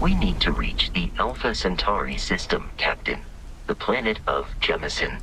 We need to reach the Alpha Centauri system, Captain. The planet of Jemison.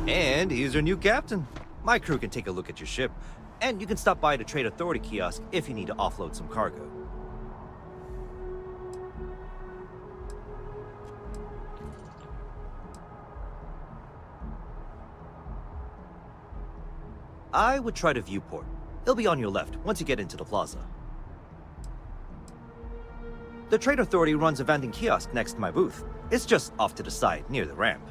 And he's your new captain. My crew can take a look at your ship, and you can stop by the Trade Authority kiosk if you need to offload some cargo. I would try the viewport. It'll be on your left once you get into the plaza. The Trade Authority runs a vending kiosk next to my booth. It's just off to the side, near the ramp.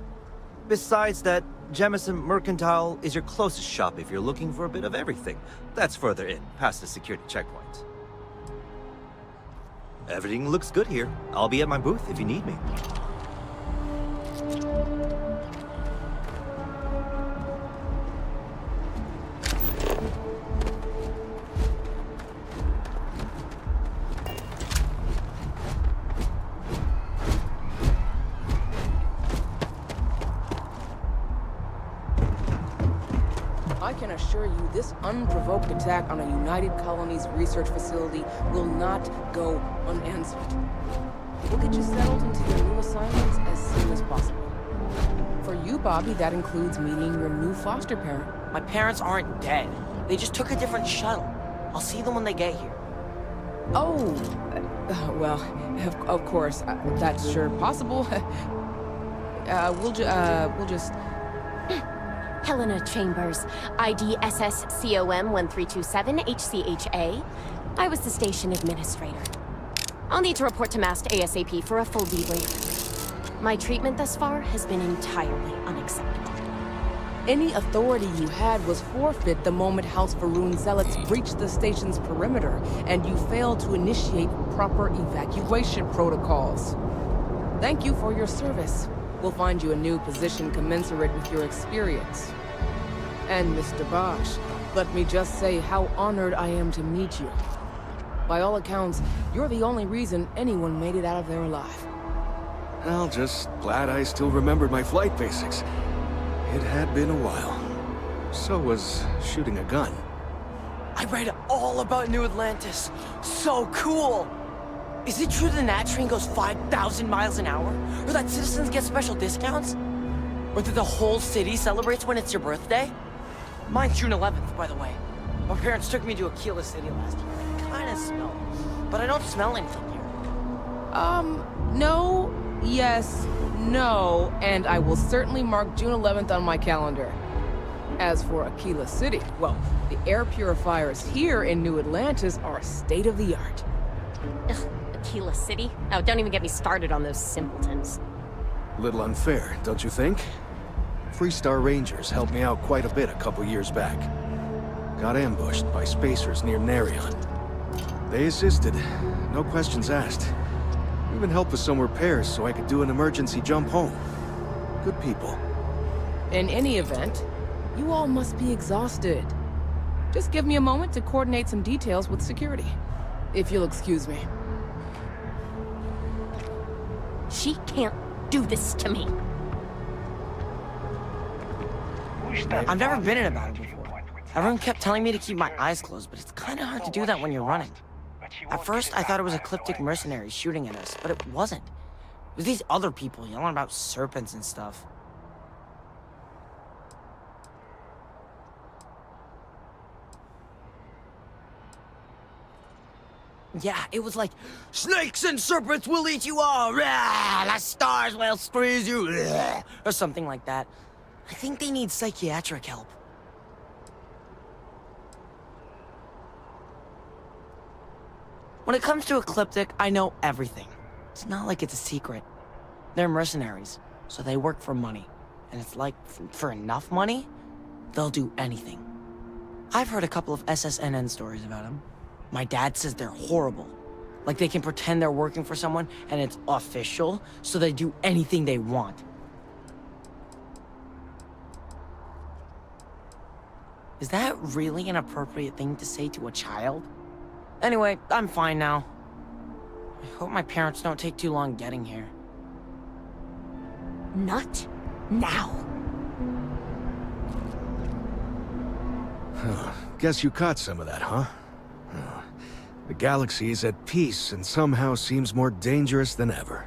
Besides that, Jemison Mercantile is your closest shop if you're looking for a bit of everything. That's further in, past the security checkpoint. Everything looks good here. I'll be at my booth if you need me. I can can assure you this unprovoked attack on a United Colonies research facility will not go unanswered. We'll get you settled into your new assignments as soon as possible. For you, Bobby, that includes meeting your new foster parent. My parents aren't dead. They just took a different shuttle. I'll see them when they get here. Oh, well, of course, that's sure possible. We'll just... Helena Chambers, ID SSCOM 1327 HCHA. I was the station administrator. I'll need to report to MAST ASAP for a full debrief. My treatment thus far has been entirely unacceptable. Any authority you had was forfeit the moment House Varun zealots breached the station's perimeter, and you failed to initiate proper evacuation protocols. Thank you for your service. We'll find you a new position commensurate with your experience. And Mr. Bosch, let me just say how honored I am to meet you. By all accounts, you're the only reason anyone made it out of there alive. Well, just glad I still remembered my flight basics. It had been a while. So was shooting a gun. I read all about New Atlantis. So cool! Is it true the Nat train goes 5,000 miles an hour? Or that citizens get special discounts? Or that the whole city celebrates when it's your birthday? Mine's June 11th, by the way. My parents took me to Aquila City last year. I kinda smell it, but I don't smell anything here. No, yes, no, and I will certainly mark June 11th on my calendar. As for Aquila City, well, the air purifiers here in New Atlantis are state-of-the-art. Ugh, Aquila City? Oh, don't even get me started on those simpletons. Little unfair, don't you think? Freestar Rangers helped me out quite a bit a couple years back. Got ambushed by spacers near Narion. They assisted, no questions asked. Even helped with some repairs so I could do an emergency jump home. Good people. In any event, you all must be exhausted. Just give me a moment to coordinate some details with security, if you'll excuse me. She can't do this to me. I've never been in a battle before. Everyone kept telling me to keep my eyes closed, but it's kinda hard to do that when you're running. At first, I thought it was ecliptic mercenaries shooting at us, but it wasn't. It was these other people yelling about serpents and stuff. Yeah, it was like, snakes and serpents will eat you all, rah, the stars will squeeze you, rah, or something like that. I think they need psychiatric help. When it comes to Ecliptic, I know everything. It's not like it's a secret. They're mercenaries, so they work for money. And it's like, for enough money, they'll do anything. I've heard a couple of SSNN stories about them. My dad says they're horrible. Like they can pretend they're working for someone and it's official, so they do anything they want. Is that really an appropriate thing to say to a child? Anyway, I'm fine now. I hope my parents don't take too long getting here. Not now. Guess you caught some of that, huh? The galaxy is at peace and somehow seems more dangerous than ever.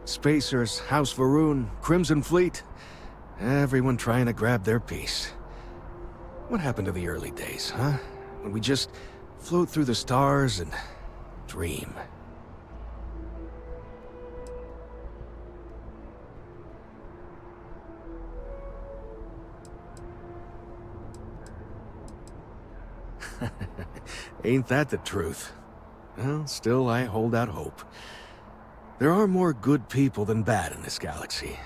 Spacers, House Varun, Crimson Fleet, everyone trying to grab their piece. What happened to the early days, huh? When we just float through the stars and dream. Ain't that the truth? Well, still I hold out hope. There are more good people than bad in this galaxy.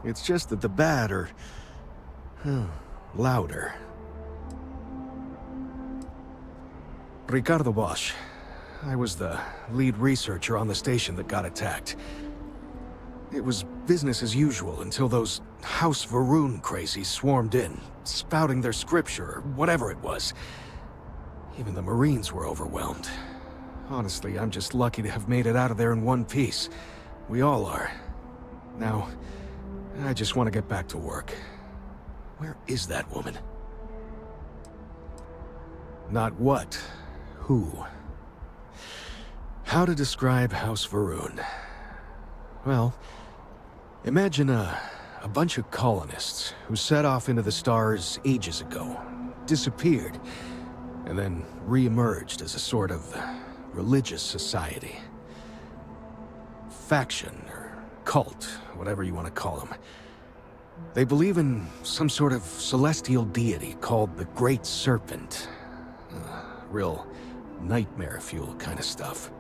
It's just that the bad are louder. Ricardo Bosch. I was the lead researcher on the station that got attacked. It was business as usual until those House Varun crazies swarmed in, spouting their scripture or whatever it was. Even the Marines were overwhelmed. Honestly, I'm just lucky to have made it out of there in one piece. We all are. Now, I just want to get back to work. Where is that woman? Not what, who. How to describe House Varun? Well, imagine a bunch of colonists who set off into the stars ages ago, disappeared, and then re-emerged as a sort of religious society. Faction, or cult, whatever you want to call them. They believe in some sort of celestial deity called the Great Serpent. Real nightmare fuel kind of stuff.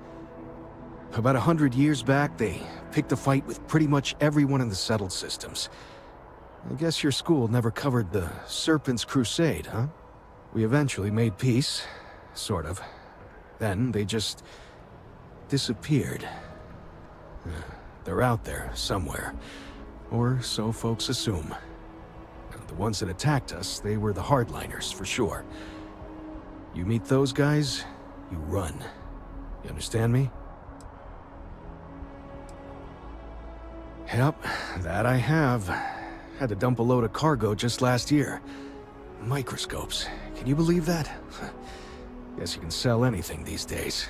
About 100 years back, they picked a fight with pretty much everyone in the settled systems. I guess your school never covered the Serpent's Crusade, huh? We eventually made peace, sort of. Then they just disappeared. They're out there, somewhere. Or so folks assume. The ones that attacked us, they were the hardliners, for sure. You meet those guys, you run. You understand me? Yep, that I have. Had to dump a load of cargo just last year. Microscopes. Can you believe that? Guess you can sell anything these days.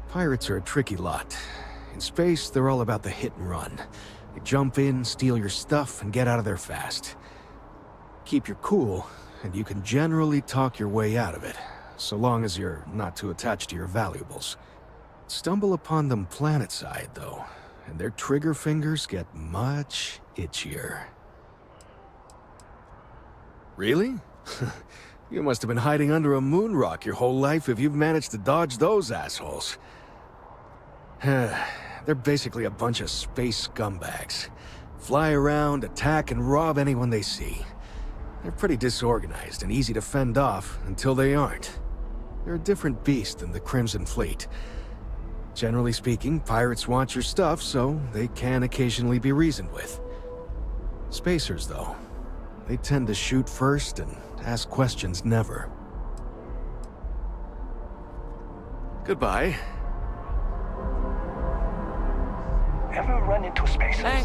Pirates are a tricky lot. In space, they're all about the hit and run. They jump in, steal your stuff, and get out of there fast. Keep your cool, and you can generally talk your way out of it, so long as you're not too attached to your valuables. Stumble upon them planetside, though, and their trigger fingers get much itchier. Really? You must have been hiding under a moon rock your whole life if you've managed to dodge those assholes. They're basically a bunch of space scumbags. Fly around, attack, and rob anyone they see. They're pretty disorganized and easy to fend off until they aren't. They're a different beast than the Crimson Fleet. Generally speaking, pirates want your stuff, so they can occasionally be reasoned with. Spacers, though, they tend to shoot first and ask questions never. Goodbye. Ever run into spacers? Hey.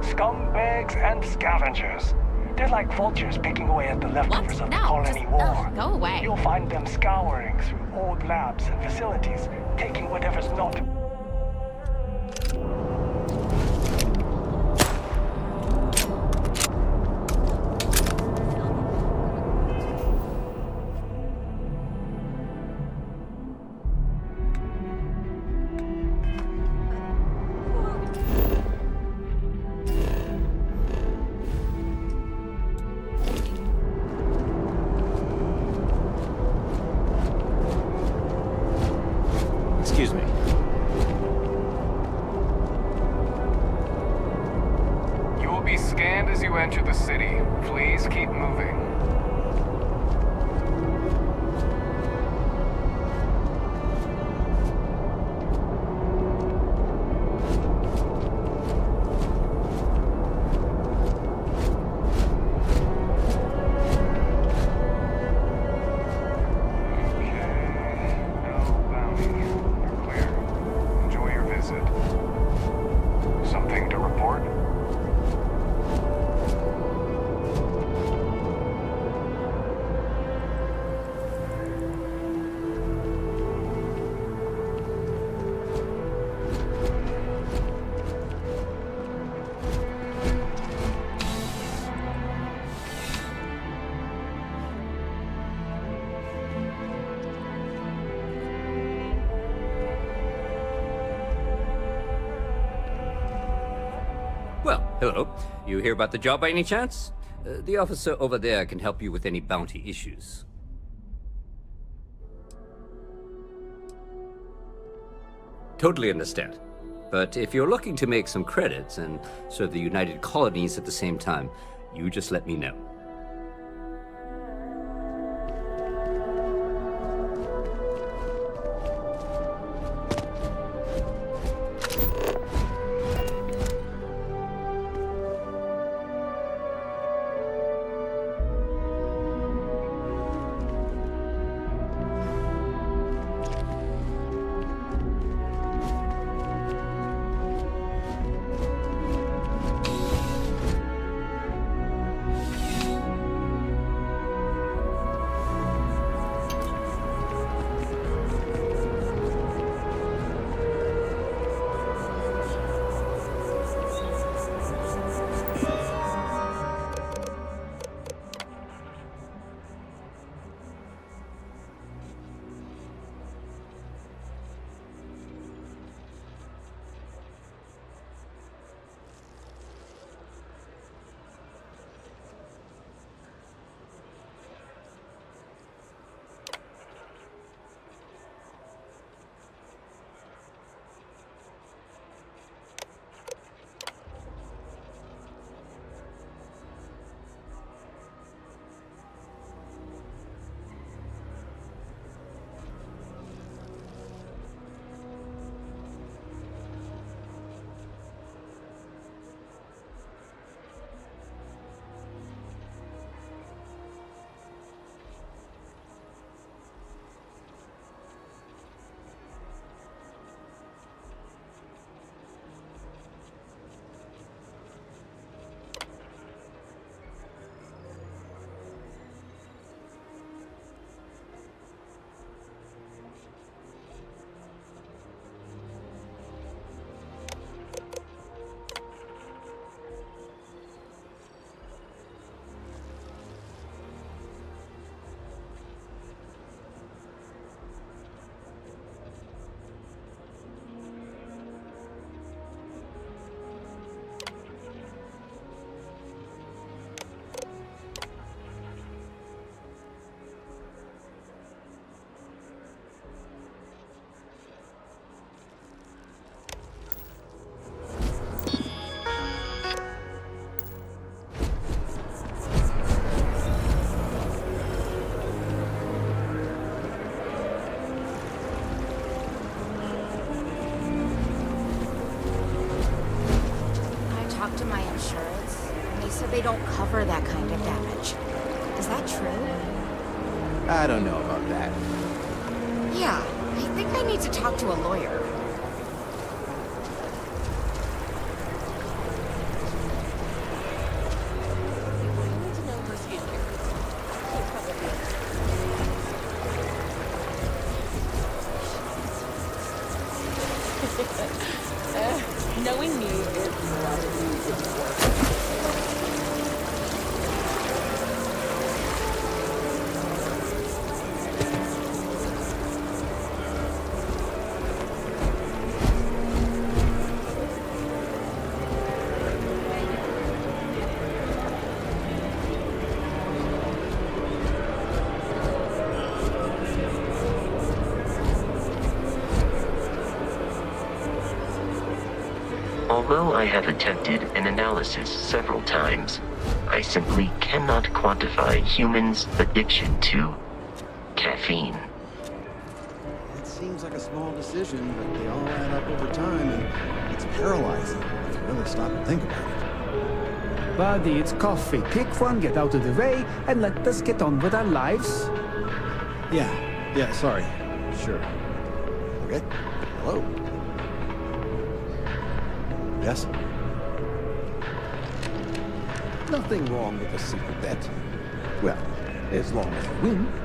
Scumbags and scavengers. They're like vultures picking away at the leftovers of the No, colony just, war. go away. You'll find them scouring through old labs and facilities, taking whatever's not. Excuse me. You will be scanned as you enter the city. Please keep moving. Something to report? Well, hello. You hear about the job by any chance? The officer over there can help you with any bounty issues. Totally understand. But if you're looking to make some credits and serve the United Colonies at the same time, you just let me know. they don't cover that kind of damage. Is that true? I don't know about that. Yeah, I think I need to talk to a lawyer. Knowing me is a lot of music. Although I have attempted an analysis several times, I simply cannot quantify humans' addiction to caffeine. It seems like a small decision, but they all add up over time, and it's paralyzing if you really stop and think about it. Buddy, it's coffee. Pick one, get out of the way, and let us get on with our lives. Yeah, sorry. Sure. Okay. Hello. Yes? Nothing wrong with a secret bet. Well, as long as you win.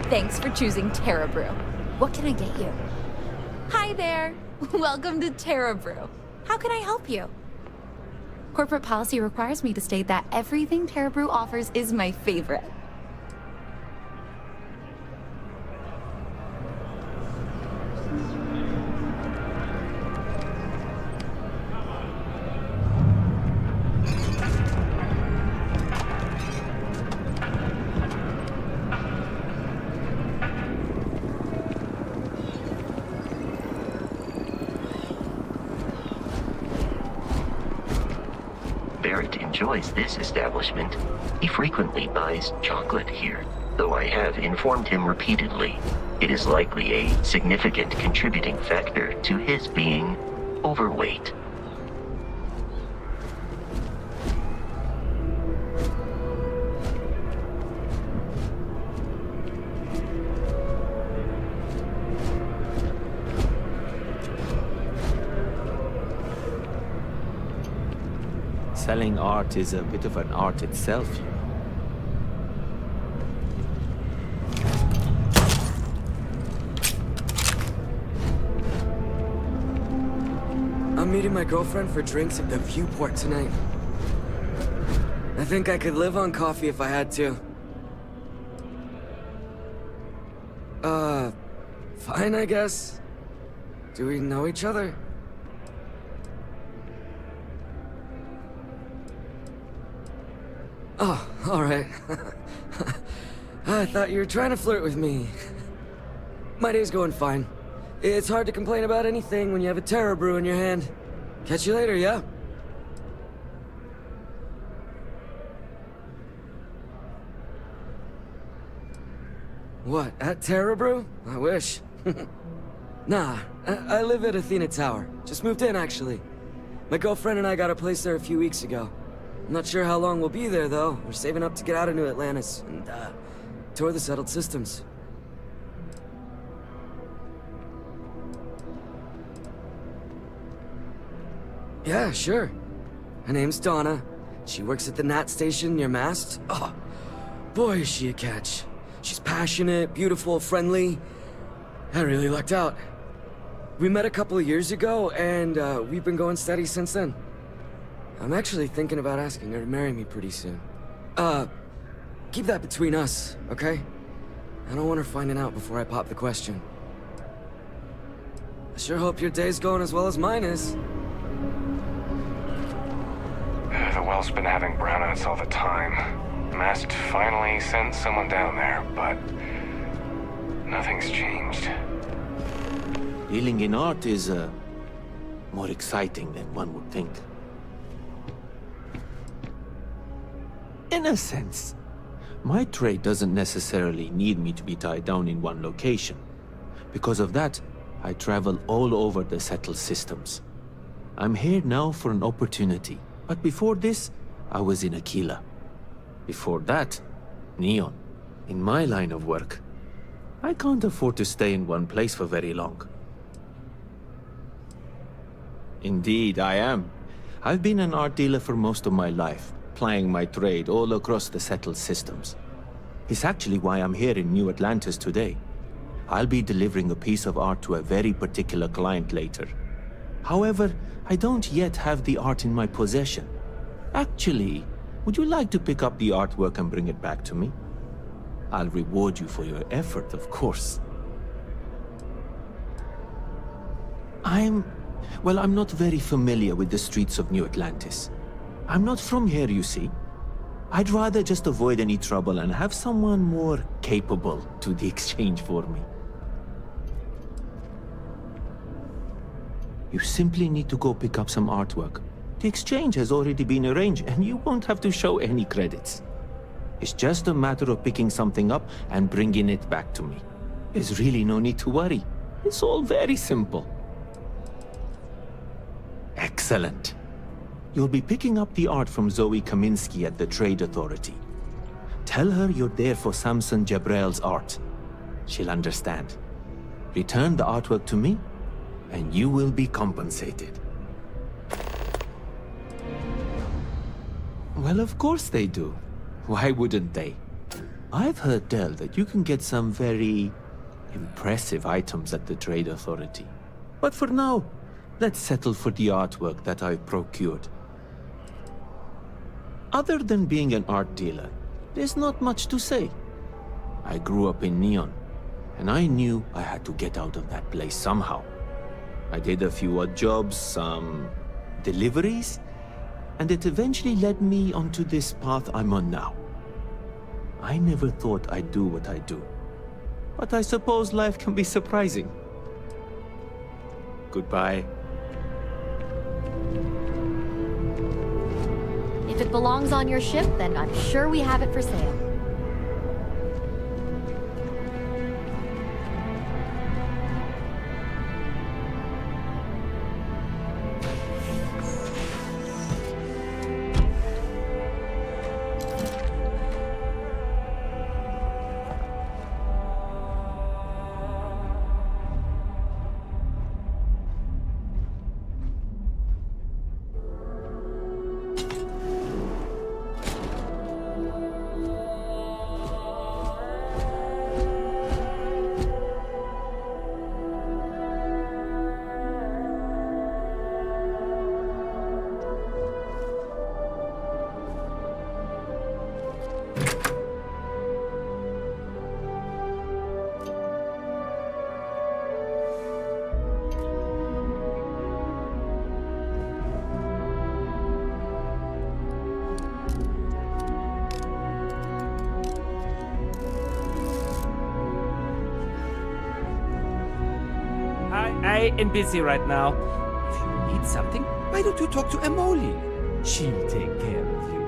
Thanks for choosing Terra Brew. What can I get you? Hi there. Welcome to Terra Brew. How can I help you? Corporate policy requires me to state that everything Terra Brew offers is my favorite. Barrett enjoys this establishment. He frequently buys chocolate here, though I have informed him repeatedly it is likely a significant contributing factor to his being overweight. Selling art is a bit of an art itself, you know. I'm meeting my girlfriend for drinks at the Viewport tonight. I think I could live on coffee if I had to. Fine, I guess. Do we know each other? Oh, alright. I thought you were trying to flirt with me. My day's going fine. It's hard to complain about anything when you have a Terra Brew in your hand. Catch you later, yeah? What, at Terra Brew? I wish. Nah, I live at Athena Tower. Just moved in, actually. My girlfriend and I got a place there a few weeks ago. I'm not sure how long we'll be there, though. We're saving up to get out of New Atlantis and, tour the settled systems. Yeah, sure. Her name's Donna. She works at the Nat station near Mast. Oh, boy, is she a catch. She's passionate, beautiful, friendly. I really lucked out. We met a couple of years ago, and we've been going steady since then. I'm actually thinking about asking her to marry me pretty soon. Keep that between us, okay? I don't want her finding out before I pop the question. I sure hope your day's going as well as mine is. The well's been having brownouts all the time. Mast finally sent someone down there, but nothing's changed. Dealing in art is, more exciting than one would think. In a sense. My trade doesn't necessarily need me to be tied down in one location. Because of that, I travel all over the settled systems. I'm here now for an opportunity, but before this, I was in Aquila. Before that, Neon. In my line of work, I can't afford to stay in one place for very long. Indeed, I am. I've been an art dealer for most of my life, plying my trade all across the settled systems. It's actually why I'm here in New Atlantis today. I'll be delivering a piece of art to a very particular client later. However, I don't yet have the art in my possession. Actually, would you like to pick up the artwork and bring it back to me? I'll reward you for your effort, of course. I'm not very familiar with the streets of New Atlantis. I'm not from here, you see. I'd rather just avoid any trouble and have someone more capable do the exchange for me. You simply need to go pick up some artwork. The exchange has already been arranged and you won't have to show any credits. It's just a matter of picking something up and bringing it back to me. There's really no need to worry. It's all very simple. Excellent. You'll be picking up the art from Zoe Kaminsky at the Trade Authority. Tell her you're there for Samson Jabrel's art. She'll understand. Return the artwork to me, and you will be compensated. Well, of course they do. Why wouldn't they? I've heard tell that you can get some very impressive items at the Trade Authority. But for now, let's settle for the artwork that I've procured. Other than being an art dealer, there's not much to say. I grew up in Neon, and I knew I had to get out of that place somehow. I did a few odd jobs, some deliveries, and it eventually led me onto this path I'm on now. I never thought I'd do what I do, but I suppose life can be surprising. Goodbye. If it belongs on your ship, then I'm sure we have it for sale. I am busy right now. If you need something, why don't you talk to Emoli? She'll take care of you.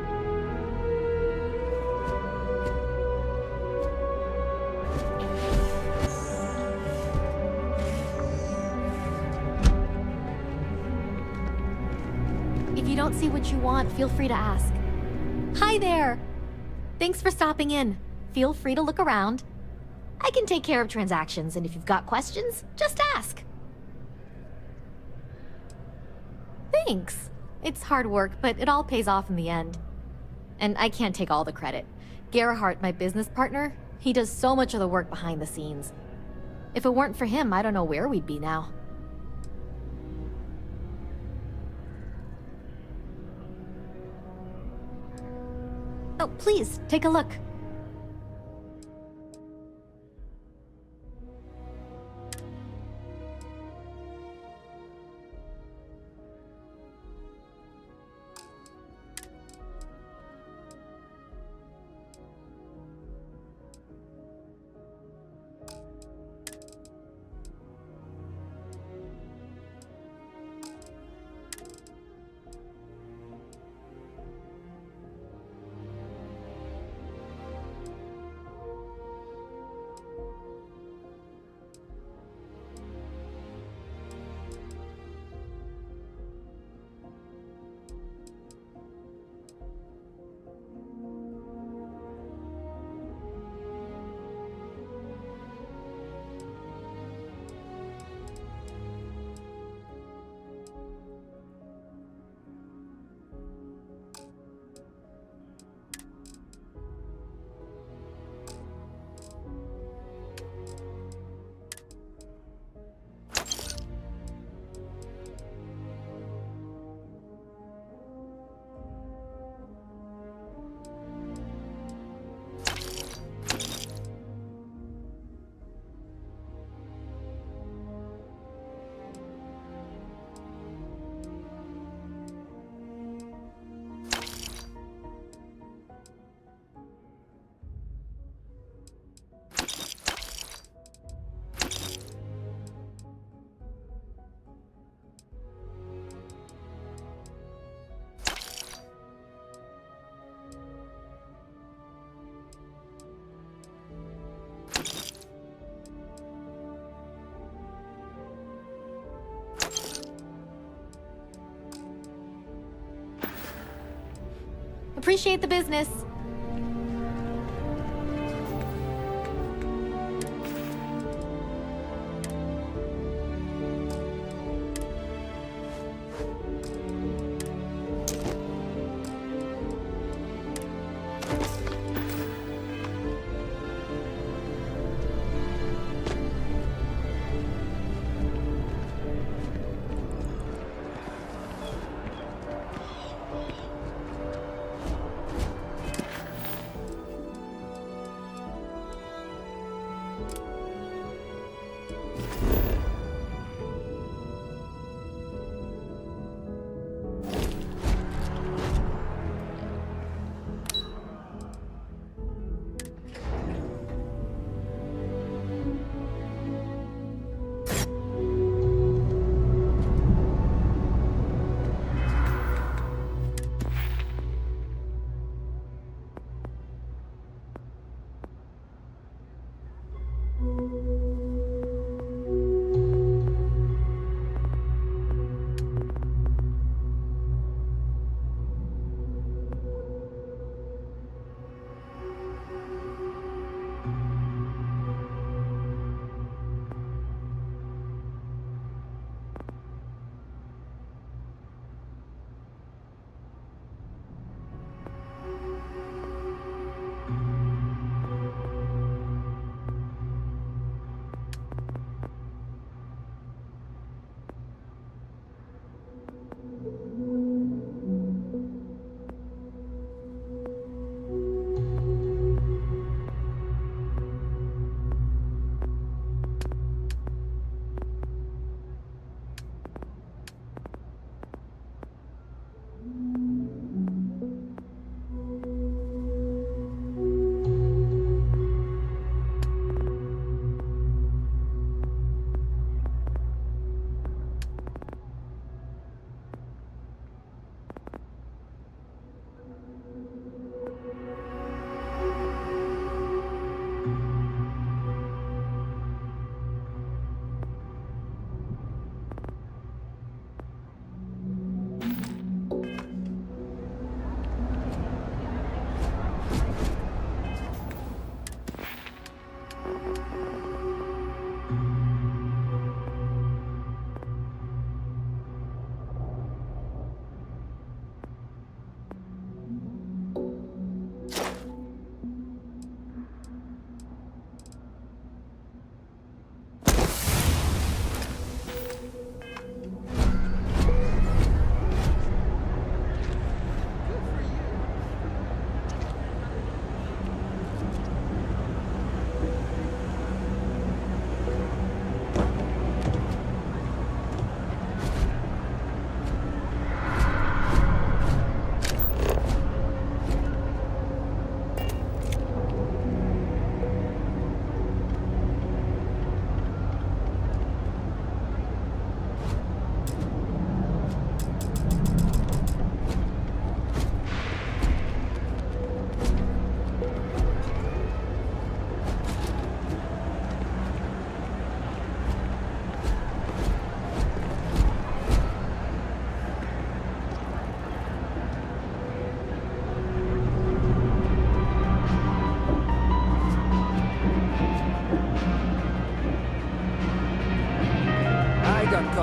If you don't see what you want, feel free to ask. Hi there! Thanks for stopping in. Feel free to look around. I can take care of transactions, and if you've got questions, just ask. Thanks. It's hard work, but it all pays off in the end. And I can't take all the credit. Gerhardt, my business partner, he does so much of the work behind the scenes. If it weren't for him, I don't know where we'd be now. Oh, please, take a look. Appreciate the business.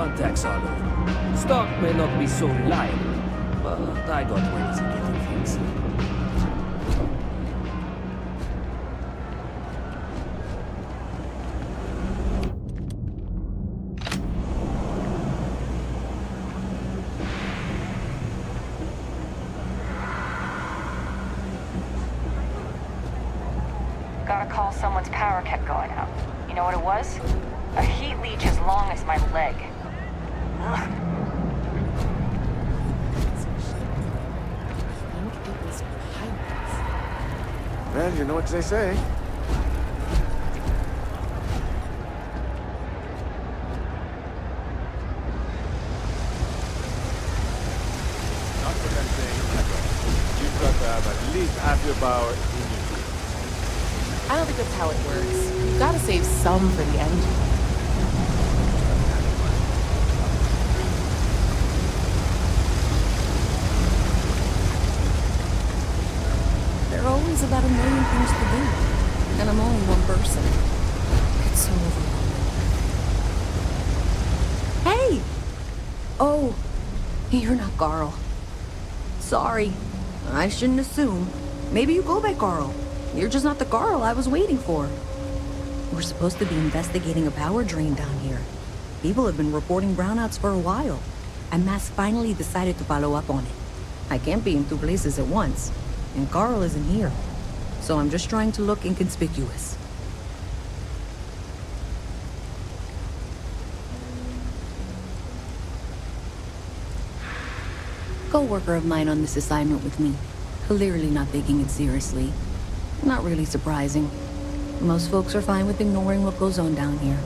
contacts all over. Stock may not be so reliable, but I got ways of getting things. Got a call someone's power kept going out. You know what it was? A heat leech as long as my leg. Ugh. Well, you know what they say. Not what I'm saying at all. You've got to have at least half your power in you. I don't think that's how it works. You gotta save some for the engine. There are always about a million things to do, and I'm only one person. It's so overwhelming. Hey! Oh, you're not Carl. Sorry. I shouldn't assume. Maybe you go by Carl. You're just not the Carl I was waiting for. We're supposed to be investigating a power drain down here. People have been reporting brownouts for a while, and Mass finally decided to follow up on it. I can't be in two places at once, and Carl isn't here. So I'm just trying to look inconspicuous. Co-worker of mine on this assignment with me, clearly not taking it seriously. Not really surprising. Most folks are fine with ignoring what goes on down here.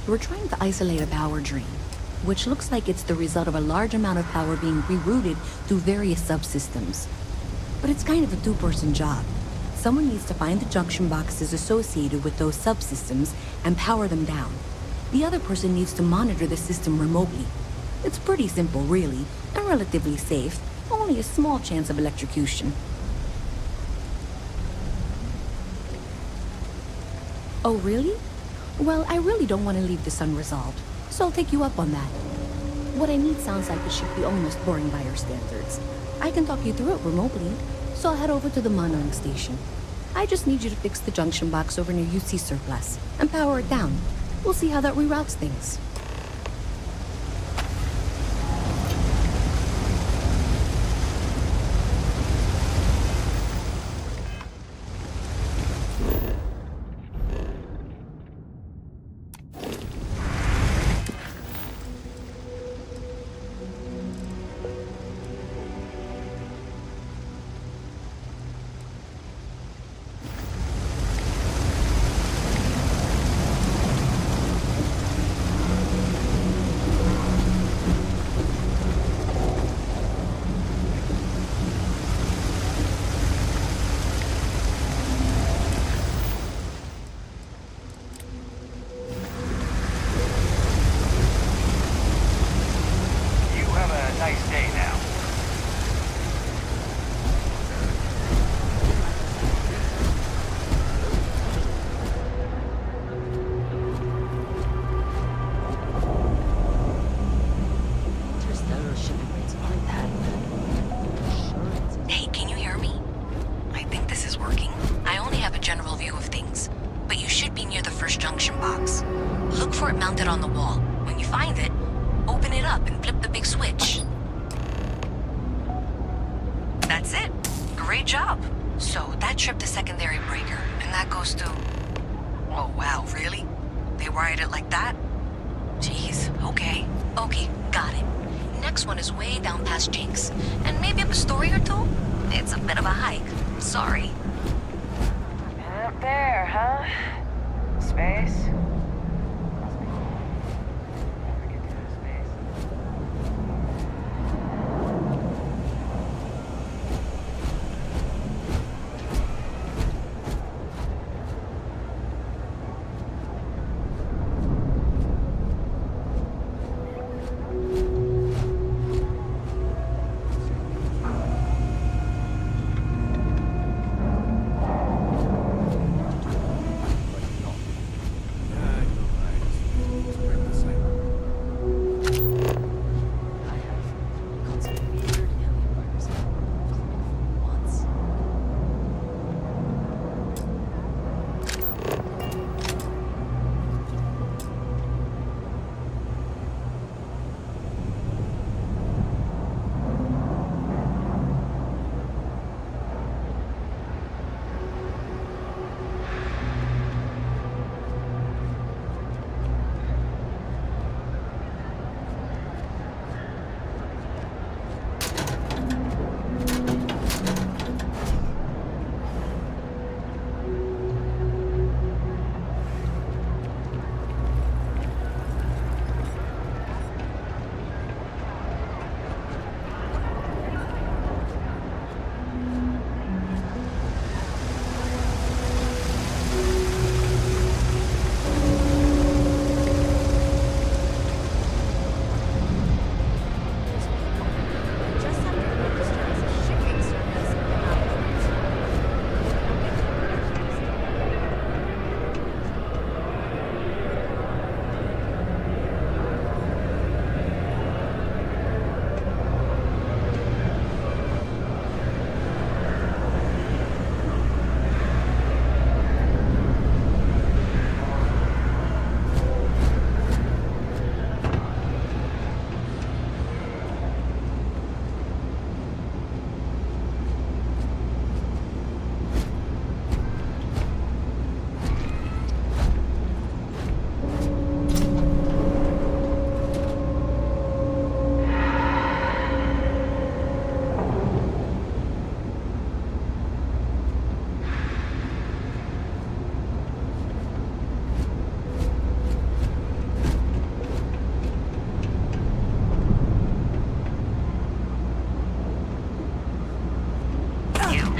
We're trying to isolate a power drain, which looks like it's the result of a large amount of power being rerouted through various subsystems. But it's kind of a two-person job. Someone needs to find the junction boxes associated with those subsystems and power them down. The other person needs to monitor the system remotely. It's pretty simple, really, and relatively safe. Only a small chance of electrocution. Oh, really? Well, I really don't want to leave this unresolved, so I'll take you up on that. What I need sounds like it should be almost boring by your standards. I can talk you through it remotely, so I'll head over to the monitoring station. I just need you to fix the junction box over near UC Surplus and power it down. We'll see how that reroutes things. Nice day now. Hey, can you hear me? I think this is working. I only have a general view of things, but you should be near the first junction box. Look for it mounted on the wall. When you find it, open it up and flip the big switch. That's it. Great job. So that tripped the secondary breaker, and that goes to... Oh, wow, really? They wired it like that? Jeez, okay. Okay, got it. Next one is way down past Jinx, and maybe up a story or two? It's a bit of a hike. Sorry. Up there, huh? Space?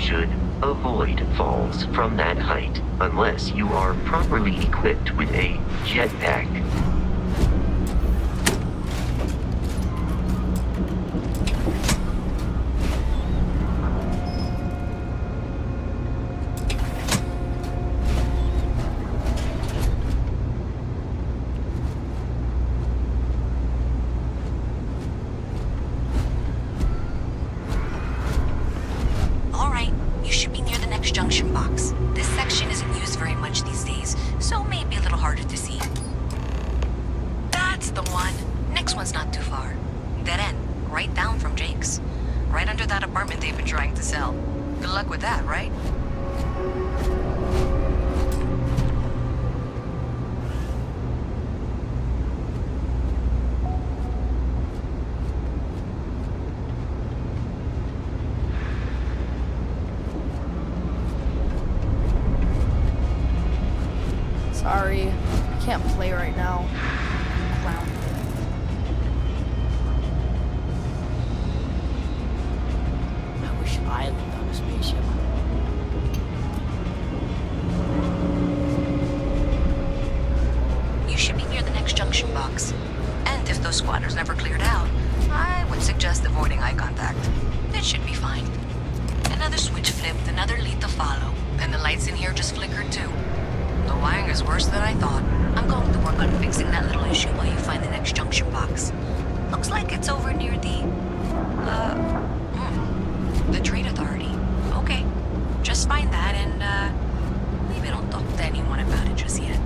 should avoid falls from that height unless you are properly equipped with a jetpack. Sorry, I can't play right now. Clown. I wish I lived on a spaceship. You should be near the next junction box. And if those squatters never cleared out, I would suggest avoiding eye contact. It should be fine. Another switch flipped, another lead to follow, and the lights in here just flickered too. The wiring is worse than I thought. I'm going to work on fixing that little issue while you find the next junction box. Looks like it's over near the Trade Authority. Okay, just find that and, maybe don't talk to anyone about it just yet.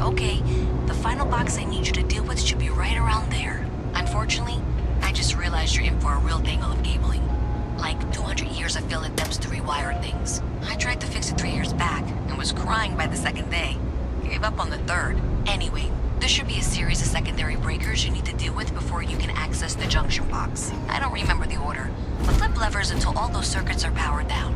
Okay, the final box I need you to deal with should be right around there. Unfortunately, I just realized you're in for a real tangle of cabling. Like 200 years of field attempts to rewire things. I tried to fix it 3 years back, and was crying by the second day. Gave up on the third. Anyway, there should be a series of secondary breakers you need to deal with before you can access the junction box. I don't remember the order, but flip levers until all those circuits are powered down.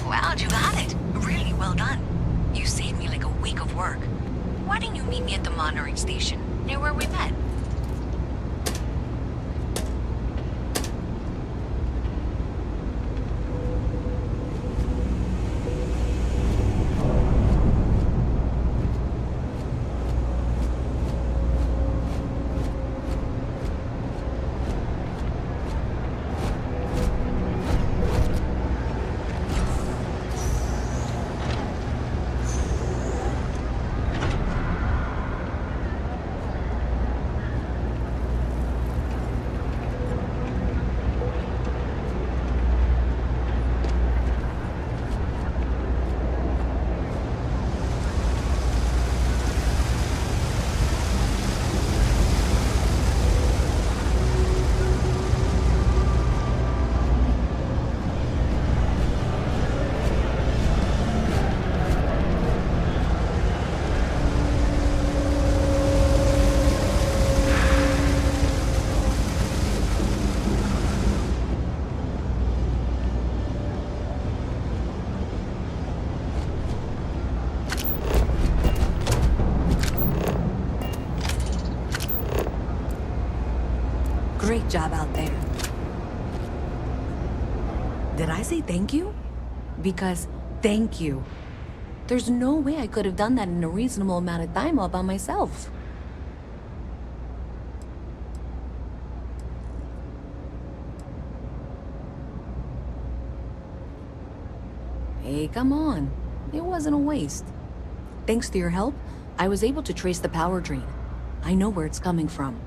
Wow, you got it. Really well done. You saved me like a week of work. Why didn't you meet me at the monitoring station, near where we met? Great job out there. Did I say thank you? Because thank you. There's no way I could have done that in a reasonable amount of time all by myself. Hey, come on. It wasn't a waste. Thanks to your help, I was able to trace the power drain. I know where it's coming from.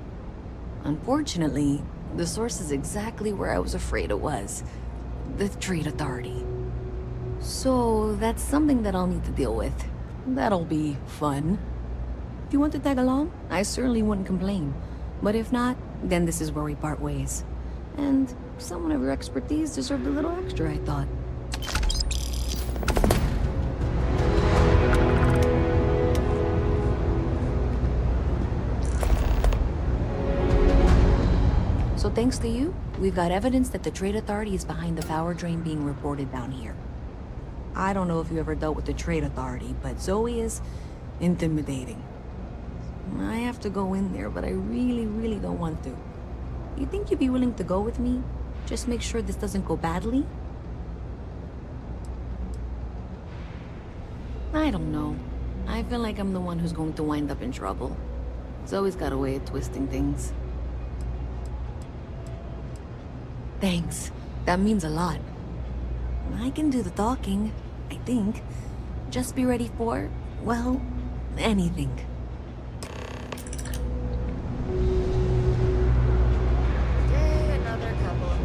Unfortunately, the source is exactly where I was afraid it was. The Trade Authority. So, that's something that I'll need to deal with. That'll be fun. If you want to tag along, I certainly wouldn't complain. But if not, then this is where we part ways. And someone of your expertise deserved a little extra, I thought. So thanks to you, we've got evidence that the Trade Authority is behind the power drain being reported down here. I don't know if you ever dealt with the Trade Authority, but Zoe is intimidating. I have to go in there, but I really don't want to. You think you'd be willing to go with me? Just make sure this doesn't go badly? I don't know. I feel like I'm the one who's going to wind up in trouble. Zoe's got a way of twisting things. Thanks. That means a lot. I can do the talking, I think. Just be ready for, well, anything. Okay, another couple of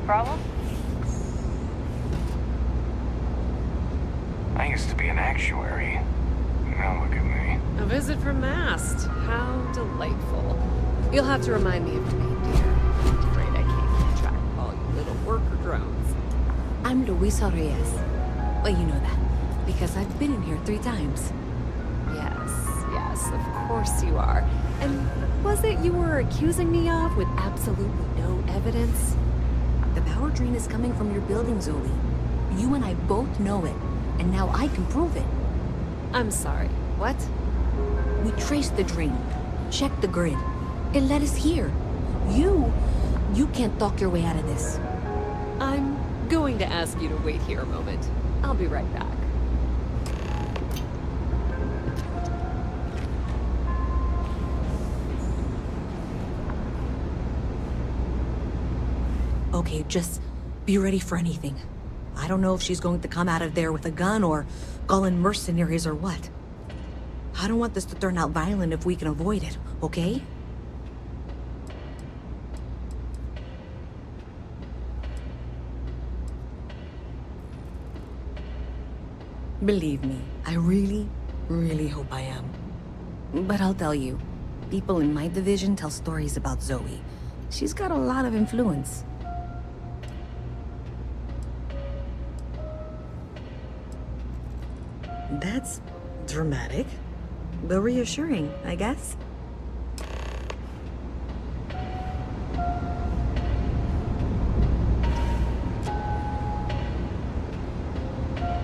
Problem? I used to be an actuary. Now look at me. A visit from Mast. How delightful. You'll have to remind me of your name, dear. I'm afraid I can't keep track of all you little worker drones. I'm Luisa Reyes. Well, you know that, because I've been in here 3 times. Yes, of course you are. And was it you were accusing me of with absolutely no evidence? The power drain is coming from your building, Zoe. You and I both know it, and now I can prove it. I'm sorry, what? We traced the drain, checked the grid. It led us here. You can't talk your way out of this. I'm going to ask you to wait here a moment. I'll be right back. Okay, just be ready for anything. I don't know if she's going to come out of there with a gun or call in mercenaries or what. I don't want this to turn out violent if we can avoid it, okay? Believe me, I really hope I am. But I'll tell you, people in my division tell stories about Zoe. She's got a lot of influence. That's dramatic, but reassuring, I guess.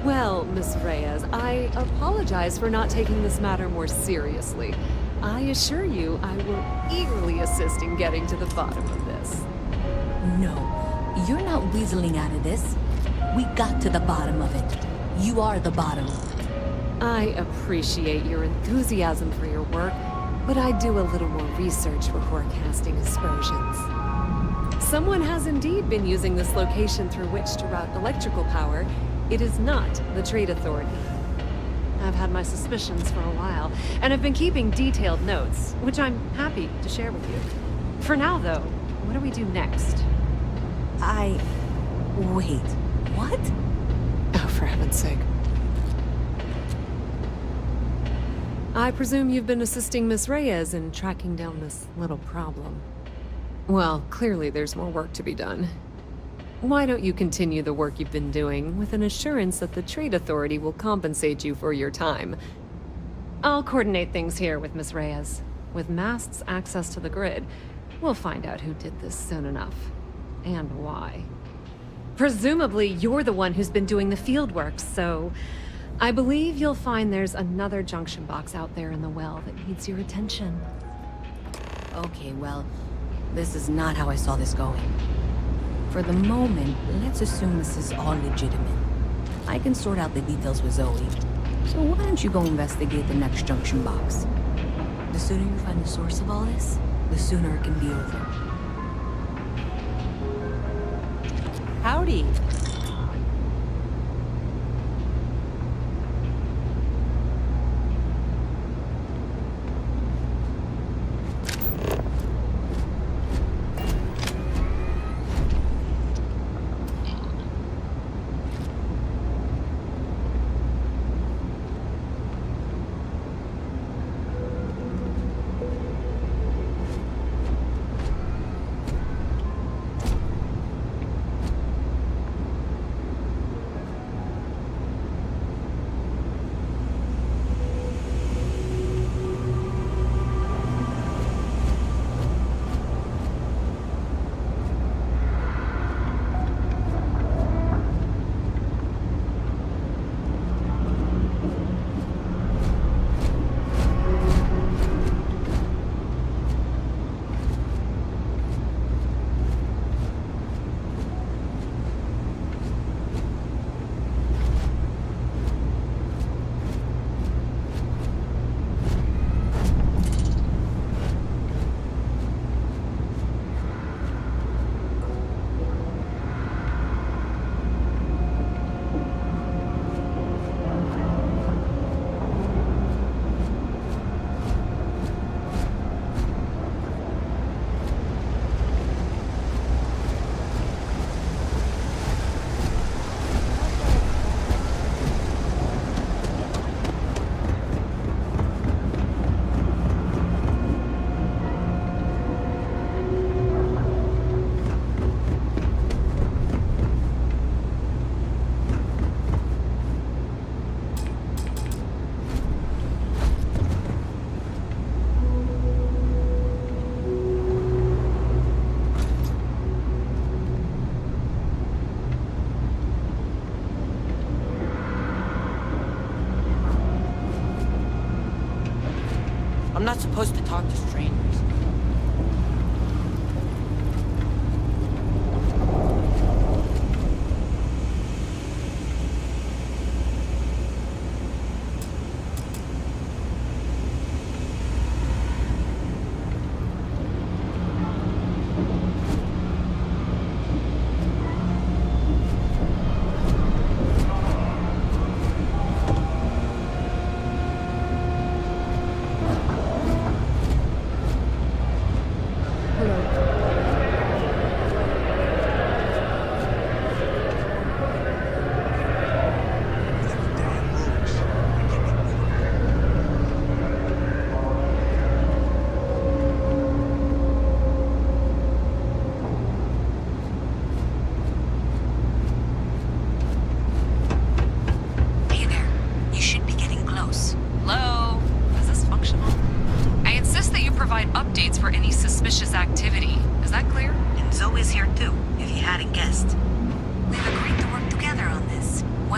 Well, Miss Reyes, I apologize for not taking this matter more seriously. I assure you I will eagerly assist in getting to the bottom of this. No, you're not weaseling out of this. We got to the bottom of it. You are the bottom. I appreciate your enthusiasm for your work, but I do a little more research before casting aspersions. Someone has indeed been using this location through which to route electrical power. It is not the Trade Authority. I've had my suspicions for a while, and have been keeping detailed notes, which I'm happy to share with you. For now, though, what do we do next? Wait, what? Oh, for heaven's sake. I presume you've been assisting Miss Reyes in tracking down this little problem. Well, clearly there's more work to be done. Why don't you continue the work you've been doing with an assurance that the Trade Authority will compensate you for your time? I'll coordinate things here with Miss Reyes. With Mast's access to the grid, we'll find out who did this soon enough. And why. Presumably, you're the one who's been doing the field work, so I believe you'll find there's another junction box out there in the well that needs your attention. Okay, well, this is not how I saw this going. For the moment, let's assume this is all legitimate. I can sort out the details with Zoe. So why don't you go investigate the next junction box? The sooner you find the source of all this, the sooner it can be over. Howdy. I'm not supposed to talk to strangers.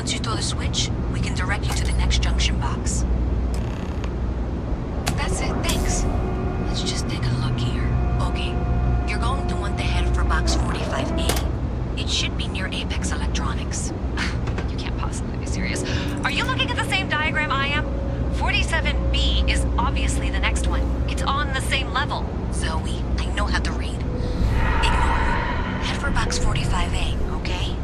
Once you throw the switch, we can direct you to the next junction box. That's it, thanks. Let's just take a look here. Okay, you're going to want to head for box 45A. It should be near Apex Electronics. You can't possibly be serious. Are you looking at the same diagram I am? 47B is obviously the next one. It's on the same level. Zoe, I know how to read. Ignore me. Head for box 45A, okay?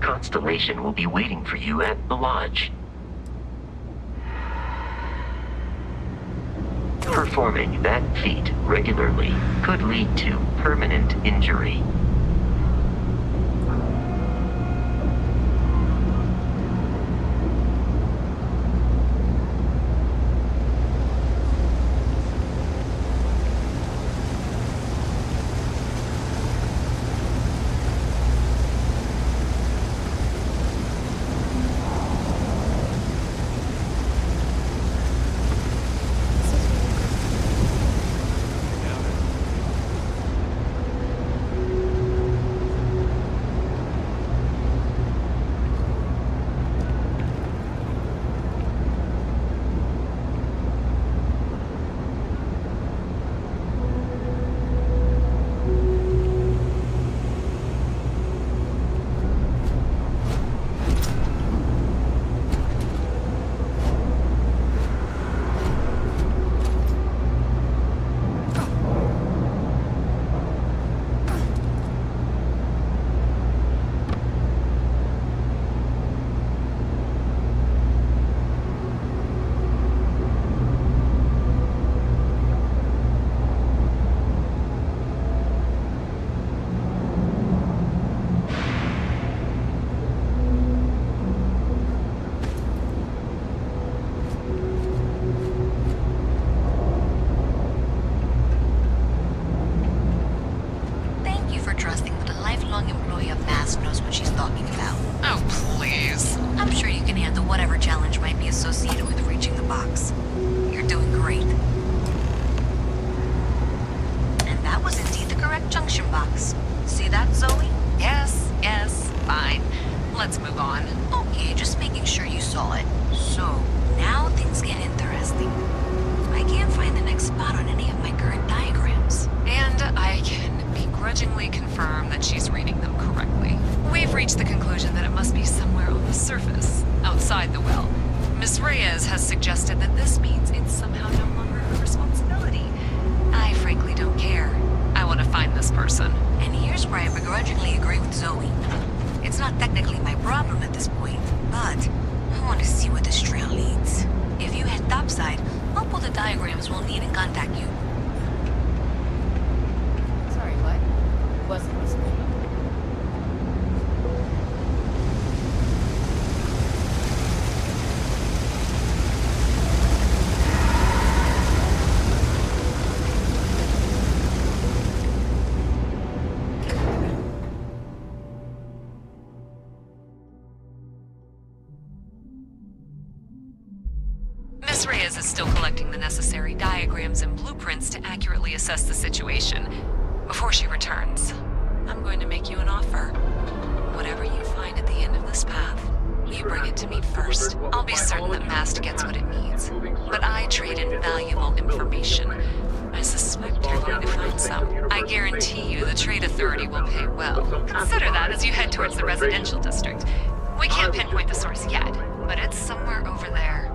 Constellation will be waiting for you at the lodge. Performing that feat regularly could lead to permanent injury. Let's move on. Okay, just making sure you saw it. So, now things get interesting. I can't find the next spot on any of my current diagrams. And I can begrudgingly confirm that she's reading them correctly. We've reached the conclusion that it must be somewhere on the surface, outside the well. Miss Reyes has suggested that this means it's somehow no longer her responsibility. I frankly don't care. I want to find this person. And here's where I begrudgingly agree with Zoe. It's not technically my problem at this point, but I want to see where this trail leads. If you head topside, I'll pull the diagrams we'll need and contact you. Sorry, what? Wasn't listening. Miss Reyes is still collecting the necessary diagrams and blueprints to accurately assess the situation. Before she returns, I'm going to make you an offer. Whatever you find at the end of this path, You bring it to me first. I'll be certain that Mast gets what it needs. But I trade in valuable information. I suspect you're going to find some. I guarantee you the Trade Authority will pay well. Consider that as you head towards the residential district. We can't pinpoint the source yet, but it's somewhere over there.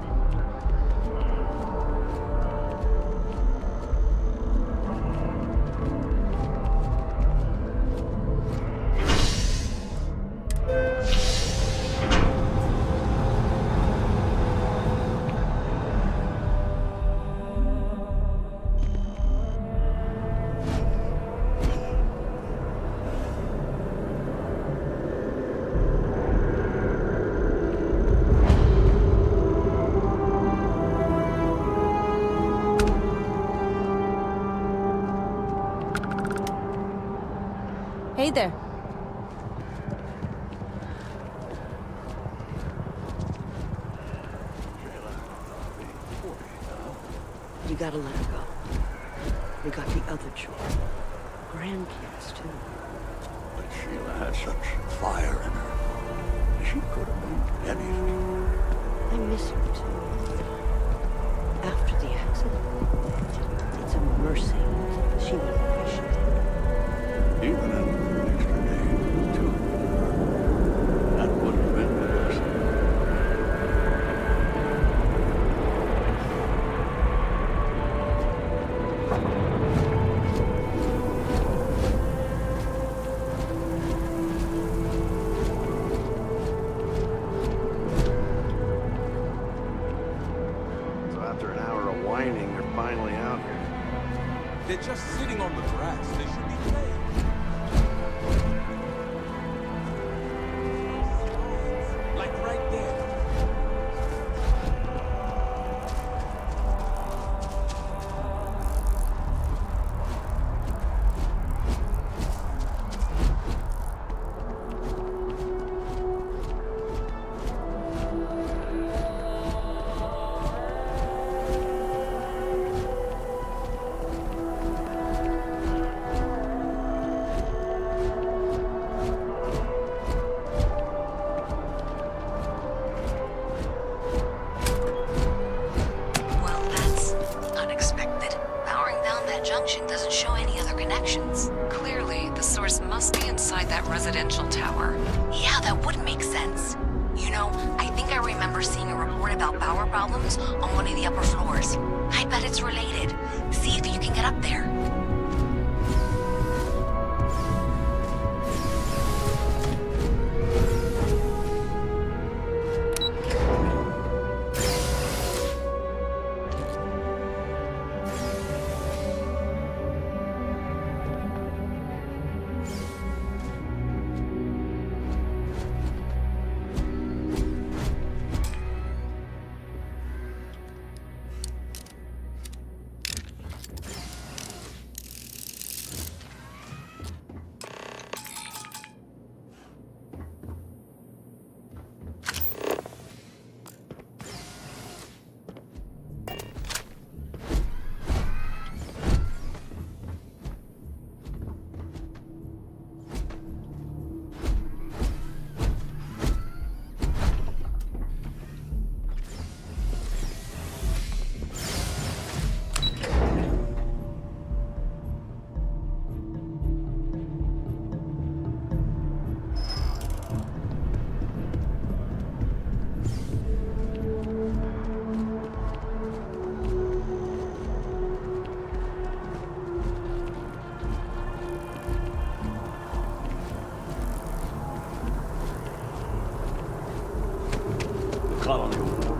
Hey there. You gotta let her go. We got the other children. Grandkids, too. But Sheila had such fire in her. She could have been anything. I miss her, too. After the accident, it's a mercy she would appreciate it. Even an extra day, too. That would have been a blessing. So after an hour of whining, they're finally out here. They're just sitting on the grass. They should be playing. Like right there. Well, that's unexpected. Powering down that junction doesn't show any other connections. Clearly, the source must be inside that residential tower. Yeah, that would make sense. You know, I think I remember seeing a report about power problems on one of the upper floors. I bet it's related. See if you can get up there. Colony war.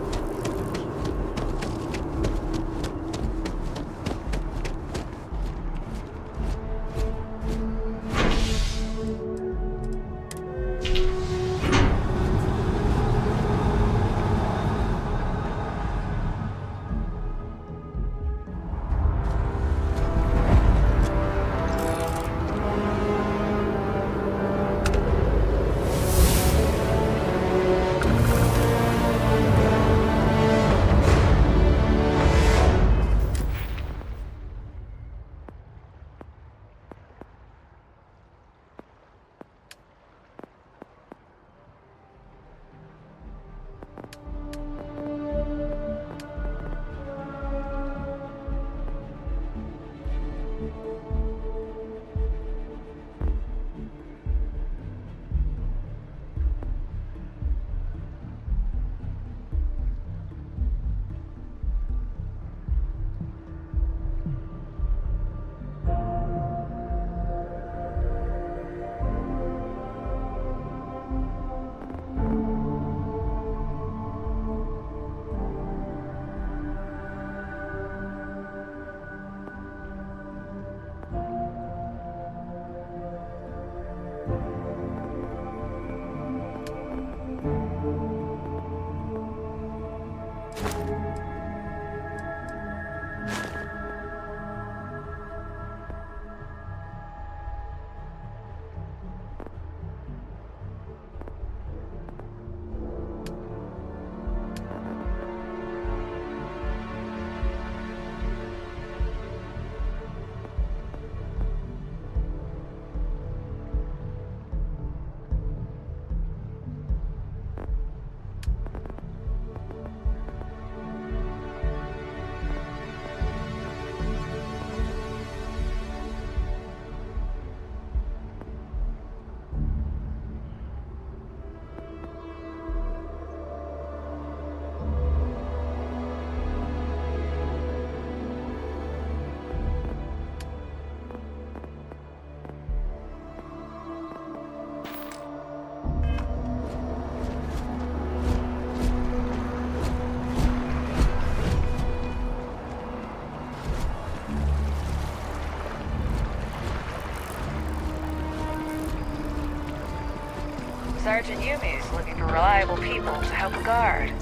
Sergeant Yumi's looking for reliable people to help a guard.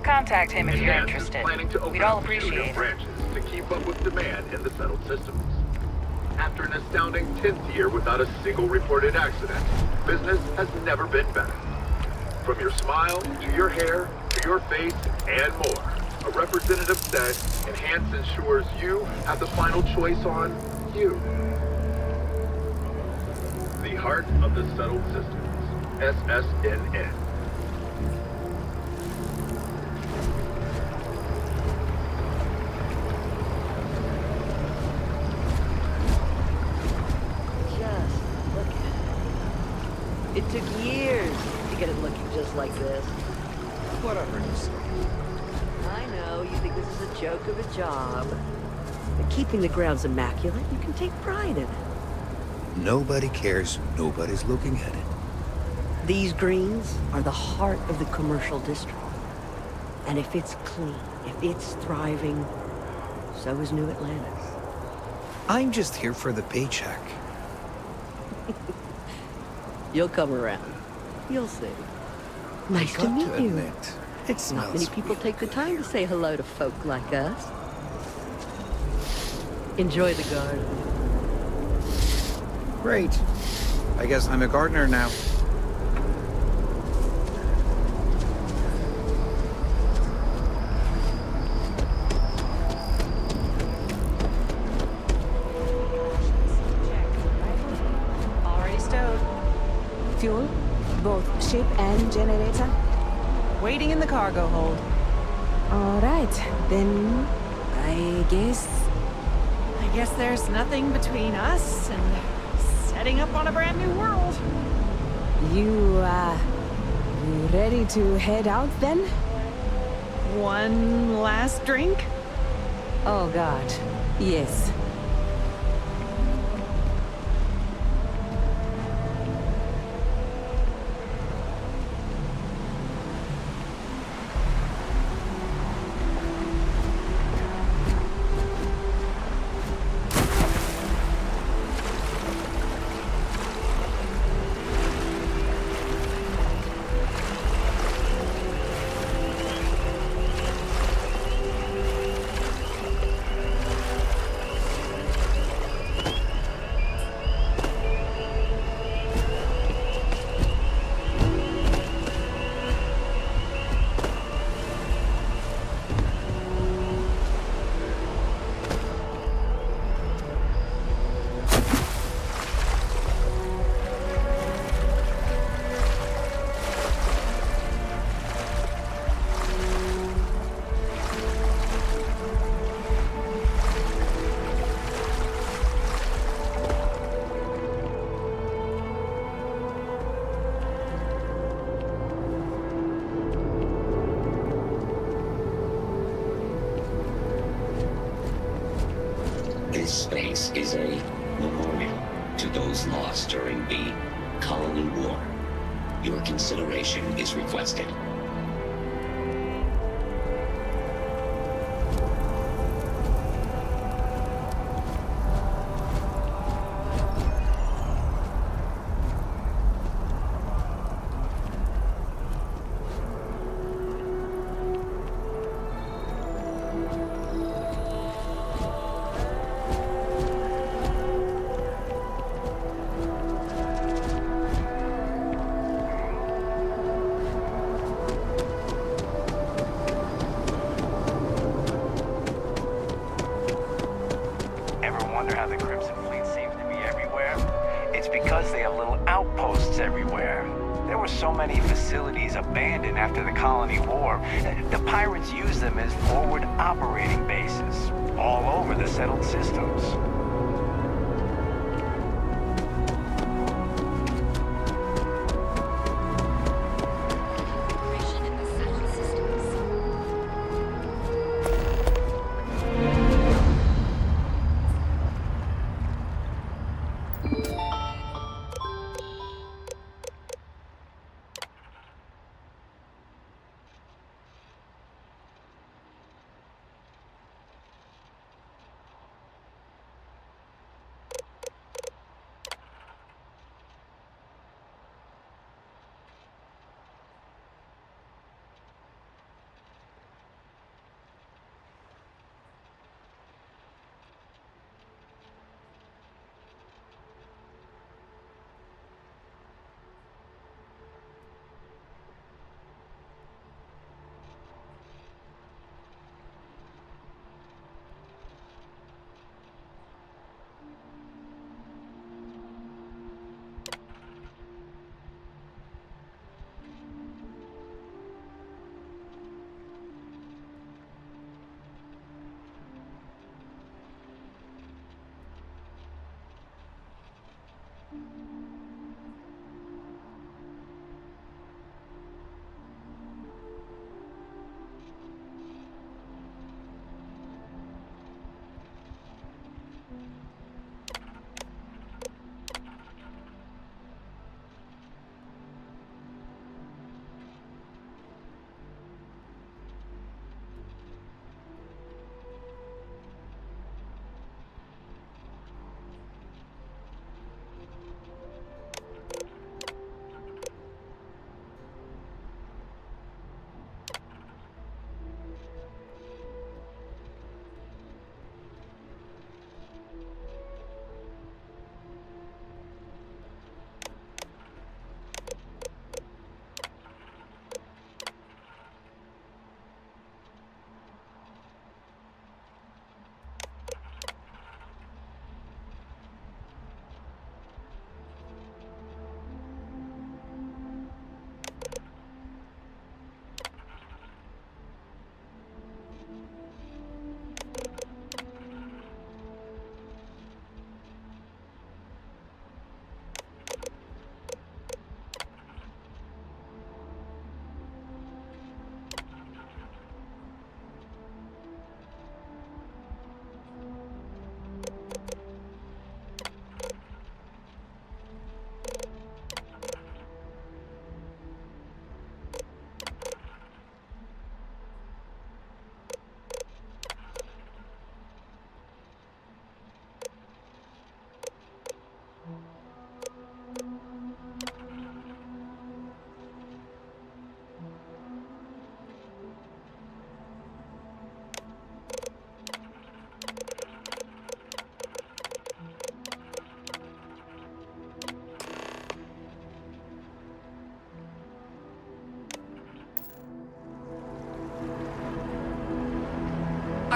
Contact him if you're interested. We'd all appreciate it. Branches to keep up with demand in the settled systems. After an astounding 10th year without a single reported accident, business has never been better. From your smile, to your hair, to your face, and more, a representative said, Enhance ensures you have the final choice on you. The heart of the settled systems, SSNN. Just look at it. It took years to get it looking just like this. Whatever you say. I know, you think this is a joke of a job. But keeping the grounds immaculate, you can take pride in it. Nobody cares. Nobody's looking at it. These greens are the heart of the commercial district. And if it's clean, if it's thriving, so is New Atlantis. I'm just here for the paycheck. You'll come around. You'll see. Nice to got meet to you. admit, it Not many smells people weird. take the time to say hello to folk like us. Enjoy the garden. Great. I guess I'm a gardener now. Already stowed. Fuel? Both ship and generator? Waiting in the cargo hold. All right, then I guess there's nothing between us and setting up on a brand new world. you ready to head out then? One last drink? Oh God, yes. This space is a memorial to those lost during the Colony War. Your consideration is requested. because they have little outposts everywhere. There were so many facilities abandoned after the Colony War. The pirates used them as forward operating bases all over the settled systems.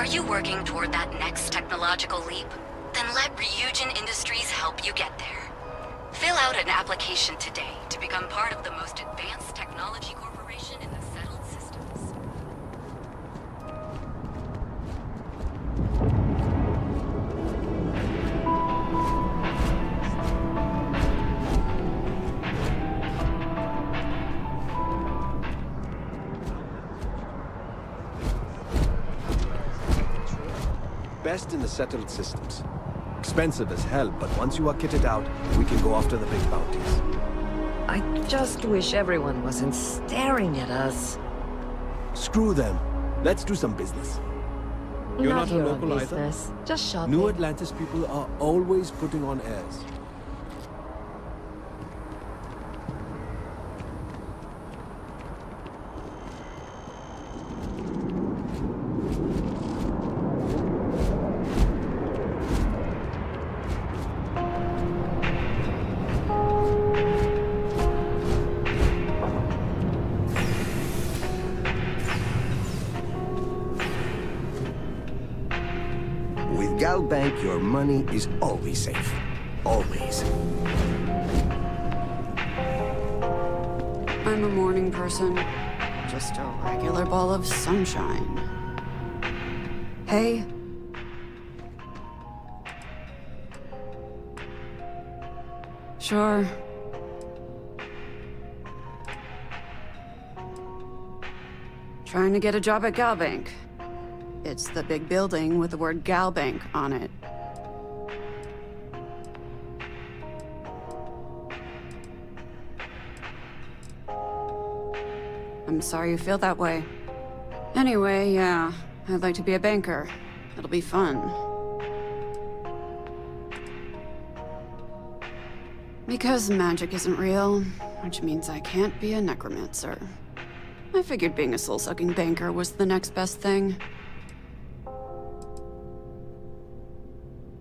Are you working toward that next technological leap? Then let Ryujin Industries help you get there. Fill out an application today to become part of the most advanced technology corporation in the settled systems. Best in the settled systems. Expensive as hell, but once you are kitted out, we can go after the big bounties. I just wish everyone wasn't staring at us. Screw them. Let's do some business. You're not a your local business. either? Just shopping. New Atlantis people are always putting on airs. With Gal Bank, your money is always safe. Always. I'm a morning person. Just a regular ball of sunshine. Hey. Sure. Trying to get a job at Gal Bank. It's the big building with the word Gal Bank on it. I'm sorry you feel that way. Anyway, yeah, I'd like to be a banker. It'll be fun. Because magic isn't real, which means I can't be a necromancer. I figured being a soul-sucking banker was the next best thing.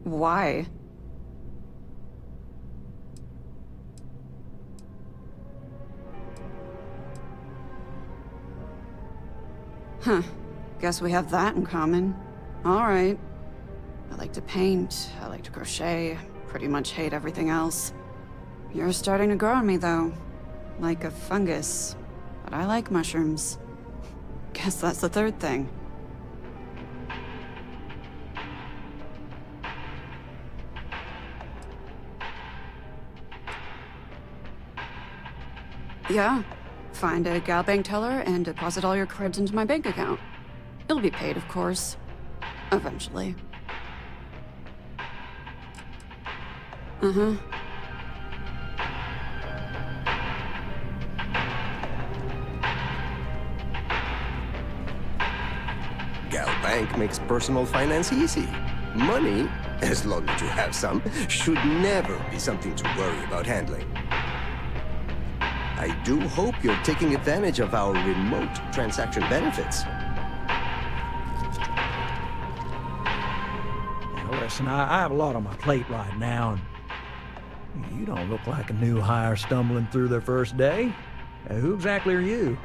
Why? Huh. Guess we have that in common. All right. I like to paint, I like to crochet, pretty much hate everything else. You're starting to grow on me, though. Like a fungus. But I like mushrooms. Guess that's the third thing. Yeah. Find a Gal Bank teller and deposit all your creds into my bank account. It'll be paid, of course. Eventually. Uh-huh. Gal Bank makes personal finance easy. Money, as long as you have some, should never be something to worry about handling. I do hope you're taking advantage of our remote transaction benefits. Now, listen, I have a lot on my plate right now, and you don't look like a new hire stumbling through their first day. Who exactly are you?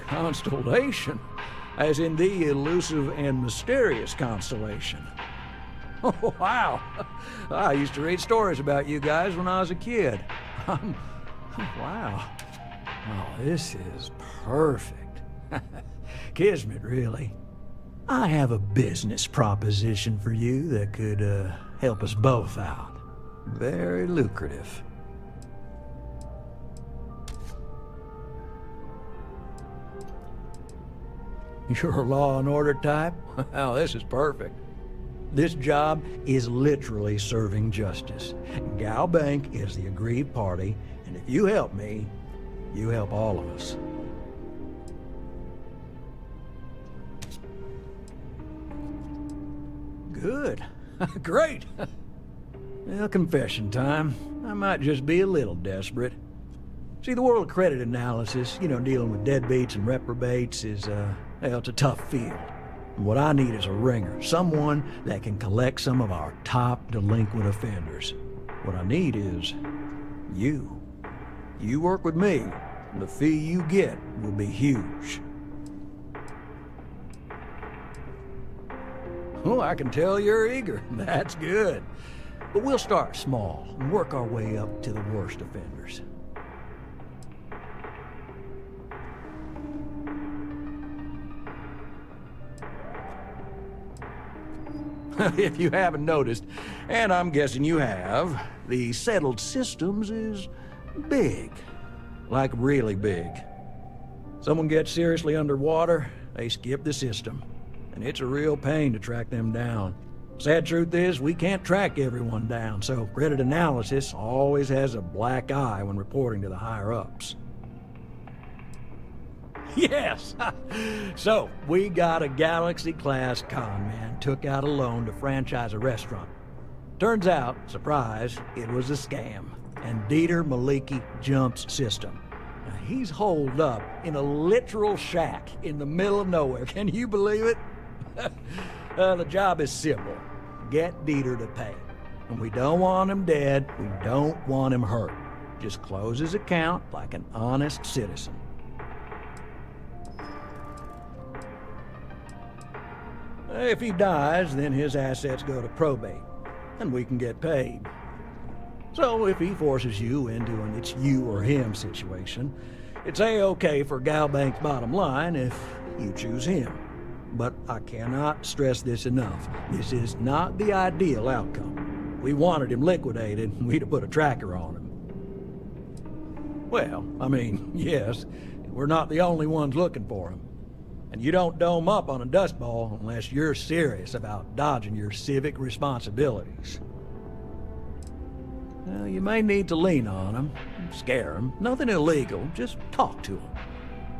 Constellation? As in the elusive and mysterious constellation. Oh, wow. I used to read stories about you guys when I was a kid. Wow. Oh, this is perfect. Kismet, really. I have a business proposition for you that could help us both out. Very lucrative. You're a law and order type? Well, this is perfect. This job is literally serving justice. Gal Bank is the aggrieved party, and if you help me, you help all of us. Good. Great. Well, confession time. I might just be a little desperate. See, the world of credit analysis, dealing with deadbeats and reprobates is, well, it's a tough field. What I need is a ringer, someone that can collect some of our top delinquent offenders. What I need is you. You work with me, and the fee you get will be huge. Oh, I can tell you're eager. That's good. But we'll start small and work our way up to the worst offenders. If you haven't noticed, and I'm guessing you have, the settled systems is big. Like really big. Someone gets seriously underwater, they skip the system. And it's a real pain to track them down. Sad truth is, we can't track everyone down, so credit analysis always has a black eye when reporting to the higher-ups. Yes! So, we got a Galaxy-class con man took out a loan to franchise a restaurant. Turns out, surprise, it was a scam, and Dieter Maliki jumps system. Now, he's holed up in a literal shack in the middle of nowhere. Can you believe it? The job is simple. Get Dieter to pay. And we don't want him dead, we don't want him hurt. Just close his account like an honest citizen. If he dies, then his assets go to probate, and we can get paid. So if he forces you into an it's you or him situation, it's A-okay for GalBank's bottom line if you choose him. But I cannot stress this enough. This is not the ideal outcome. We wanted him liquidated, we'd have put a tracker on him. Well, I mean, yes, we're not the only ones looking for him. And you don't dome up on a dust ball unless you're serious about dodging your civic responsibilities. Well, you may need to lean on him, scare him. Nothing illegal, just talk to him.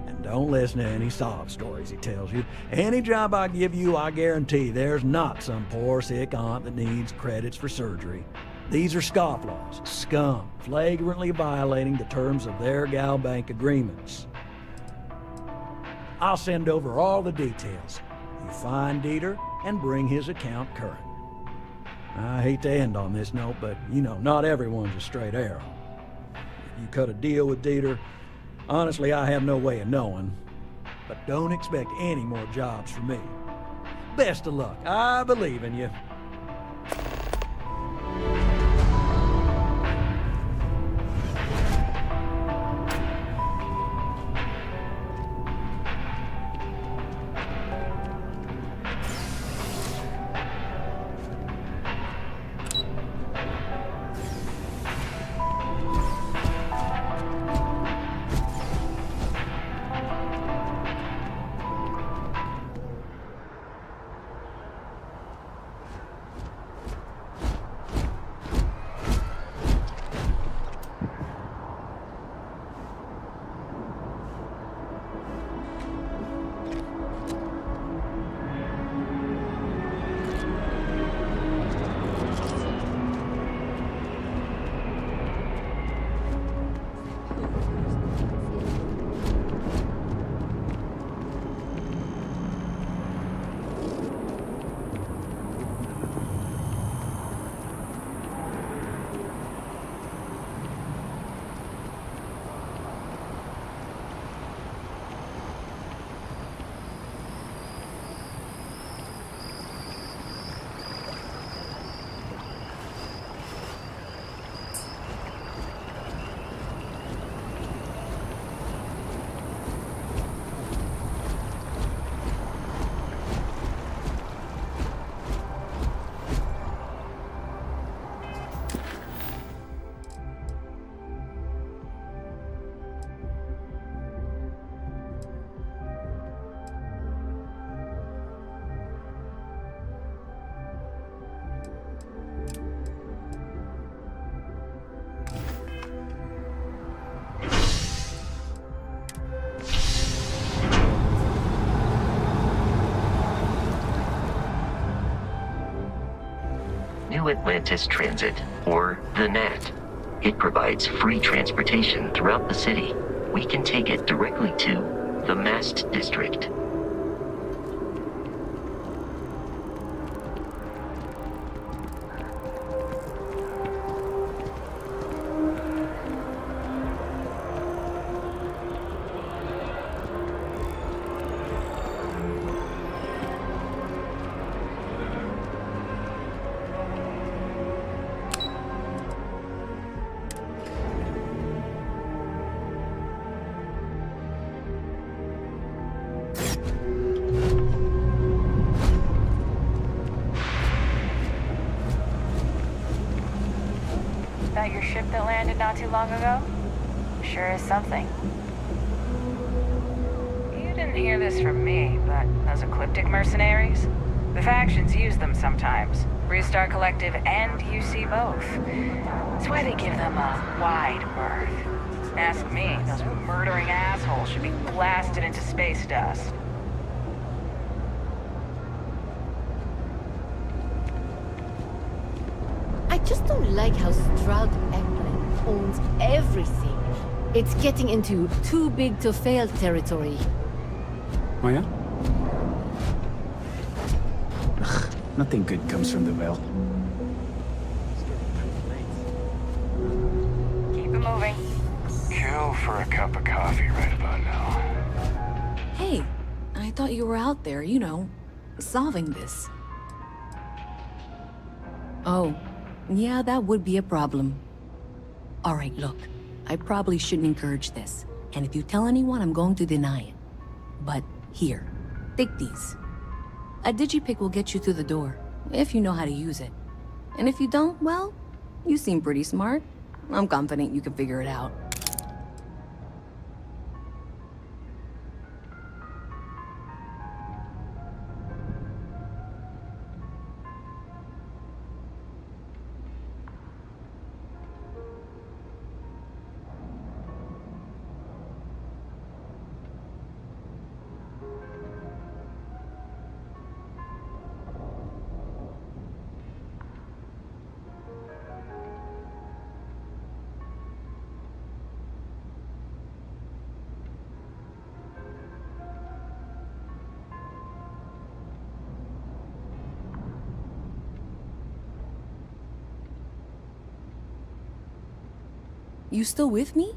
And don't listen to any sob stories he tells you. Any job I give you, I guarantee there's not some poor sick aunt that needs credits for surgery. These are scofflaws, scum, flagrantly violating the terms of their GalBank agreements. I'll send over all the details. You find Dieter and bring his account current. I hate to end on this note, but you know, not everyone's a straight arrow. If you cut a deal with Dieter, honestly, I have no way of knowing. But don't expect any more jobs from me. Best of luck. I believe in you. New Atlantis Transit, or the NAT. It provides free transportation throughout the city. We can take it directly to the Mast District. That your ship that landed not too long ago? Sure is something. You didn't hear this from me, but those Ecliptic mercenaries? The factions use them sometimes. Restart Collective and UC both. That's why they give them a wide berth. Ask me, those murdering assholes should be blasted into space dust. I just don't like how Stroud Eklund owns everything. It's getting into too big to fail territory. Oh yeah? Ugh, nothing good comes from the well. Keep it moving. Kill for a cup of coffee right about now. Hey, I thought you were out there, you know, solving this. Oh, yeah, that would be a problem. All right, look, I probably shouldn't encourage this. And if you tell anyone, I'm going to deny it. But here, take these. A digipick will get you through the door, if you know how to use it. And if you don't, well, you seem pretty smart. I'm confident you can figure it out. You still with me?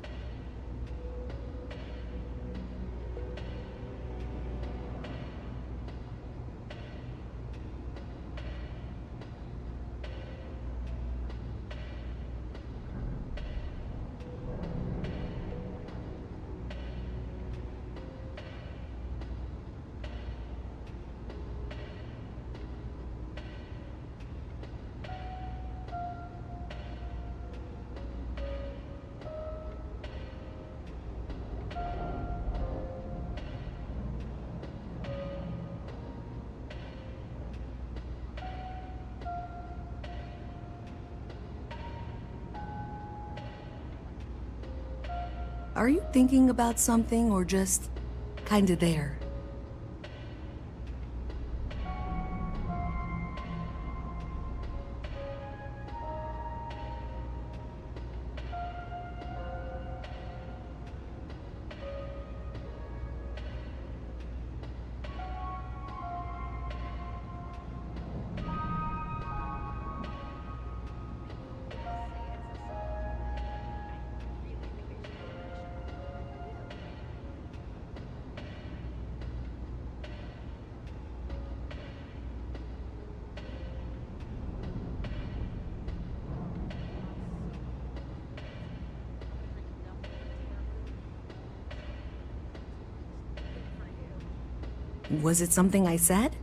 Are you thinking about something or just kinda there? Was it something I said?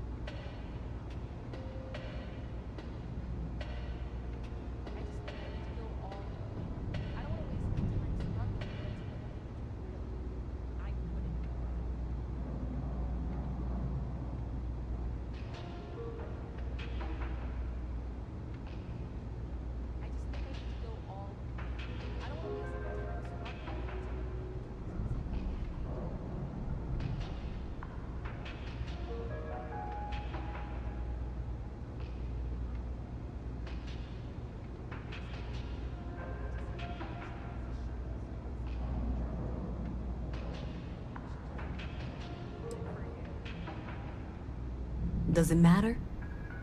Does it matter?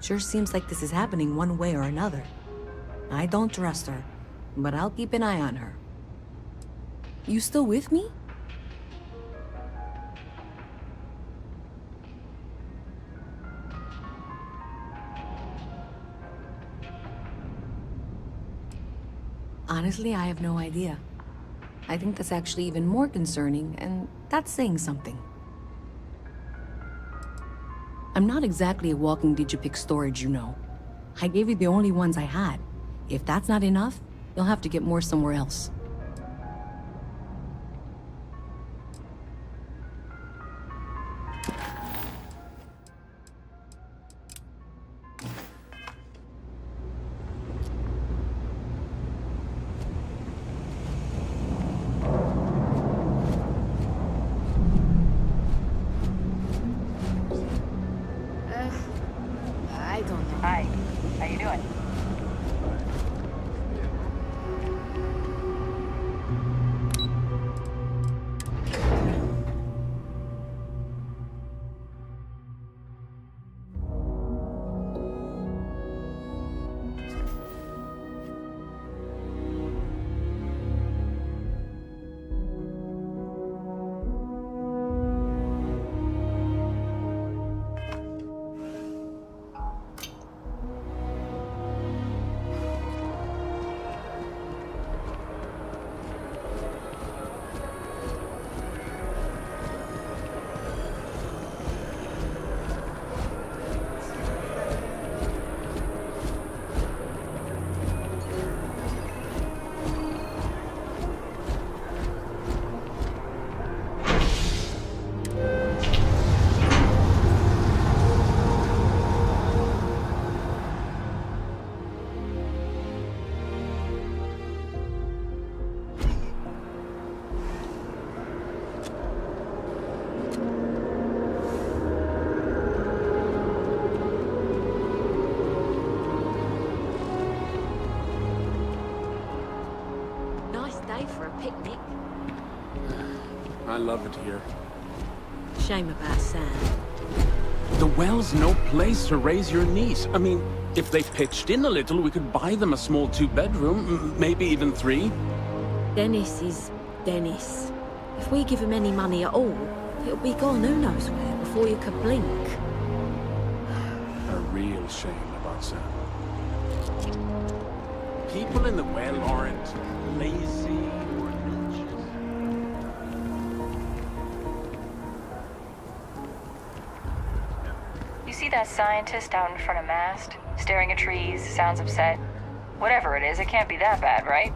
Sure seems like this is happening one way or another. I don't trust her, but I'll keep an eye on her. You still with me? Honestly, I have no idea. I think that's actually even more concerning, and that's saying something. I'm not exactly a walking digipick storage, you know. I gave you the only ones I had. If that's not enough, You'll have to get more somewhere else. I don't know. Hi. How you doing? Nice day for a picnic. I love it here. Shame about Sam. The well's no place to raise your niece. I mean, if they pitched in a little, we could buy them a small 2-bedroom, maybe even 3. Dennis is Dennis. If we give him any money at all, it'll be gone who knows where before you could blink. A real shame about Sam. People in the well aren't lazy or leeches. You see that scientist out in front of Mast? Staring at trees, sounds upset. Whatever it is, it can't be that bad, right?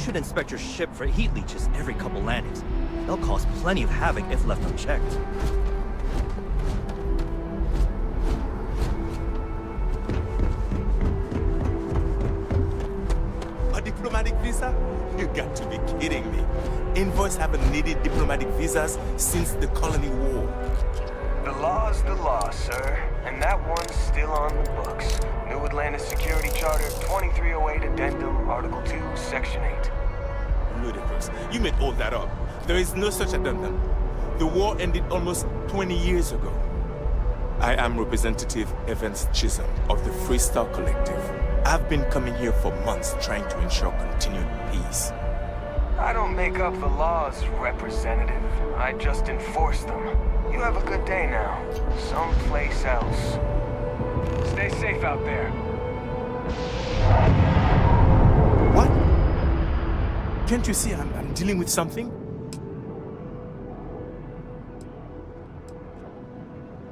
should inspect your ship for heat leeches every couple landings. They'll cause plenty of havoc if left unchecked. A diplomatic visa? You got to be kidding me. Envoys haven't needed diplomatic visas since the Colony War. The law's the law, sir. And that one's still on the books. New Atlantis Security Charter 2308 Addendum, Article 2, Section 8. Ludicrous. You made all that up. There is no such addendum. The war ended almost 20 years ago. I am Representative Evans Chisholm of the Freestyle Collective. I've been coming here for months trying to ensure continued peace. I don't make up the laws, Representative. I just enforce them. You have a good day now. Someplace else. Stay safe out there. What? Can't you see I'm dealing with something?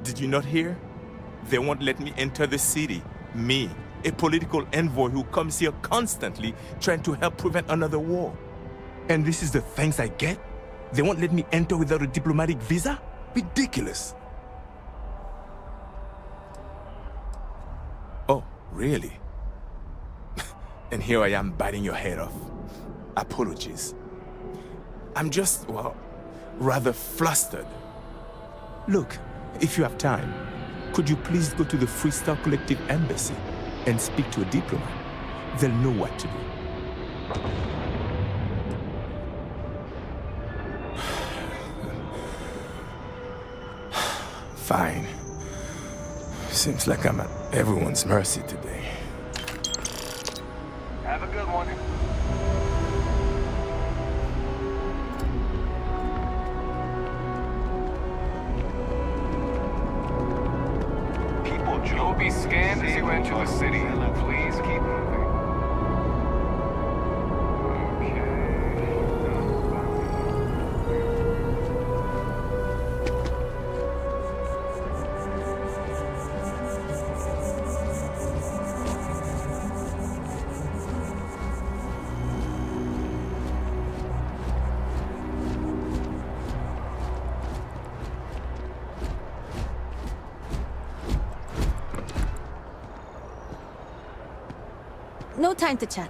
Did you not hear? They won't let me enter the city. Me, a political envoy who comes here constantly trying to help prevent another war. And this is the thanks I get? They won't let me enter without a diplomatic visa? Ridiculous. Oh, really? And here I am biting your head off. Apologies. I'm just, well, rather flustered. Look, if you have time, could you please go to the Freestyle Collective Embassy and speak to a diplomat? They'll know what to do. Fine. Seems like I'm at everyone's mercy today. Have a good one. You'll be scanned as you enter the city. Please keep moving. No time to chat.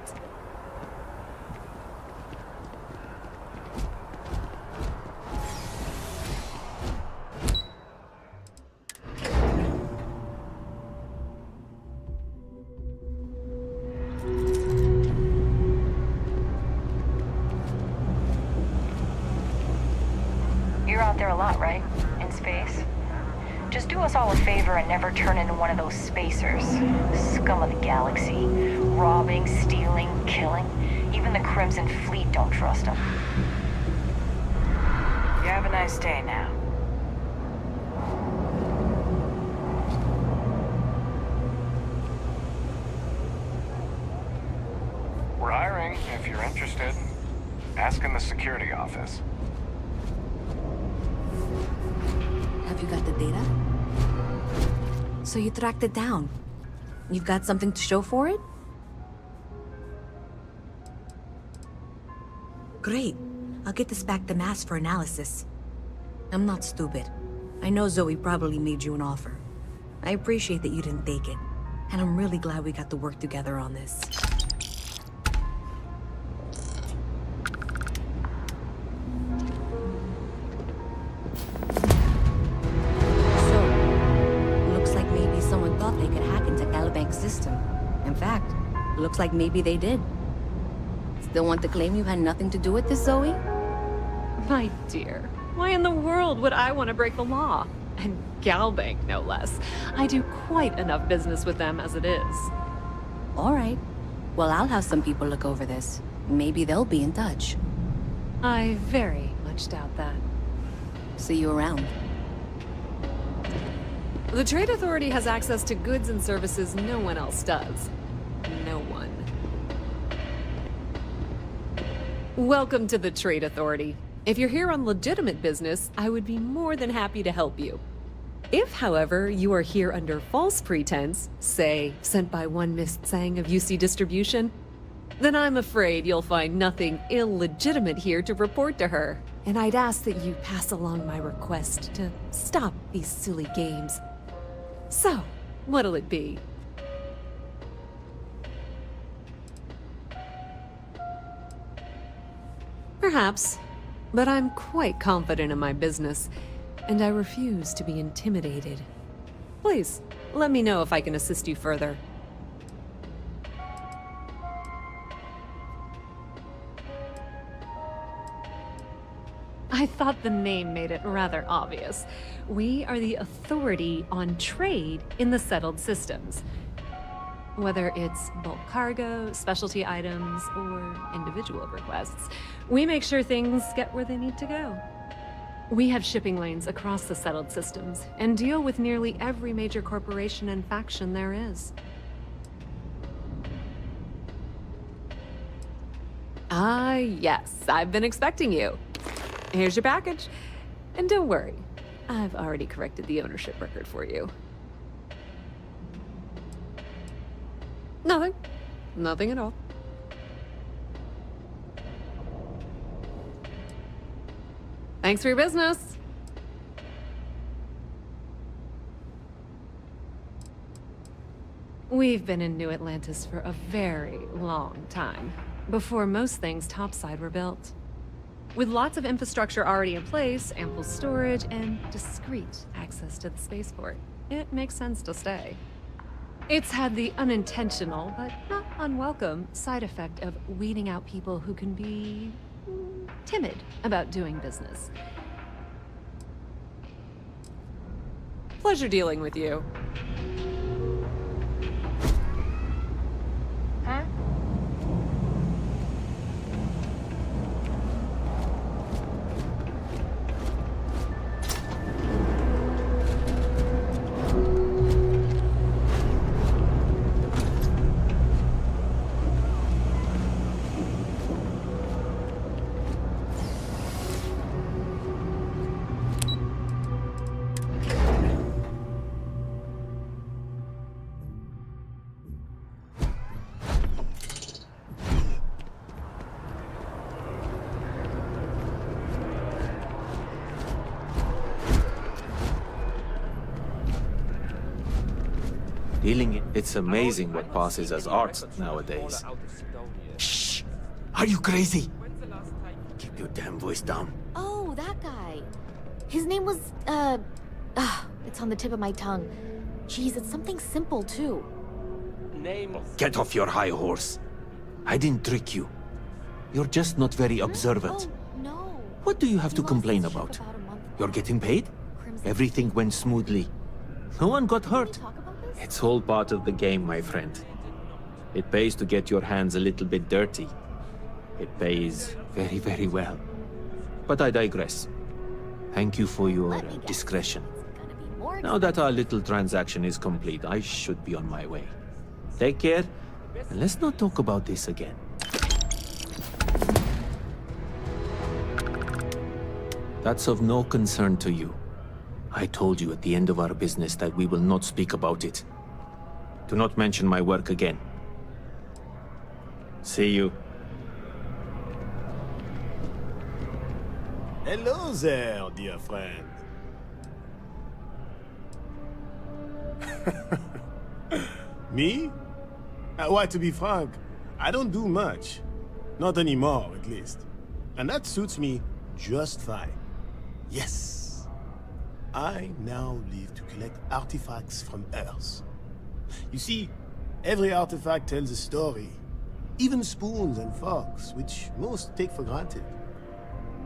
You're out there a lot, right? In space? Just do us all a favor and never turn into one of those spacers. Scum of the galaxy. Robbing, stealing, killing. Even the Crimson Fleet don't trust them. You have a nice day now. We're hiring, if you're interested. Ask in the security office. Have you got the data? So you tracked it down. You've got something to show for it? Great. I'll get this back to Mass for analysis. I'm not stupid. I know Zoe probably made you an offer. I appreciate that you didn't take it. And I'm really glad we got to work together on this. System. In fact, looks like maybe they did. Still want to claim you had nothing to do with this, Zoe? My dear, why in the world would I want to break the law? And Galbank, no less. I do quite enough business with them as it is. All right. Well, I'll have some people look over this. Maybe they'll be in touch. I very much doubt that. See you around. The Trade Authority has access to goods and services no one else does. No one. Welcome to the Trade Authority. If you're here on legitimate business, I would be more than happy to help you. If, however, you are here under false pretense, say, sent by one Miss Tsang of UC Distribution, Then I'm afraid you'll find nothing illegitimate here to report to her. And I'd ask that you pass along my request to stop these silly games. So, what'll it be? Perhaps, but I'm quite confident in my business, and I refuse to be intimidated. Please, let me know if I can assist you further. I thought the name made it rather obvious. We are the authority on trade in the settled systems. Whether it's bulk cargo, specialty items, or individual requests, we make sure things get where they need to go. We have shipping lanes across the settled systems and deal with nearly every major corporation and faction there is. Ah, yes, I've been expecting you. Here's your package. And don't worry, I've already corrected the ownership record for you. Nothing. Nothing at all. Thanks for your business. We've been in New Atlantis for a very long time, before most things topside were built. With lots of infrastructure already in place, ample storage, and discreet access to the spaceport, it makes sense to stay. It's had the unintentional, but not unwelcome, side effect of weeding out people who can be timid about doing business. Pleasure dealing with you. Huh? It's amazing what passes as art nowadays. Shh! Are you crazy? Keep your damn voice down. Oh, that guy. His name was, it's on the tip of my tongue. Jeez, it's something simple, too. Get off your high horse. I didn't trick you. You're just not very observant. Oh, no. What do you have to complain about? You're getting paid? Everything went smoothly. No one got hurt. It's all part of the game, my friend. It pays to get your hands a little bit dirty. It pays very, very well. But I digress. Thank you for your discretion. Now that our little transaction is complete, I should be on my way. Take care, and let's not talk about this again. That's of no concern to you. I told you at the end of our business that we will not speak about it. Do not mention my work again. See you. Hello there, dear friend. Me? Why, to be frank, I don't do much. Not anymore, at least. And that suits me just fine. Yes. I now live to collect artifacts from Earth. You see, every artifact tells a story. Even spoons and forks, which most take for granted.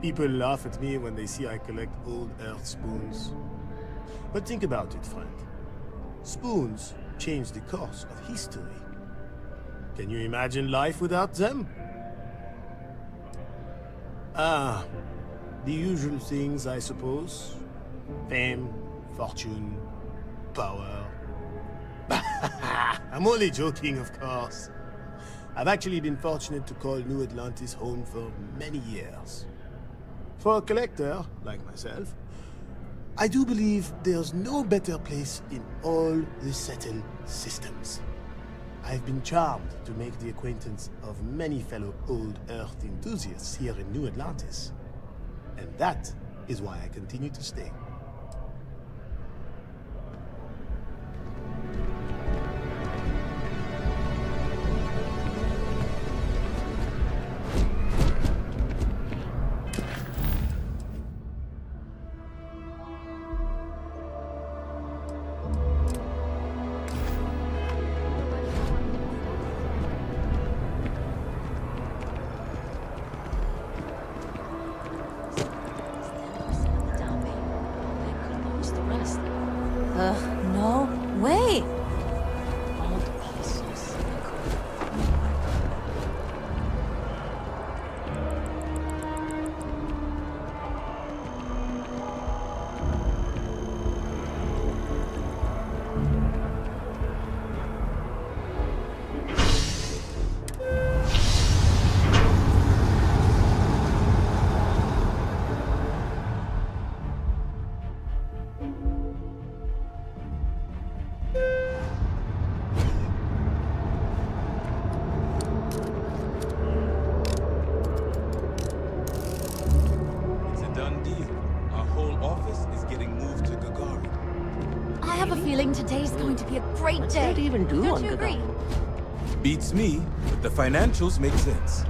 People laugh at me when they see I collect old Earth spoons. But think about it, friend. Spoons change the course of history. Can you imagine life without them? Ah, the usual things, I suppose. Fame, fortune, power. I'm only joking, of course. I've actually been fortunate to call New Atlantis home for many years. For a collector, like myself, I do believe there's no better place in all the settled systems. I've been charmed to make the acquaintance of many fellow old Earth enthusiasts here in New Atlantis. And that is why I continue to stay. No way! It's a done deal. Our whole office is getting moved to Gagarin. I have a feeling today's going to be a great What's day. that even do Don't on you agree? Beats me, but the financials make sense.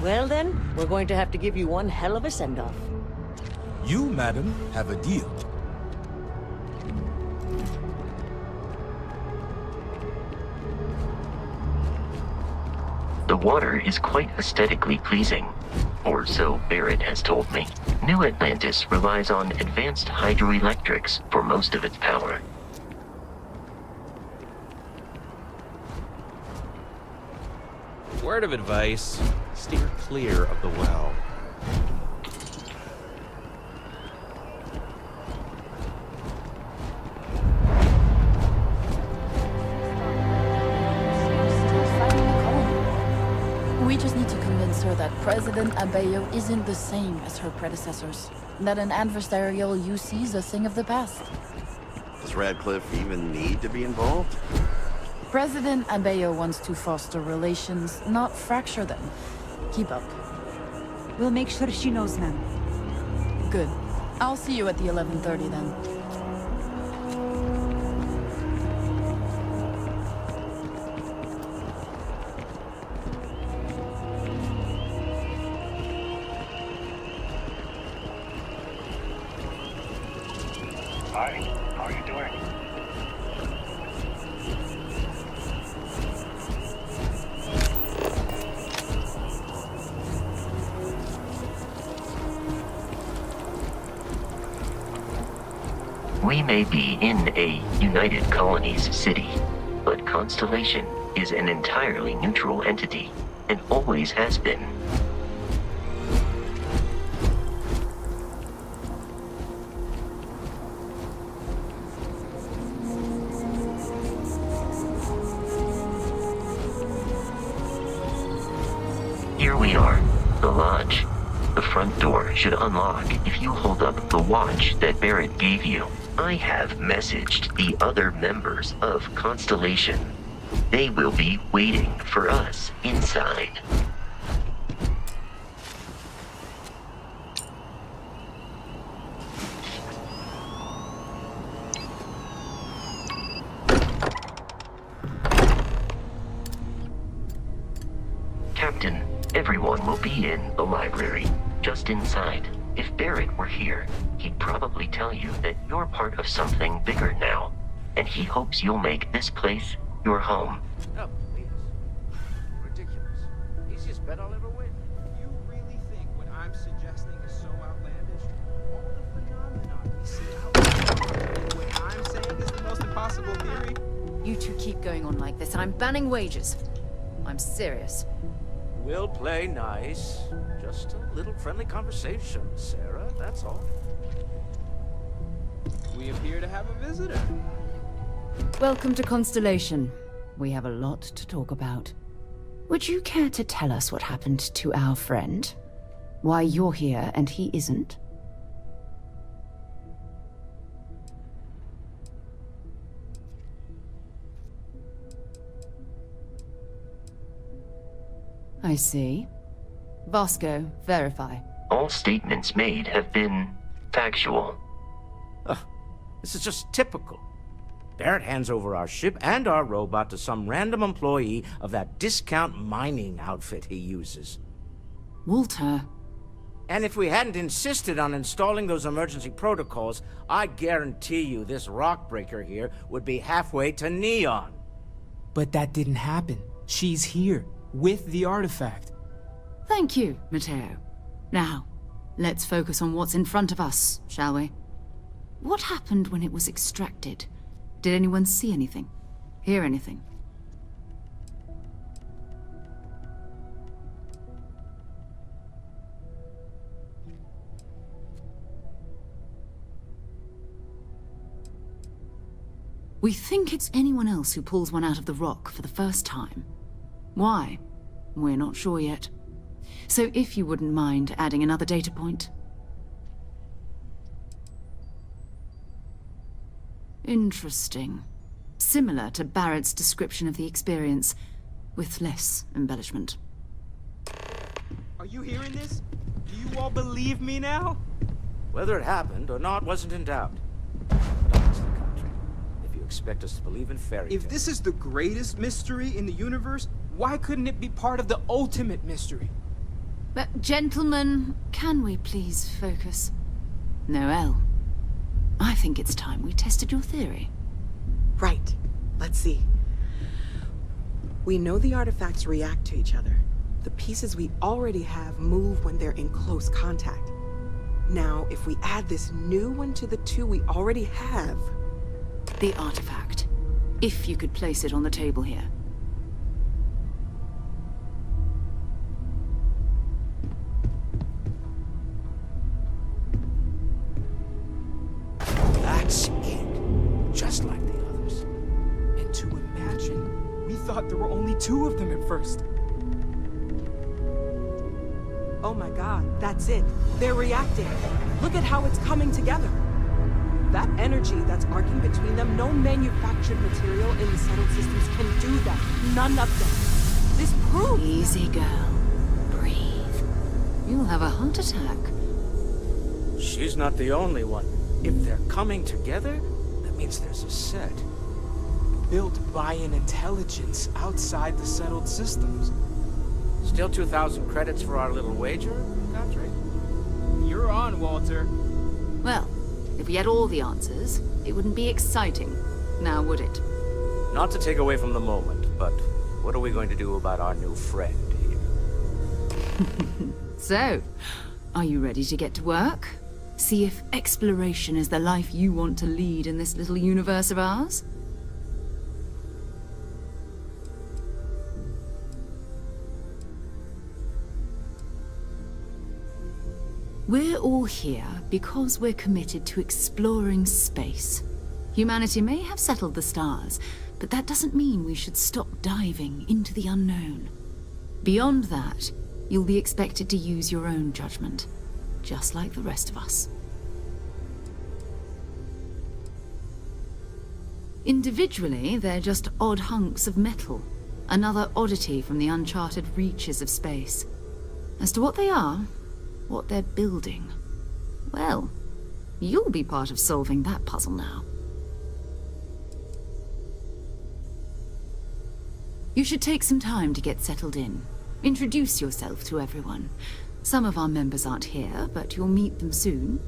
Well then, we're going to have to give you one hell of a send-off. You, madam, have a deal. The water is quite aesthetically pleasing, or so Barrett has told me. New Atlantis relies on advanced hydroelectrics for most of its power. Word of advice, steer clear of the well. We just need to convince her that President Abeyo isn't the same as her predecessors. That an adversarial UC is a thing of the past. Does Radcliffe even need to be involved? President Abeyo wants to foster relations, not fracture them. Keep up. We'll make sure she knows, ma'am. Good. I'll see you at the 11:30 then. Hi, how are you doing? We may be in a United Colonies city, but Constellation is an entirely neutral entity, and always has been. Here we are, the lodge. The front door should unlock if you hold up the watch that Barrett gave you. I have messaged the other members of Constellation. They will be waiting for us inside. Captain, everyone will be in the library, just inside. If Barrett were here, he'd probably tell you that you're part of something bigger now, and he hopes you'll make this place your home. Oh, please. Ridiculous. Easiest bet I'll ever win. You really think what I'm suggesting is so outlandish? All the phenomena we see out there. What I'm saying is the most impossible theory. You two keep going on like this. I'm banning wagers. I'm serious. We'll play nice. Just a little friendly conversation, Sarah, that's all. We appear to have a visitor. Welcome to Constellation. We have a lot to talk about. Would you care to tell us what happened to our friend? Why you're here and he isn't? I see. Vasco, verify. All statements made have been factual. This is just typical. Barrett hands over our ship and our robot to some random employee of that discount mining outfit he uses. Walter. And if we hadn't insisted on installing those emergency protocols, I guarantee you this rock breaker here would be halfway to Neon. But that didn't happen. She's here, with the artifact. Thank you, Matteo. Now, let's focus on what's in front of us, shall we? What happened when it was extracted? Did anyone see anything? Hear anything? We think it's anyone else who pulls one out of the rock for the first time. Why? We're not sure yet. So if you wouldn't mind adding another data point. Interesting. Similar to Barrett's description of the experience, with less embellishment. Are you hearing this? Do you all believe me now? Whether it happened or not wasn't in doubt. But honestly, Country, if you expect us to believe in fairy tales... If this is the greatest mystery in the universe, why couldn't it be part of the ultimate mystery? But, gentlemen, can we please focus? Noelle, I think it's time we tested your theory. Right. Let's see. We know the artifacts react to each other. The pieces we already have move when they're in close contact. Now, if we add this new one to the two we already have... The artifact. If you could place it on the table here. That's it. Just like the others. And to imagine, we thought there were only two of them at first. Oh my god, that's it. They're reacting. Look at how it's coming together. That energy that's arcing between them, no manufactured material in the settled systems can do that. None of them. This proves... Easy, girl. Breathe. You'll have a heart attack. She's not the only one. If they're coming together, that means there's a set. Built by an intelligence outside the settled systems. Still 2,000 credits for our little wager, Country? You're on, Walter. Well, if we had all the answers, it wouldn't be exciting. Now, would it? Not to take away from the moment, but what are we going to do about our new friend here? So, are you ready to get to work? See if exploration is the life you want to lead in this little universe of ours? We're all here because we're committed to exploring space. Humanity may have settled the stars, but that doesn't mean we should stop diving into the unknown. Beyond that, you'll be expected to use your own judgment, just like the rest of us. Individually, they're just odd hunks of metal, another oddity from the uncharted reaches of space. As to what they are, what they're building, well, you'll be part of solving that puzzle now. You should take some time to get settled in. Introduce yourself to everyone. Some of our members aren't here, but you'll meet them soon.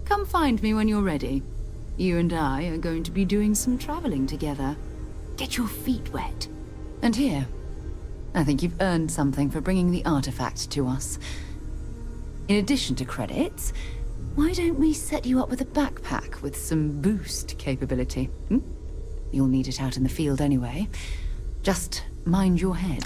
Come find me when you're ready. You and I are going to be doing some traveling together. Get your feet wet. And here, I think you've earned something for bringing the artifact to us. In addition to credits, why don't we set you up with a backpack with some boost capability? You'll need it out in the field anyway. Just mind your head.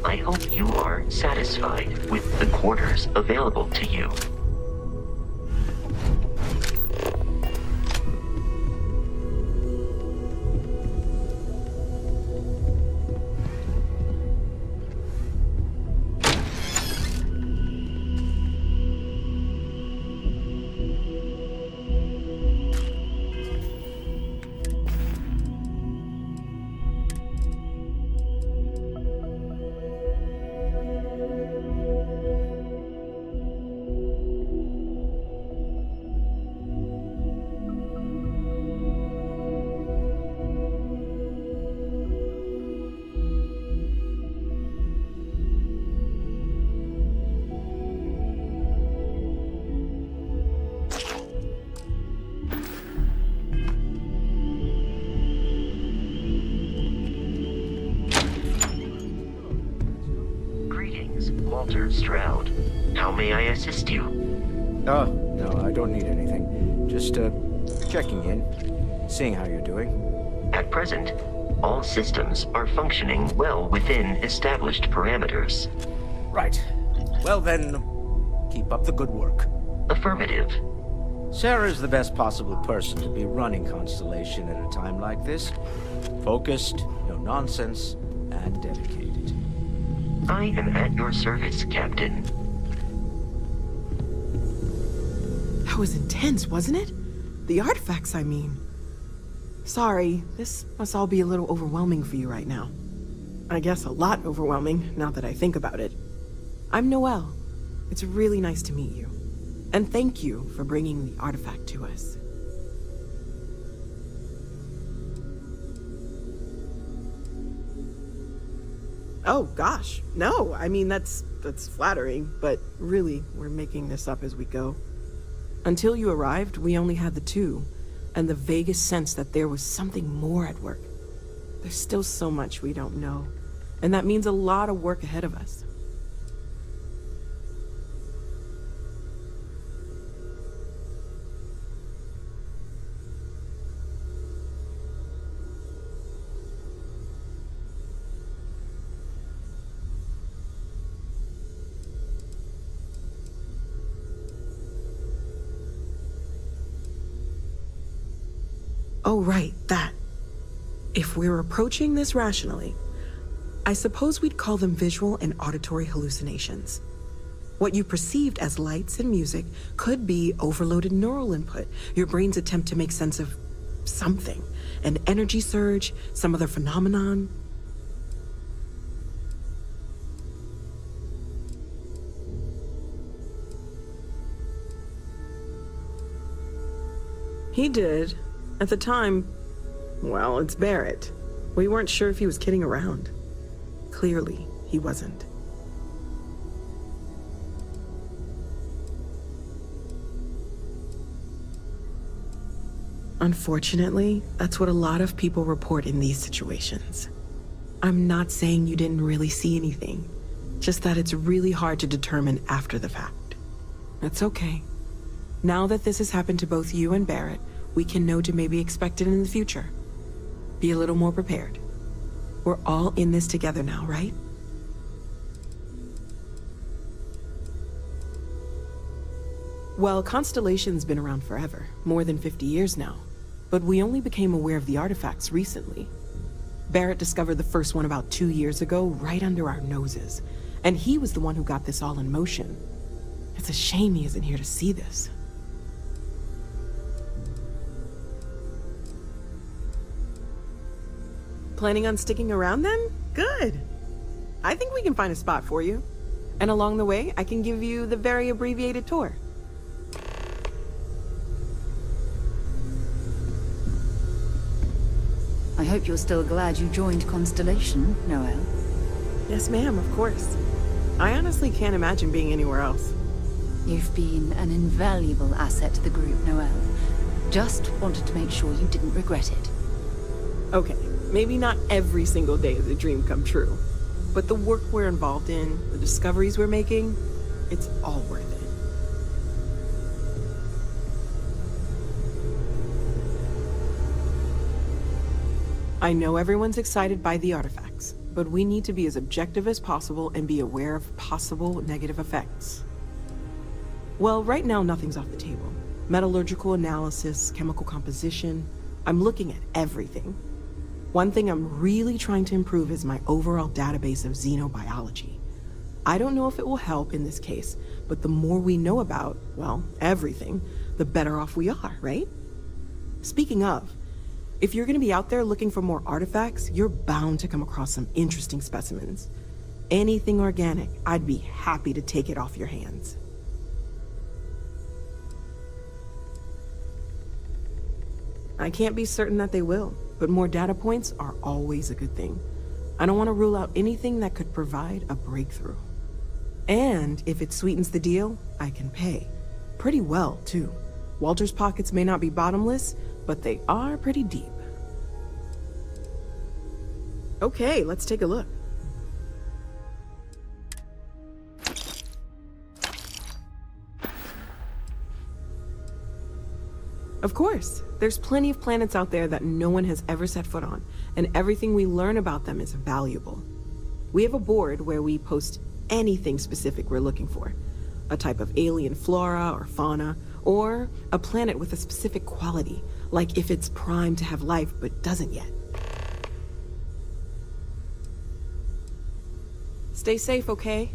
I hope you are satisfied with the quarters available to you. Walter Stroud. How may I assist you? Oh, no, I don't need anything. Just, checking in, seeing how you're doing. At present, all systems are functioning well within established parameters. Right. Well then, keep up the good work. Affirmative. Sarah's the best possible person to be running Constellation at a time like this. Focused, no nonsense, and dedicated. I am at your service, Captain. That was intense, wasn't it? The artifacts, I mean. Sorry, this must all be a little overwhelming for you right now. I guess a lot overwhelming, now that I think about it. I'm Noelle. It's really nice to meet you. And thank you for bringing the artifact to us. Oh, gosh. No, I mean, that's flattering, but really, we're making this up as we go. Until you arrived, we only had the two, and the vaguest sense that there was something more at work. There's still so much we don't know, and that means a lot of work ahead of us. Oh, right, that. If we're approaching this rationally, I suppose we'd call them visual and auditory hallucinations. What you perceived as lights and music could be overloaded neural input, your brain's attempt to make sense of something, an energy surge, some other phenomenon. He did. At the time, well, it's Barrett. We weren't sure if he was kidding around. Clearly, he wasn't. Unfortunately, that's what a lot of people report in these situations. I'm not saying you didn't really see anything, just that it's really hard to determine after the fact. It's okay. Now that this has happened to both you and Barrett, we can know to maybe expect it in the future. Be a little more prepared. We're all in this together now, right? Well, Constellation's been around forever, more than 50 years now. But we only became aware of the artifacts recently. Barrett discovered the first one about 2 years ago, right under our noses. And he was the one who got this all in motion. It's a shame he isn't here to see this. Planning on sticking around then? Good. I think we can find a spot for you. And along the way, I can give you the very abbreviated tour. I hope you're still glad you joined Constellation, Noel. Yes, ma'am, of course. I honestly can't imagine being anywhere else. You've been an invaluable asset to the group, Noel. Just wanted to make sure you didn't regret it. Okay, maybe not every single day is a dream come true. But the work we're involved in, the discoveries we're making, it's all worth it. I know everyone's excited by the artifacts, but we need to be as objective as possible and be aware of possible negative effects. Well, right now nothing's off the table. Metallurgical analysis, chemical composition, I'm looking at everything. One thing I'm really trying to improve is my overall database of xenobiology. I don't know if it will help in this case, but the more we know about, well, everything, the better off we are, right? Speaking of, if you're going to be out there looking for more artifacts, you're bound to come across some interesting specimens. Anything organic, I'd be happy to take it off your hands. I can't be certain that they will, but more data points are always a good thing. I don't want to rule out anything that could provide a breakthrough. And if it sweetens the deal, I can pay. Pretty well, too. Walter's pockets may not be bottomless, but they are pretty deep. Okay, let's take a look. Of course, there's plenty of planets out there that no one has ever set foot on, and everything we learn about them is valuable. We have a board where we post anything specific we're looking for. A type of alien flora or fauna, or a planet with a specific quality, like if it's primed to have life but doesn't yet. Stay safe, okay?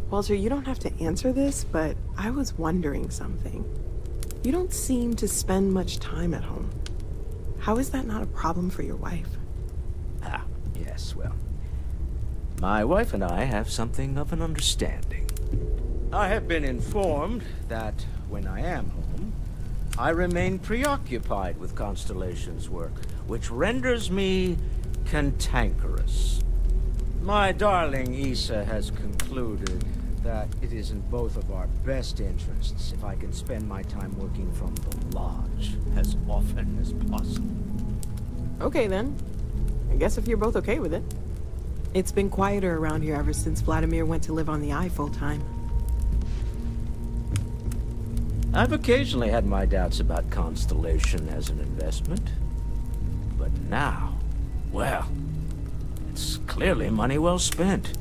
Walter, you don't have to answer this, but I was wondering something. You don't seem to spend much time at home. How is that not a problem for your wife? Ah, yes, well, my wife and I have something of an understanding. I have been informed that when I am home, I remain preoccupied with Constellation's work, which renders me cantankerous. My darling Issa has concluded that it is in both of our best interests if I can spend my time working from the lodge as often as possible. Okay then. I guess if you're both okay with it. It's been quieter around here ever since Vladimir went to live on the Eye full time. I've occasionally had my doubts about Constellation as an investment. But now, well, it's clearly money well spent.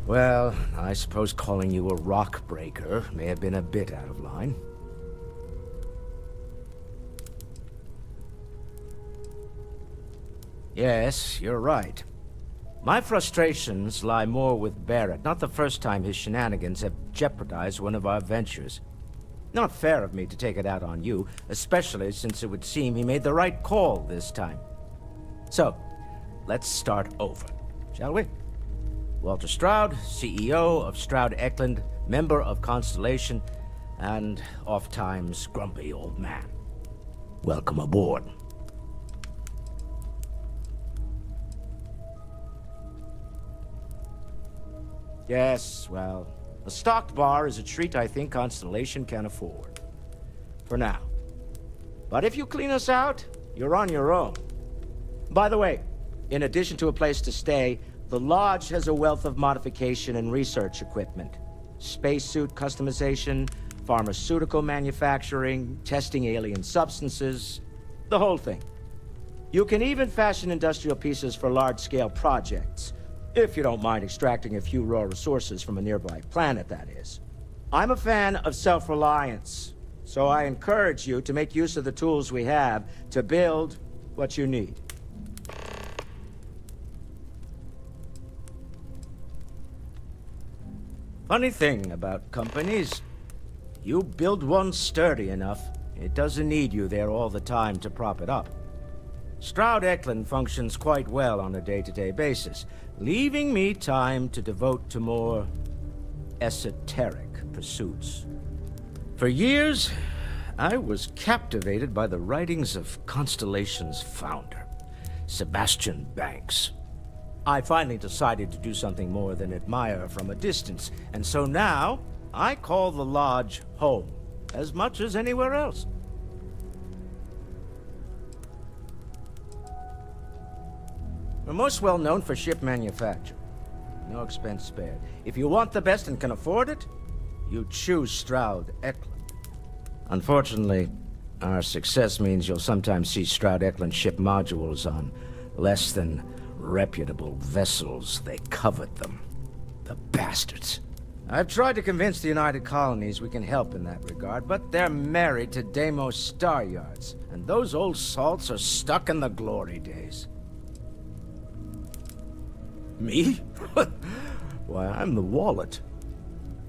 Well, I suppose calling you a rock breaker may have been a bit out of line. Yes, you're right. My frustrations lie more with Barrett. Not the first time his shenanigans have jeopardized one of our ventures. Not fair of me to take it out on you, especially since it would seem he made the right call this time. So, let's start over, shall we? Walter Stroud, CEO of Stroud Eklund, member of Constellation, and oft-times grumpy old man. Welcome aboard. Yes, well, a stocked bar is a treat I think Constellation can afford. For now. But if you clean us out, you're on your own. By the way, in addition to a place to stay, the Lodge has a wealth of modification and research equipment. Spacesuit customization, pharmaceutical manufacturing, testing alien substances, the whole thing. You can even fashion industrial pieces for large-scale projects. If you don't mind extracting a few raw resources from a nearby planet, that is. I'm a fan of self-reliance, so I encourage you to make use of the tools we have to build what you need. Funny thing about companies, you build one sturdy enough, it doesn't need you there all the time to prop it up. Stroud Eklund functions quite well on a day-to-day basis, leaving me time to devote to more esoteric pursuits. For years, I was captivated by the writings of Constellation's founder, Sebastian Banks. I finally decided to do something more than admire from a distance, and so now I call the Lodge home, as much as anywhere else. We're most well known for ship manufacture. No expense spared. If you want the best and can afford it, you choose Stroud Eklund. Unfortunately, our success means you'll sometimes see Stroud Eklund ship modules on less than reputable vessels. They covet them. The bastards. I've tried to convince the United Colonies we can help in that regard, but they're married to Deimos Star Yards, and those old salts are stuck in the glory days. Me? Why, I'm the wallet.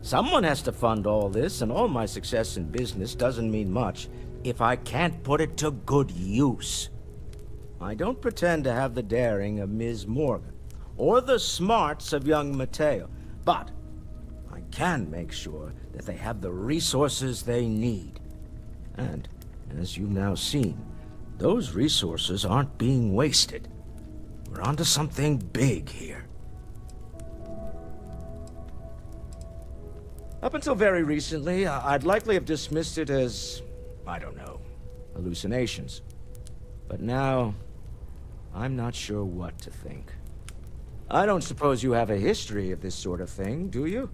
Someone has to fund all this, and all my success in business doesn't mean much if I can't put it to good use. I don't pretend to have the daring of Ms. Morgan, or the smarts of young Mateo, but I can make sure that they have the resources they need. And, as you've now seen, those resources aren't being wasted. We're onto something big here. Up until very recently, I'd likely have dismissed it as, I don't know, hallucinations. But now, I'm not sure what to think. I don't suppose you have a history of this sort of thing, do you?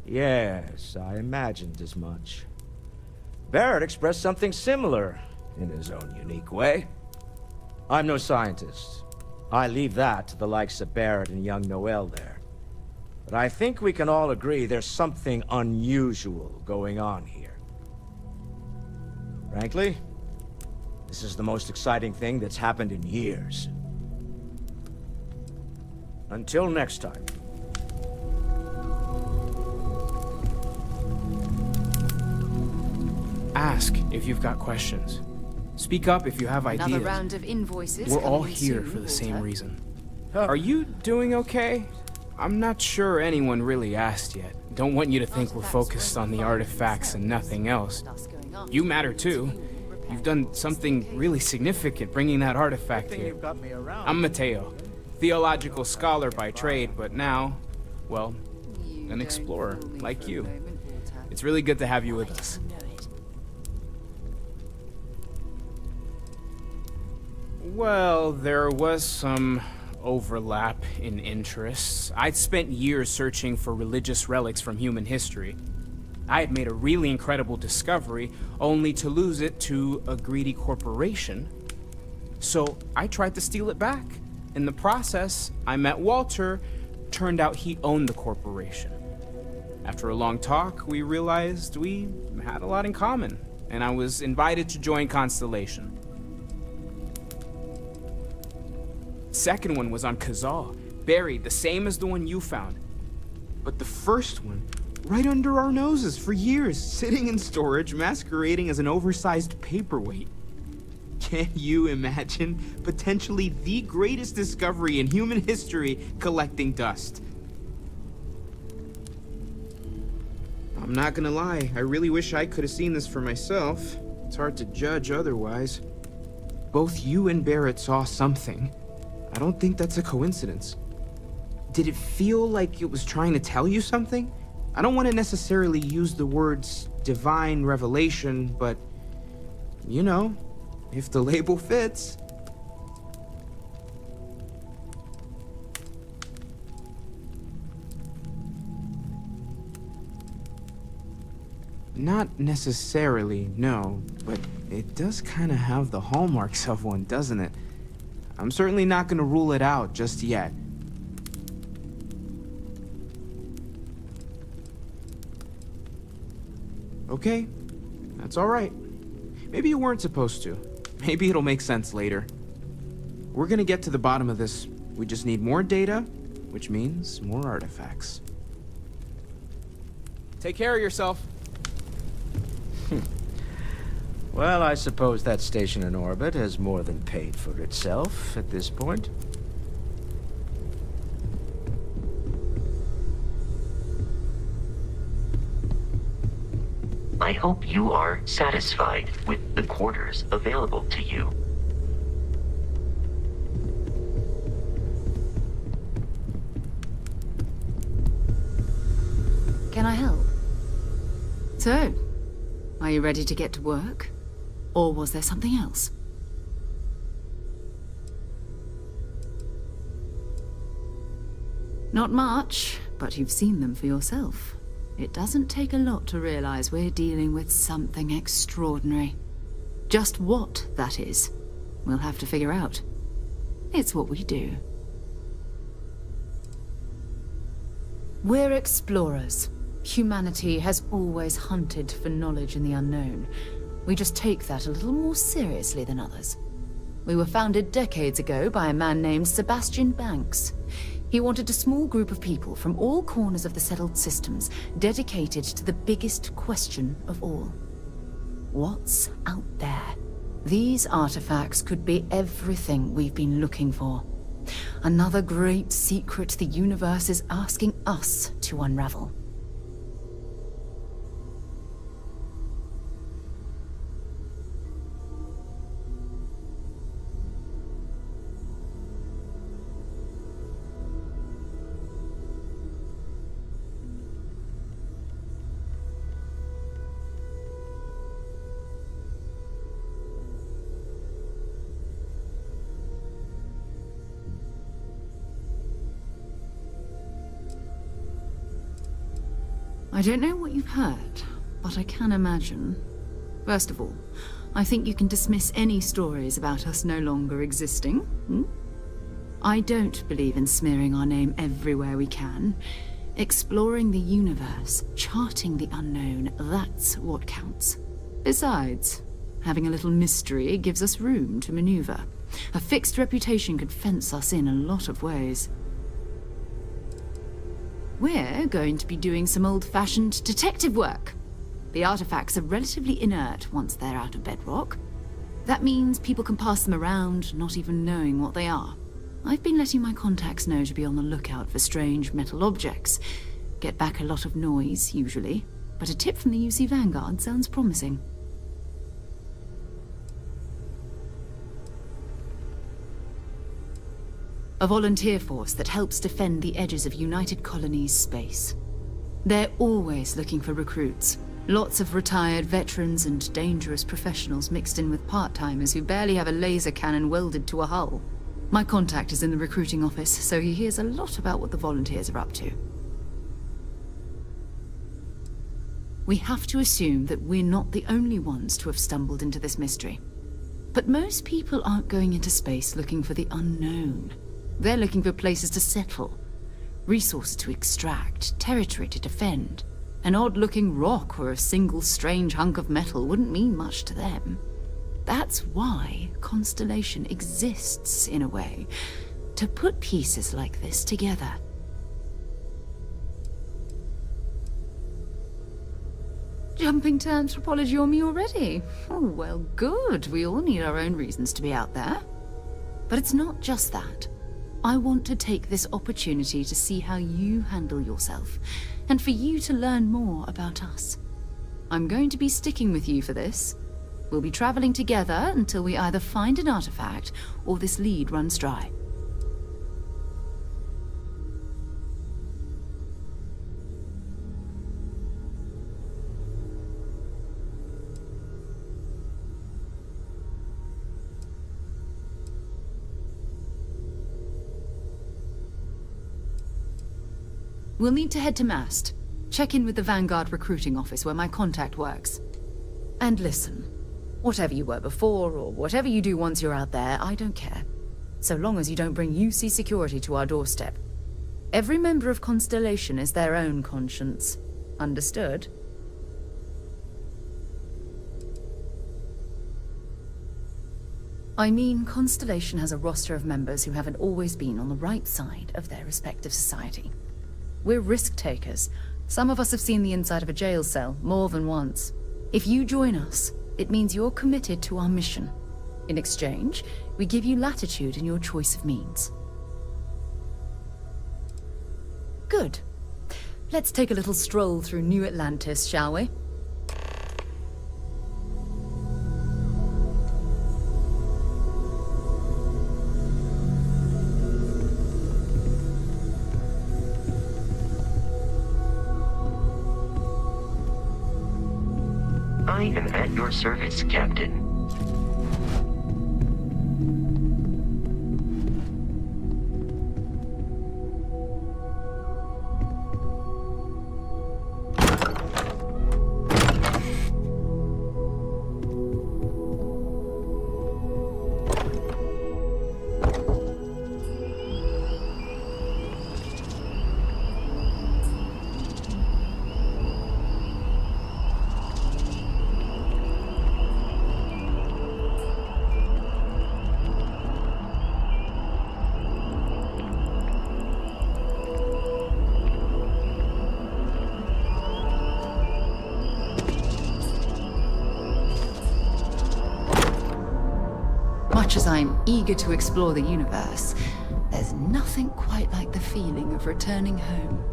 Yes, I imagined as much. Barrett expressed something similar, in his own unique way. I'm no scientist. I leave that to the likes of Barrett and young Noel there. But I think we can all agree there's something unusual going on here. Frankly, this is the most exciting thing that's happened in years. Until next time. Ask if you've got questions. Speak up if you have ideas. Another round of invoices. We're all coming here soon, for the same Walter. reason. Are you doing okay? I'm not sure anyone really asked yet. Don't want you to think we're focused on the artifacts and nothing else. You matter too. You've done something really significant bringing that artifact here. I'm Mateo, theological scholar by trade, but now, well, an explorer like you. It's really good to have you with us. Well, there was some overlap in interests. I'd spent years searching for religious relics from human history. I had made a really incredible discovery, only to lose it to a greedy corporation. So I tried to steal it back. In the process, I met Walter. Turned out he owned the corporation. After a long talk, we realized we had a lot in common, and I was invited to join Constellation. Second one was on Kazal, buried the same as the one you found. But the first one, right under our noses for years, sitting in storage, masquerading as an oversized paperweight. Can you imagine potentially the greatest discovery in human history collecting dust? I'm not gonna lie, I really wish I could have seen this for myself. It's hard to judge otherwise. Both you and Barrett saw something. I don't think that's a coincidence. Did it feel like it was trying to tell you something? I don't want to necessarily use the words divine revelation, but, you know, if the label fits. Not necessarily, no, but it does kind of have the hallmarks of one, doesn't it? I'm certainly not going to rule it out just yet. Okay, that's all right. Maybe you weren't supposed to. Maybe it'll make sense later. We're gonna get to the bottom of this. We just need more data, which means more artifacts. Take care of yourself. Well, I suppose that station in orbit has more than paid for itself at this point. I hope you are satisfied with the quarters available to you. Can I help? So, are you ready to get to work? Or was there something else? Not much, but you've seen them for yourself. It doesn't take a lot to realize we're dealing with something extraordinary. Just what that is, we'll have to figure out. It's what we do. We're explorers. Humanity has always hunted for knowledge in the unknown. We just take that a little more seriously than others. We were founded decades ago by a man named Sebastian Banks. He wanted a small group of people from all corners of the settled systems dedicated to the biggest question of all. What's out there? These artifacts could be everything we've been looking for. Another great secret the universe is asking us to unravel. I don't know what you've heard, but I can imagine. First of all, I think you can dismiss any stories about us no longer existing. I don't believe in smearing our name everywhere we can. Exploring the universe, charting the unknown, that's what counts. Besides, having a little mystery gives us room to maneuver. A fixed reputation could fence us in a lot of ways. We're going to be doing some old-fashioned detective work. The artifacts are relatively inert once they're out of bedrock. That means people can pass them around, not even knowing what they are. I've been letting my contacts know to be on the lookout for strange metal objects. Get back a lot of noise, usually, but a tip from the UC Vanguard sounds promising. A volunteer force that helps defend the edges of United Colonies space. They're always looking for recruits. Lots of retired veterans and dangerous professionals mixed in with part-timers who barely have a laser cannon welded to a hull. My contact is in the recruiting office, so he hears a lot about what the volunteers are up to. We have to assume that we're not the only ones to have stumbled into this mystery. But most people aren't going into space looking for the unknown. They're looking for places to settle, resources to extract, territory to defend. An odd-looking rock or a single strange hunk of metal wouldn't mean much to them. That's why Constellation exists, in a way, to put pieces like this together. Jumping to anthropology on me already? Oh, well, good. We all need our own reasons to be out there. But it's not just that. I want to take this opportunity to see how you handle yourself, and for you to learn more about us. I'm going to be sticking with you for this. We'll be traveling together until we either find an artifact or this lead runs dry. We'll need to head to Mast. Check in with the Vanguard recruiting office where my contact works. And listen, whatever you were before, or whatever you do once you're out there, I don't care. So long as you don't bring UC security to our doorstep. Every member of Constellation is their own conscience. Understood? I mean, Constellation has a roster of members who haven't always been on the right side of their respective society. We're risk-takers. Some of us have seen the inside of a jail cell more than once. If you join us, it means you're committed to our mission. In exchange, we give you latitude in your choice of means. Good. Let's take a little stroll through New Atlantis, shall we? I am at your service, Captain. Much as I'm eager to explore the universe, there's nothing quite like the feeling of returning home.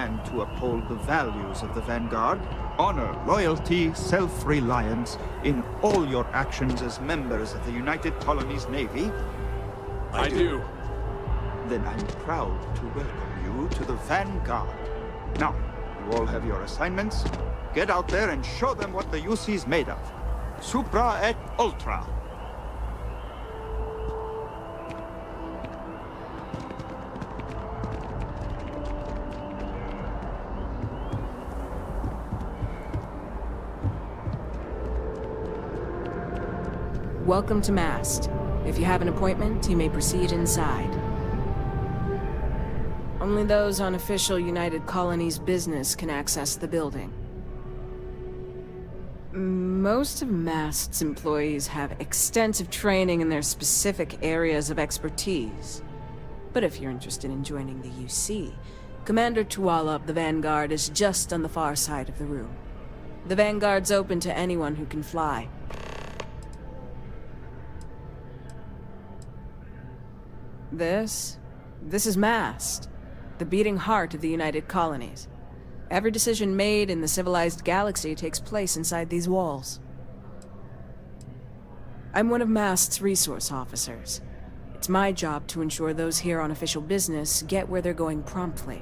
and to uphold the values of the Vanguard, honor, loyalty, self-reliance in all your actions as members of the United Colonies Navy? I do. Then I'm proud to welcome you to the Vanguard. Now, you all have your assignments. Get out there and show them what the UC's made of. Supra et Ultra. Welcome to Mast. If you have an appointment, you may proceed inside. Only those on official United Colonies business can access the building. Most of Mast's employees have extensive training in their specific areas of expertise. But if you're interested in joining the UC, Commander Tuala of the Vanguard is just on the far side of the room. The Vanguard's open to anyone who can fly. This is Mast, the beating heart of the United Colonies. Every decision made in the civilized galaxy takes place inside these walls. I'm one of Mast's resource officers. It's my job to ensure those here on official business get where they're going promptly,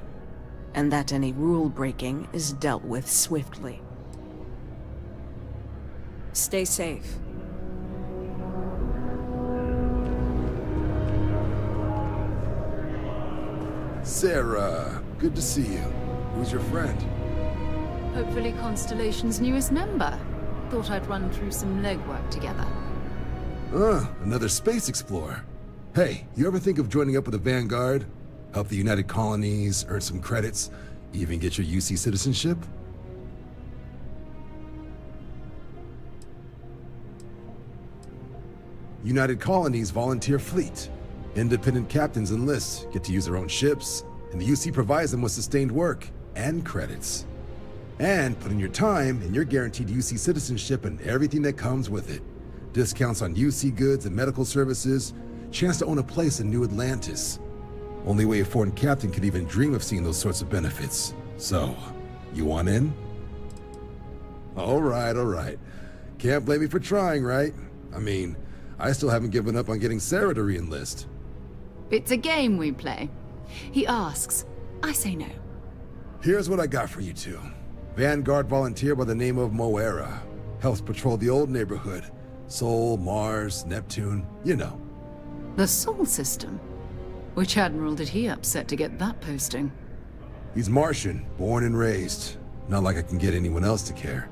and that any rule breaking is dealt with swiftly. Stay safe. Sarah, good to see you. Who's your friend? Hopefully Constellation's newest member. Thought I'd run through some legwork together. Another space explorer. Hey, you ever think of joining up with the Vanguard? Help the United Colonies, earn some credits, even get your UC citizenship? United Colonies volunteer fleet. Independent captains enlist, get to use their own ships, and the UC provides them with sustained work and credits. And put in your time, and you're guaranteed UC citizenship and everything that comes with it. Discounts on UC goods and medical services, chance to own a place in New Atlantis. Only way a foreign captain could even dream of seeing those sorts of benefits. So, you want in? All right. Can't blame me for trying, right? I mean, I still haven't given up on getting Sarah to re-enlist. It's a game we play. He asks, I say no. Here's what I got for you two. Vanguard volunteer by the name of Moira. Helps patrol the old neighborhood. Sol, Mars, Neptune, you know. The Sol system? Which admiral did he upset to get that posting? He's Martian, born and raised. Not like I can get anyone else to care.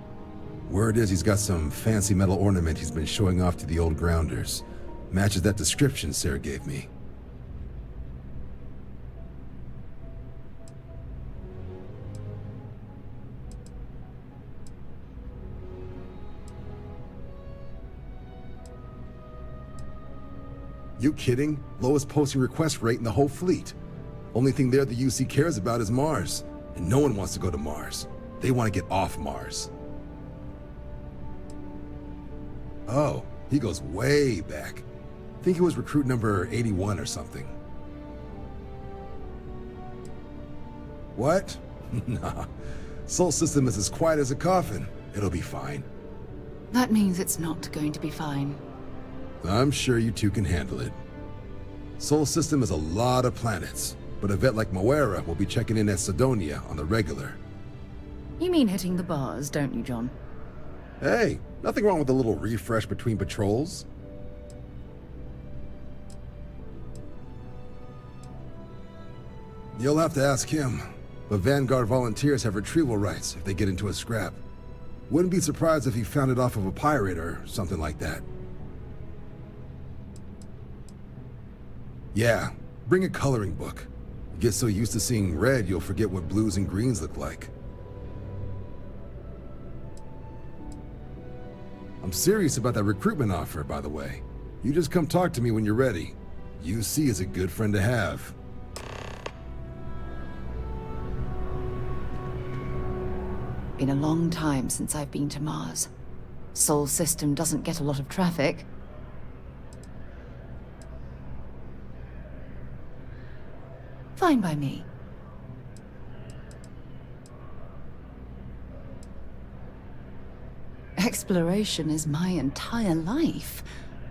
Word is he's got some fancy metal ornament he's been showing off to the old grounders. Matches that description Sarah gave me. You kidding? Lowest posting request rate in the whole fleet. Only thing there the UC cares about is Mars. And no one wants to go to Mars. They want to get off Mars. Oh, he goes way back. Think he was recruit number 81 or something. What? Nah. Sol system is as quiet as a coffin. It'll be fine. That means it's not going to be fine. I'm sure you two can handle it. Sol system is a lot of planets, but a vet like Moira will be checking in at Sidonia on the regular. You mean hitting the bars, don't you, John? Hey, nothing wrong with a little refresh between patrols. You'll have to ask him, but Vanguard volunteers have retrieval rights if they get into a scrap. Wouldn't be surprised if he found it off of a pirate or something like that. Yeah, bring a coloring book. You get so used to seeing red, you'll forget what blues and greens look like. I'm serious about that recruitment offer, by the way. You just come talk to me when you're ready. UC is a good friend to have. Been a long time since I've been to Mars. Sol system doesn't get a lot of traffic. Fine by me. Exploration is my entire life.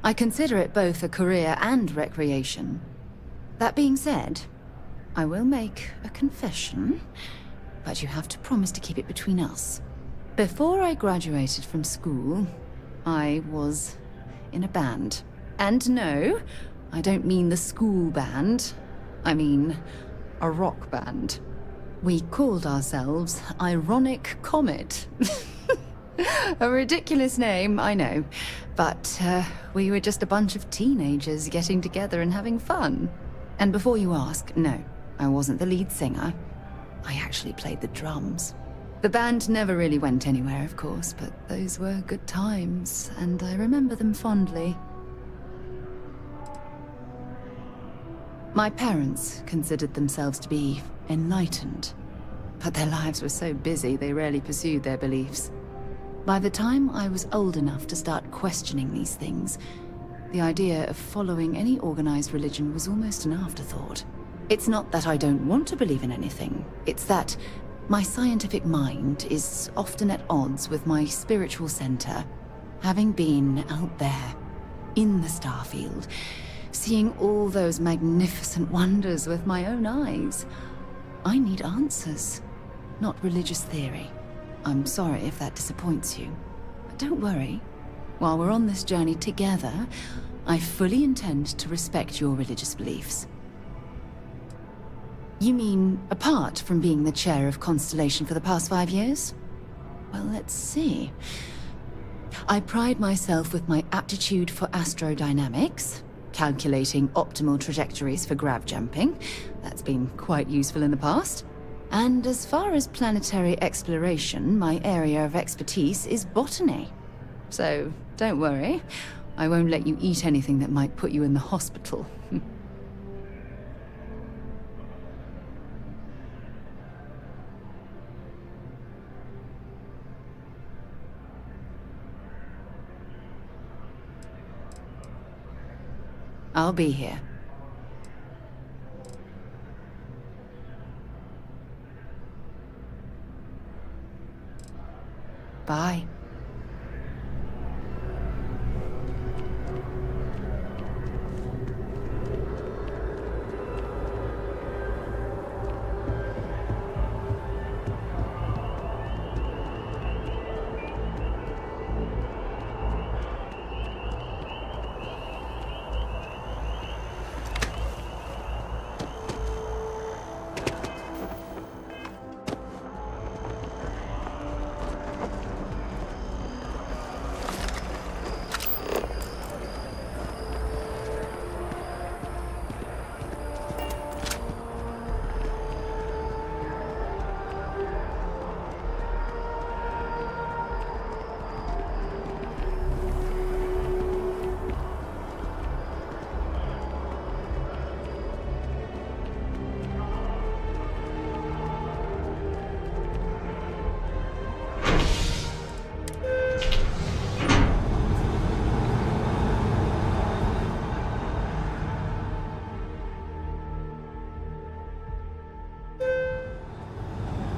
I consider it both a career and recreation. That being said, I will make a confession, but you have to promise to keep it between us. Before I graduated from school, I was in a band. And no, I don't mean the school band. I mean a rock band. We called ourselves Ironic Comet. A ridiculous name, I know. But we were just a bunch of teenagers getting together and having fun. And before you ask, no, I wasn't the lead singer. I actually played the drums. The band never really went anywhere, of course, but those were good times, and I remember them fondly. My parents considered themselves to be enlightened, but their lives were so busy they rarely pursued their beliefs. By the time I was old enough to start questioning these things, the idea of following any organized religion was almost an afterthought. It's not that I don't want to believe in anything, it's that my scientific mind is often at odds with my spiritual center. Having been out there, in the Starfield, seeing all those magnificent wonders with my own eyes, I need answers, not religious theory. I'm sorry if that disappoints you, but don't worry. While we're on this journey together, I fully intend to respect your religious beliefs. You mean, apart from being the chair of Constellation for the past 5 years? Well, let's see. I pride myself with my aptitude for astrodynamics, calculating optimal trajectories for grav jumping. That's been quite useful in the past. And as far as planetary exploration, my area of expertise is botany. So, don't worry. I won't let you eat anything that might put you in the hospital. I'll be here. Bye.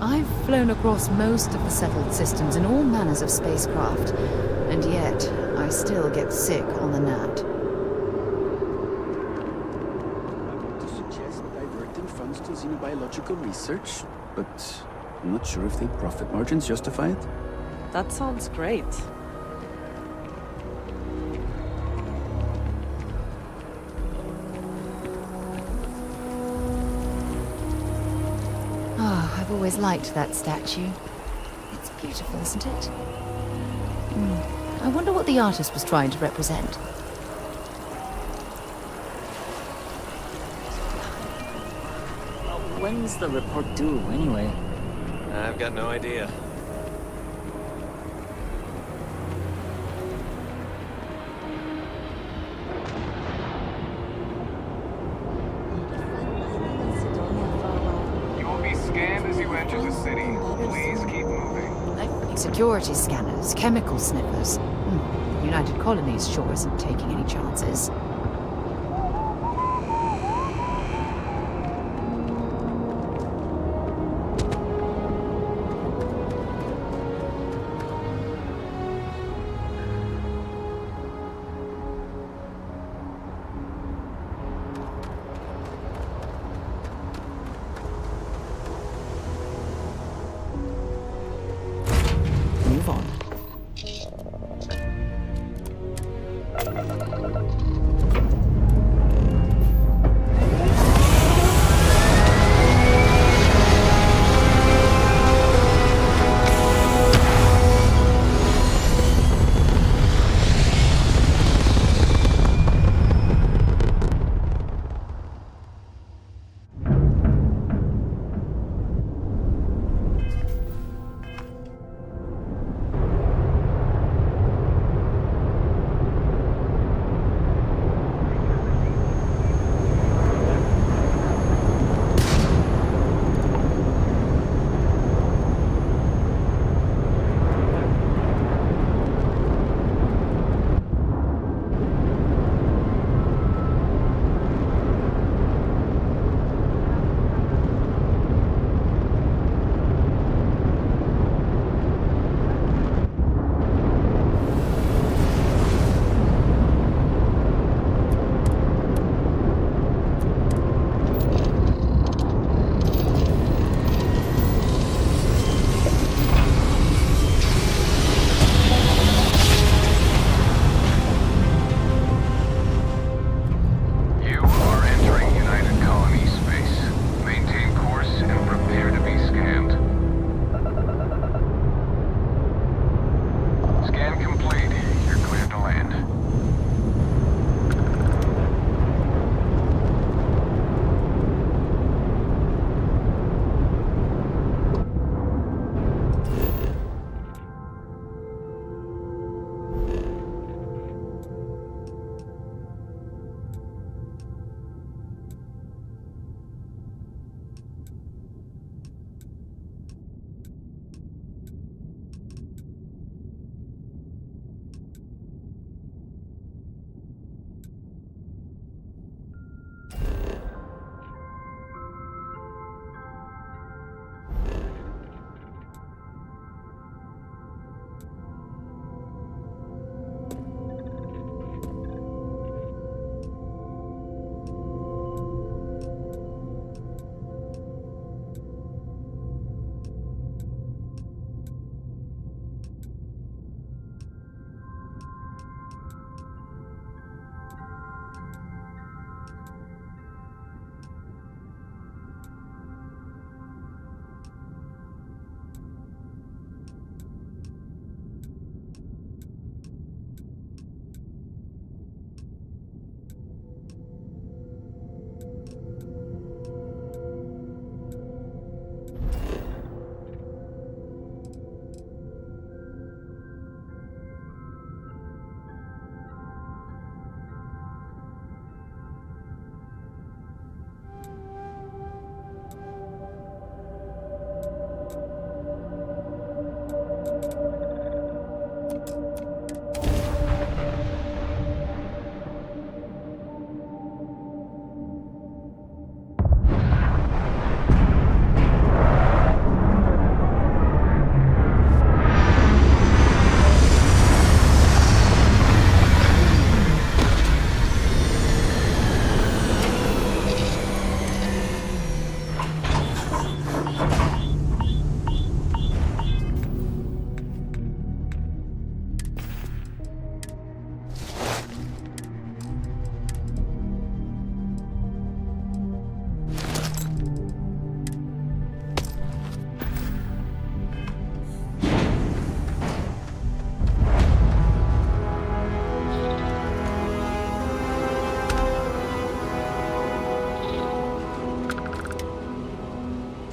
I've flown across most of the settled systems in all manners of spacecraft, and yet I still get sick on the gnat. I want to suggest diverting funds to xenobiological research, but I'm not sure if the profit margins justify it. That sounds great. I've always liked that statue. It's beautiful, isn't it? I wonder what the artist was trying to represent. When's the report due, anyway? I've got no idea. Security scanners, chemical sniffers. The United Colonies sure isn't taking any chances.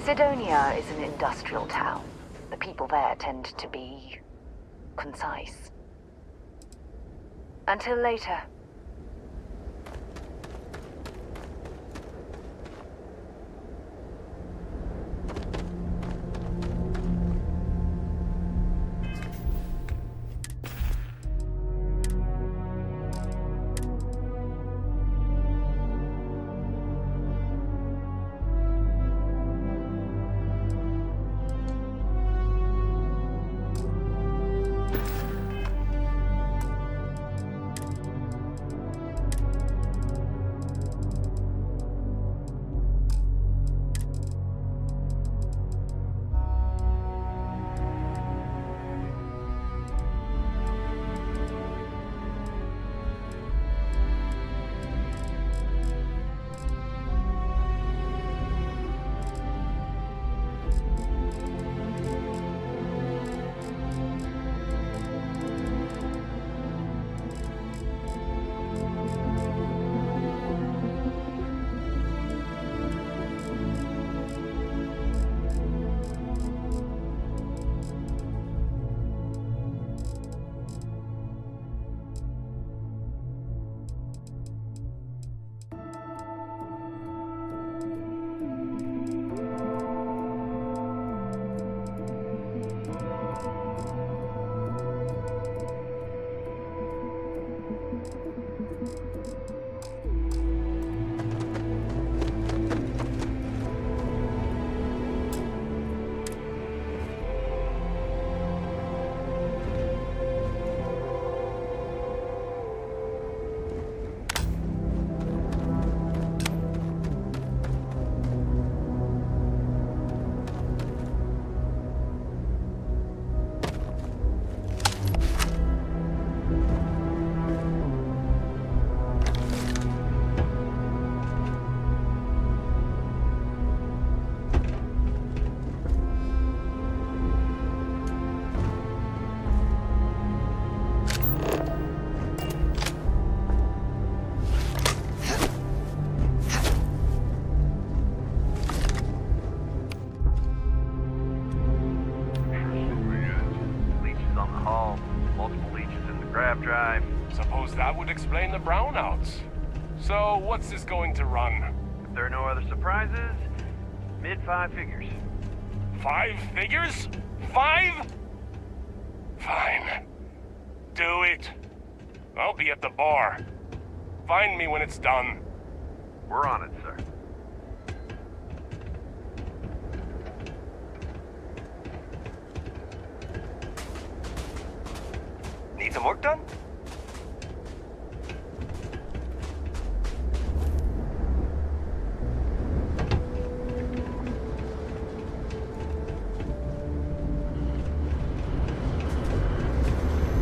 Sidonia is an industrial town. The people there tend to be concise. Until later. Suppose that would explain the brownouts. So, what's this going to run? If there are no other surprises, mid-5 figures. 5 figures? 5? Fine. Do it. I'll be at the bar. Find me when it's done. We're on it, sir. Need some work done?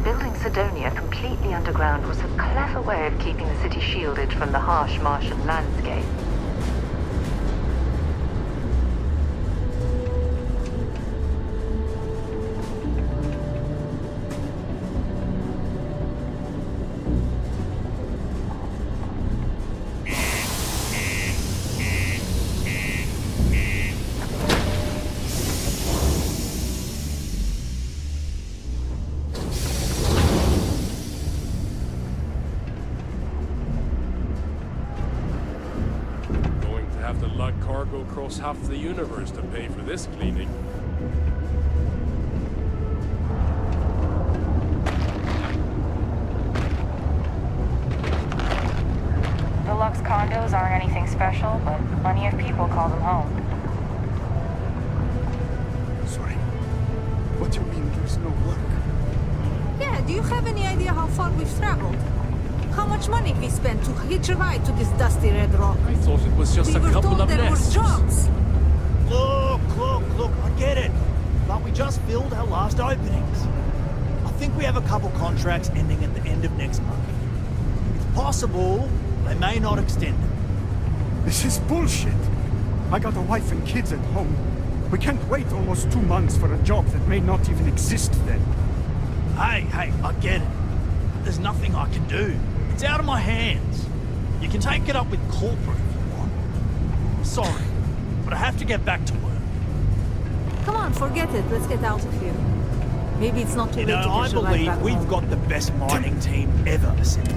Building Sidonia completely underground was a clever way of keeping the city shielded from the harsh Martian landscape. Cargo across half the universe to pay for this cleaning. The Lux condos aren't anything special, but plenty of people call them home. Sorry. What do you mean there's no work? Yeah, do you have any idea how far we've traveled? How much money we spent to hitch a ride to this dusty red rock? I thought it was just we a were couple told of there nests. were jobs. Look, I get it. But we just filled our last openings. I think we have a couple contracts ending at the end of next month. It's possible they may not extend it. This is bullshit. I got a wife and kids at home. We can't wait almost 2 months for a job that may not even exist then. Hey, I get it. There's nothing I can do. It's out of my hands. You can take it up with corporate if you want. Sorry, but I have to get back to work. on, forget it. Let's get out of here. Maybe it's not too You late know, to I catch a ride believe back we've home. got the best mining team ever assembled.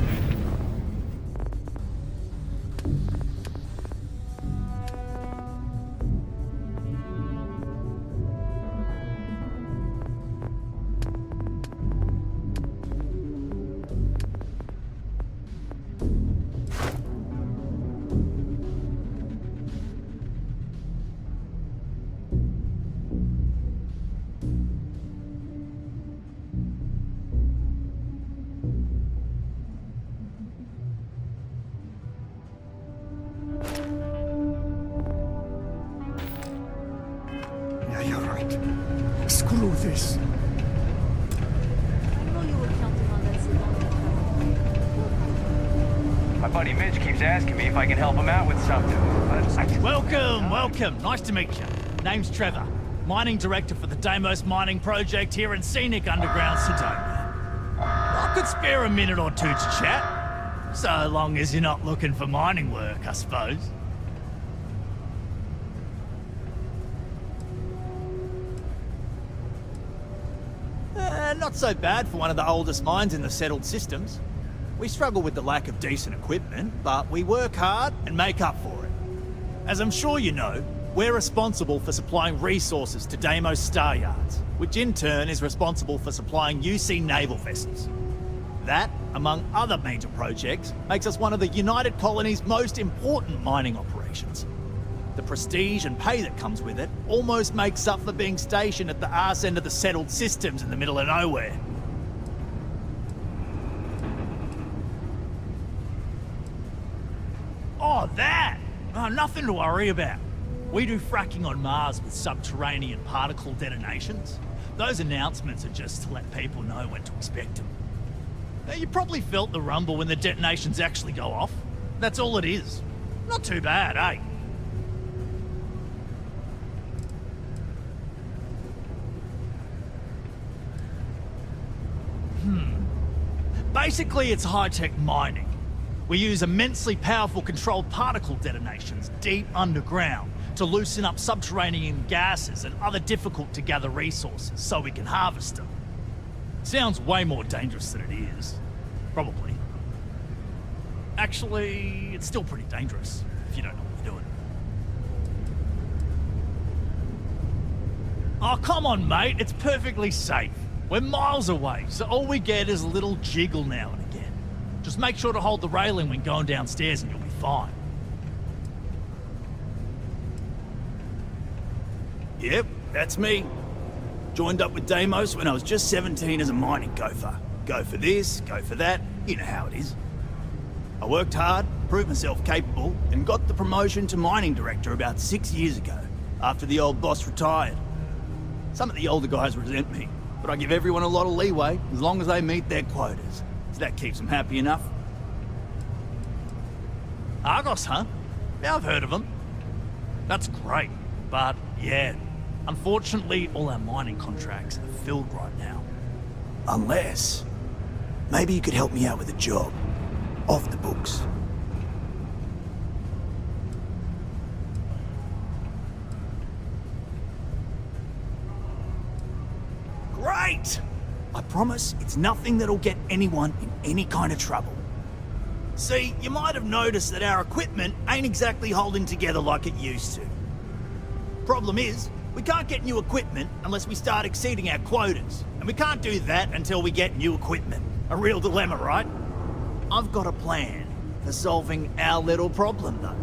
Yeah, you're right. Screw this. I know you were counting on that Sedona. My buddy Mitch keeps asking me if I can help him out with something, but Welcome. Nice to meet you. Name's Trevor. Mining Director for the Deimos Mining Project here in scenic underground Sedona. I could spare a minute or two to chat. So long as you're not looking for mining work, I suppose. Not so bad for one of the oldest mines in the settled systems. We struggle with the lack of decent equipment, but we work hard and make up for it. As I'm sure you know, we're responsible for supplying resources to Deimos Star Yards, which in turn is responsible for supplying UC naval vessels. That, among other major projects, makes us one of the United Colony's most important mining operations. The prestige and pay that comes with it almost makes up for being stationed at the arse end of the settled systems in the middle of nowhere. Oh, that! Oh, nothing to worry about. We do fracking on Mars with subterranean particle detonations. Those announcements are just to let people know when to expect them. Now, you probably felt the rumble when the detonations actually go off. That's all it is. Not too bad, eh? Basically, it's high-tech mining. We use immensely powerful controlled particle detonations deep underground to loosen up subterranean gases and other difficult-to-gather resources so we can harvest them. Sounds way more dangerous than it is. Probably. Actually, it's still pretty dangerous if you don't know what you're doing. Oh, come on, mate. It's perfectly safe. We're miles away, so all we get is a little jiggle now and again. Just make sure to hold the railing when going downstairs and you'll be fine. Yep, that's me. Joined up with Deimos when I was just 17 as a mining gopher. Go for this, go for that, you know how it is. I worked hard, proved myself capable, and got the promotion to mining director about 6 years ago, after the old boss retired. Some of the older guys resent me, but I give everyone a lot of leeway as long as they meet their quotas. So that keeps them happy enough. Argos, huh? Yeah, I've heard of them. That's great, but yeah, unfortunately all our mining contracts are filled right now. Unless, maybe you could help me out with a job. Off the books. Great! I promise it's nothing that'll get anyone in any kind of trouble. See, you might have noticed that our equipment ain't exactly holding together like it used to. Problem is, we can't get new equipment unless we start exceeding our quotas. And we can't do that until we get new equipment. A real dilemma, right? I've got a plan for solving our little problem, though.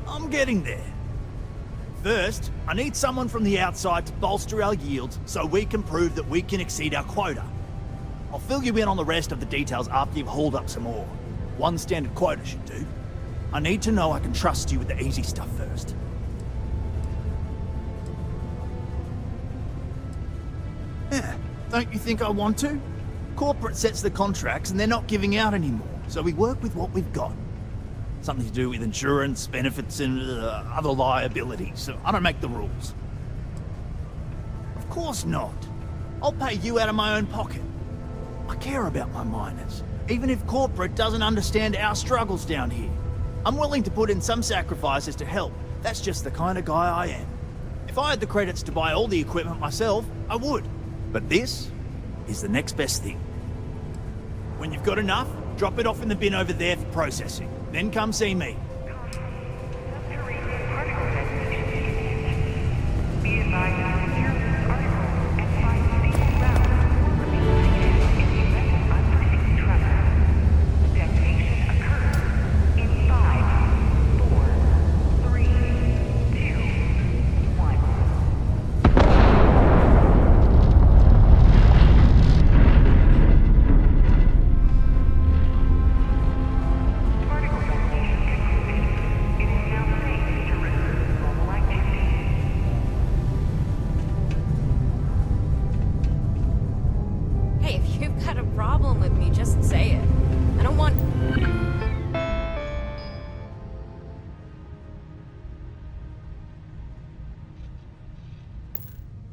I'm getting there. First, I need someone from the outside to bolster our yields so we can prove that we can exceed our quota. I'll fill you in on the rest of the details after you've hauled up some ore. One standard quota should do. I need to know I can trust you with the easy stuff first. Yeah, don't you think I want to? Corporate sets the contracts and they're not giving out anymore, so we work with what we've got. Something to do with insurance, benefits, and other liabilities, so I don't make the rules. Of course not. I'll pay you out of my own pocket. I care about my miners, even if corporate doesn't understand our struggles down here. I'm willing to put in some sacrifices to help. That's just the kind of guy I am. If I had the credits to buy all the equipment myself, I would. But this is the next best thing. When you've got enough, drop it off in the bin over there for processing. Then come see me.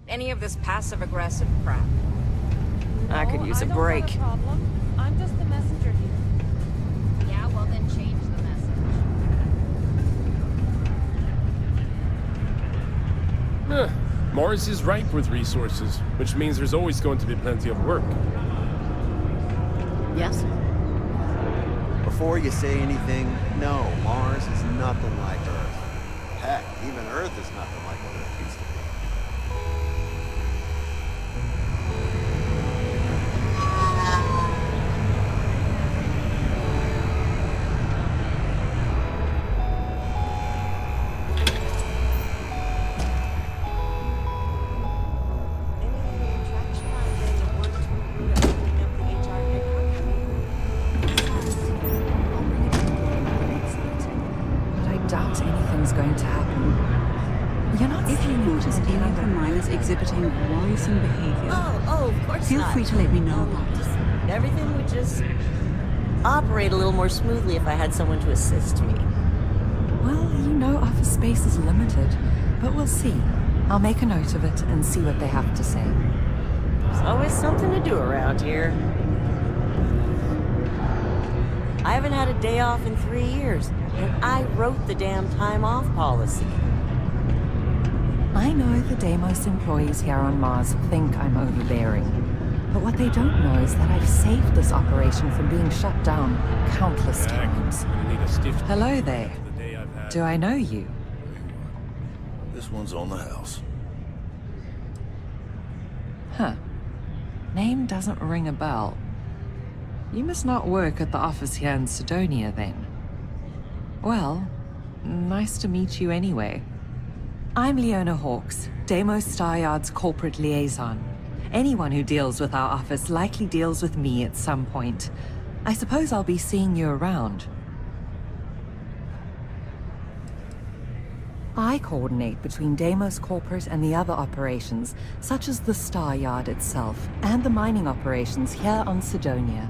Any of this passive-aggressive crap. I could use a break. Not a problem. I'm just the messenger here. Yeah, well then change the message. Mars is ripe with resources, which means there's always going to be plenty of work. Yes? Before you say anything, no, Mars is nothing like Earth. Heck, even Earth is nothing like what Earth used to be. Going to happen. You're not. If you notice any of the miners exhibiting worrisome behavior, of course feel not. free to let me know about it. Everything would just operate a little more smoothly if I had someone to assist me. Well, you know office space is limited, but we'll see. I'll make a note of it and see what they have to say. There's always something to do around here. I haven't had a day off in 3 years. And I wrote the damn time off policy. I know the Deimos employees here on Mars think I'm overbearing. But what they don't know is that I've saved this operation from being shut down countless times. Hello there. Do I know you? This one's on the house. Huh. Name doesn't ring a bell. You must not work at the office here in Sidonia, then. Well, nice to meet you anyway. I'm Leona Hawks, Deimos Staryard's corporate liaison. Anyone who deals with our office likely deals with me at some point. I suppose I'll be seeing you around. I coordinate between Deimos Corporate and the other operations, such as the Staryard itself, and the mining operations here on Sidonia.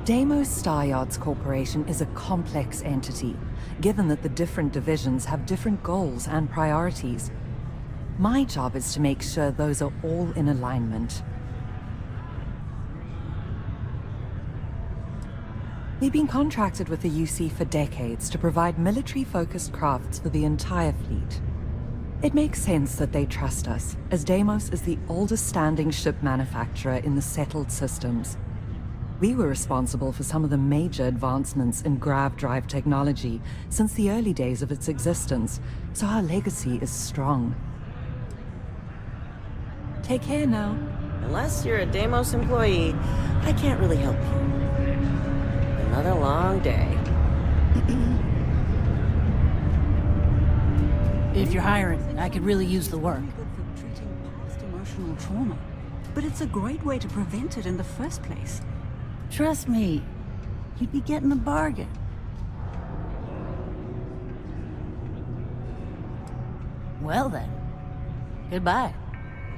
Deimos Staryards Corporation is a complex entity, given that the different divisions have different goals and priorities. My job is to make sure those are all in alignment. We've been contracted with the UC for decades to provide military-focused crafts for the entire fleet. It makes sense that they trust us, as Deimos is the oldest standing ship manufacturer in the settled systems. We were responsible for some of the major advancements in grav drive technology since the early days of its existence, so our legacy is strong. Take care now. Unless you're a Deimos employee, I can't really help you. Another long day. If you're hiring, I could really use the work. Good for treating past emotional trauma, but it's a great way to prevent it in the first place. Trust me, you'd be getting a bargain. Well then, goodbye.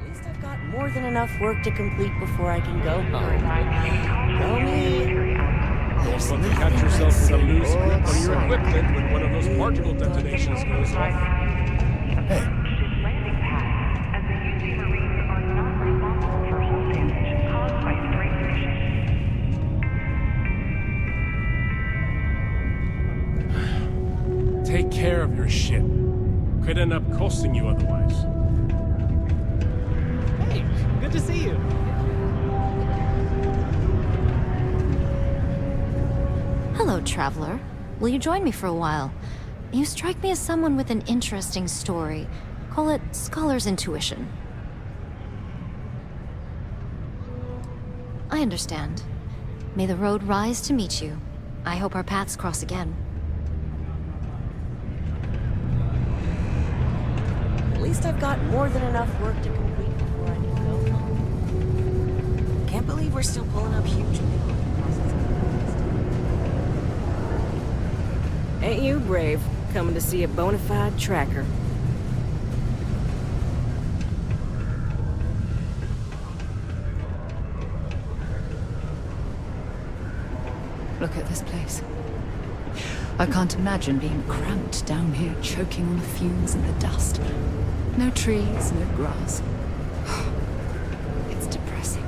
At least I've got more than enough work to complete before I can go home. Go me. Don't want to catch yourself with a loose grip on your equipment when one of those particle detonations goes off. Hey. ship. Could end up costing you otherwise. Hey, good to see you. Hello, traveler. Will you join me for a while? You strike me as someone with an interesting story. Call it scholar's intuition. I understand. May the road rise to meet you. I hope our paths cross again. At least I've got more than enough work to complete before I can go home. Can't believe we're still pulling up huge bills. Ain't you brave, coming to see a bona fide tracker? Look at this place. I can't imagine being cramped down here, choking on the fumes and the dust. No trees, no grass. It's depressing.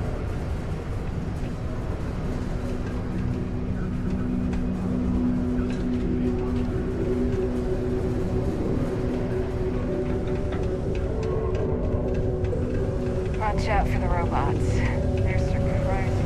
Watch out for the robots. They're surprising.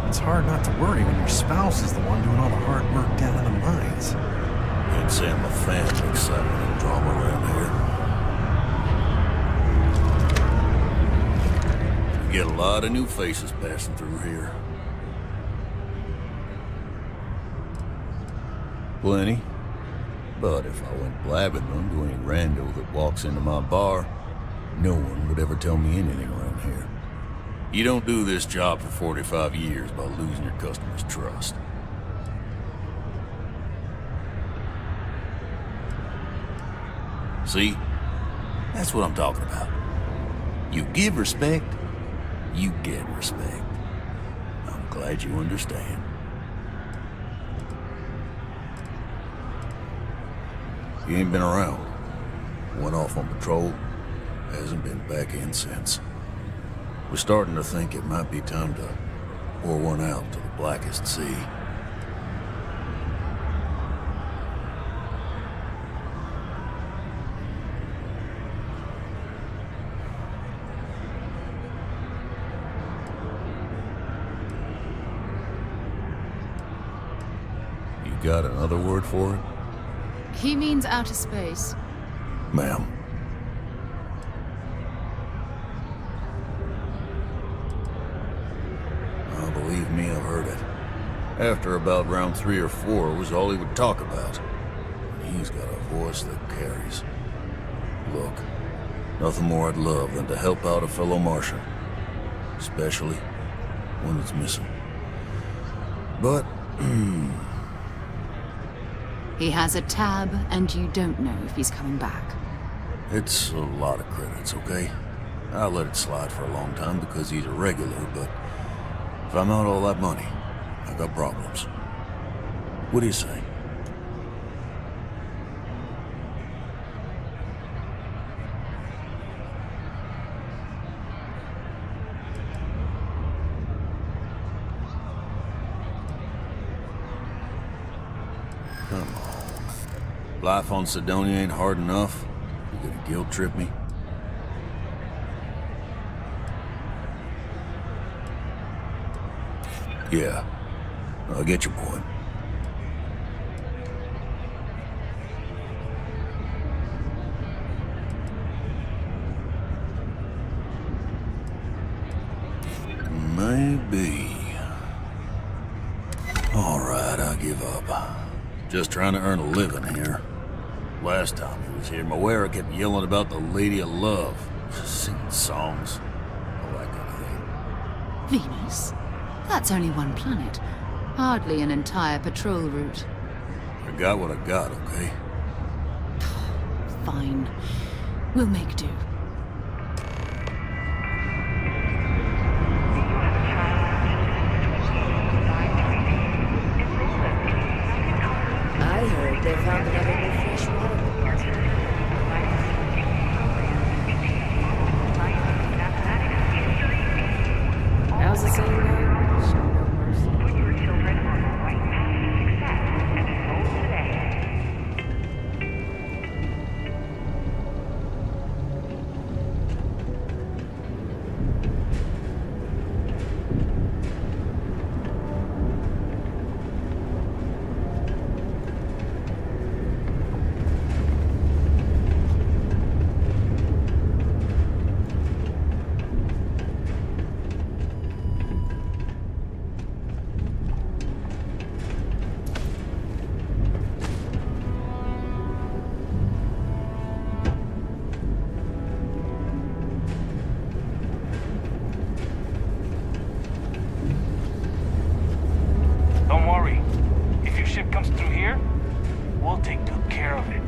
It's hard not to worry when your spouse is the one doing all the hard work down in the mines. Can't say I'm a fan of excitement and drama around here. We get a lot of new faces passing through here. Plenty. But if I went blabbing them to any rando that walks into my bar, no one would ever tell me anything around here. You don't do this job for 45 years by losing your customers' trust. See? That's what I'm talking about. You give respect, you get respect. I'm glad you understand. You ain't been around. Went off on patrol, hasn't been back in since. We're starting to think it might be time to pour one out to the blackest sea. You got another word for it? He means outer space. Ma'am. Believe me, I've heard it. After about round 3 or 4 was all he would talk about. And he's got a voice that carries. Look, nothing more I'd love than to help out a fellow Martian. Especially one that's missing. But, He has a tab, and you don't know if he's coming back. It's a lot of credits, okay? I let it slide for a long time because he's a regular, but if I'm out all that money, I got problems. What do you say? Come on. Life on Sidonia ain't hard enough. You gonna guilt trip me? Yeah, I get your point. Maybe. All right, I give up. Just trying to earn a living here. Last time he was here, Moira kept yelling about the Lady of Love, singing songs, all that kind of thing. Venus? That's only one planet. Hardly an entire patrol route. I got what I got, okay? Fine. We'll make do. I heard they found another new freshwater. How's the saying go? Show no mercy. Put your children on the right path to success and enroll today. Don't worry. If your ship comes through here, we'll take good care of it.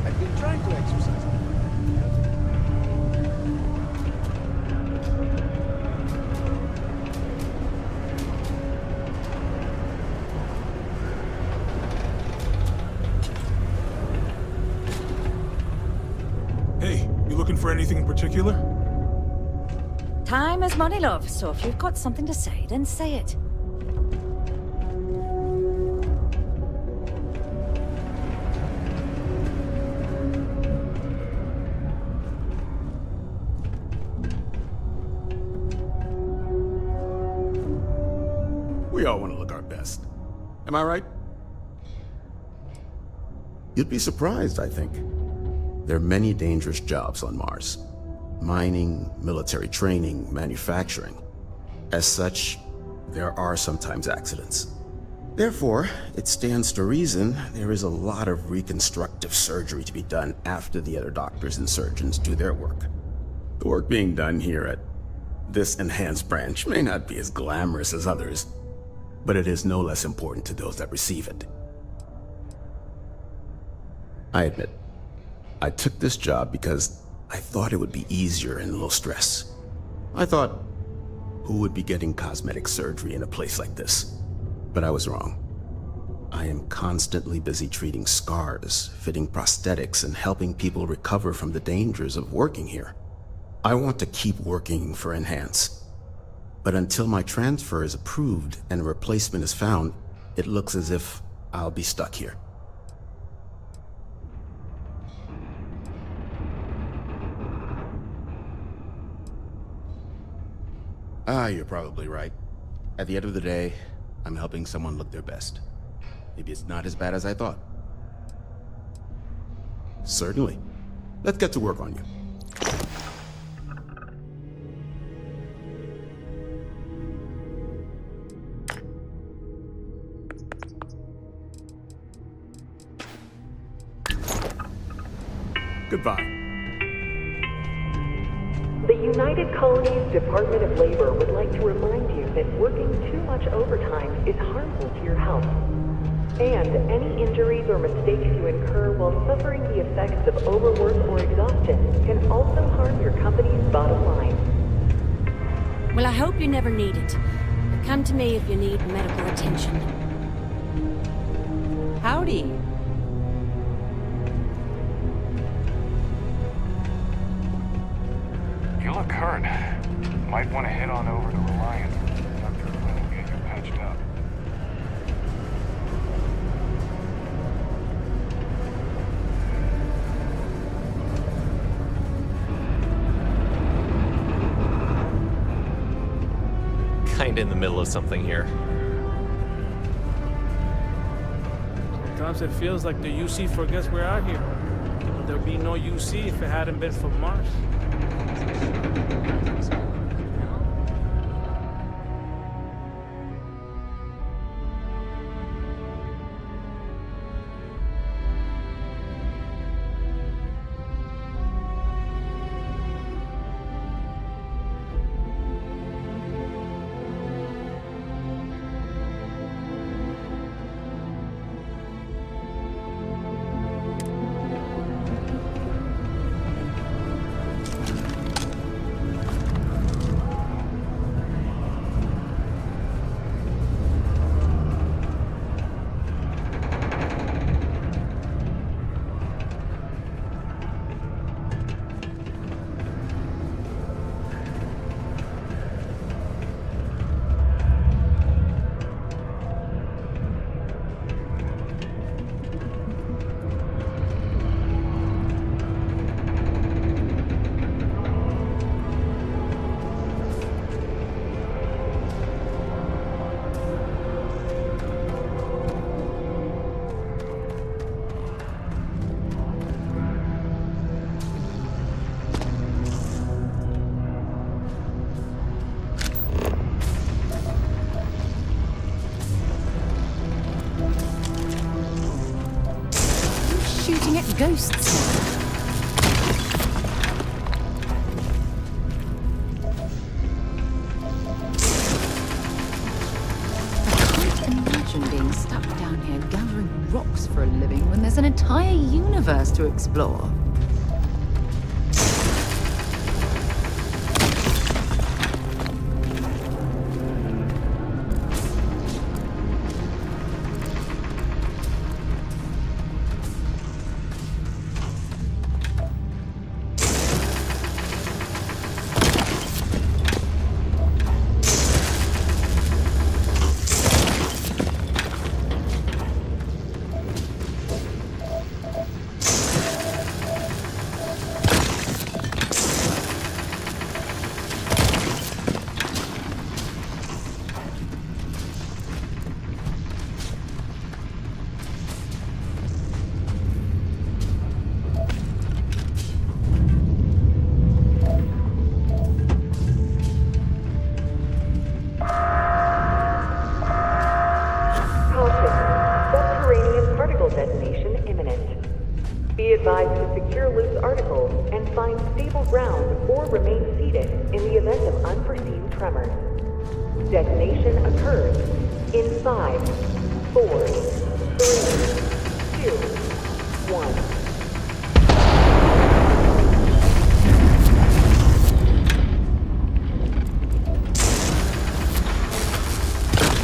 I've been trying to exercise. Hey, you looking for anything in particular? Time is money, love, so if you've got something to say, then say it. We all want to look our best. Am I right? You'd be surprised, I think. There are many dangerous jobs on Mars. Mining, military training, manufacturing. As such, there are sometimes accidents. Therefore, it stands to reason there is a lot of reconstructive surgery to be done after the other doctors and surgeons do their work. The work being done here at this enhanced branch may not be as glamorous as others, but it is no less important to those that receive it. I admit, I took this job because I thought it would be easier and low stress. I thought, who would be getting cosmetic surgery in a place like this? But I was wrong. I am constantly busy treating scars, fitting prosthetics, and helping people recover from the dangers of working here. I want to keep working for Enhance. But until my transfer is approved and a replacement is found, it looks as if I'll be stuck here. You're probably right. At the end of the day, I'm helping someone look their best. Maybe it's not as bad as I thought. Certainly. Let's get to work on you. Goodbye. The United Colonies Department of Labor would like to remind you that working too much overtime is harmful to your health. And any injuries or mistakes you incur while suffering the effects of overwork or exhaustion can also harm your company's bottom line. Well, I hope you never need it. Come to me if you need medical attention. Howdy. You look hurt. Might want to head on over to Reliance. Dr. Flynn will get you patched up. Kinda in the middle of something here. Sometimes it feels like the UC forgets we're out here. But there'd be no UC if it hadn't been for Mars. Shooting at ghosts. I can't imagine being stuck down here gathering rocks for a living when there's an entire universe to explore. Be advised to secure loose articles and find stable ground or remain seated in the event of unforeseen tremors. Detonation occurs in 5, 4, 3, 2, 1.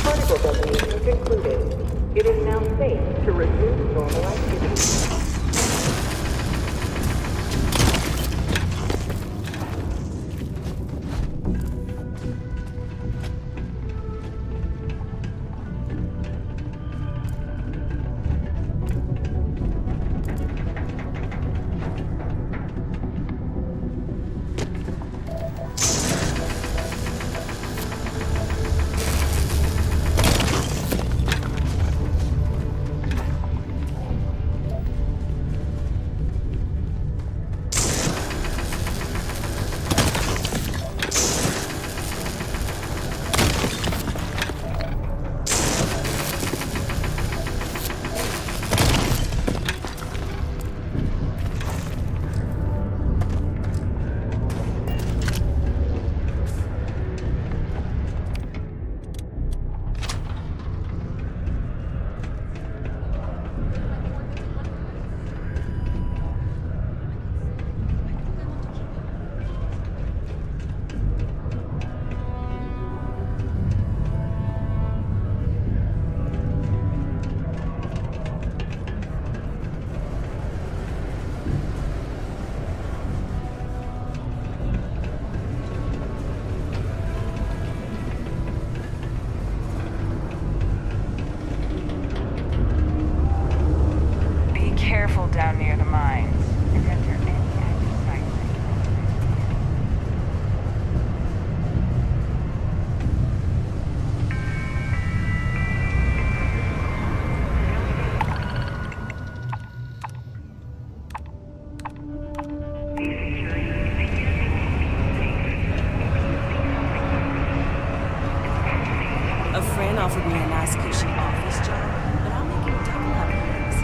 Particle detonation concluded. It is now safe to resume normal activity. around near the mines. And enter any active site. A friend offered me a nice cushy office job, but I'll make him double up here in this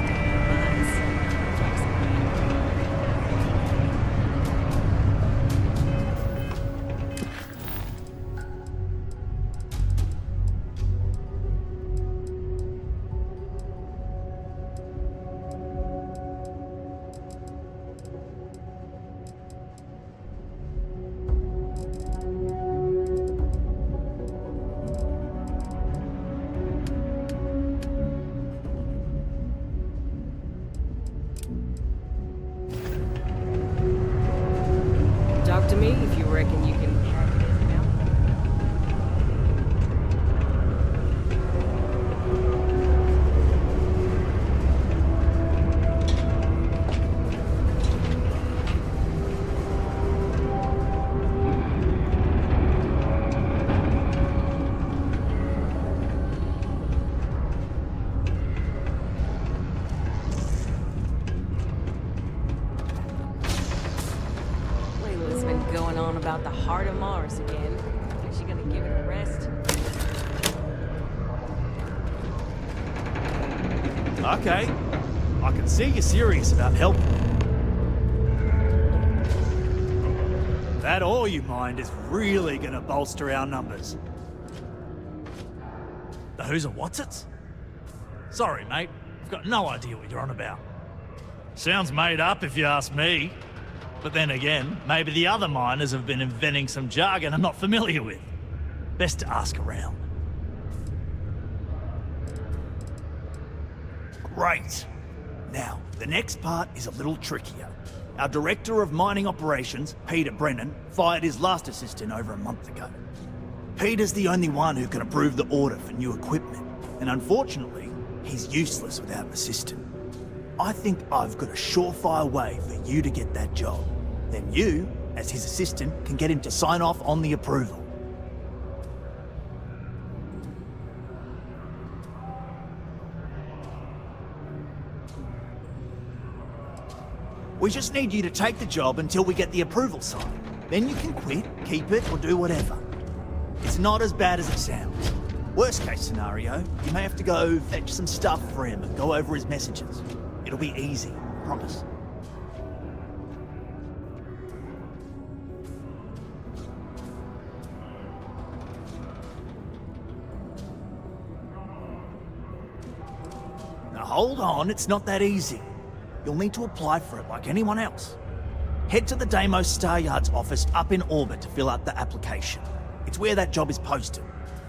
Talk to me if you reckon you can track it in now. Layla's been going on about the heart of Mars again. Is she gonna give it a rest? Okay. I can see you're serious about helping. That ore you mined is really gonna bolster our numbers. The who's and what's it's? Sorry, mate. I've got no idea what you're on about. Sounds made up if you ask me. But then again, maybe the other miners have been inventing some jargon I'm not familiar with. Best to ask around. Great. Now, the next part is a little trickier. Our Director of Mining Operations, Peter Brennan, fired his last assistant over a month ago. Peter's the only one who can approve the order for new equipment, and unfortunately, he's useless without an assistant. I think I've got a surefire way for you to get that job. Then you, as his assistant, can get him to sign off on the approval. We just need you to take the job until we get the approval signed. Then you can quit, keep it, or do whatever. It's not as bad as it sounds. Worst case scenario, you may have to go fetch some stuff for him and go over his messages. It'll be easy, I promise. Now hold on, it's not that easy. You'll need to apply for it like anyone else. Head to the Deimos Star Yard's office up in orbit to fill out the application. It's where that job is posted.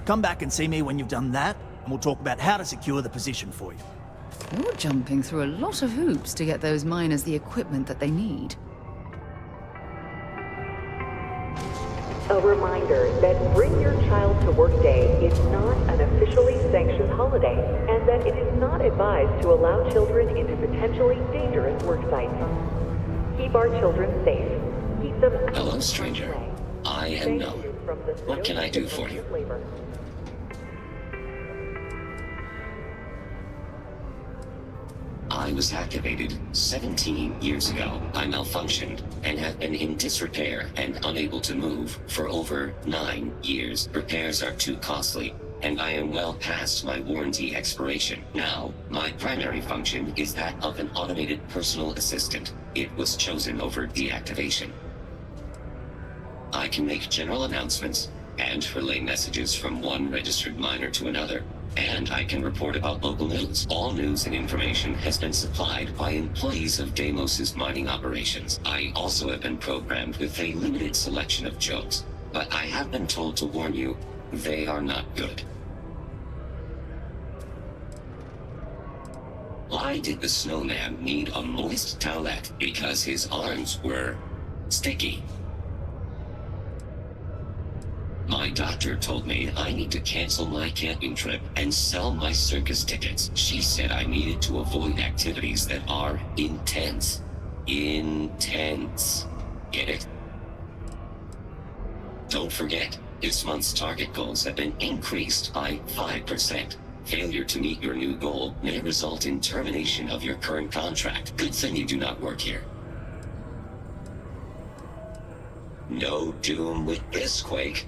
Come back and see me when you've done that, and we'll talk about how to secure the position for you. You're jumping through a lot of hoops to get those miners the equipment that they need. A reminder that Bring Your Child to Work Day is not an officially sanctioned holiday, and that it is not advised to allow children into potentially dangerous work sites. Keep our children safe. Keep them out. Hello, stranger. I am Noah. What can I do for you? I was activated 17 years ago. I malfunctioned and have been in disrepair and unable to move for over 9 years. Repairs are too costly, and I am well past my warranty expiration. Now, my primary function is that of an automated personal assistant. It was chosen over deactivation. I can make general announcements and relay messages from one registered miner to another. And I can report about local news. All news and information has been supplied by employees of Deimos' mining operations. I also have been programmed with a limited selection of jokes, but I have been told to warn you, they are not good. Why did the snowman need a moist towelette? Because his arms were sticky. My doctor told me I need to cancel my camping trip and sell my circus tickets. She said I needed to avoid activities that are intense. Intense. Get it? Don't forget, this month's target goals have been increased by 5%. Failure to meet your new goal may result in termination of your current contract. Good thing you do not work here. No doom with this quake.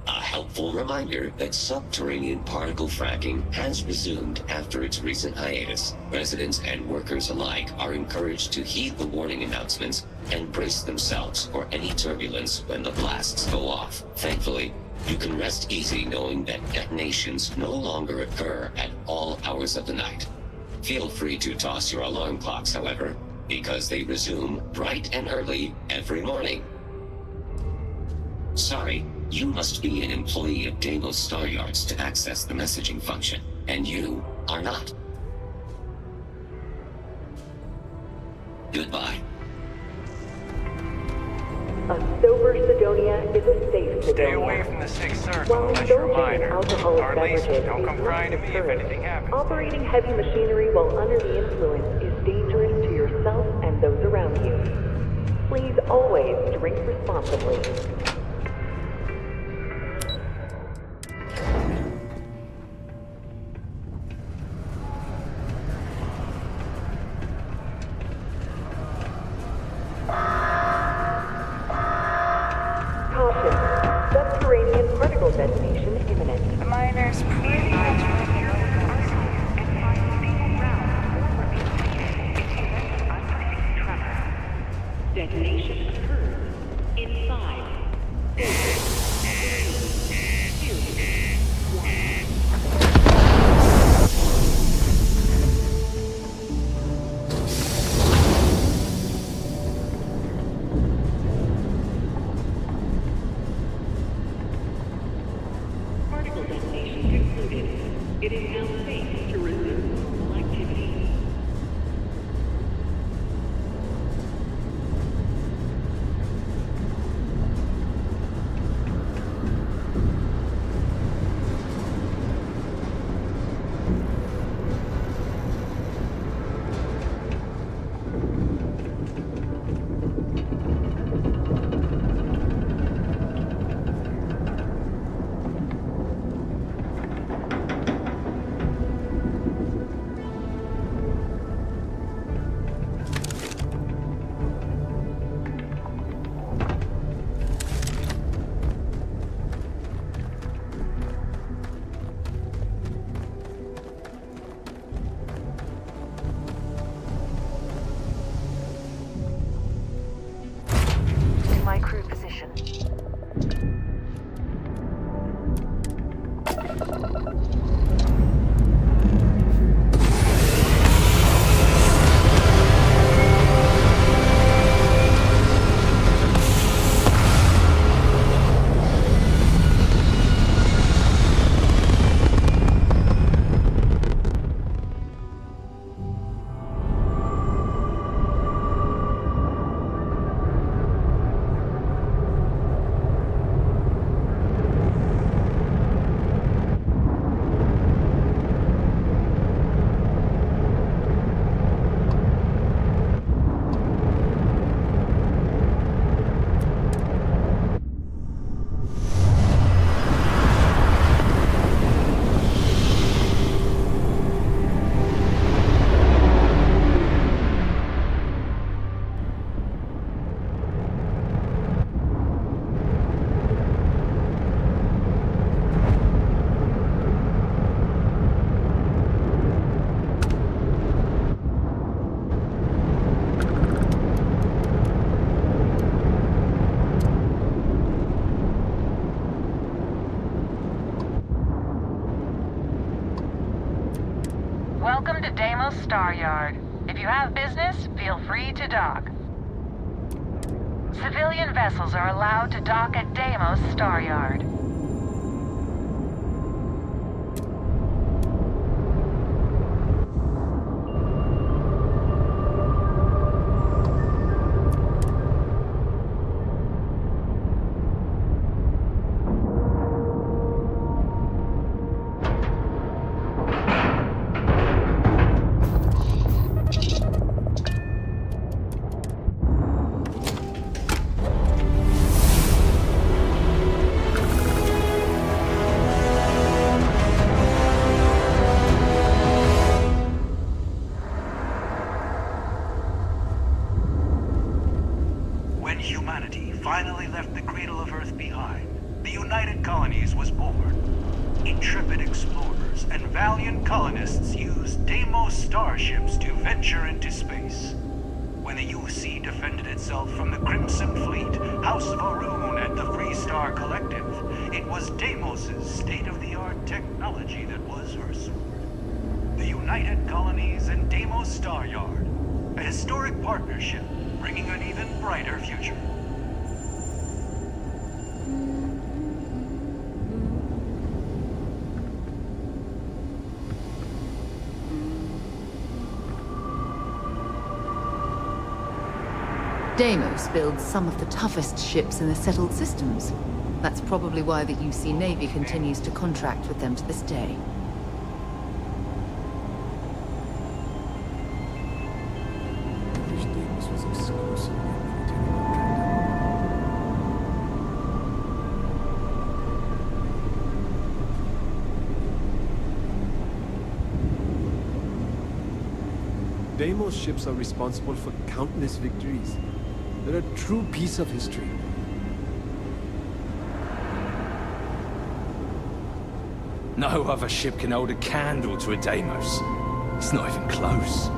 A helpful reminder that subterranean particle fracking has resumed after its recent hiatus. Residents and workers alike are encouraged to heed the warning announcements and brace themselves for any turbulence when the blasts go off. Thankfully, you can rest easy knowing that detonations no longer occur at all hours of the night. Feel free to toss your alarm clocks, however, because they resume bright and early every morning. Sorry, you must be an employee of Deimos Star Yards to access the messaging function, and you are not. Goodbye. A sober Sidonia is a safe Sidonia. Stay away from the Sixth Circle unless you're minor. Or at least don't come crying to me if anything happens. Operating heavy machinery while under the influence is dangerous to yourself and those around you. Please always drink responsibly. Detonation imminent. The miners pretty much Detonation occurs in 5, 4, 3, 2, 1. Particle detonation concluded. It is now safe to resume normal activity. my crew position. Welcome to Deimos Star Yard. If you have business, feel free to dock. Civilian vessels are allowed to dock at Deimos Star Yard. finally left the cradle of Earth behind, the United Colonies was born. Intrepid explorers and valiant colonists used Deimos starships to venture into space. When the UC defended itself from the Crimson Fleet, House of Arun, and the Free Star Collective, it was Deimos' state-of-the-art technology that was her sword. The United Colonies and Deimos Star Yard, a historic partnership bringing an even brighter future. Deimos builds some of the toughest ships in the settled systems. That's probably why the UC Navy continues to contract with them to this day. Deimos ships are responsible for countless victories. They're a true piece of history. No other ship can hold a candle to a Deimos. It's not even close.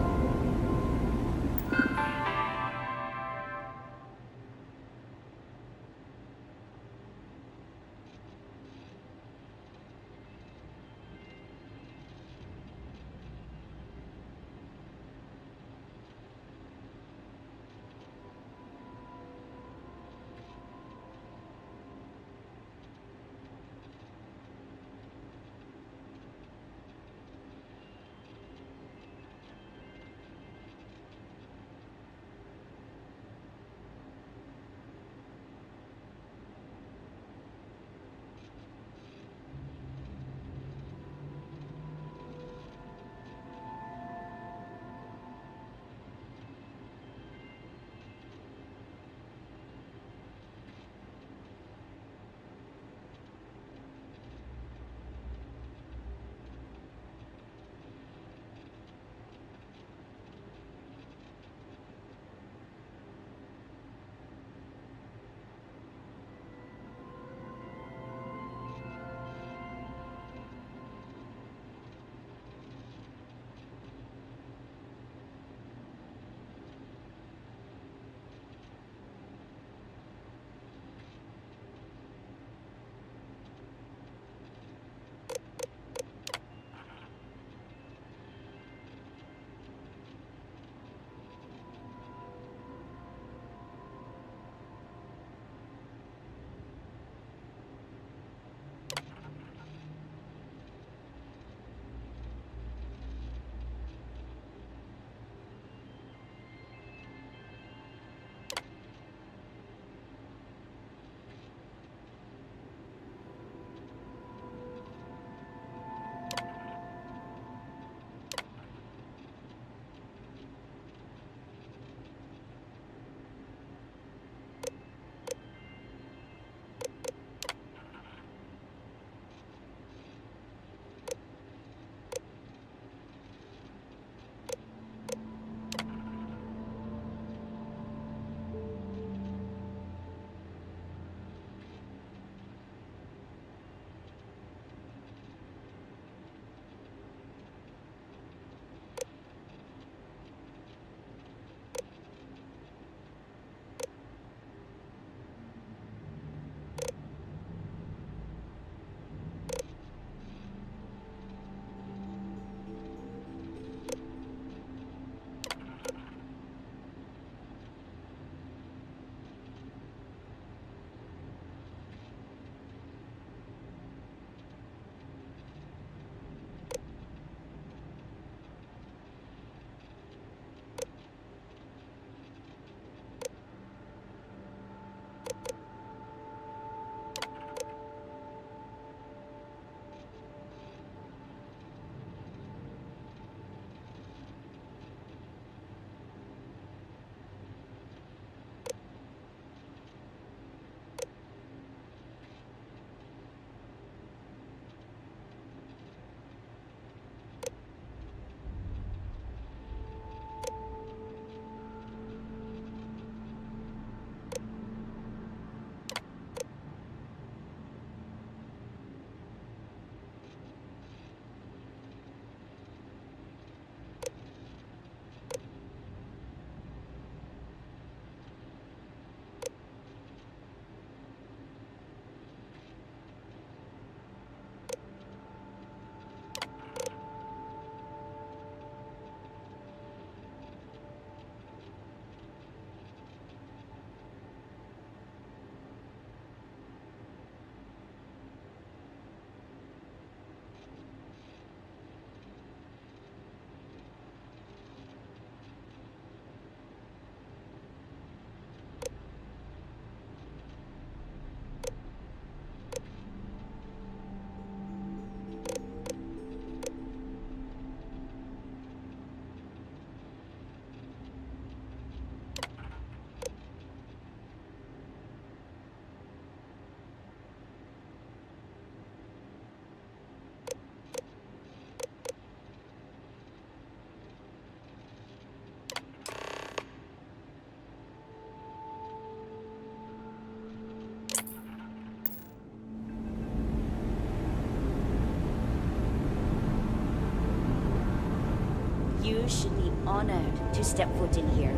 honored to step foot in here.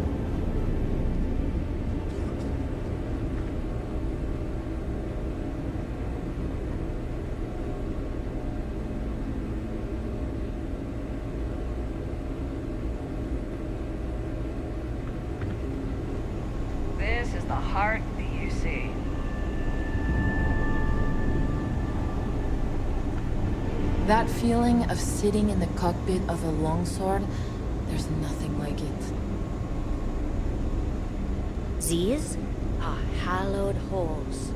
This is the heart of the UC. That feeling of sitting in the cockpit of a longsword, there's nothing like it. These are hallowed halls.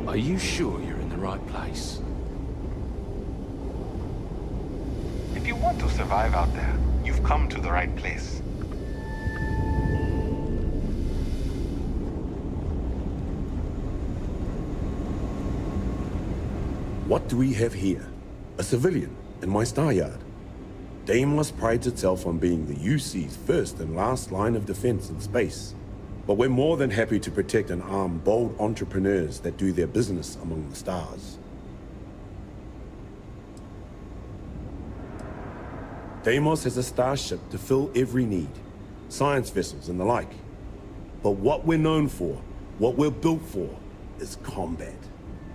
Are you sure you're in the right place? If you want to survive out there, you've come to the right place. What do we have here? A civilian in my star yard. Deimos prides itself on being the UC's first and last line of defense in space. But we're more than happy to protect and arm bold entrepreneurs that do their business among the stars. Deimos has a starship to fill every need, science vessels and the like. But what we're known for, what we're built for, is combat.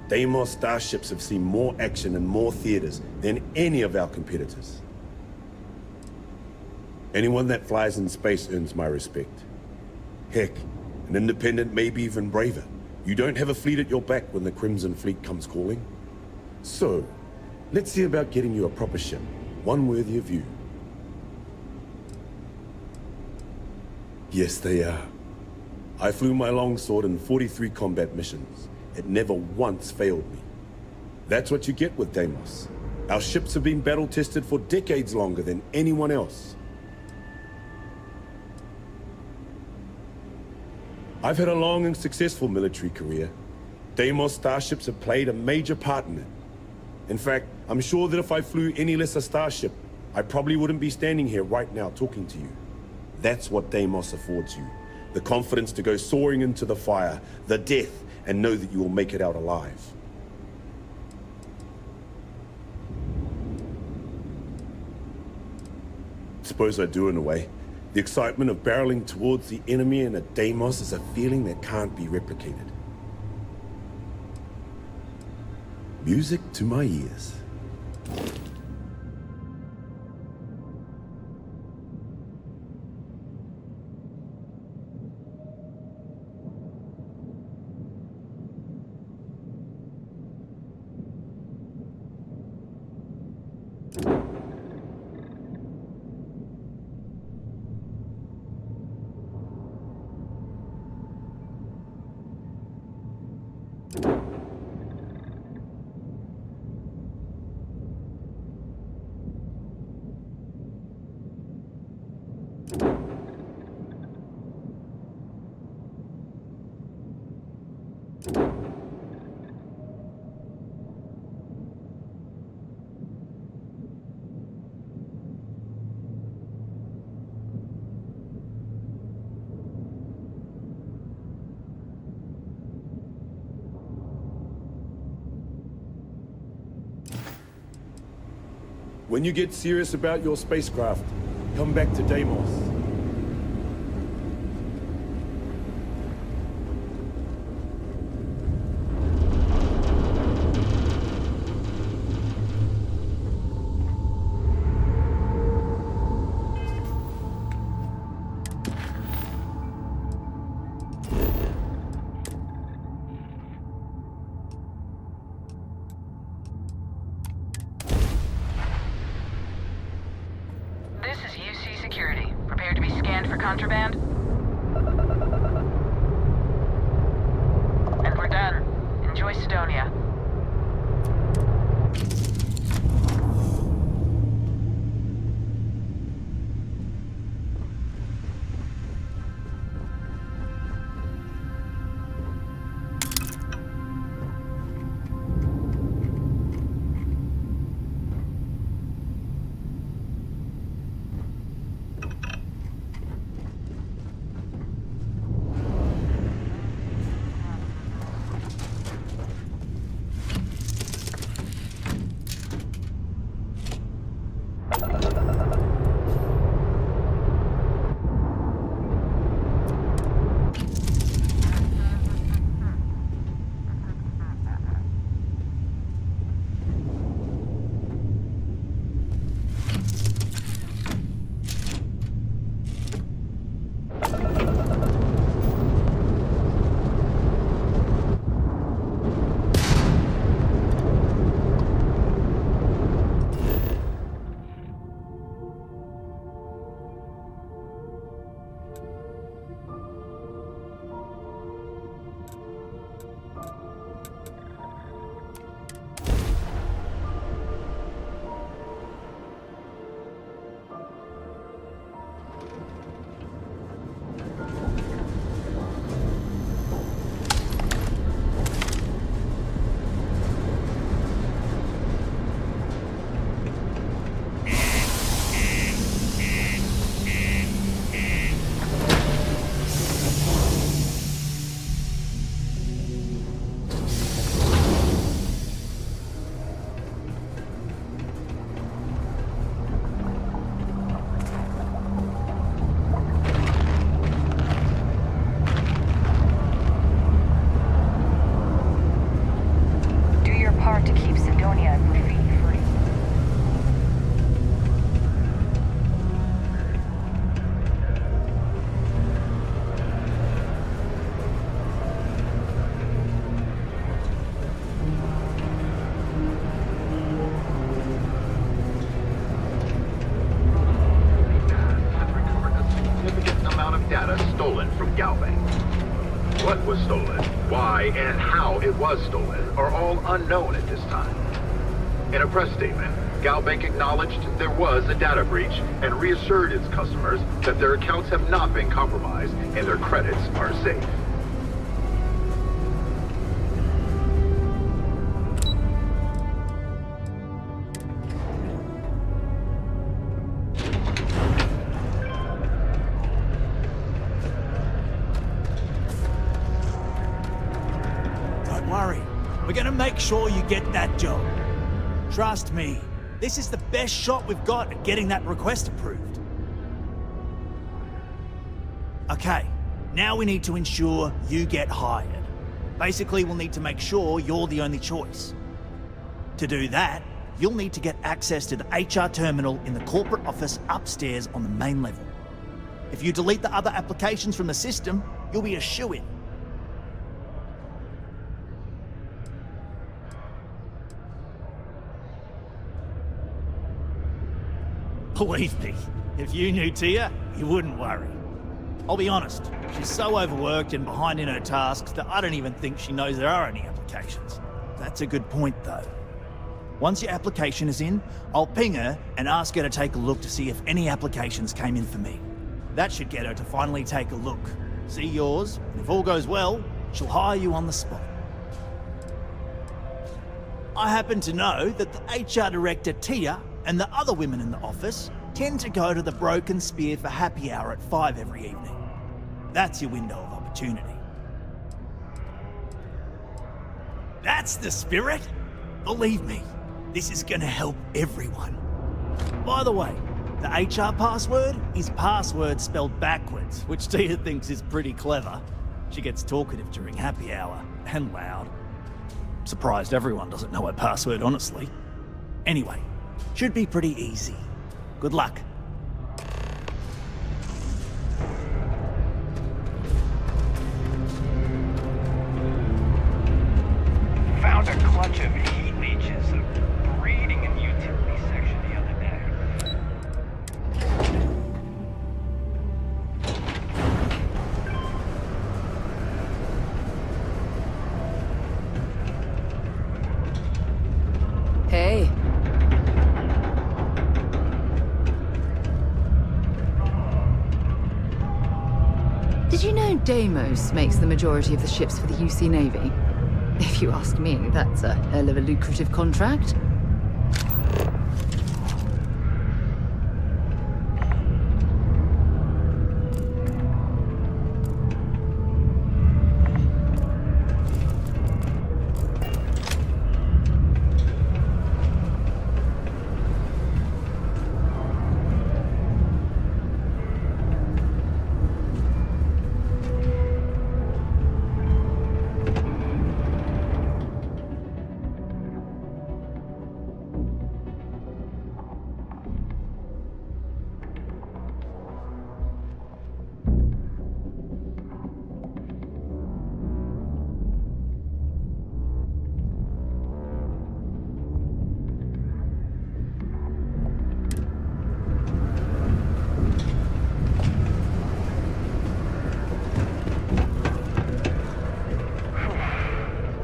Deimos starships have seen more action in more theaters than any of our competitors. Anyone that flies in space earns my respect. Heck, an independent may be even braver. You don't have a fleet at your back when the Crimson Fleet comes calling. So, let's see about getting you a proper ship, one worthy of you. Yes, they are. I flew my longsword in 43 combat missions. It never once failed me. That's what you get with Deimos. Our ships have been battle-tested for decades longer than anyone else. I've had a long and successful military career. Deimos starships have played a major part in it. In fact, I'm sure that if I flew any lesser starship, I probably wouldn't be standing here right now talking to you. That's what Deimos affords you. The confidence to go soaring into the fire, the death, and know that you will make it out alive. Suppose I do in a way. The excitement of barreling towards the enemy in a Deimos is a feeling that can't be replicated. Music to my ears. When you get serious about your spacecraft, come back to Deimos. Contraband? And we're done. Enjoy Sidonia. Why and how it was stolen are all unknown at this time. In a press statement, Galbank acknowledged there was a data breach and reassured its customers that their accounts have not been compromised and their credits are safe. Don't worry. We're gonna make sure you get that job. Trust me, this is the best shot we've got at getting that request approved. Okay, now we need to ensure you get hired. Basically, we'll need to make sure you're the only choice. To do that, you'll need to get access to the HR terminal in the corporate office upstairs on the main level. If you delete the other applications from the system, you'll be a shoo-in. Believe me, if you knew Tia, you wouldn't worry. I'll be honest, she's so overworked and behind in her tasks that I don't even think she knows there are any applications. That's a good point, though. Once your application is in, I'll ping her and ask her to take a look to see if any applications came in for me. That should get her to finally take a look, see yours, and if all goes well, she'll hire you on the spot. I happen to know that the HR director, Tia, and the other women in the office tend to go to the Broken Spear for happy hour at 5 every evening. That's your window of opportunity. That's the spirit! Believe me, this is gonna help everyone. By the way, the HR password is password spelled backwards, which Tia thinks is pretty clever. She gets talkative during happy hour, and loud. Surprised everyone doesn't know her password, honestly. Anyway, should be pretty easy. Good luck. Found a clutch of heat leeches breeding in the utility section the other day. Hey. Did you know Deimos makes the majority of the ships for the UC Navy? If you ask me, that's a hell of a lucrative contract.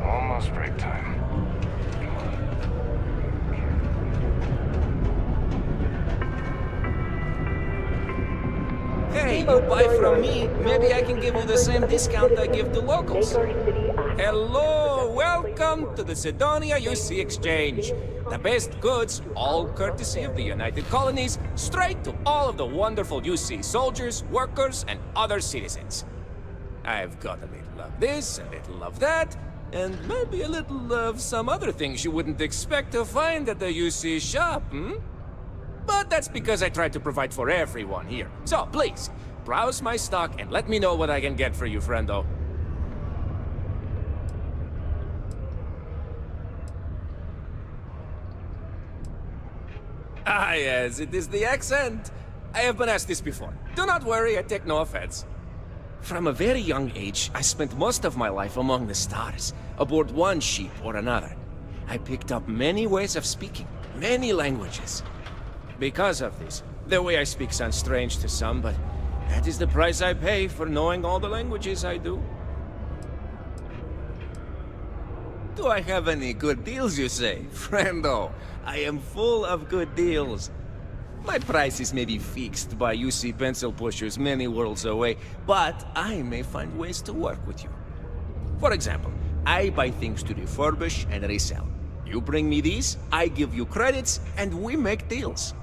Almost break time. Hey, you buy from me, maybe I can give you the same discount I give to locals. Hello, welcome to the Sidonia UC Exchange. The best goods, all courtesy of the United Colonies, straight to all of the wonderful UC soldiers, workers, and other citizens. I've got a little of this, a little of that, and maybe a little of some other things you wouldn't expect to find at the UC shop, But that's because I try to provide for everyone here. So, please, browse my stock and let me know what I can get for you, friendo. Ah, yes, it is the accent. I have been asked this before. Do not worry, I take no offense. From a very young age, I spent most of my life among the stars, aboard one ship or another. I picked up many ways of speaking, many languages. Because of this, the way I speak sounds strange to some, but that is the price I pay for knowing all the languages I do. Do I have any good deals, you say? Friendo, I am full of good deals. My prices may be fixed by UC pencil pushers many worlds away, but I may find ways to work with you. For example, I buy things to refurbish and resell. You bring me these, I give you credits, and we make deals.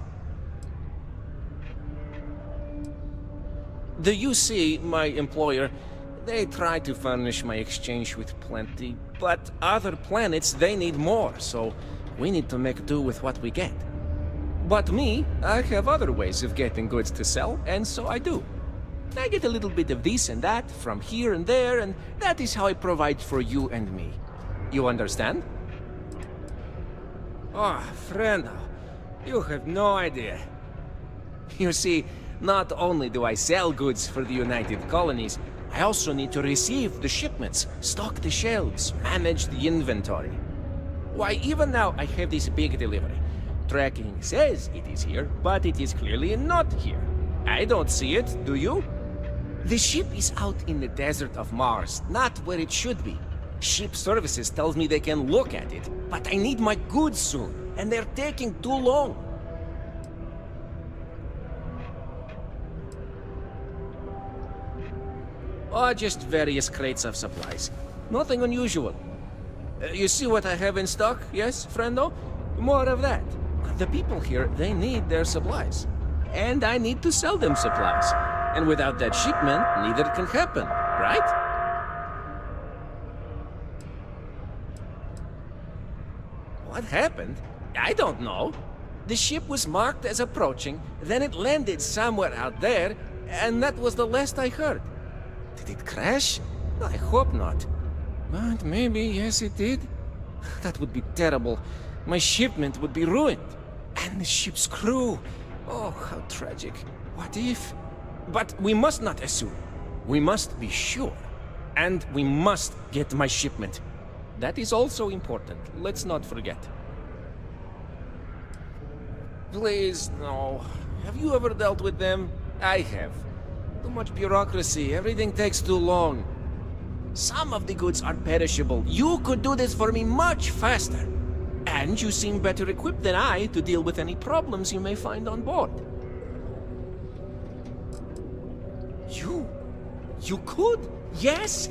The UC, my employer, they try to furnish my exchange with plenty, but other planets, they need more, so we need to make do with what we get. But me, I have other ways of getting goods to sell, and so I do. I get a little bit of this and that, from here and there, and that is how I provide for you and me. You understand? Oh, friend, you have no idea. You see, not only do I sell goods for the United Colonies, I also need to receive the shipments, stock the shelves, manage the inventory. Why, even now I have this big delivery. Tracking says it is here, but it is clearly not here. I don't see it, do you? The ship is out in the desert of Mars, not where it should be. Ship services tells me they can look at it, but I need my goods soon, and they're taking too long. Oh, just various crates of supplies. Nothing unusual. You see what I have in stock, yes, friendo? More of that. The people here, they need their supplies. And I need to sell them supplies. And without that shipment, neither can happen, right? What happened? I don't know. The ship was marked as approaching, then it landed somewhere out there, and that was the last I heard. Did it crash? I hope not. But maybe, yes, it did. That would be terrible. My shipment would be ruined. And the ship's crew. Oh, how tragic. What if? But we must not assume. We must be sure. And we must get my shipment. That is also important. Let's not forget. Please, no. Have you ever dealt with them? I have. Too much bureaucracy. Everything takes too long. Some of the goods are perishable. You could do this for me much faster. And you seem better equipped than I to deal with any problems you may find on board. You could? Yes?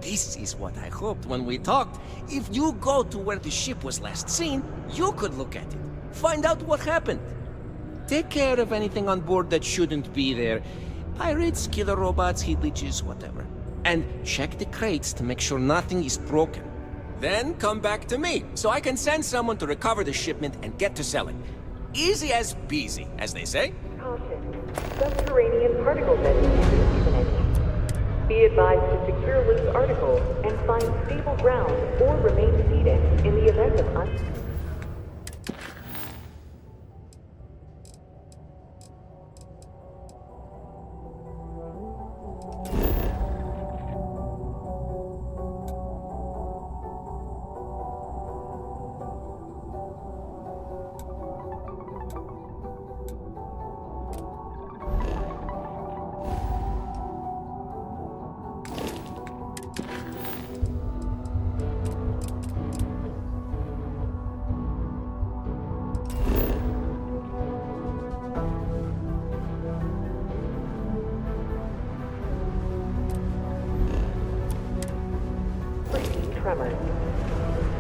This is what I hoped when we talked. If you go to where the ship was last seen, you could look at it. Find out what happened. Take care of anything on board that shouldn't be there. Pirates, killer robots, heat leeches, whatever. And check the crates to make sure nothing is broken. Then come back to me, so I can send someone to recover the shipment and get to selling. Easy as peasy, as they say. Caution. Subterranean particle detonation imminent. Be advised to secure loose articles and find stable ground or remain seated in the event of tremors.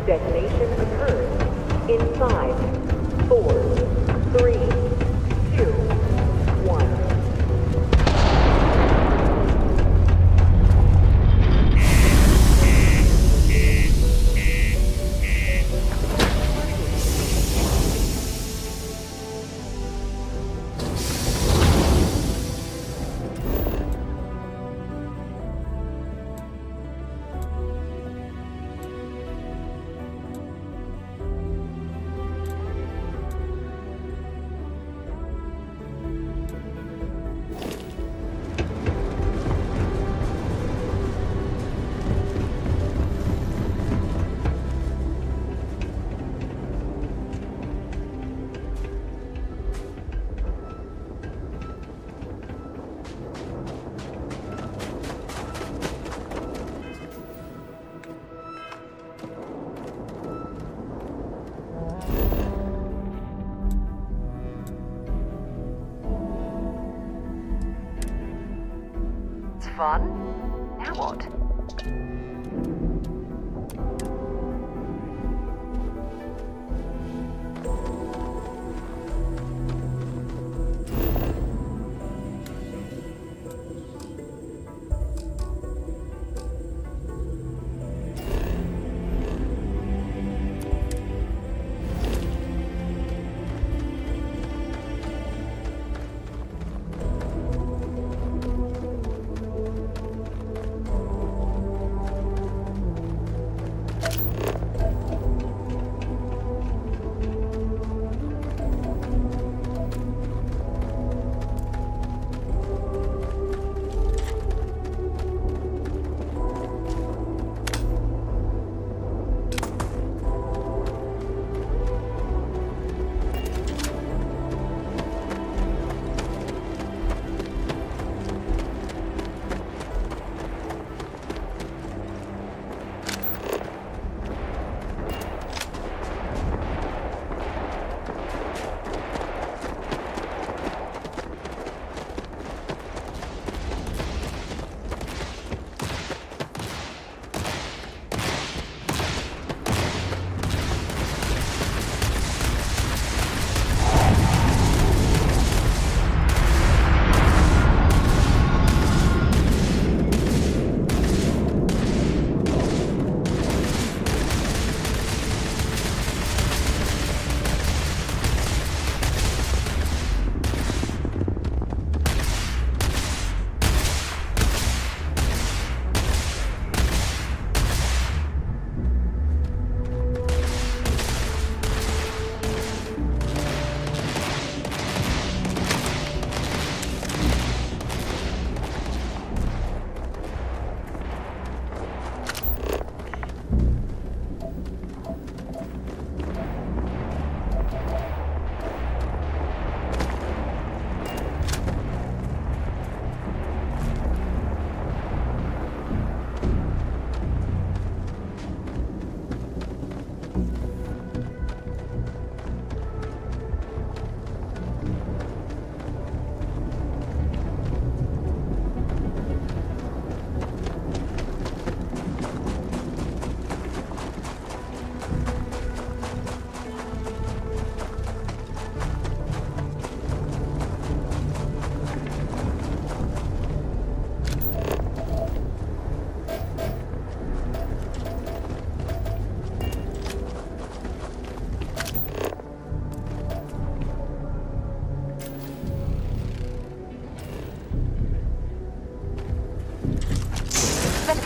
Detonation occurs in 5, 4, 3, 2, 1. fun. Now what?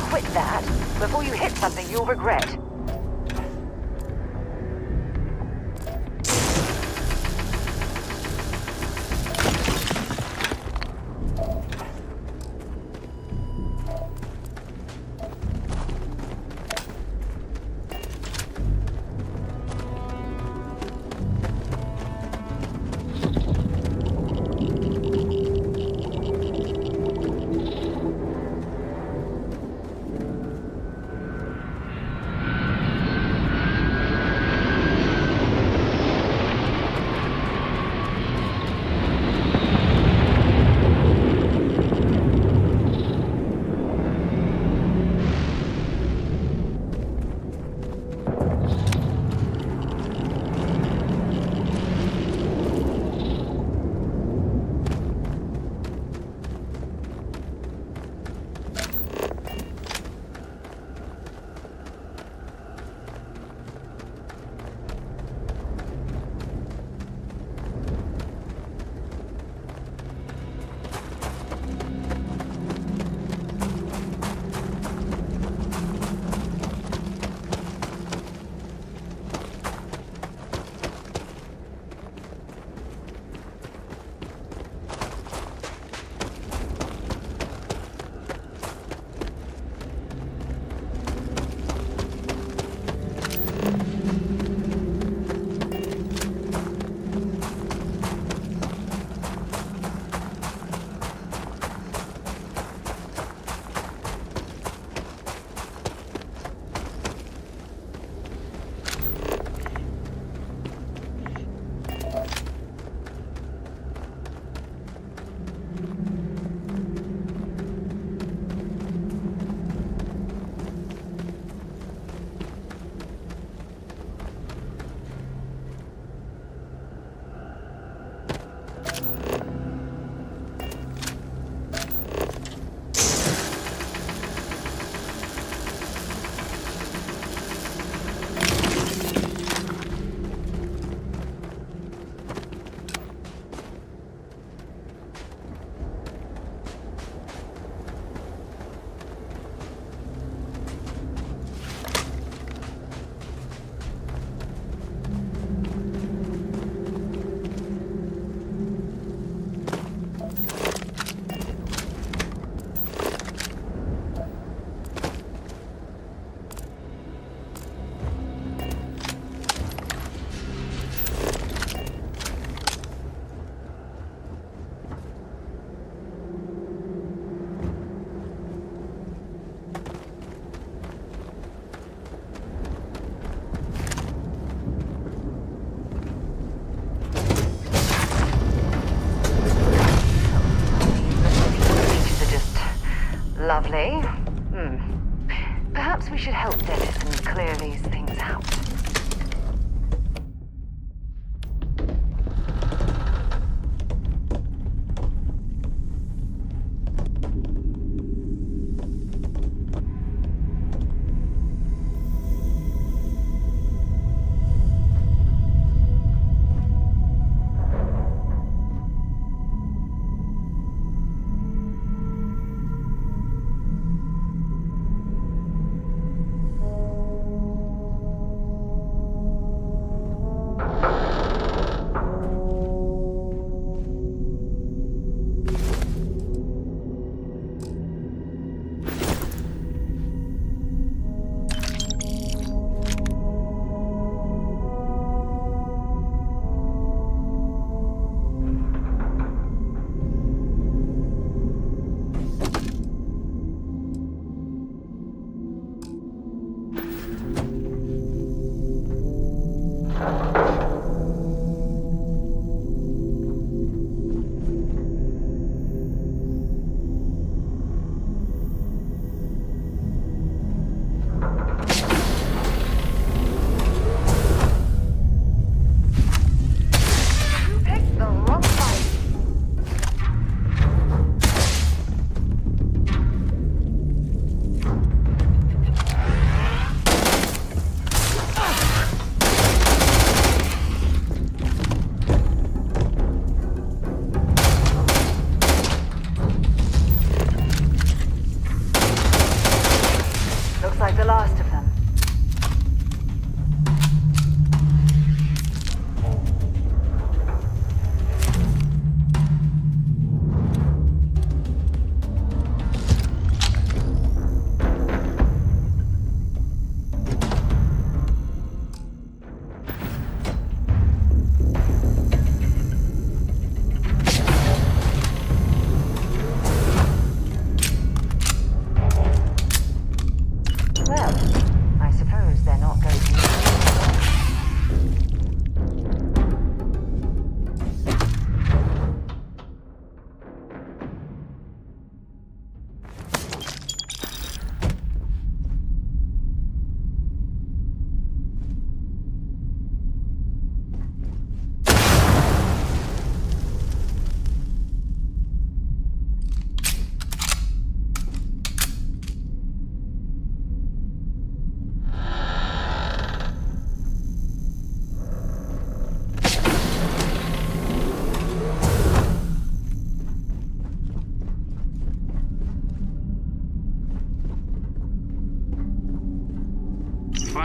Quit that before you hit something you'll regret. should help Dennis and clear these things out.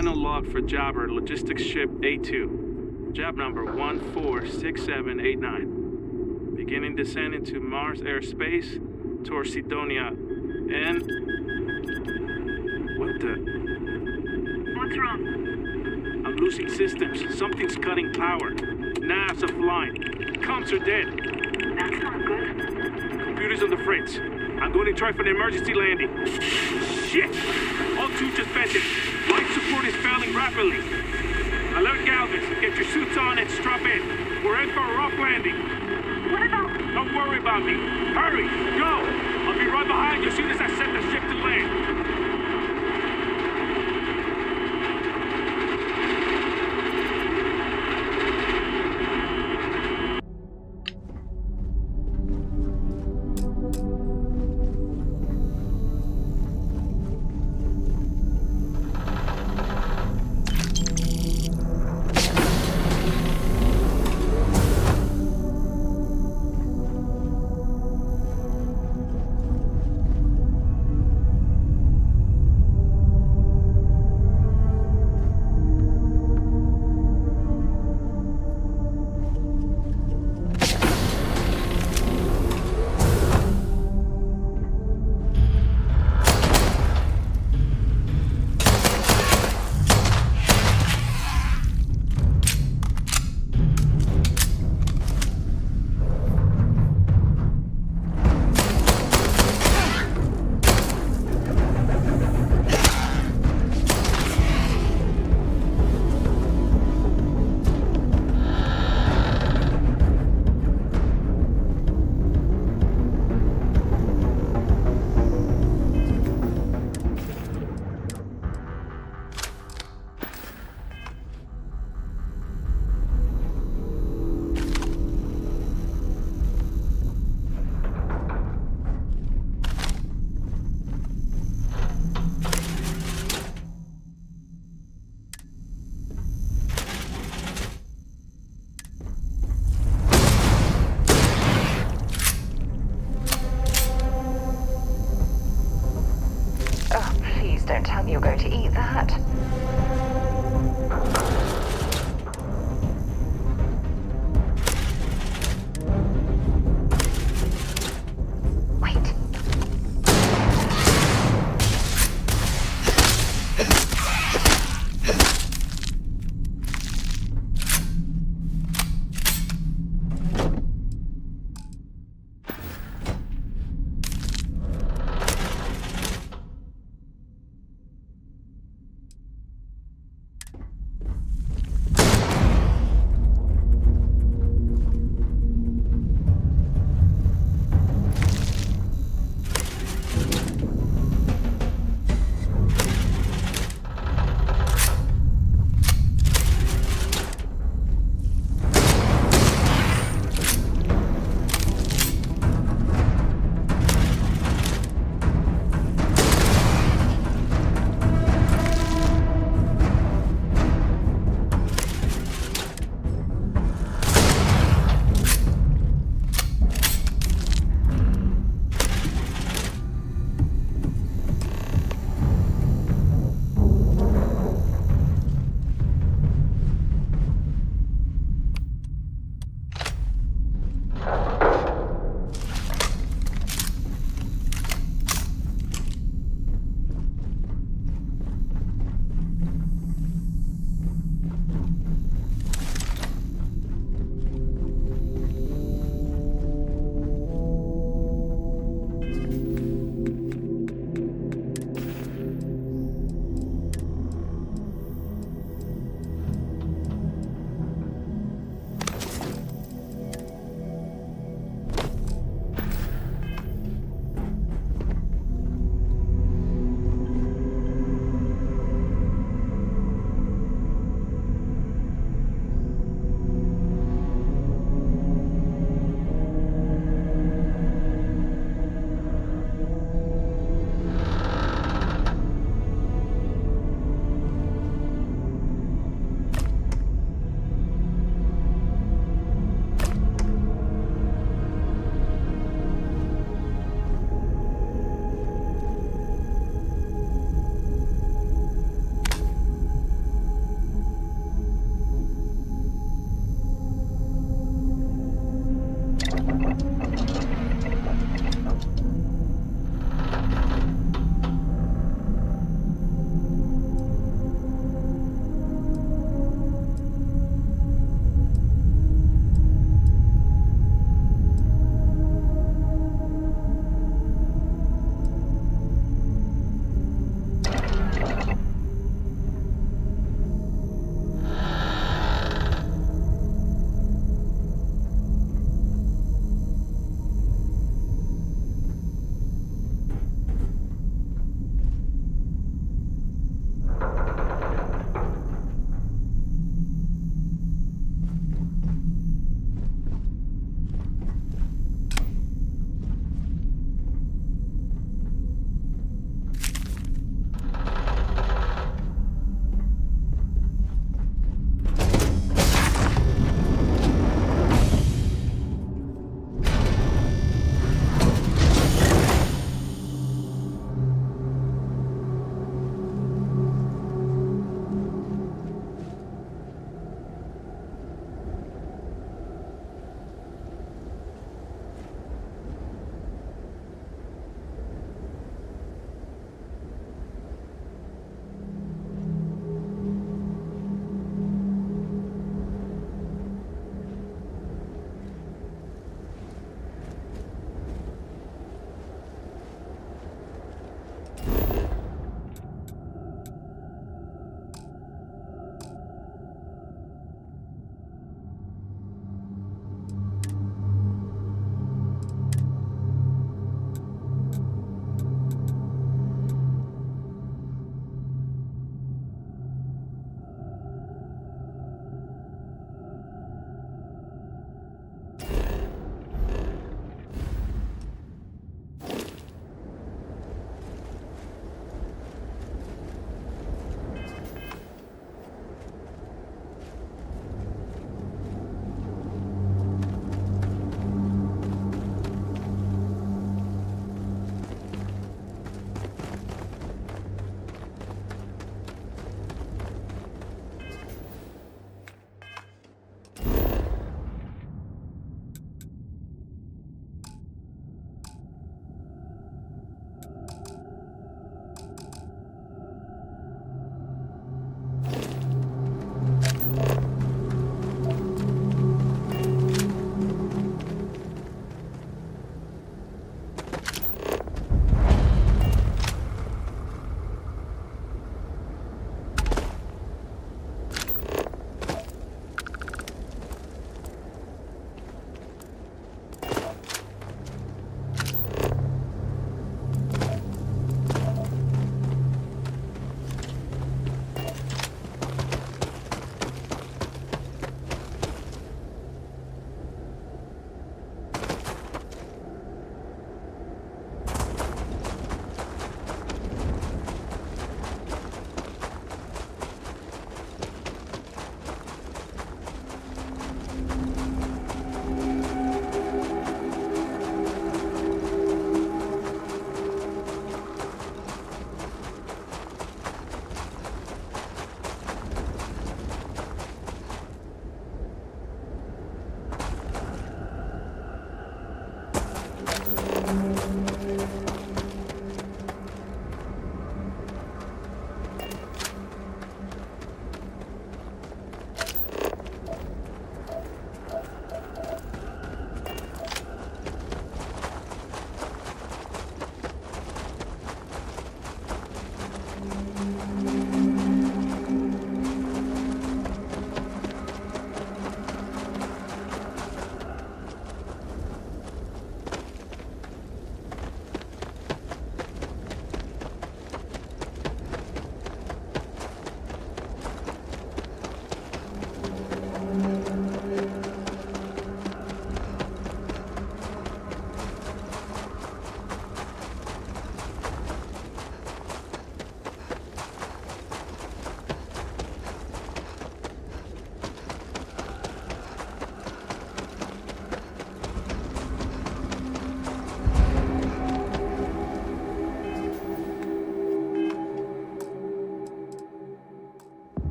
Final log for Jobber, logistics ship A2. Job number 146789. Beginning descent into Mars airspace towards Sidonia. And... What the... What's wrong? I'm losing systems. Something's cutting power. Nav's offline. Comms are dead. That's not good. Computers on the fritz. I'm going to try for an emergency landing. Shit! All two just vented. Life support is failing rapidly. Alert Galvez. Get your suits on and strap in. We're in for a rough landing. What about... Don't worry about me. Hurry! Go! I'll be right behind you as soon as I set the ship to land.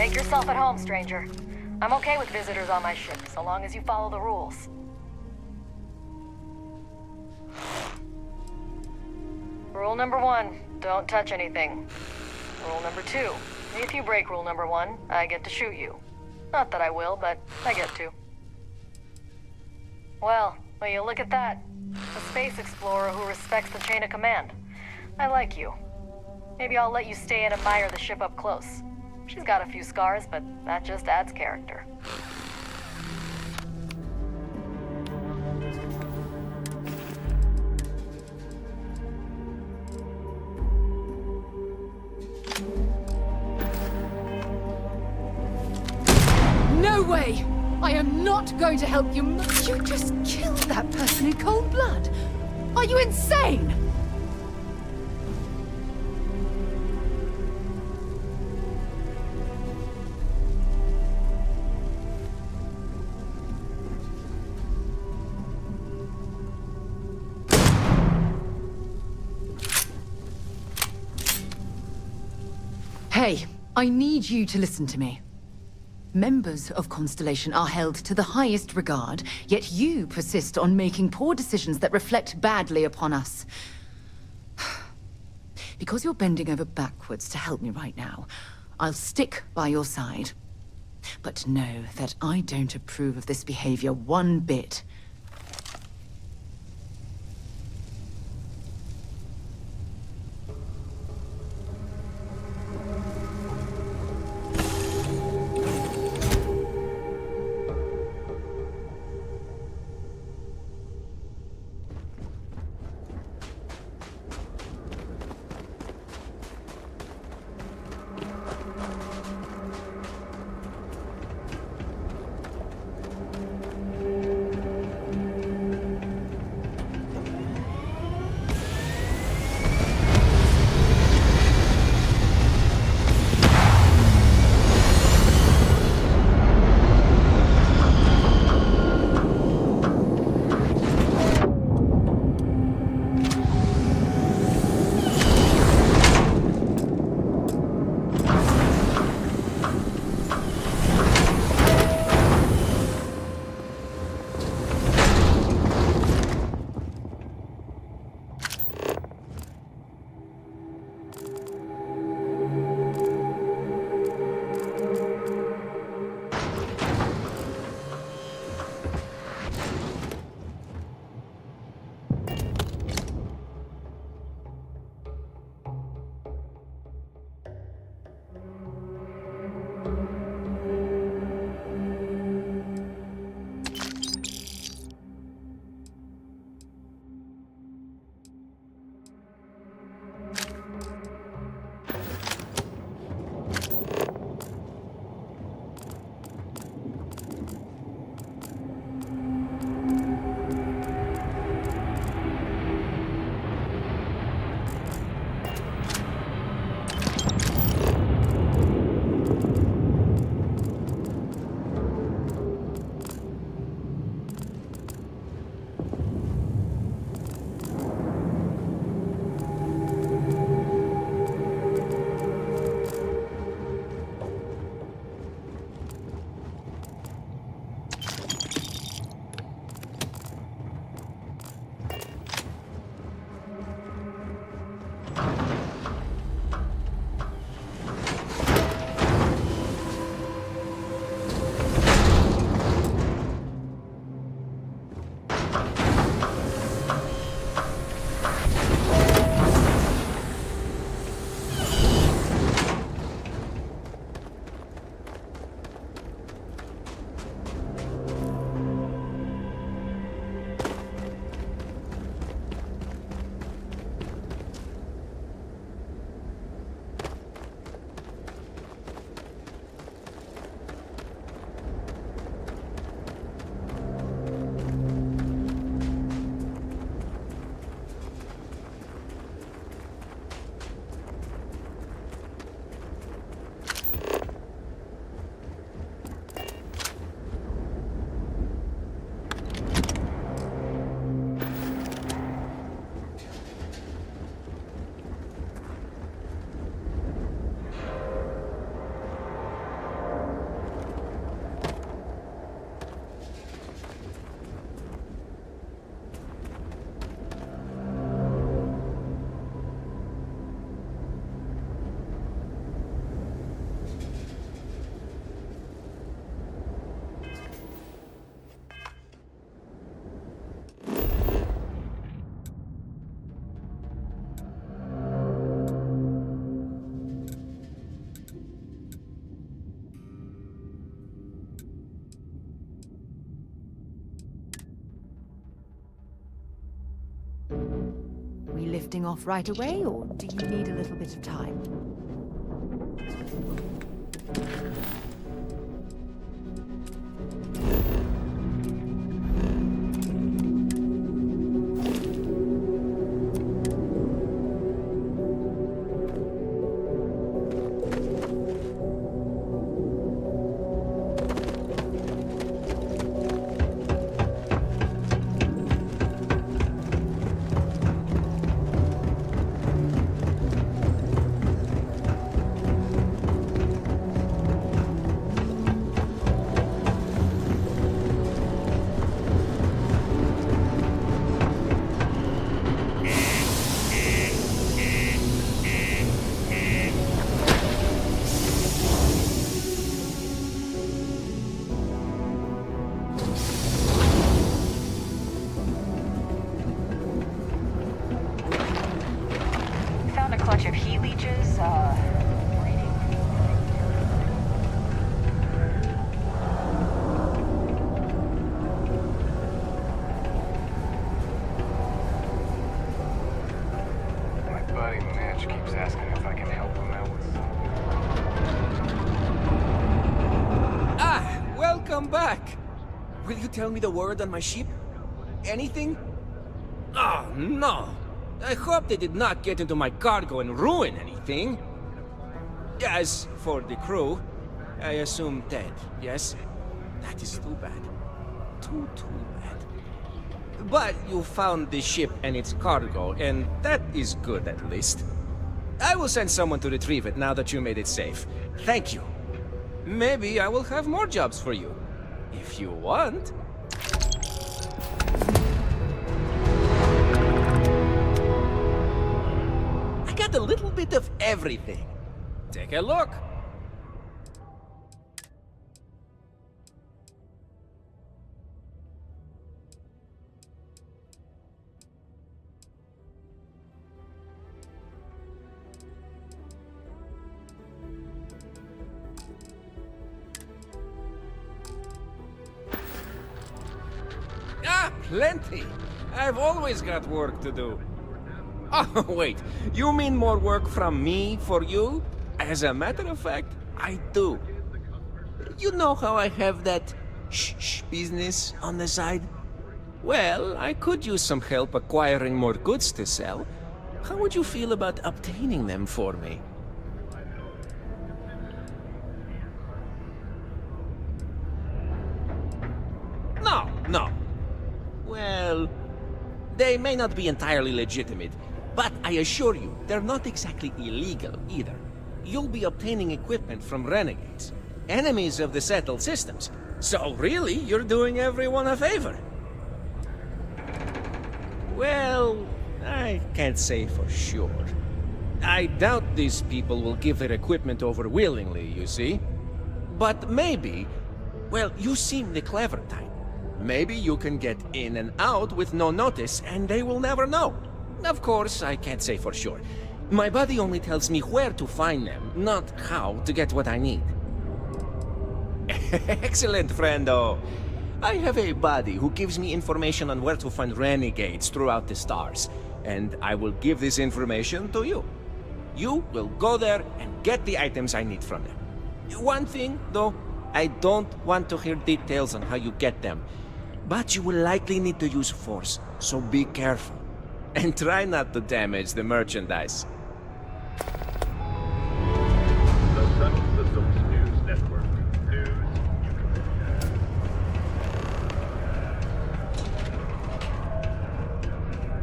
Make yourself at home, stranger. I'm okay with visitors on my ship, so long as you follow the rules. Rule number 1, don't touch anything. Rule number 2, if you break rule number 1, I get to shoot you. Not that I will, but I get to. Well, will you look at that? A space explorer who respects the chain of command. I like you. Maybe I'll let you stay and admire the ship up close. She's got a few scars, but that just adds character. No way! I am not going to help you. You just killed that person in cold blood. Are you insane? Hey, I need you to listen to me. Members of Constellation are held to the highest regard, yet you persist on making poor decisions that reflect badly upon us. Because you're bending over backwards to help me right now, I'll stick by your side. But know that I don't approve of this behavior one bit. heading off right away, or do you need a little bit of time? Found a clutch of heat leeches, My buddy Mitch keeps asking if I can help him out with Ah, welcome back. Will you tell me the word on my ship? Anything? Oh, no. I hope they did not get into my cargo and ruin anything. As for the crew, I assume dead, yes? That is too bad. Too bad. But you found the ship and its cargo, and that is good at least. I will send someone to retrieve it now that you made it safe. Thank you. Maybe I will have more jobs for you. If you want. I got a little bit of everything. Take a look. Ah, plenty. I've always got work to do. Oh, wait. You mean more work from me for you? As a matter of fact, I do. You know how I have that shh business on the side? Well, I could use some help acquiring more goods to sell. How would you feel about obtaining them for me? No. Well, they may not be entirely legitimate, but I assure you, they're not exactly illegal either. You'll be obtaining equipment from renegades, enemies of the settled systems. So really, you're doing everyone a favor. Well, I can't say for sure. I doubt these people will give their equipment over willingly, you see. But maybe, well, you seem the clever type. Maybe you can get in and out with no notice, and they will never know. Of course, I can't say for sure. My buddy only tells me where to find them, not how to get what I need. Excellent, friendo. I have a buddy who gives me information on where to find renegades throughout the stars, and I will give this information to you. You will go there and get the items I need from them. One thing, though, I don't want to hear details on how you get them, but you will likely need to use force, so be careful. And try not to damage the merchandise. The Central Systems News Network. News.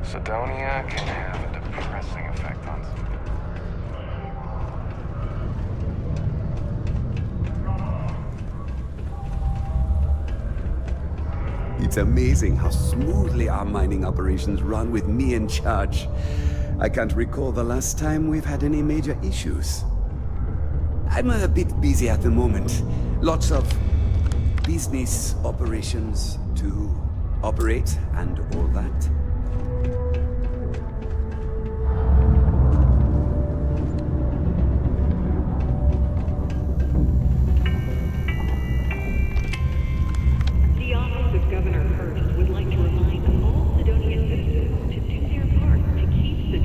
Sidonia can have a depressing effect on some. It's amazing how smoothly our mining operations run with me in charge. I can't recall the last time we've had any major issues. I'm a bit busy at the moment. Lots of business operations to operate and all that. Governor Hurst would like to remind all Sidonian citizens to do their part to keep the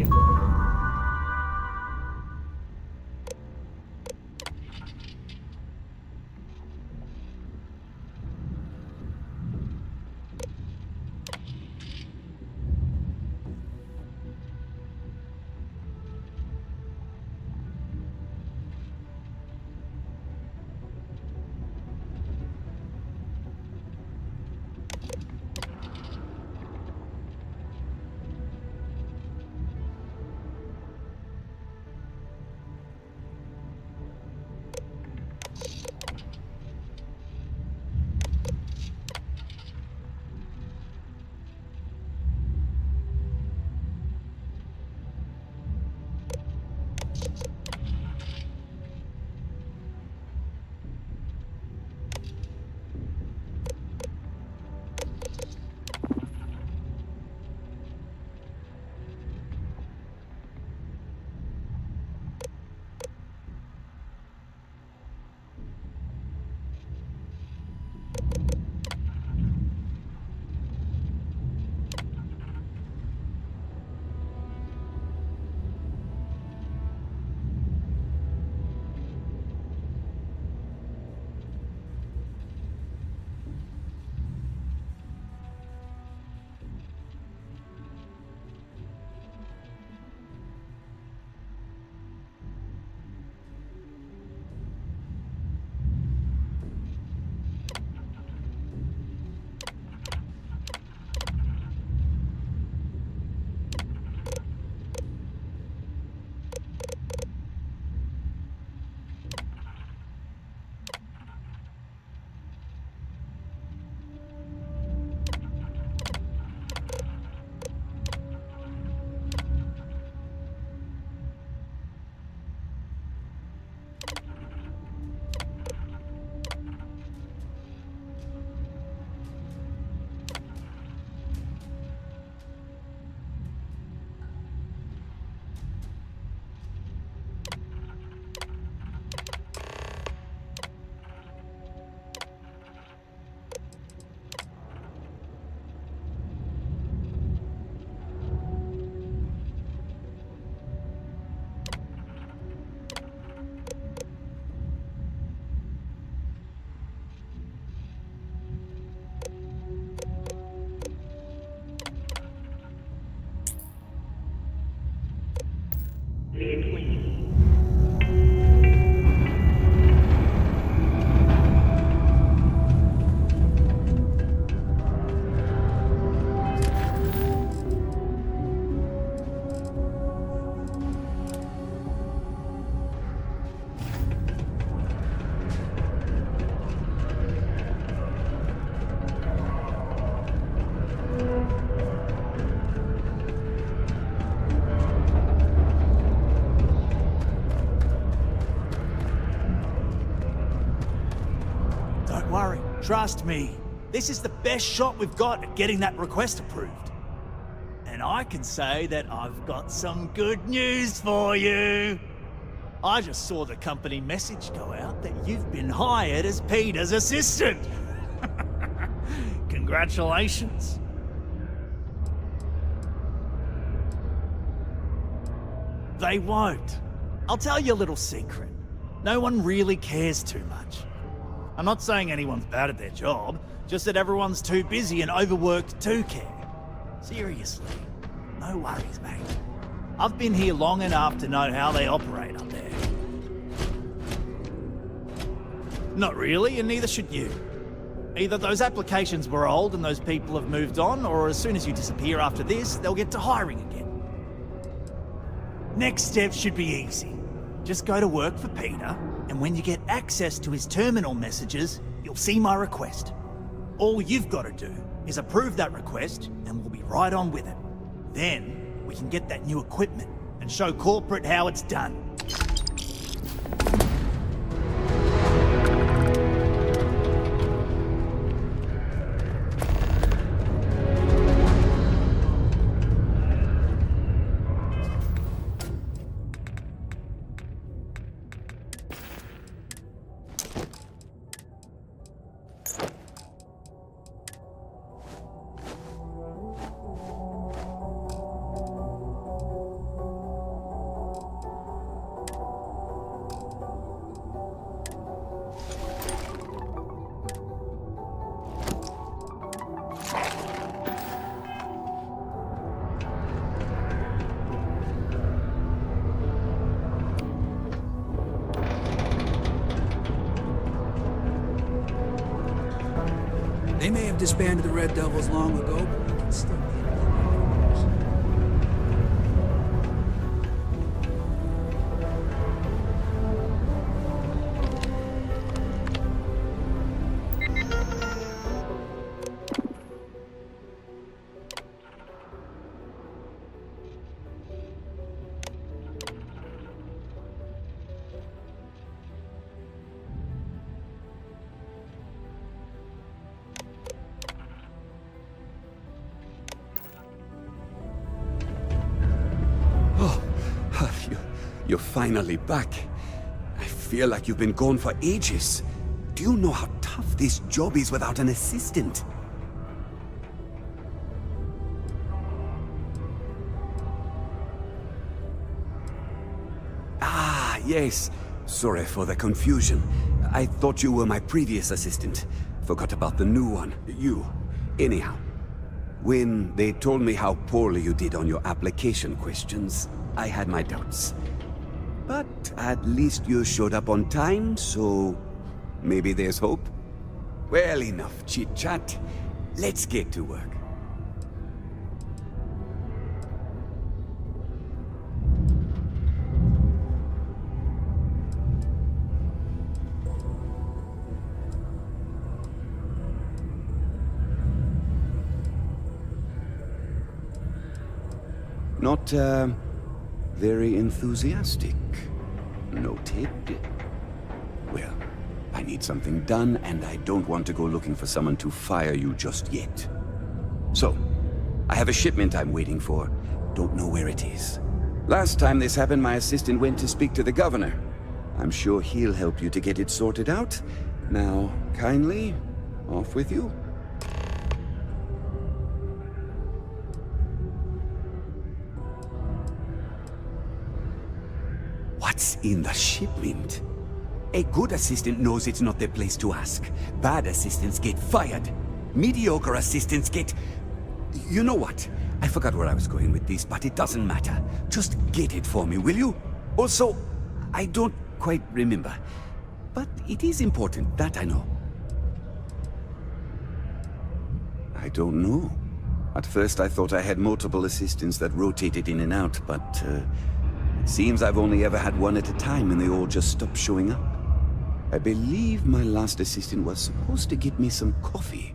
Don't worry, trust me. This is the best shot we've got at getting that request approved. And I can say that I've got some good news for you. I just saw the company message go out that you've been hired as Peter's assistant. Congratulations. They won't. I'll tell you a little secret. No one really cares too much. I'm not saying anyone's bad at their job, just that everyone's too busy and overworked to care. Seriously, no worries, mate. I've been here long enough to know how they operate up there. Not really, and neither should you. Either those applications were old and those people have moved on, or as soon as you disappear after this, they'll get to hiring again. Next step should be easy. Just go to work for Peter, and when you get access to his terminal messages, you'll see my request. All you've got to do is approve that request, and we'll be right on with it. Then, we can get that new equipment and show corporate how it's done. They may have disbanded the Red Devils long ago, but we can still be You're finally back. I feel like you've been gone for ages. Do you know how tough this job is without an assistant? Ah, yes. Sorry for the confusion. I thought you were my previous assistant. Forgot about the new one. You. Anyhow, when they told me how poorly you did on your application questions, I had my doubts. But at least you showed up on time, so maybe there's hope? Well, enough chit-chat. Let's get to work. Not, very enthusiastic. Noted. Well, I need something done, and I don't want to go looking for someone to fire you just yet. So, I have a shipment I'm waiting for. Don't know where it is. Last time this happened, my assistant went to speak to the governor. I'm sure he'll help you to get it sorted out. Now, kindly, off with you. What's in the shipment? A good assistant knows it's not their place to ask. Bad assistants get fired. Mediocre assistants get... You know what? I forgot where I was going with this, but it doesn't matter. Just get it for me, will you? Also, I don't quite remember. But it is important, that I know. I don't know. At first I thought I had multiple assistants that rotated in and out, but... It seems I've only ever had one at a time, and they all just stopped showing up. I believe my last assistant was supposed to get me some coffee,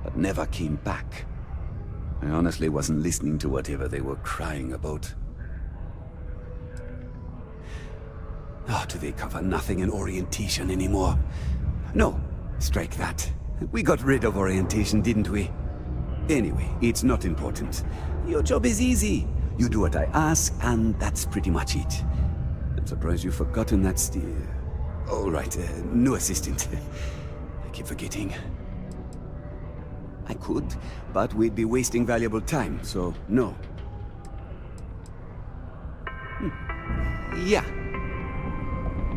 but never came back. I honestly wasn't listening to whatever they were crying about. Oh, do they cover nothing in orientation anymore? No, Strike that. We got rid of orientation, didn't we? Anyway, it's not important. Your job is easy. You do what I ask, and that's pretty much it. I'm surprised you've forgotten that still. All right, no assistant. I keep forgetting. I could, but we'd be wasting valuable time, so no. Yeah.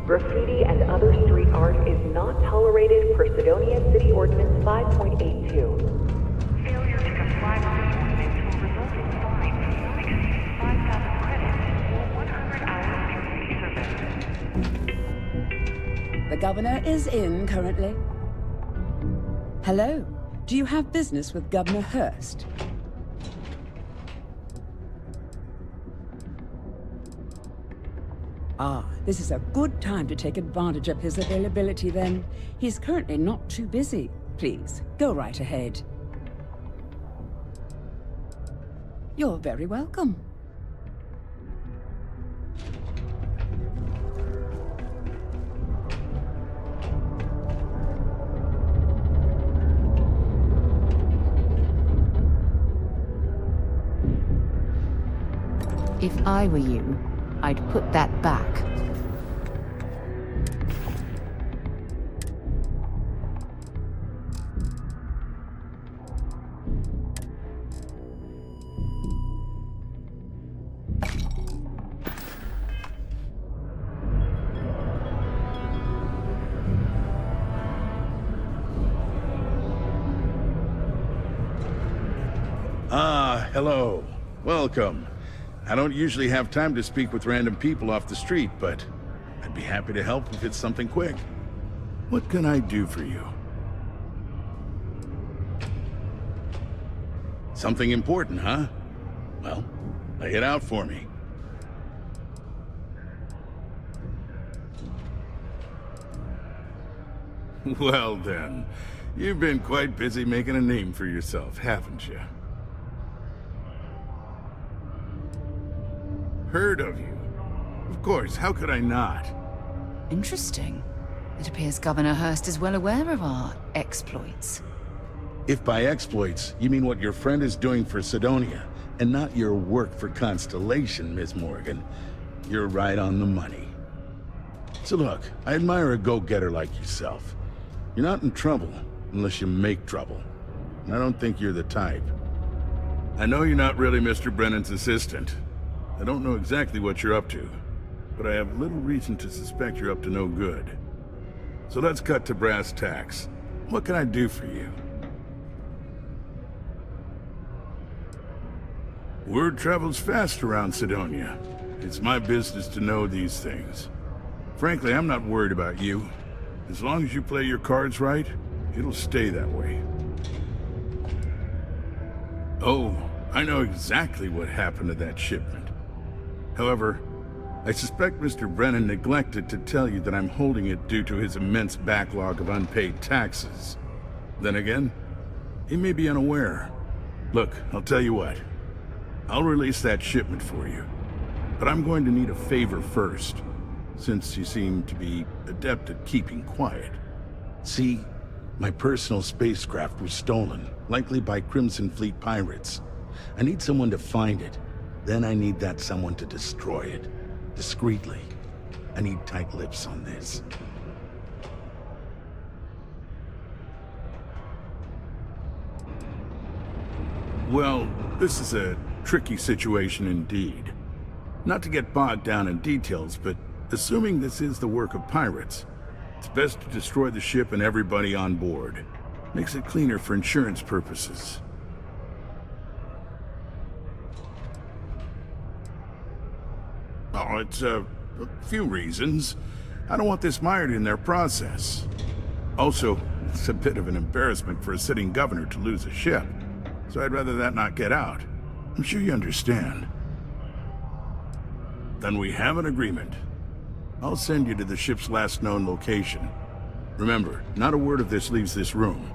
Graffiti and other street art is not tolerated per Sidonia City Ordinance 5.82. Failure to comply with this ordinance will result in fines not exceeding 5,000 credits or 100 hours community service. The governor is in currently. Hello. Do you have business with Governor Hurst? Ah, this is a good time to take advantage of his availability then. He's currently not too busy. Please, go right ahead. You're very welcome. If I were you, I'd put that back. Hello. Welcome. I don't usually have time to speak with random people off the street, but I'd be happy to help if it's something quick. What can I do for you? Something important, huh? Well, lay it out for me. Well then, you've been quite busy making a name for yourself, haven't you? Heard of you. Of course, how could I not? Interesting. It appears Governor Hurst is well aware of our exploits. If by exploits, you mean what your friend is doing for Sidonia, and not your work for Constellation, Miss Morgan, you're right on the money. So look, I admire a go-getter like yourself. You're not in trouble unless you make trouble. And I don't think you're the type. I know you're not really Mr. Brennan's assistant. I don't know exactly what you're up to, but I have little reason to suspect you're up to no good. So let's cut to brass tacks. What can I do for you? Word travels fast around Sidonia. It's my business to know these things. Frankly, I'm not worried about you. As long as you play your cards right, it'll stay that way. Oh, I know exactly what happened to that shipment. However, I suspect Mr. Brennan neglected to tell you that I'm holding it due to his immense backlog of unpaid taxes. Then again, he may be unaware. Look, I'll tell you what. I'll release that shipment for you. But I'm going to need a favor first, since you seem to be adept at keeping quiet. See, my personal spacecraft was stolen, likely by Crimson Fleet pirates. I need someone to find it. Then I need that someone to destroy it. Discreetly. I need tight lips on this. Well, this is a tricky situation indeed. Not to get bogged down in details, but assuming this is the work of pirates, it's best to destroy the ship and everybody on board. Makes it cleaner for insurance purposes. Oh, it's a few reasons. I don't want this mired in their process. Also, it's a bit of an embarrassment for a sitting governor to lose a ship. So I'd rather that not get out. I'm sure you understand. Then we have an agreement. I'll send you to the ship's last known location. Remember, not a word of this leaves this room.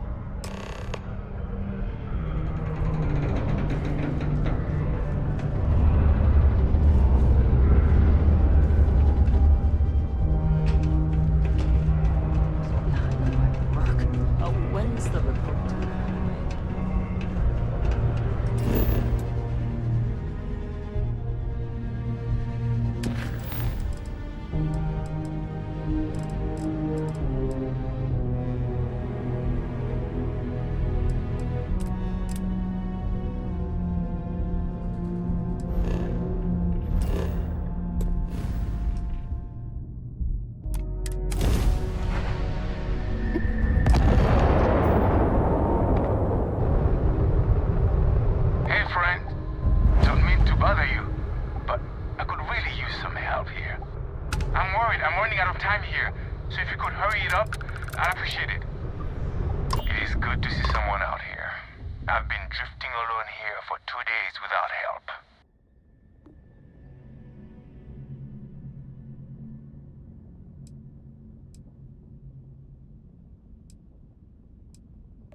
I've been drifting alone here for 2 days without help.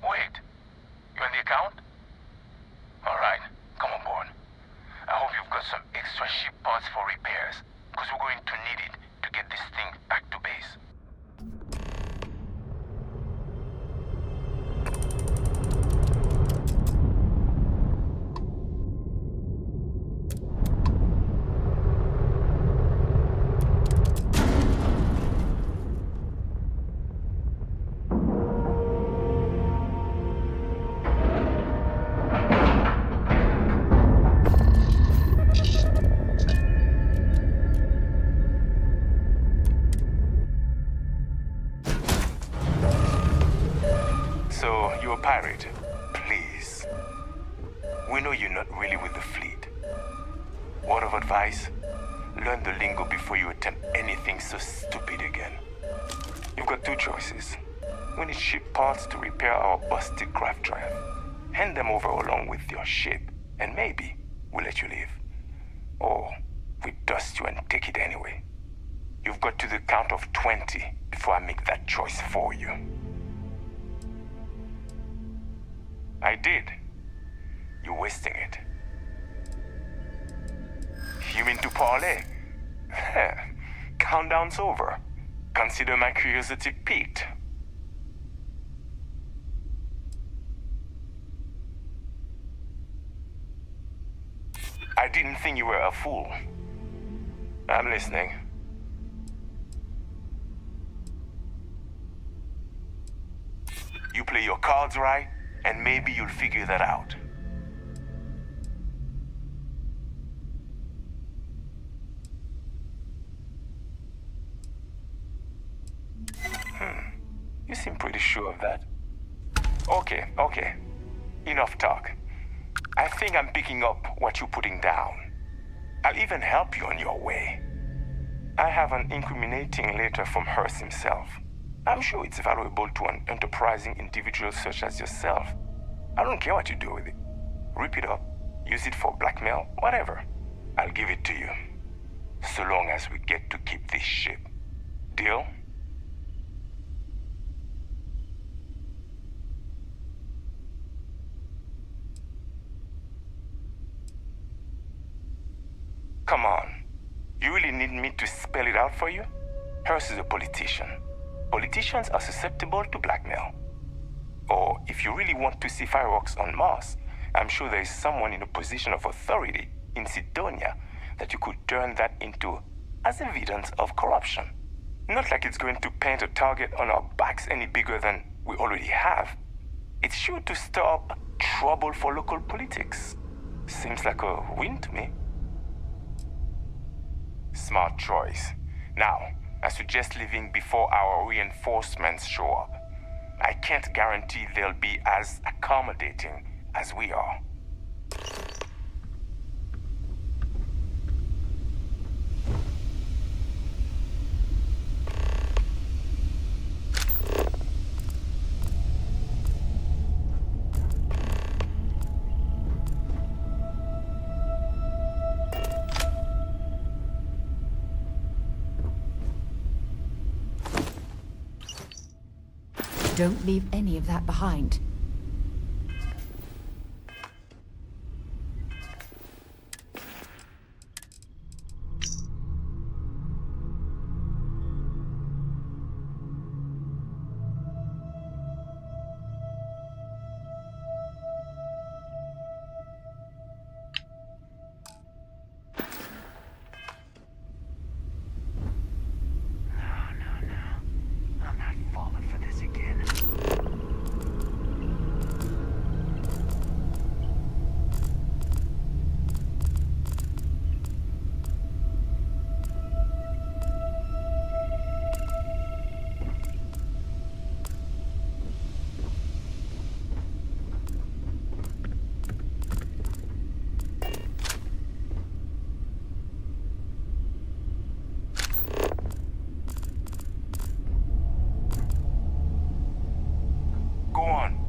Wait, you on the account? Alright, come on board. I hope you've got some extra ship parts for repairs, because we're going to need it to get this thing back to base. So, you're a pirate? Please. We know you're not really with the fleet. Word of advice? Learn the lingo before you attempt anything so stupid again. You've got two choices. We need ship parts to repair our busted craft drive. Hand them over along with your ship, and maybe we'll let you leave. Or we dust you and take it anyway. You've got to the count of 20 before I make that choice for you. I did. You're wasting it. You mean to parlay? Countdown's over. Consider my curiosity piqued. I didn't think you were a fool. I'm listening. You play your cards right, and maybe you'll figure that out. You seem pretty sure of that. Okay. Enough talk. I think I'm picking up what you're putting down. I'll even help you on your way. I have an incriminating letter from Hearst himself. I'm sure it's valuable to an enterprising individual such as yourself. I don't care what you do with it. Rip it up, use it for blackmail, whatever. I'll give it to you. So long as we get to keep this ship. Deal? Come on. You really need me to spell it out for you? Hearst is a politician. Politicians are susceptible to blackmail. Or if you really want to see fireworks on Mars, I'm sure there is someone in a position of authority in Sidonia that you could turn that into as evidence of corruption. Not like it's going to paint a target on our backs any bigger than we already have. It's sure to stir up trouble for local politics. Seems like a win to me. Smart choice. Now, I suggest leaving before our reinforcements show up. I can't guarantee they'll be as accommodating as we are. Don't leave any of that behind.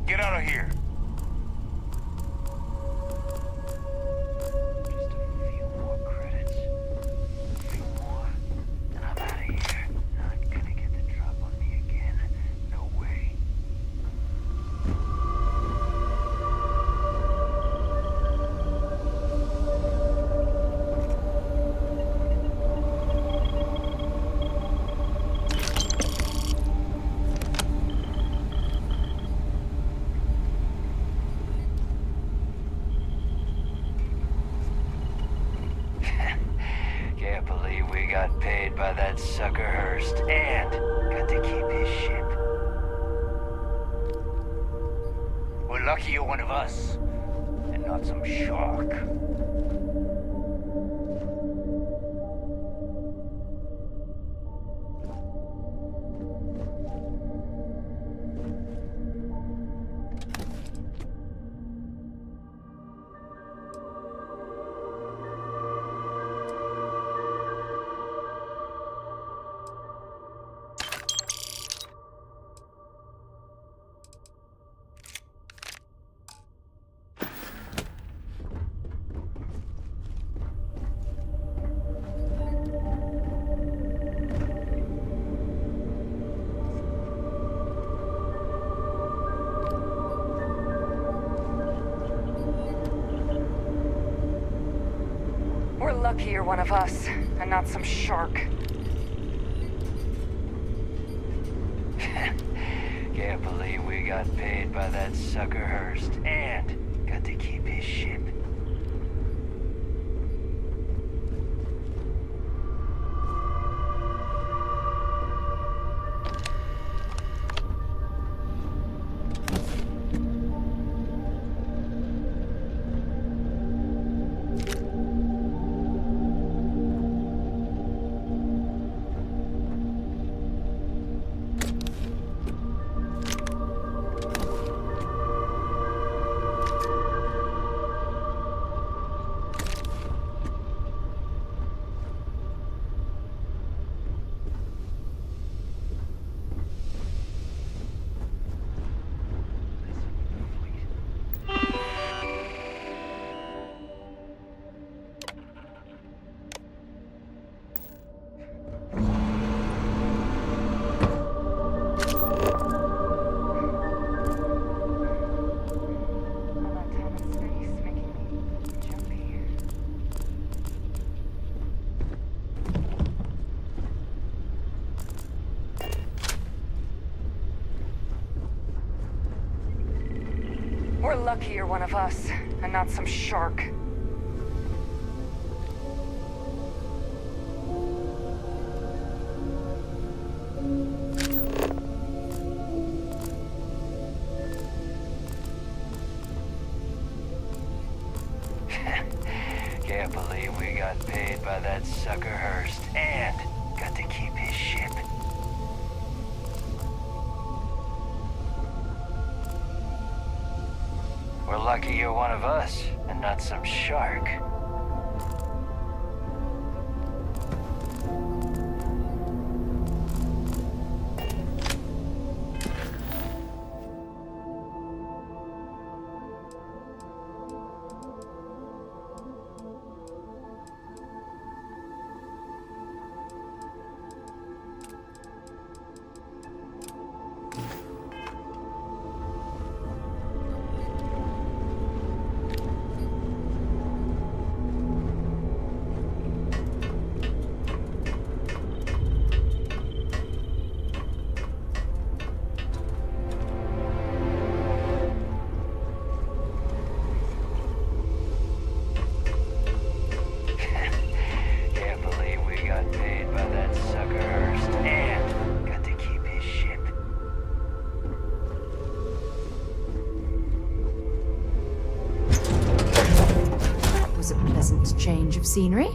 Get out of here. that sucker Hurst, and got to keep his ship. We're lucky you're one of us, and not some shark. We're lucky you're one of us, and not some shark. Can't believe we got paid by that sucker Hurst, and got to keep his ship. We're lucky you're one of us, and not some shark. Can't believe we got paid by that sucker Hurst, and got to keep his ship. We're lucky you're one of us, and not some shark. Change of scenery.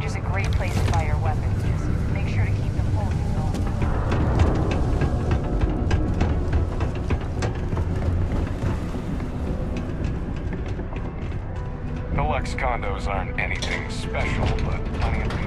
Exchange is a great place to buy your weapons. Just make sure to keep them whole, The Lex condos aren't anything special, but plenty of people.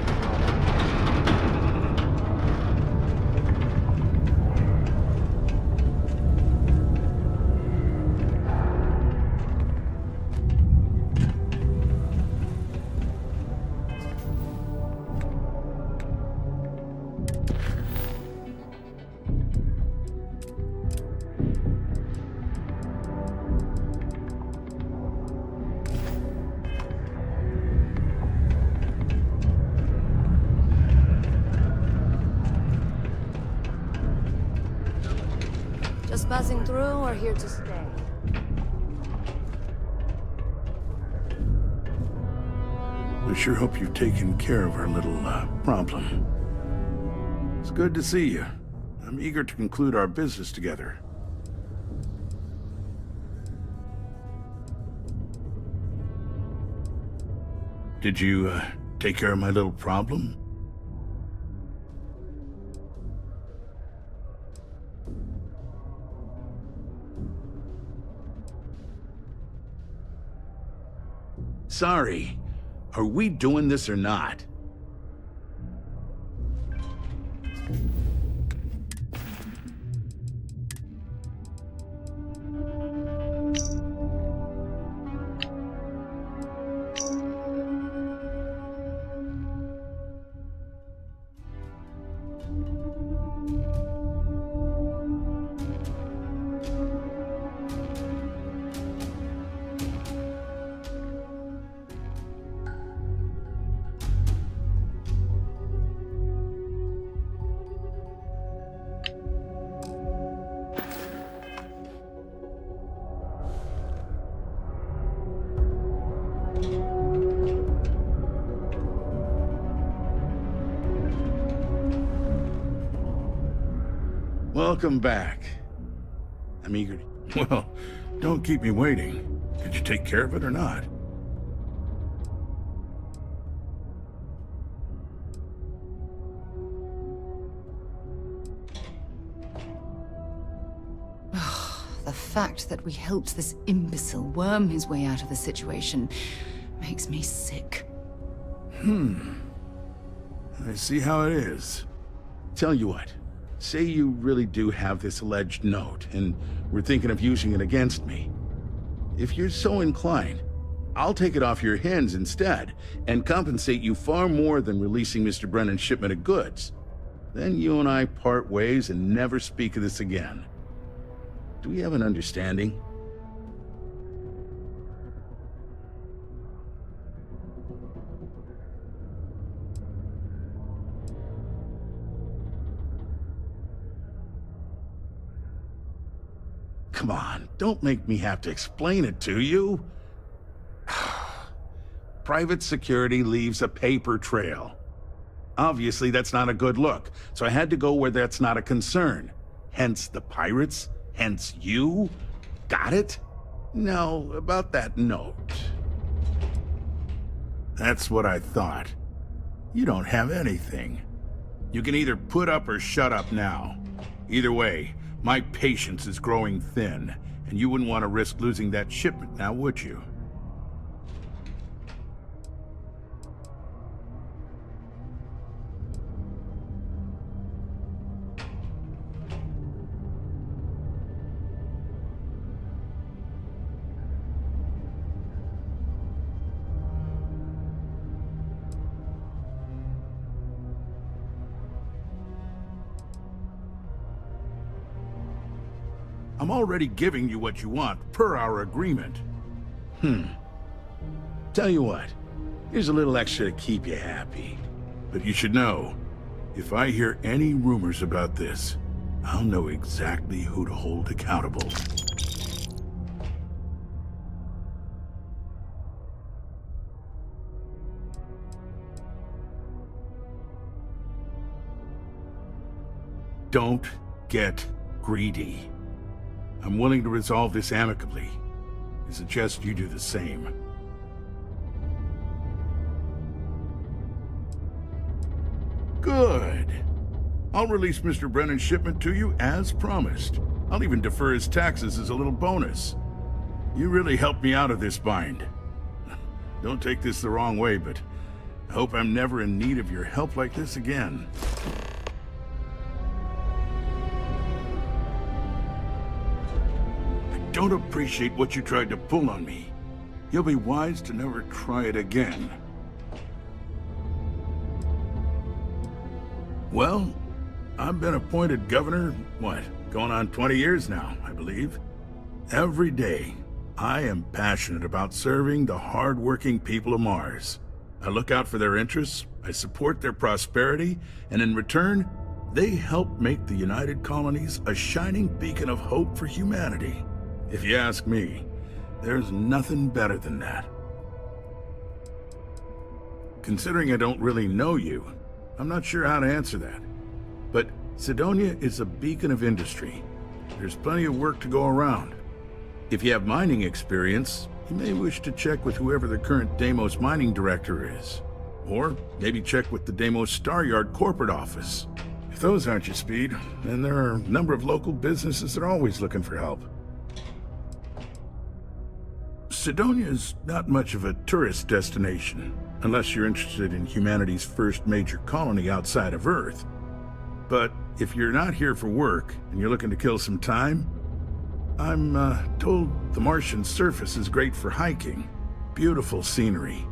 Just passing through or here to stay? I sure hope you've taken care of our little, problem. It's good to see you. I'm eager to conclude our business together. Did you, take care of my little problem? Sorry. Are we doing this or not? Welcome back. I'm eager to... Well, don't keep me waiting. Did you take care of it or not? The fact that we helped this imbecile worm his way out of the situation makes me sick. I see how it is. Tell you what. Say you really do have this alleged note, and we're thinking of using it against me. If you're so inclined, I'll take it off your hands instead, and compensate you far more than releasing Mr. Brennan's shipment of goods. Then you and I part ways and never speak of this again. Do we have an understanding? Come on, don't make me have to explain it to you. Private security leaves a paper trail. Obviously, that's not a good look, so I had to go where that's not a concern. Hence the pirates, hence you. Got it? Now, about that note. That's what I thought. You don't have anything. You can either put up or shut up now. Either way, my patience is growing thin, and you wouldn't want to risk losing that shipment now, would you? I'm already giving you what you want, per our agreement. Tell you what, here's a little extra to keep you happy. But you should know, if I hear any rumors about this, I'll know exactly who to hold accountable. Don't get greedy. I'm willing to resolve this amicably. I suggest you do the same. Good. I'll release Mr. Brennan's shipment to you as promised. I'll even defer his taxes as a little bonus. You really helped me out of this bind. Don't take this the wrong way, but I hope I'm never in need of your help like this again. I don't appreciate what you tried to pull on me. You'll be wise to never try it again. Well, I've been appointed governor, going on 20 years now, I believe. Every day, I am passionate about serving the hard-working people of Mars. I look out for their interests, I support their prosperity, and in return, they help make the United Colonies a shining beacon of hope for humanity. If you ask me, there's nothing better than that. Considering I don't really know you, I'm not sure how to answer that. But Cydonia is a beacon of industry. There's plenty of work to go around. If you have mining experience, you may wish to check with whoever the current Deimos mining director is. Or maybe check with the Deimos Star Yard corporate office. If those aren't your speed, then there are a number of local businesses that are always looking for help. Cydonia is not much of a tourist destination, unless you're interested in humanity's first major colony outside of Earth. But if you're not here for work, and you're looking to kill some time, I'm told the Martian surface is great for hiking. Beautiful scenery,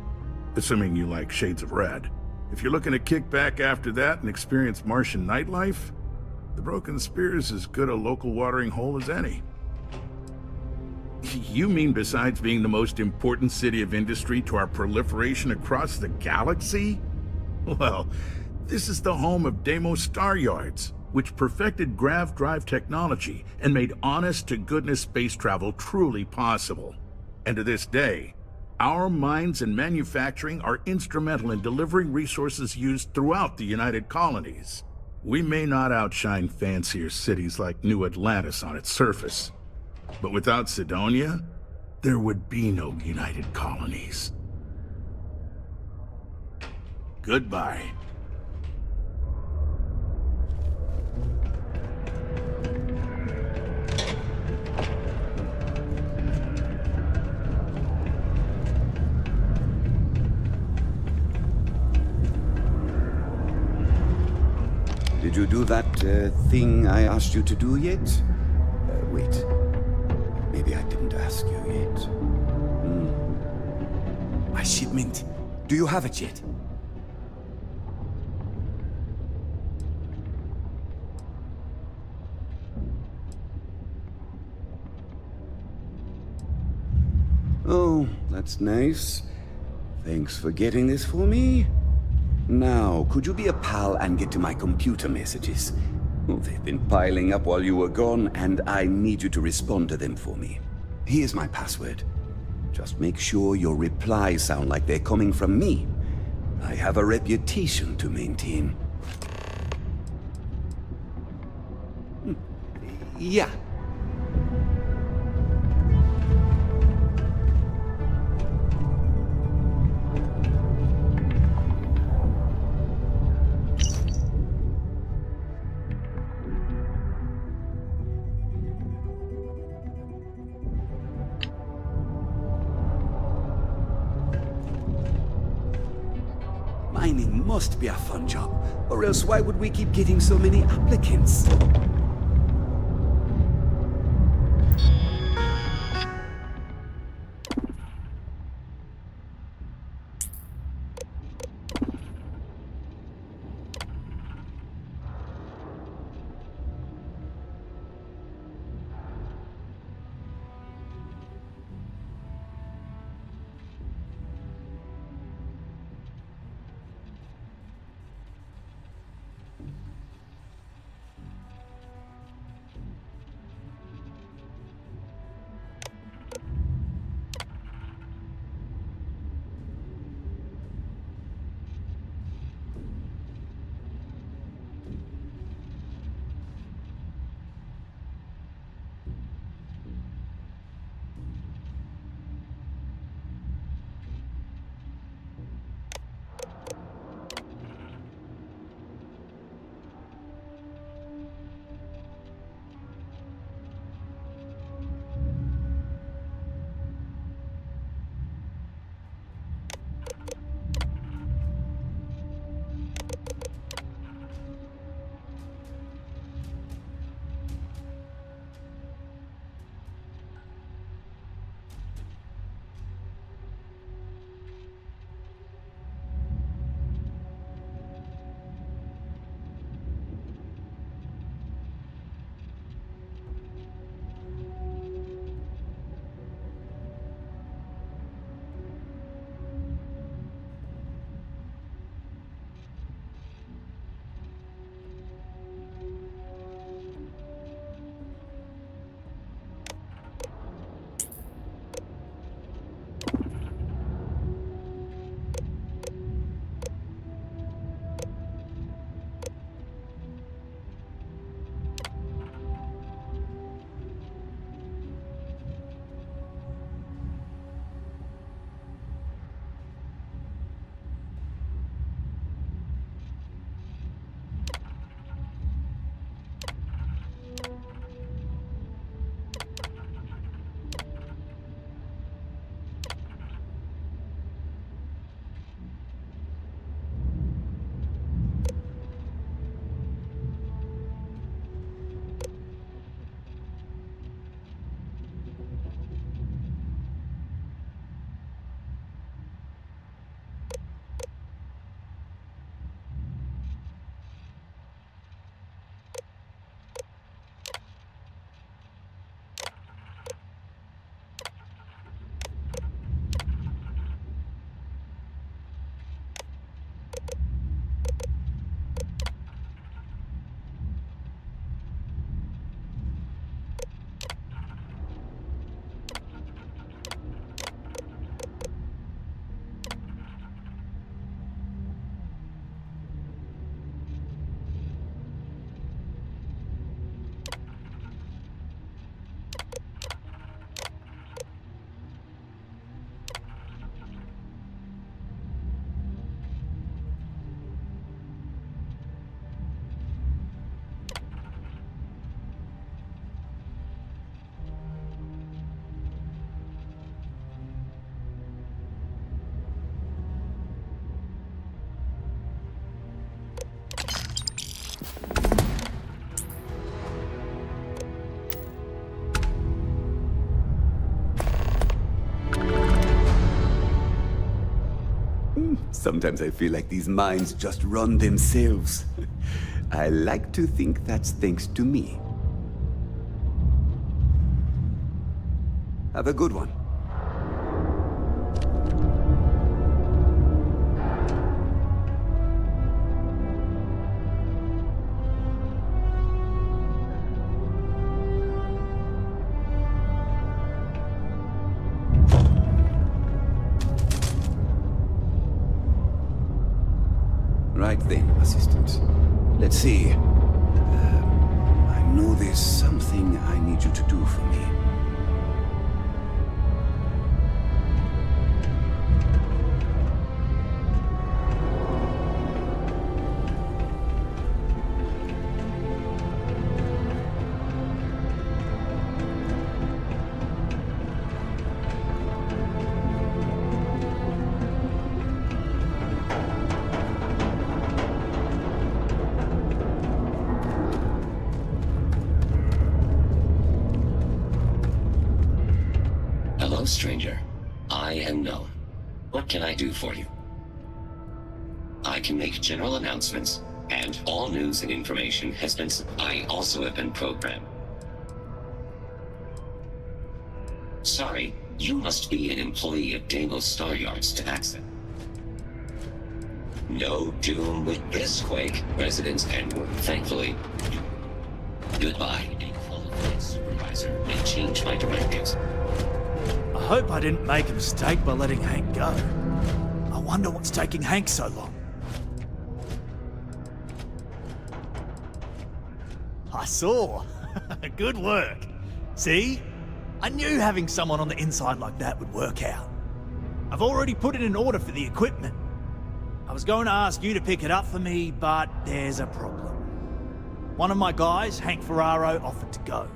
assuming you like shades of red. If you're looking to kick back after that and experience Martian nightlife, the Broken Spear is as good a local watering hole as any. You mean besides being the most important city of industry to our proliferation across the galaxy? Well, this is the home of Deimos Star Yards, which perfected grav drive technology and made honest-to-goodness space travel truly possible. And to this day, our mines and manufacturing are instrumental in delivering resources used throughout the United Colonies. We may not outshine fancier cities like New Atlantis on its surface, but without Cydonia, there would be no United Colonies. Goodbye. Did you do that thing I asked you to do yet? Wait. Maybe I didn't ask you yet. My shipment. Do you have it yet? Oh, that's nice. Thanks for getting this for me. Now, could you be a pal and get to my computer messages? Oh, they've been piling up while you were gone, and I need you to respond to them for me. Here's my password. Just make sure your replies sound like they're coming from me. I have a reputation to maintain. Yeah. Mining must be a fun job, or else why would we keep getting so many applicants? Sometimes I feel like these mines just run themselves. I like to think that's thanks to me. Have a good one. Right then, assistant. Let's see. I know there's something I need you to do for me. Hello, stranger. I am known. What can I do for you? I can make general announcements, and all news and information has been... I also have been programmed. Sorry, you must be an employee of Deimos Star Yards to access. No doom with this quake, residents and thankfully. Goodbye, a qualified supervisor may change my directives. I hope I didn't make a mistake by letting Hank go. I wonder what's taking Hank so long. I saw. Good work. See? I knew having someone on the inside like that would work out. I've already put in an order for the equipment. I was going to ask you to pick it up for me, but there's a problem. One of my guys, Hank Ferraro, offered to go.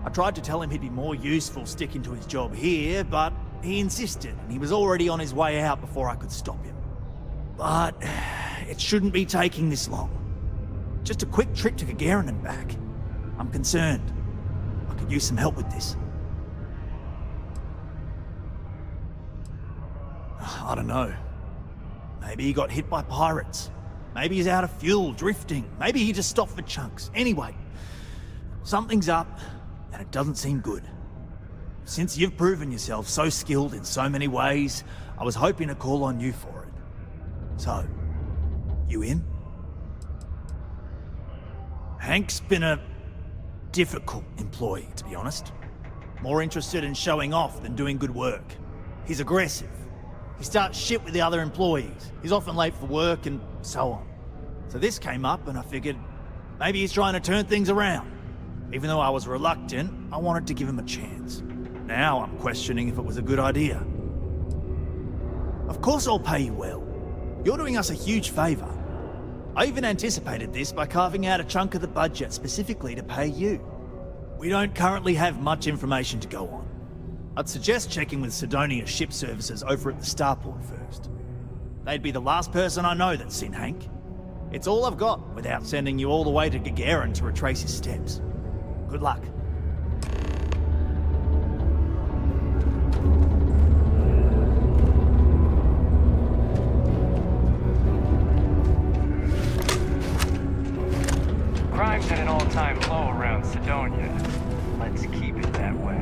I tried to tell him he'd be more useful sticking to his job here, but he insisted, and he was already on his way out before I could stop him. But it shouldn't be taking this long. Just a quick trip to Gagarin and back. I'm concerned. I could use some help with this. I don't know. Maybe he got hit by pirates. Maybe he's out of fuel, drifting. Maybe he just stopped for chunks. Anyway, something's up, and it doesn't seem good. Since you've proven yourself so skilled in so many ways, I was hoping to call on you for it. So, you in? Hank's been a difficult employee, to be honest. More interested in showing off than doing good work. He's aggressive. He starts shit with the other employees. He's often late for work and so on. So this came up and I figured maybe he's trying to turn things around. Even though I was reluctant, I wanted to give him a chance. Now I'm questioning if it was a good idea. Of course I'll pay you well. You're doing us a huge favor. I even anticipated this by carving out a chunk of the budget specifically to pay you. We don't currently have much information to go on. I'd suggest checking with Sidonia Ship Services over at the starport first. They'd be the last person I know that's seen Hank. It's all I've got without sending you all the way to Gagarin to retrace his steps. Good luck. Crime's at an all-time low around Sidonia. Let's keep it that way.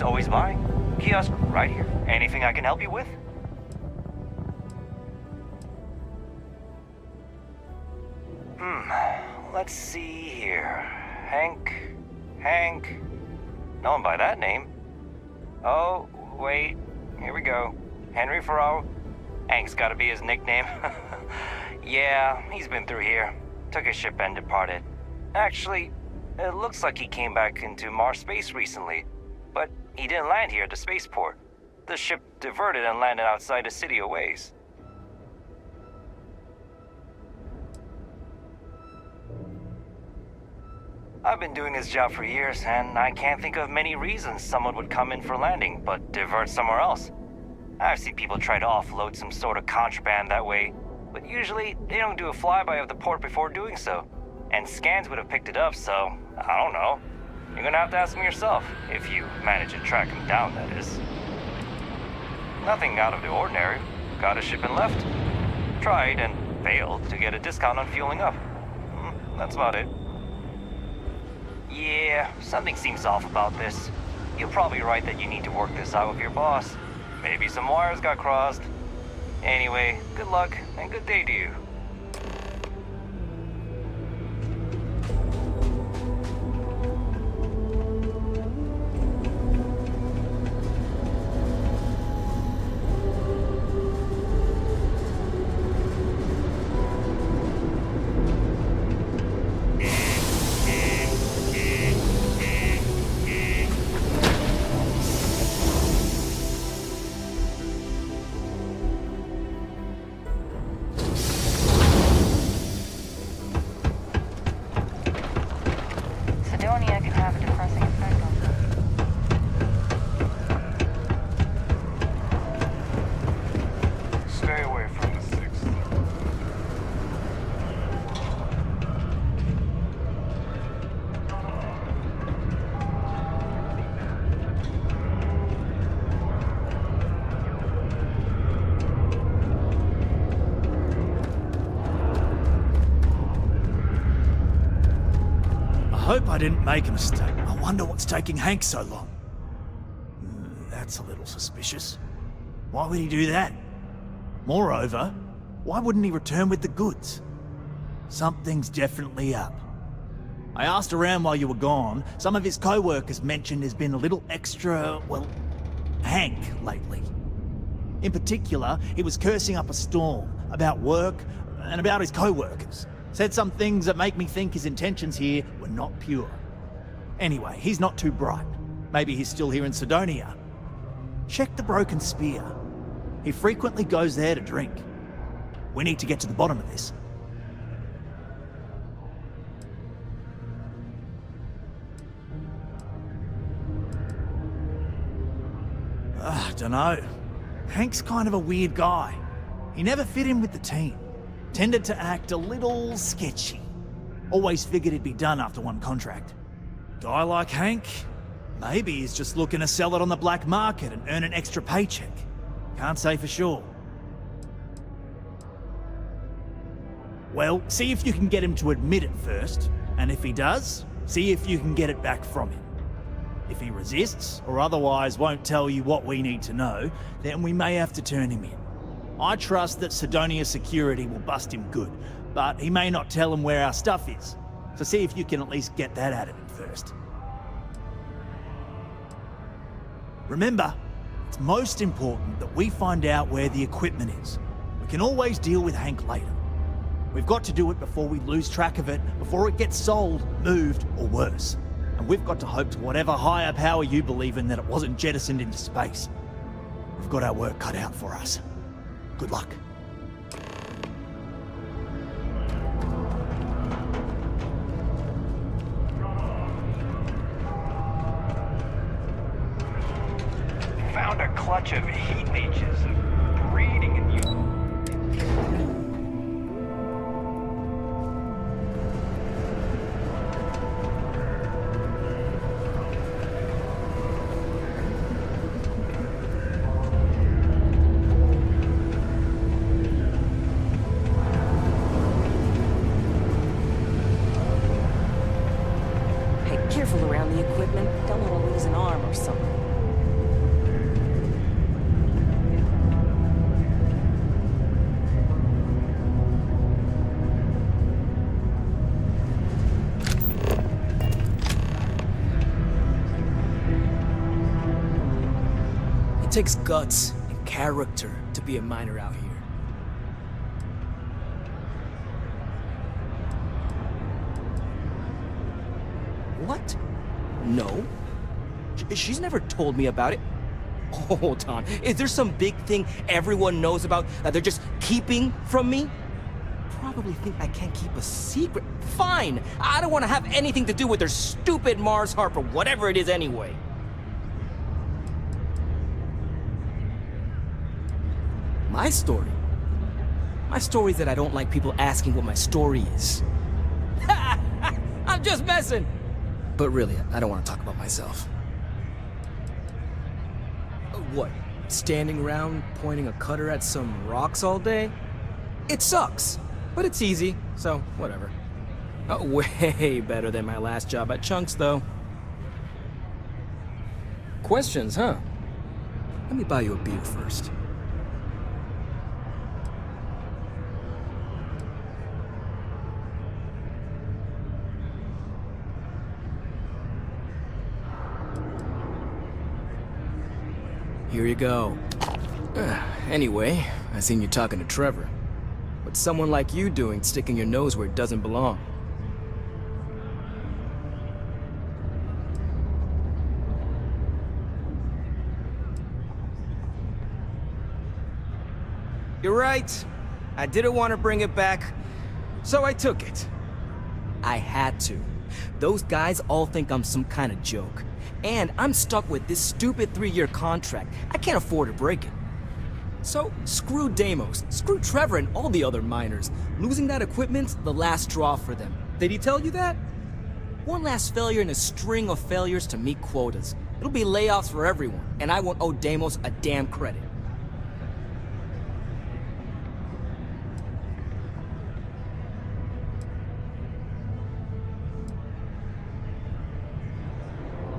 Supplies always buy. Kiosk right here. Anything I can help you with? Let's see here. Hank. No one by that name. Oh, wait. Here we go. Henry Farrow. Hank's gotta be his nickname. Yeah, he's been through here. Took his ship and departed. Actually, it looks like he came back into Mars space recently, but he didn't land here at the spaceport. The ship diverted and landed outside the city a ways. I've been doing this job for years, and I can't think of many reasons someone would come in for landing, but divert somewhere else. I've seen people try to offload some sort of contraband that way, but usually they don't do a flyby of the port before doing so. And scans would have picked it up, so I don't know. You're gonna have to ask them yourself, if you manage to track him down, that is. Nothing out of the ordinary. Got a ship and left. Tried and failed to get a discount on fueling up. That's about it. Yeah, something seems off about this. You're probably right that you need to work this out with your boss. Maybe some wires got crossed. Anyway, good luck and good day to you. I hope I didn't make a mistake. I wonder what's taking Hank so long. That's a little suspicious. Why would he do that? Moreover, why wouldn't he return with the goods? Something's definitely up. I asked around while you were gone. Some of his co-workers mentioned there's been a little extra, well, Hank lately. In particular, he was cursing up a storm about work and about his co-workers. Said some things that make me think his intentions here were not pure. Anyway, he's not too bright. Maybe he's still here in Sidonia. Check the Broken Spear. He frequently goes there to drink. We need to get to the bottom of this. Dunno. Hank's kind of a weird guy. He never fit in with the team. Tended to act a little sketchy. Always figured he'd be done after one contract. Guy like Hank? Maybe he's just looking to sell it on the black market and earn an extra paycheck. Can't say for sure. Well, see if you can get him to admit it first, and if he does, see if you can get it back from him. If he resists, or otherwise won't tell you what we need to know, then we may have to turn him in. I trust that Sidonia security will bust him good, but he may not tell him where our stuff is. So see if you can at least get that out of him first. Remember, it's most important that we find out where the equipment is. We can always deal with Hank later. We've got to do it before we lose track of it, before it gets sold, moved, or worse. And we've got to hope to whatever higher power you believe in that it wasn't jettisoned into space. We've got our work cut out for us. Good luck. Found a clutch of heat mages breeding in you. Careful around the equipment. Don't want to lose an arm or something. It takes guts and character to be a miner out here. What? No. She's never told me about it. Hold on. Is there some big thing everyone knows about that they're just keeping from me? Probably think I can't keep a secret. Fine! I don't want to have anything to do with their stupid Mars harp or whatever it is anyway. My story? My story is that I don't like people asking what my story is. I'm just messing! But really, I don't want to talk about myself. What? Standing around pointing a cutter at some rocks all day? It sucks, but it's easy, so whatever. Way better than my last job at Chunks, though. Questions, huh? Let me buy you a beer first. Here you go. Anyway, I seen you talking to Trevor. What's someone like you doing sticking your nose where it doesn't belong? You're right. I didn't want to bring it back, so I took it. I had to. Those guys all think I'm some kind of joke. And I'm stuck with this stupid 3-year contract. I can't afford to break it. So, screw Deimos, screw Trevor and all the other miners. Losing that equipment's the last straw for them. Did he tell you that? One last failure in a string of failures to meet quotas. It'll be layoffs for everyone, and I won't owe Deimos a damn credit.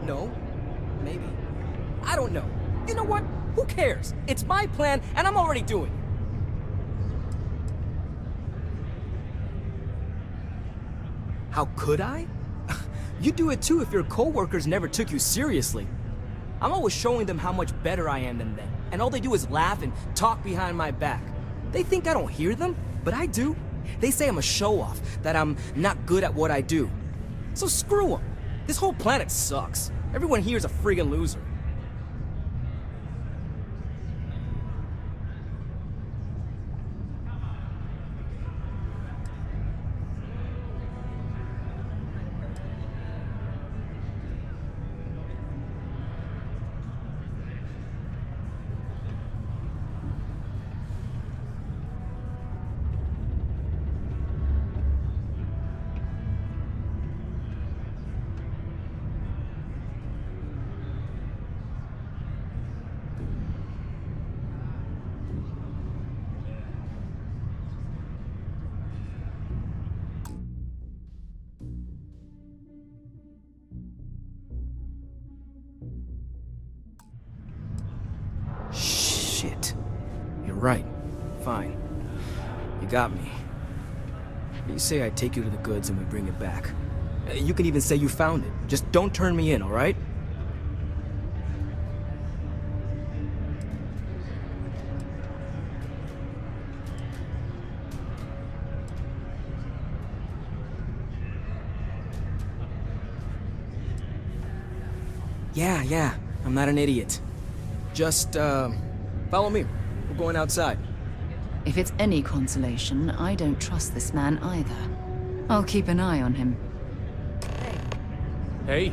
No. Maybe. I don't know. You know what? Who cares? It's my plan, and I'm already doing it. How could I? You'd do it too if your coworkers never took you seriously. I'm always showing them how much better I am than them, and all they do is laugh and talk behind my back. They think I don't hear them, but I do. They say I'm a show-off, that I'm not good at what I do. So screw them. This whole planet sucks. Everyone here is a friggin' loser. Shit. You're right. Fine. You got me. You say I take you to the goods and we bring it back. You can even say you found it. Just don't turn me in, alright? Yeah. I'm not an idiot. Just, follow me. We're going outside. If it's any consolation, I don't trust this man either. I'll keep an eye on him. Hey.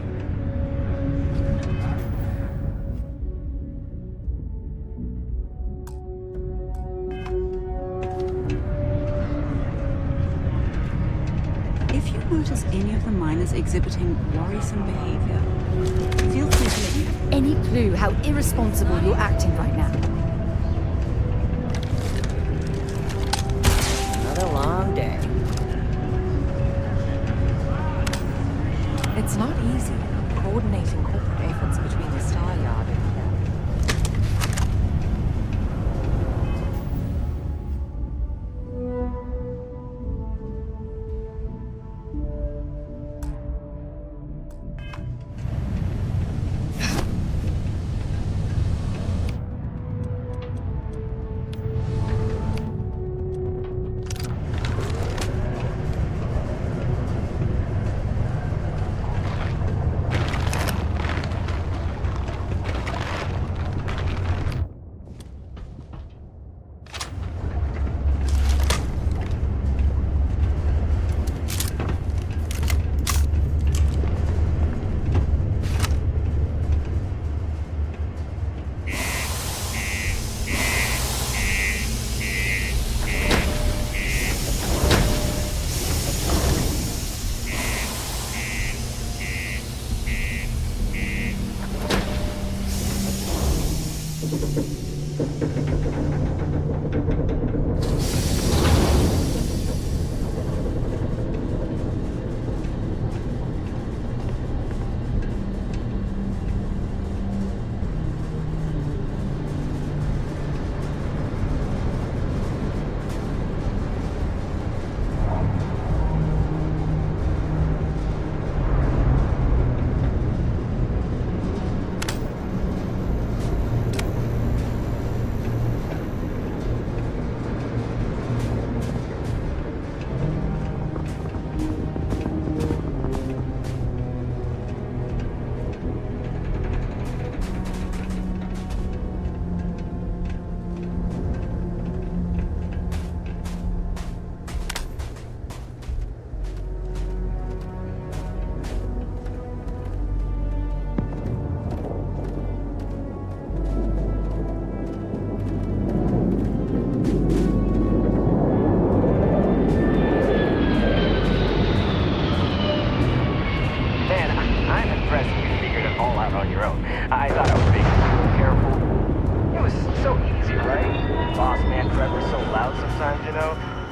If you notice any of the miners exhibiting worrisome behavior, feel free to let me know. Any clue how irresponsible you're acting right now? Another long day. It's not easy coordinating corporate efforts between the Star Yard and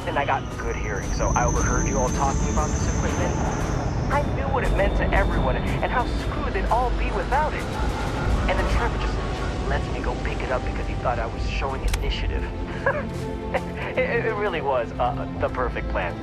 And I got good hearing, so I overheard you all talking about this equipment. I knew what it meant to everyone and how screwed they'd all be without it. And then Trevor just lets me go pick it up because he thought I was showing initiative. It really was the perfect plan.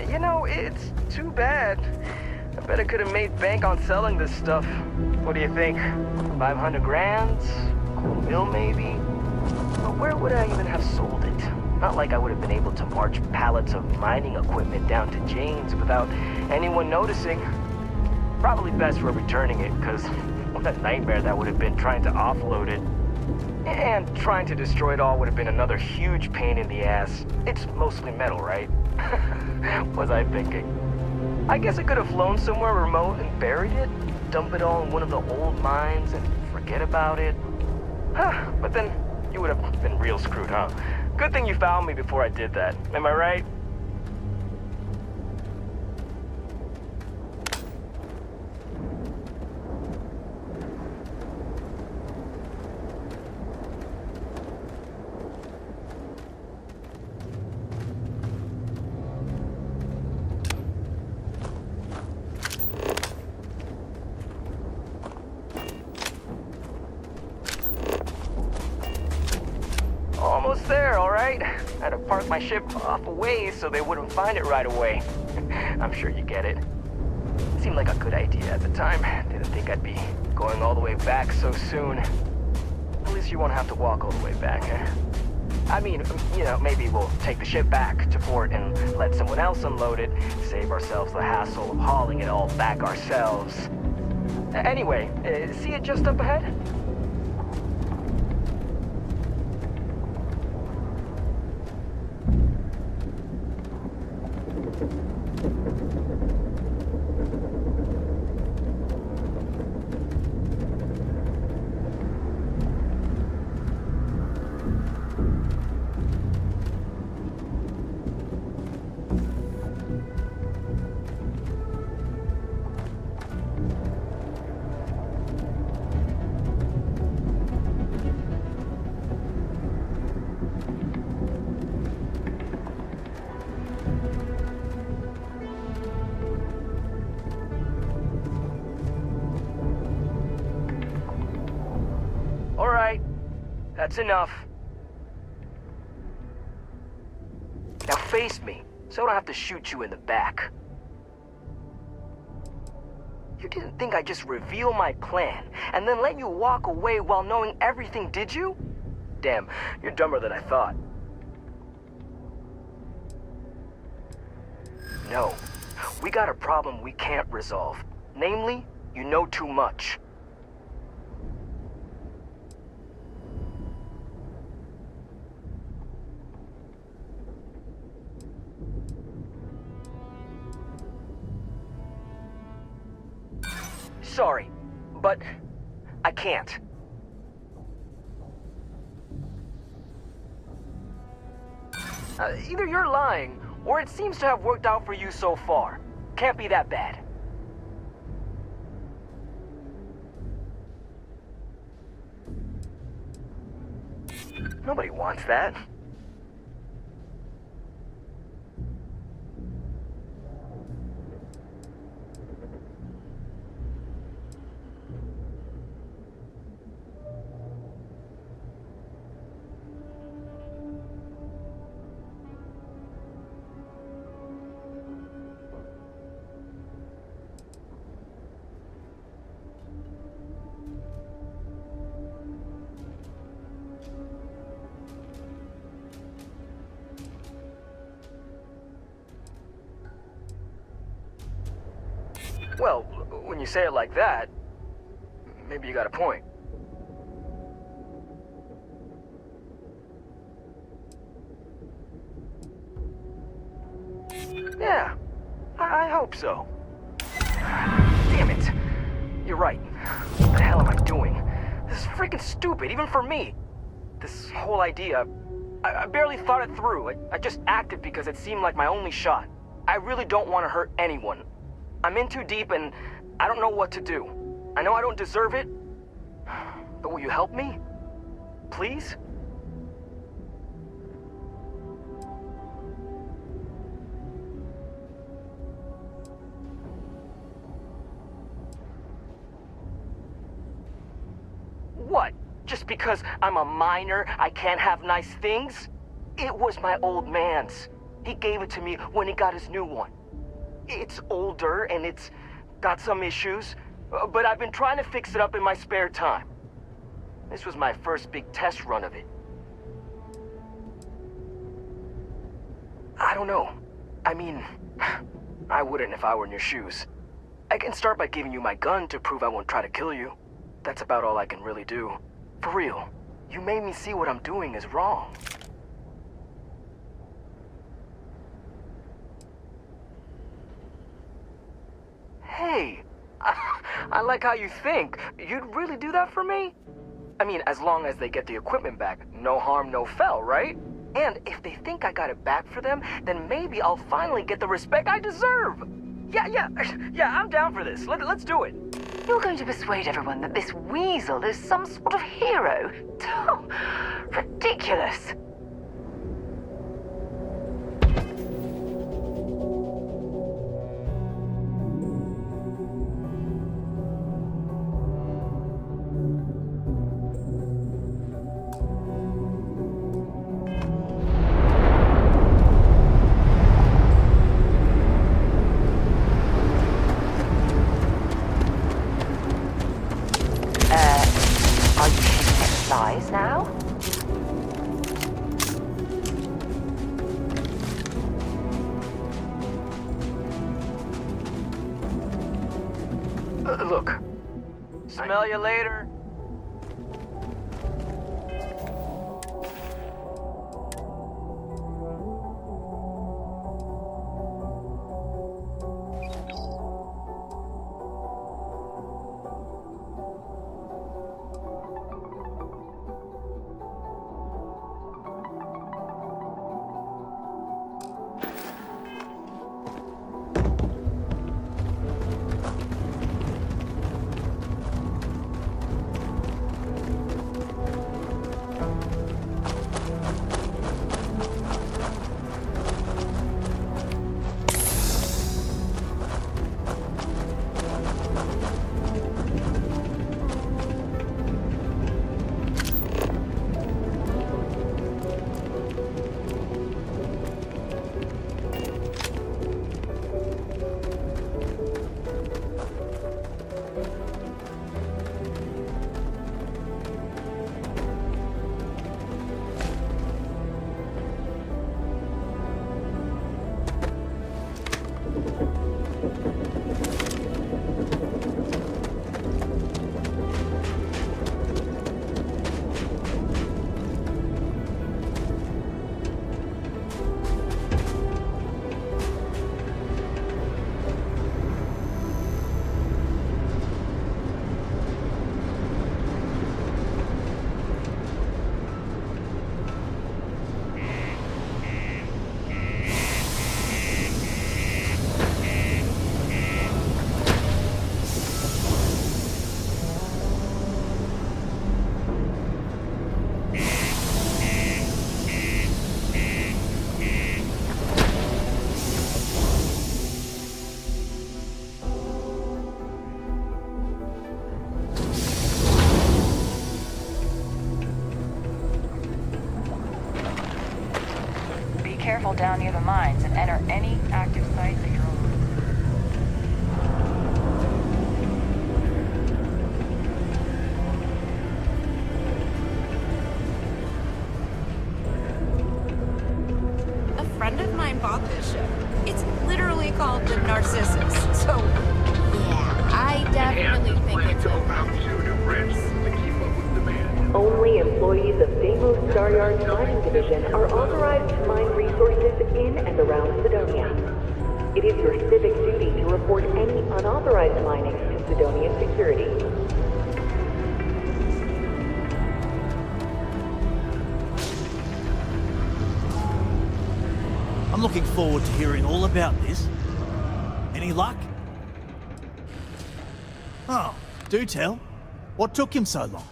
You know, it's too bad. I bet I could have made bank on selling this stuff. What do you think? 500 grand? $250,000 maybe? But where would I even have sold it? Not like I would have been able to march pallets of mining equipment down to Jane's without anyone noticing. Probably best for returning it, because what a nightmare that would have been trying to offload it. And trying to destroy it all would have been another huge pain in the ass. It's mostly metal, right? Was I thinking? I guess I could have flown somewhere remote and buried it, dump it all in one of the old mines and forget about it. But then you would have been real screwed, huh? Good thing you found me before I did that. Am I right? Almost there, all right? I had to park my ship off a ways so they wouldn't find it right away. I'm sure you get it. Seemed like a good idea at the time. Didn't think I'd be going all the way back so soon. At least you won't have to walk all the way back, huh? I mean, you know, maybe we'll take the ship back to port and let someone else unload it, save ourselves the hassle of hauling it all back ourselves. Anyway, see it just up ahead? All right, that's enough. face me, so I don't have to shoot you in the back. You didn't think I'd just reveal my plan, and then let you walk away while knowing everything, did you? Damn, you're dumber than I thought. No, we got a problem we can't resolve. Namely, you know too much. Sorry, but I can't. Either you're lying, or it seems to have worked out for you so far. Can't be that bad. Nobody wants that. Well, when you say it like that, maybe you got a point. Yeah, I hope so. Damn it. You're right. What the hell am I doing? This is freaking stupid, even for me. This whole idea, I barely thought it through. I just acted because it seemed like my only shot. I really don't want to hurt anyone. I'm in too deep and I don't know what to do. I know I don't deserve it, but will you help me? Please? What? Just because I'm a minor, I can't have nice things? It was my old man's. He gave it to me when he got his new one. It's older and it's got some issues, but I've been trying to fix it up in my spare time. This was my first big test run of it. I don't know. I mean, I wouldn't if I were in your shoes. I can start by giving you my gun to prove I won't try to kill you. That's about all I can really do. For real, you made me see what I'm doing is wrong. Hey, I like how you think. You'd really do that for me? I mean, as long as they get the equipment back, no harm, no foul, right? And if they think I got it back for them, then maybe I'll finally get the respect I deserve. Yeah, I'm down for this. Let's do it. You're going to persuade everyone that this weasel is some sort of hero? Oh, ridiculous. Are you shooting at flies now? Look. Smell you later. hold down near the mines and enter any active sites at your own risk. A friend of mine bought this ship. It's literally called the Narcissus, so yeah, I definitely think it's a Only employees of Deimos Staryard's mining division are authorized to mine resources in and around Sidonia. It is your civic duty to report any unauthorized mining to Sidonia Security. I'm looking forward to hearing all about this. Any luck? Oh, do tell. What took him so long?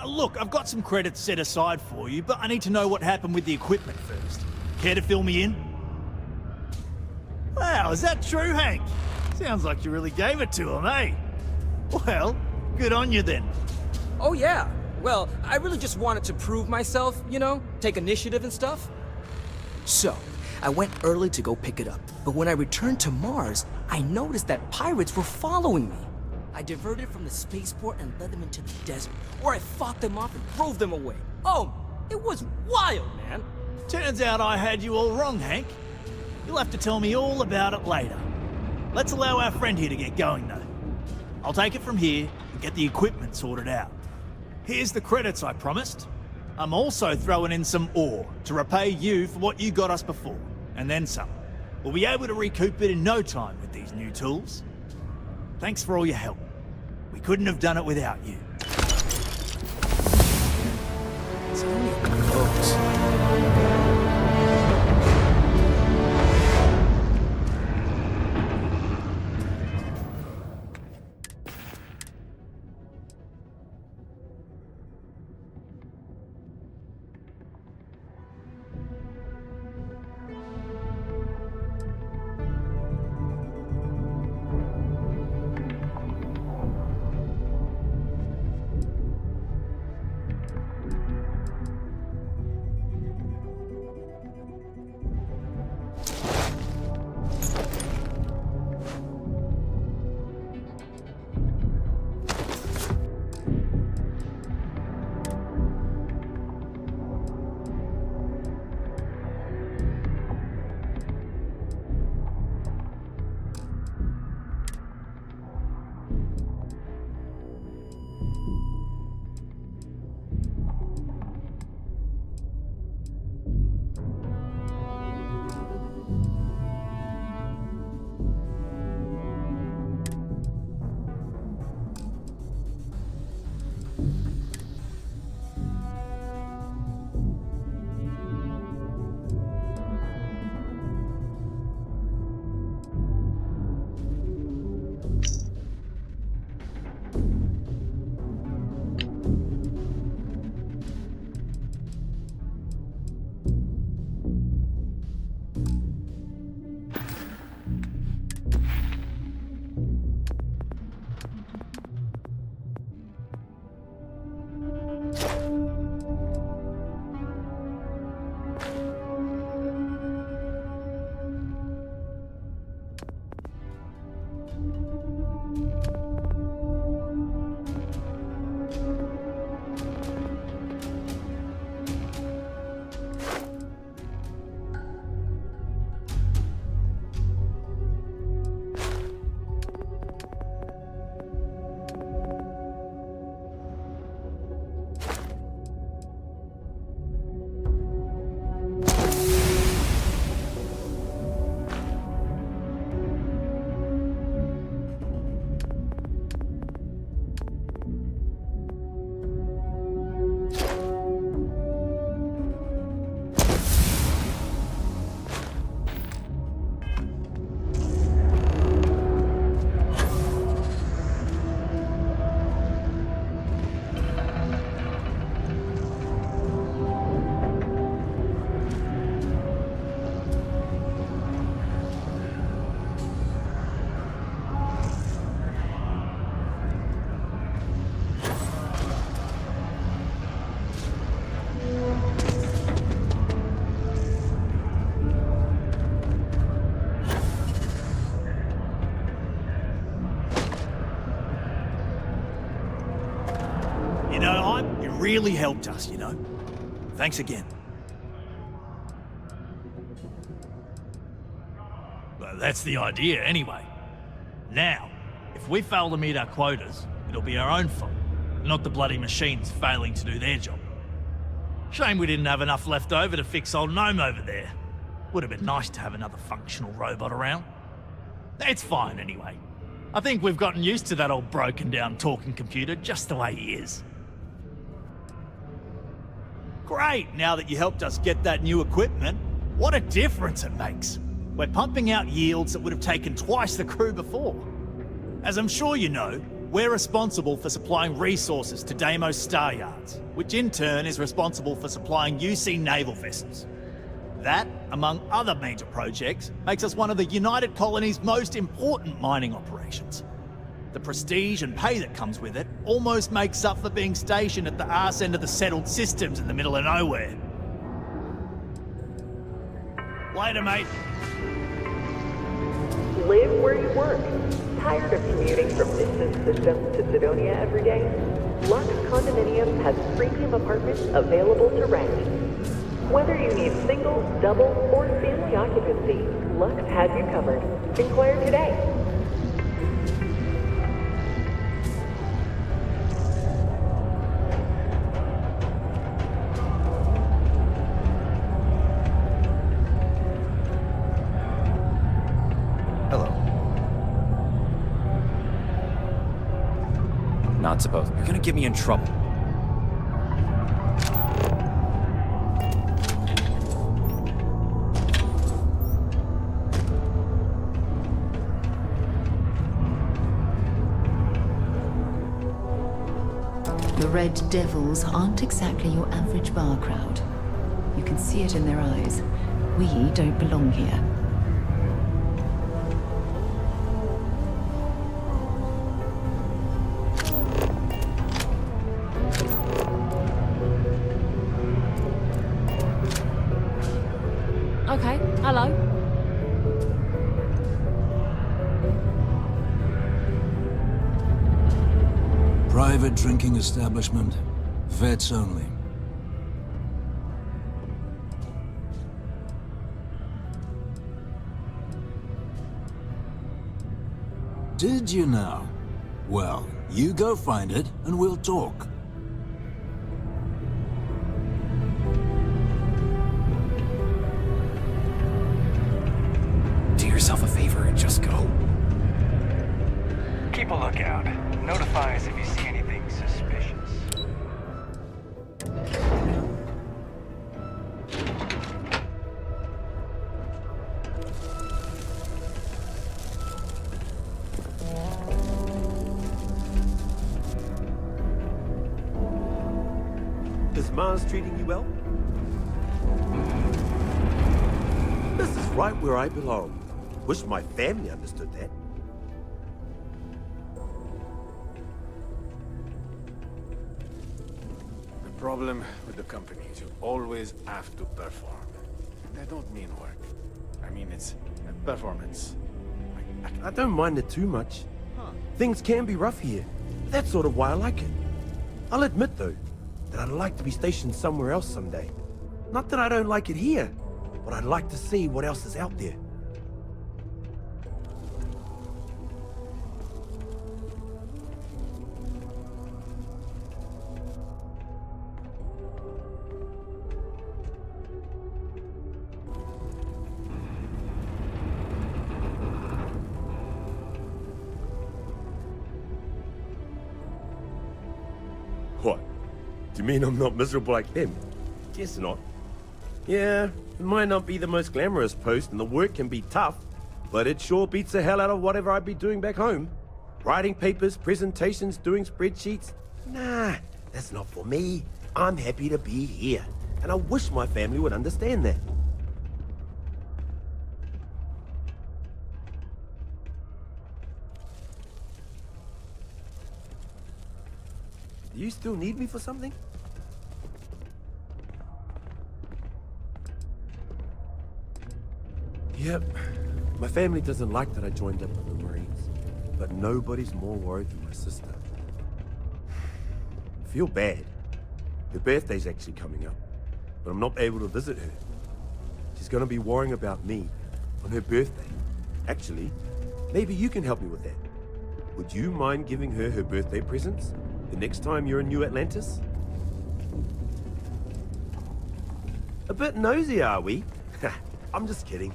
Look, I've got some credits set aside for you, but I need to know what happened with the equipment first. Care to fill me in? Wow, is that true, Hank? Sounds like you really gave it to him, eh? Well, good on you then. Oh yeah. Well, I really just wanted to prove myself, you know? Take initiative and stuff. So, I went early to go pick it up. But when I returned to Mars, I noticed that pirates were following me. I diverted from the spaceport and led them into the desert, where I fought them off and drove them away. Oh, it was wild, man. Turns out I had you all wrong, Hank. You'll have to tell me all about it later. Let's allow our friend here to get going, though. I'll take it from here and get the equipment sorted out. Here's the credits I promised. I'm also throwing in some ore to repay you for what you got us before, and then some. We'll be able to recoup it in no time with these new tools. Thanks for all your help. We couldn't have done it without you. It's only a boat. You know, you really helped us, you know? Thanks again. Well, that's the idea, anyway. Now, if we fail to meet our quotas, it'll be our own fault, not the bloody machines failing to do their job. Shame we didn't have enough left over to fix old Gnome over there. Would have been nice to have another functional robot around. It's fine, anyway. I think we've gotten used to that old broken-down talking computer just the way he is. Great, now that you helped us get that new equipment, what a difference it makes. We're pumping out yields that would have taken twice the crew before. As I'm sure you know, we're responsible for supplying resources to Deimos Star Yards, which in turn is responsible for supplying UC naval vessels. That, among other major projects, makes us one of the United Colony's most important mining operations. The prestige and pay that comes with it almost makes up for being stationed at the arse end of the settled systems in the middle of nowhere. Later, mate. Live where you work. Tired of commuting from distant systems to Sidonia every day? Lux Condominium has premium apartments available to rent. Whether you need single, double, or family occupancy, Lux has you covered. Inquire today. Not supposed. You're gonna get me in trouble. The Red Devils aren't exactly your average bar crowd. You can see it in their eyes. We don't belong here. Okay, hello. Private drinking establishment. Vets only. Did you know? Well, you go find it and we'll talk. Do yourself a favor and just go. Keep a lookout. Notify us if you see anything suspicious. Is Mars treating you well? This is right where I belong. Wish my family understood that. The problem with the company is you always have to perform. And I don't mean work. I mean it's performance. I don't mind it too much. Things can be rough here. That's sort of why I like it. I'll admit, though, that I'd like to be stationed somewhere else someday. Not that I don't like it here, but I'd like to see what else is out there. What? Do you mean I'm not miserable like them? Guess not. Yeah, it might not be the most glamorous post and the work can be tough, but it sure beats the hell out of whatever I'd be doing back home. Writing papers, presentations, doing spreadsheets. Nah, that's not for me. I'm happy to be here, and I wish my family would understand that. Do you still need me for something? Yep. My family doesn't like that I joined up with the Marines, but nobody's more worried than my sister. feel bad. Her birthday's actually coming up, but I'm not able to visit her. She's gonna be worrying about me on her birthday. Actually, maybe you can help me with that. Would you mind giving her her birthday presents the next time you're in New Atlantis? A bit nosy, are we? I'm just kidding.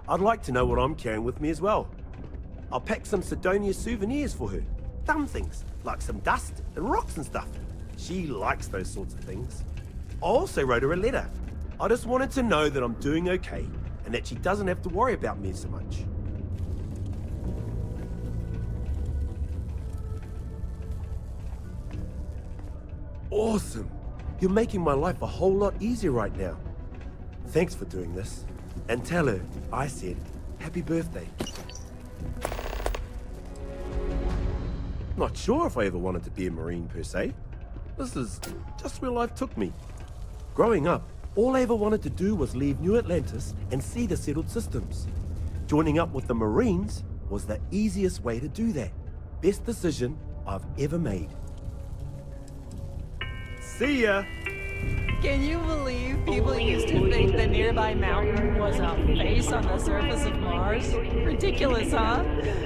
I'd like to know what I'm carrying with me as well. I'll pack some Sidonia souvenirs for her. Dumb things, like some dust and rocks and stuff. She likes those sorts of things. I also wrote her a letter. I just wanted to know that I'm doing okay and that she doesn't have to worry about me so much. Awesome! You're making my life a whole lot easier right now. Thanks for doing this. And tell her I said happy birthday. Not sure if I ever wanted to be a Marine per se. This is just where life took me. Growing up, all I ever wanted to do was leave New Atlantis and see the settled systems. Joining up with the Marines was the easiest way to do that. Best decision I've ever made. See ya! Can you believe people used to think the nearby mountain was a face on the surface of Mars? Ridiculous, huh?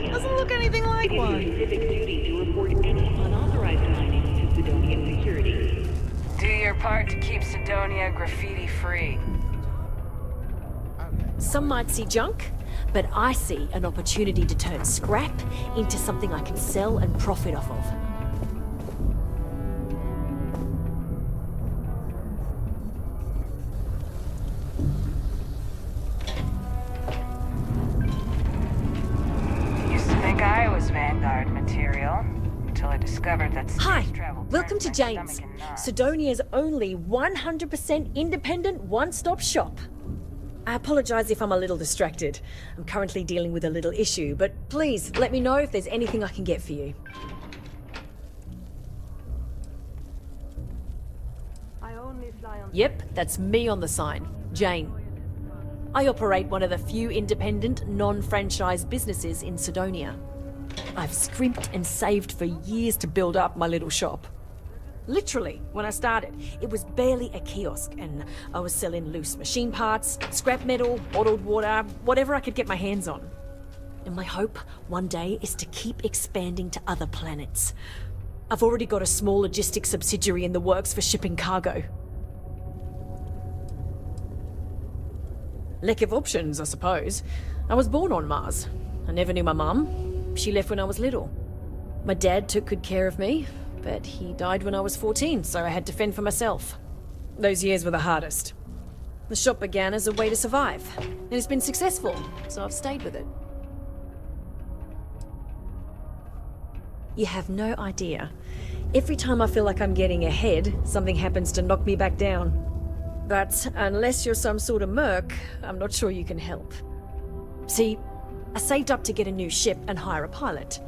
Doesn't look anything like one. Civic duty to report any unauthorized mining to Sidonia security. Do your part to keep Sidonia graffiti-free. Some might see junk, but I see an opportunity to turn scrap into something I can sell and profit off of. Vanguard material until I discovered that Hi, welcome to James, Sidonia's only 100% independent one-stop shop. I apologize if I'm a little distracted. I'm currently dealing with a little issue, but please let me know if there's anything I can get for you. Yep, that's me on the sign, Jane. I operate one of the few independent, non-franchise businesses in Sidonia. I've scrimped and saved for years to build up my little shop. Literally, when I started, it was barely a kiosk, and I was selling loose machine parts, scrap metal, bottled water, whatever I could get my hands on. And my hope one day is to keep expanding to other planets. I've already got a small logistics subsidiary in the works for shipping cargo. Lack of options, I suppose. I was born on Mars. I never knew my mum. She left when I was little. My dad took good care of me, but he died when I was 14, so I had to fend for myself. Those years were the hardest. The shop began as a way to survive, and it's been successful, so I've stayed with it. You have no idea. Every time I feel like I'm getting ahead, something happens to knock me back down. But unless you're some sort of merc, I'm not sure you can help. See, I saved up to get a new ship and hire a pilot.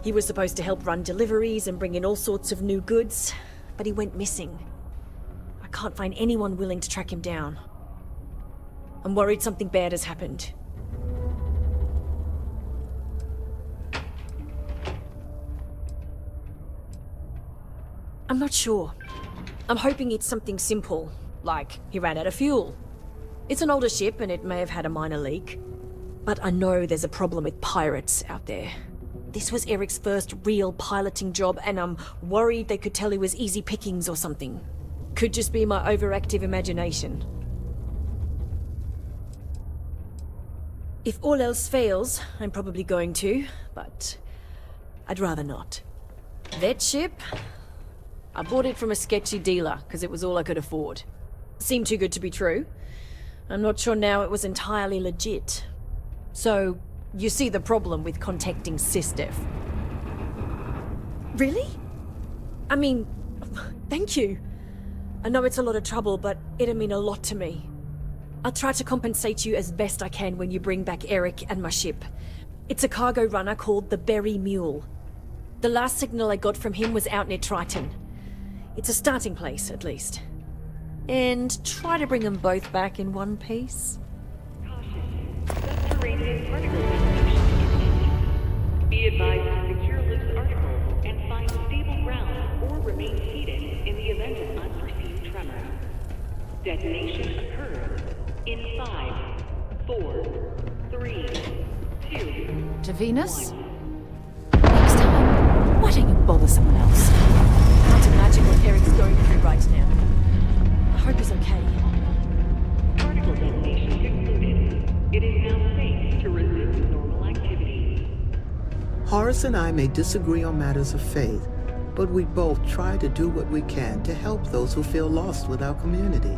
He was supposed to help run deliveries and bring in all sorts of new goods, but he went missing. I can't find anyone willing to track him down. I'm worried something bad has happened. I'm not sure. I'm hoping it's something simple, like he ran out of fuel. It's an older ship and it may have had a minor leak. But I know there's a problem with pirates out there. This was Eric's first real piloting job, and I'm worried they could tell he was easy pickings or something. Could just be my overactive imagination. If all else fails, I'm probably going to, but I'd rather not. That ship? I bought it from a sketchy dealer, because it was all I could afford. Seemed too good to be true. I'm not sure now it was entirely legit. So, you see the problem with contacting SysDef. Really? I mean, thank you. I know it's a lot of trouble, but it'll mean a lot to me. I'll try to compensate you as best I can when you bring back Eric and my ship. It's a cargo runner called the Berry Mule. The last signal I got from him was out near Triton. It's a starting place, at least. And try to bring them both back in one piece. Subterranean particle distribution. Be advised to secure loose articles and find stable ground or remain seated in the event of unforeseen tremor. Detonation occurs in 5, 4, 3, 2. To Venus? Next time, why don't you bother someone else? Can't imagine what Eric's going through right now. I hope he's okay. Particle detonation concluded. It is now safe to resume normal activity. Horace and I may disagree on matters of faith, but we both try to do what we can to help those who feel lost with our community.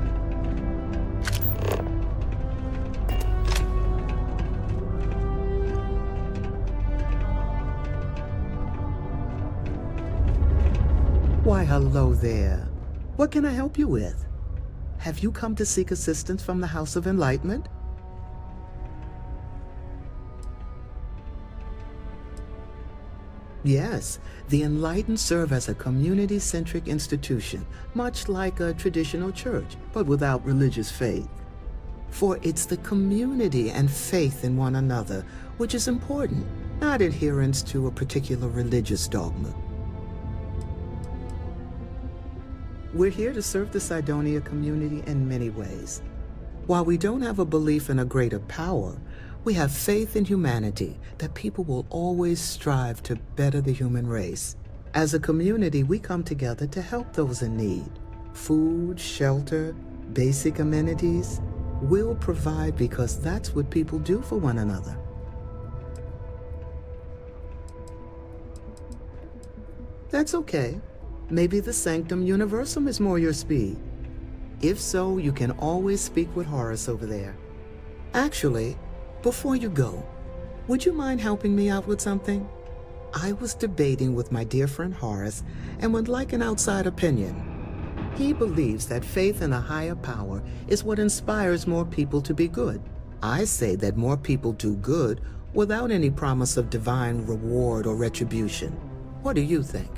Why, hello there. What can I help you with? Have you come to seek assistance from the House of Enlightenment? Yes, the Enlightened serve as a community-centric institution, much like a traditional church, but without religious faith. For it's the community and faith in one another which is important, not adherence to a particular religious dogma. We're here to serve the Cydonia community in many ways. While we don't have a belief in a greater power, we have faith in humanity, that people will always strive to better the human race. As a community, we come together to help those in need. Food, shelter, basic amenities. We'll provide because that's what people do for one another. That's okay. Maybe the Sanctum Universum is more your speed. If so, you can always speak with Horace over there. Actually, before you go, would you mind helping me out with something? I was debating with my dear friend Horace and would like an outside opinion. He believes that faith in a higher power is what inspires more people to be good. I say that more people do good without any promise of divine reward or retribution. What do you think?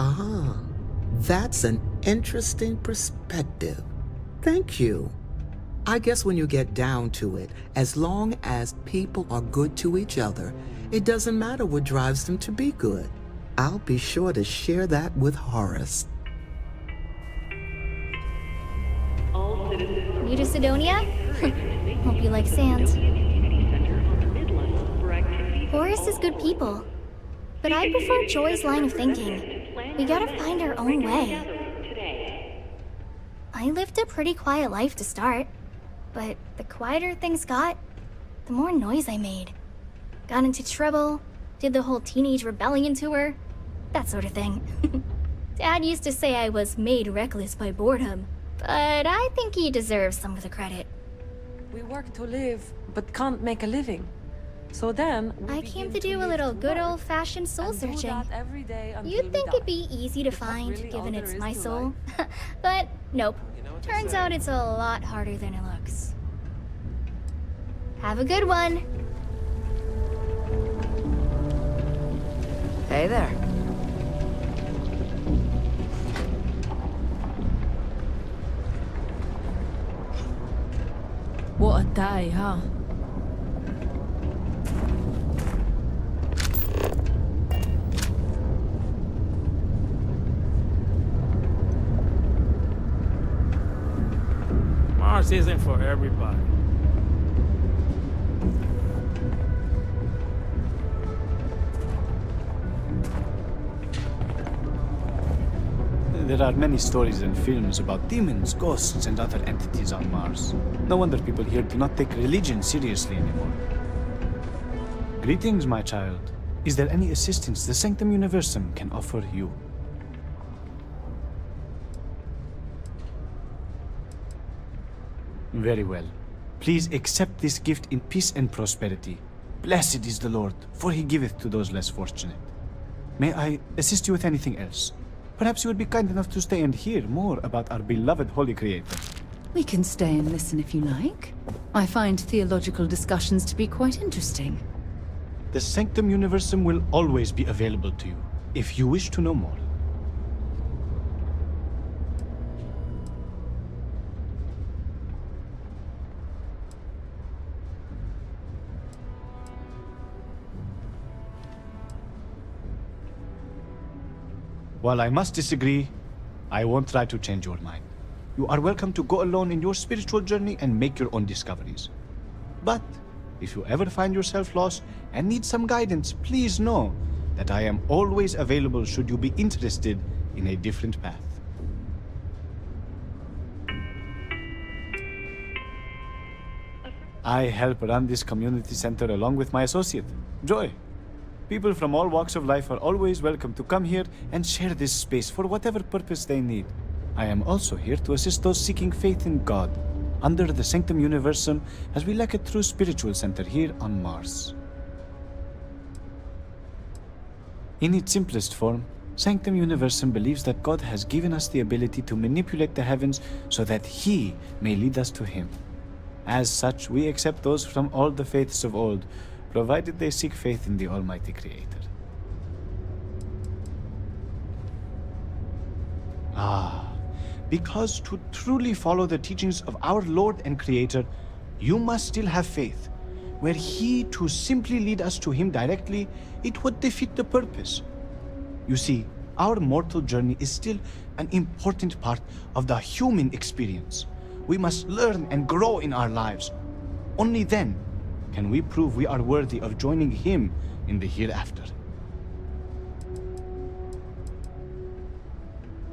Ah, that's an interesting perspective. Thank you. I guess when you get down to it, as long as people are good to each other, it doesn't matter what drives them to be good. I'll be sure to share that with Horace. New to Cydonia? Hope you like sand. Horace is good people, but I prefer Joy's line of thinking. We gotta find our own way. I lived a pretty quiet life to start, but the quieter things got, the more noise I made. Got into trouble, did the whole teenage rebellion tour, that sort of thing. Dad used to say I was made reckless by boredom, but I think he deserves some of the credit. We work to live, but can't make a living. So then, I came to do a little good old-fashioned soul searching. You'd think it'd be easy to find, given it's my soul. But nope. Turns out it's a lot harder than it looks. Have a good one. Hey there. What a day, huh? Mars isn't for everybody. There are many stories and films about demons, ghosts, and other entities on Mars. No wonder people here do not take religion seriously anymore. Greetings, my child. Is there any assistance the Sanctum Universum can offer you? Very well. Please accept this gift in peace and prosperity. Blessed is the Lord, for he giveth to those less fortunate. May I assist you with anything else? Perhaps you would be kind enough to stay and hear more about our beloved Holy Creator. We can stay and listen if you like. I find theological discussions to be quite interesting. The Sanctum Universum will always be available to you, if you wish to know more. While I must disagree, I won't try to change your mind. You are welcome to go alone in your spiritual journey and make your own discoveries. But if you ever find yourself lost and need some guidance, please know that I am always available should you be interested in a different path. I help run this community center along with my associate, Joy. People from all walks of life are always welcome to come here and share this space for whatever purpose they need. I am also here to assist those seeking faith in God under the Sanctum Universum as we lack a true spiritual center here on Mars. In its simplest form, Sanctum Universum believes that God has given us the ability to manipulate the heavens so that He may lead us to Him. As such, we accept those from all the faiths of old, provided they seek faith in the Almighty Creator. Because to truly follow the teachings of our Lord and Creator, you must still have faith. Were He to simply lead us to Him directly, it would defeat the purpose. You see, our mortal journey is still an important part of the human experience. We must learn and grow in our lives. Only then can we prove we are worthy of joining Him in the hereafter.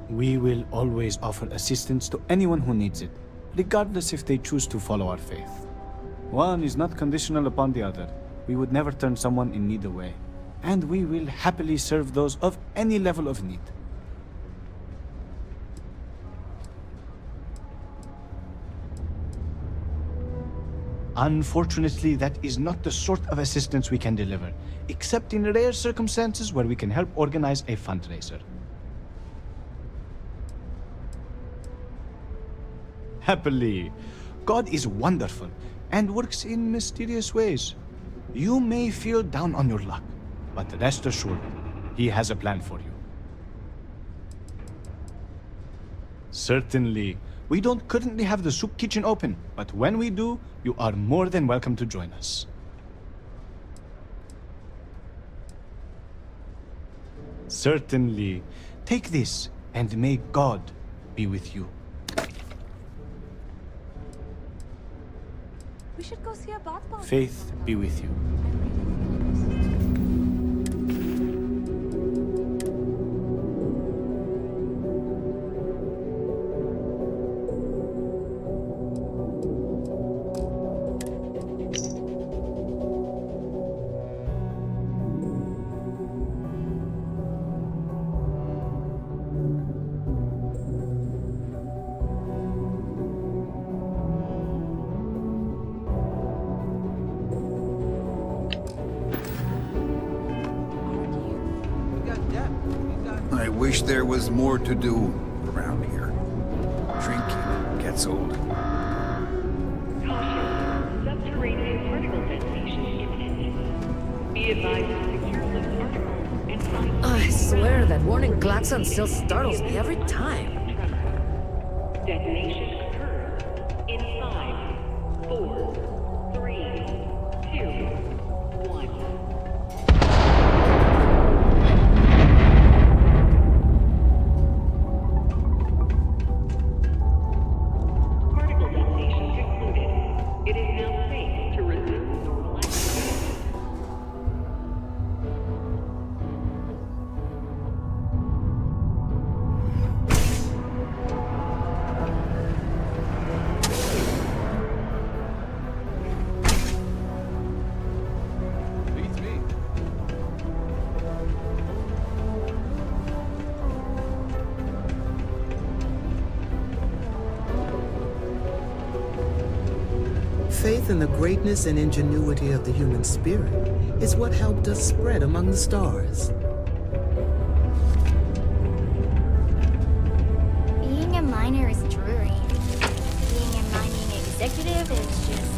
We will always offer assistance to anyone who needs it, regardless if they choose to follow our faith. One is not conditional upon the other. We would never turn someone in need away, and we will happily serve those of any level of need. Unfortunately, that is not the sort of assistance we can deliver, except in rare circumstances where we can help organize a fundraiser. Happily, God is wonderful and works in mysterious ways. You may feel down on your luck, but rest assured, He has a plan for you. Certainly, we don't currently have the soup kitchen open, but when we do, you are more than welcome to join us. Certainly. Take this, and may God be with you. We should go see a basketball. Faith be with you. I wish there was more to do around here. Drinking gets old. Caution. Subterranean particle detonation imminent. Be advised to secure those particles and find... I swear that warning klaxon still startles me every time. Detonation occurs in 5, 4, 3, 2, 1. Particle detonation concluded. It is now safe to resume normal activity. Beats me. Faith in the greatness and ingenuity of the human spirit is what helped us spread among the stars. Being a miner is dreary. Being a mining executive is just...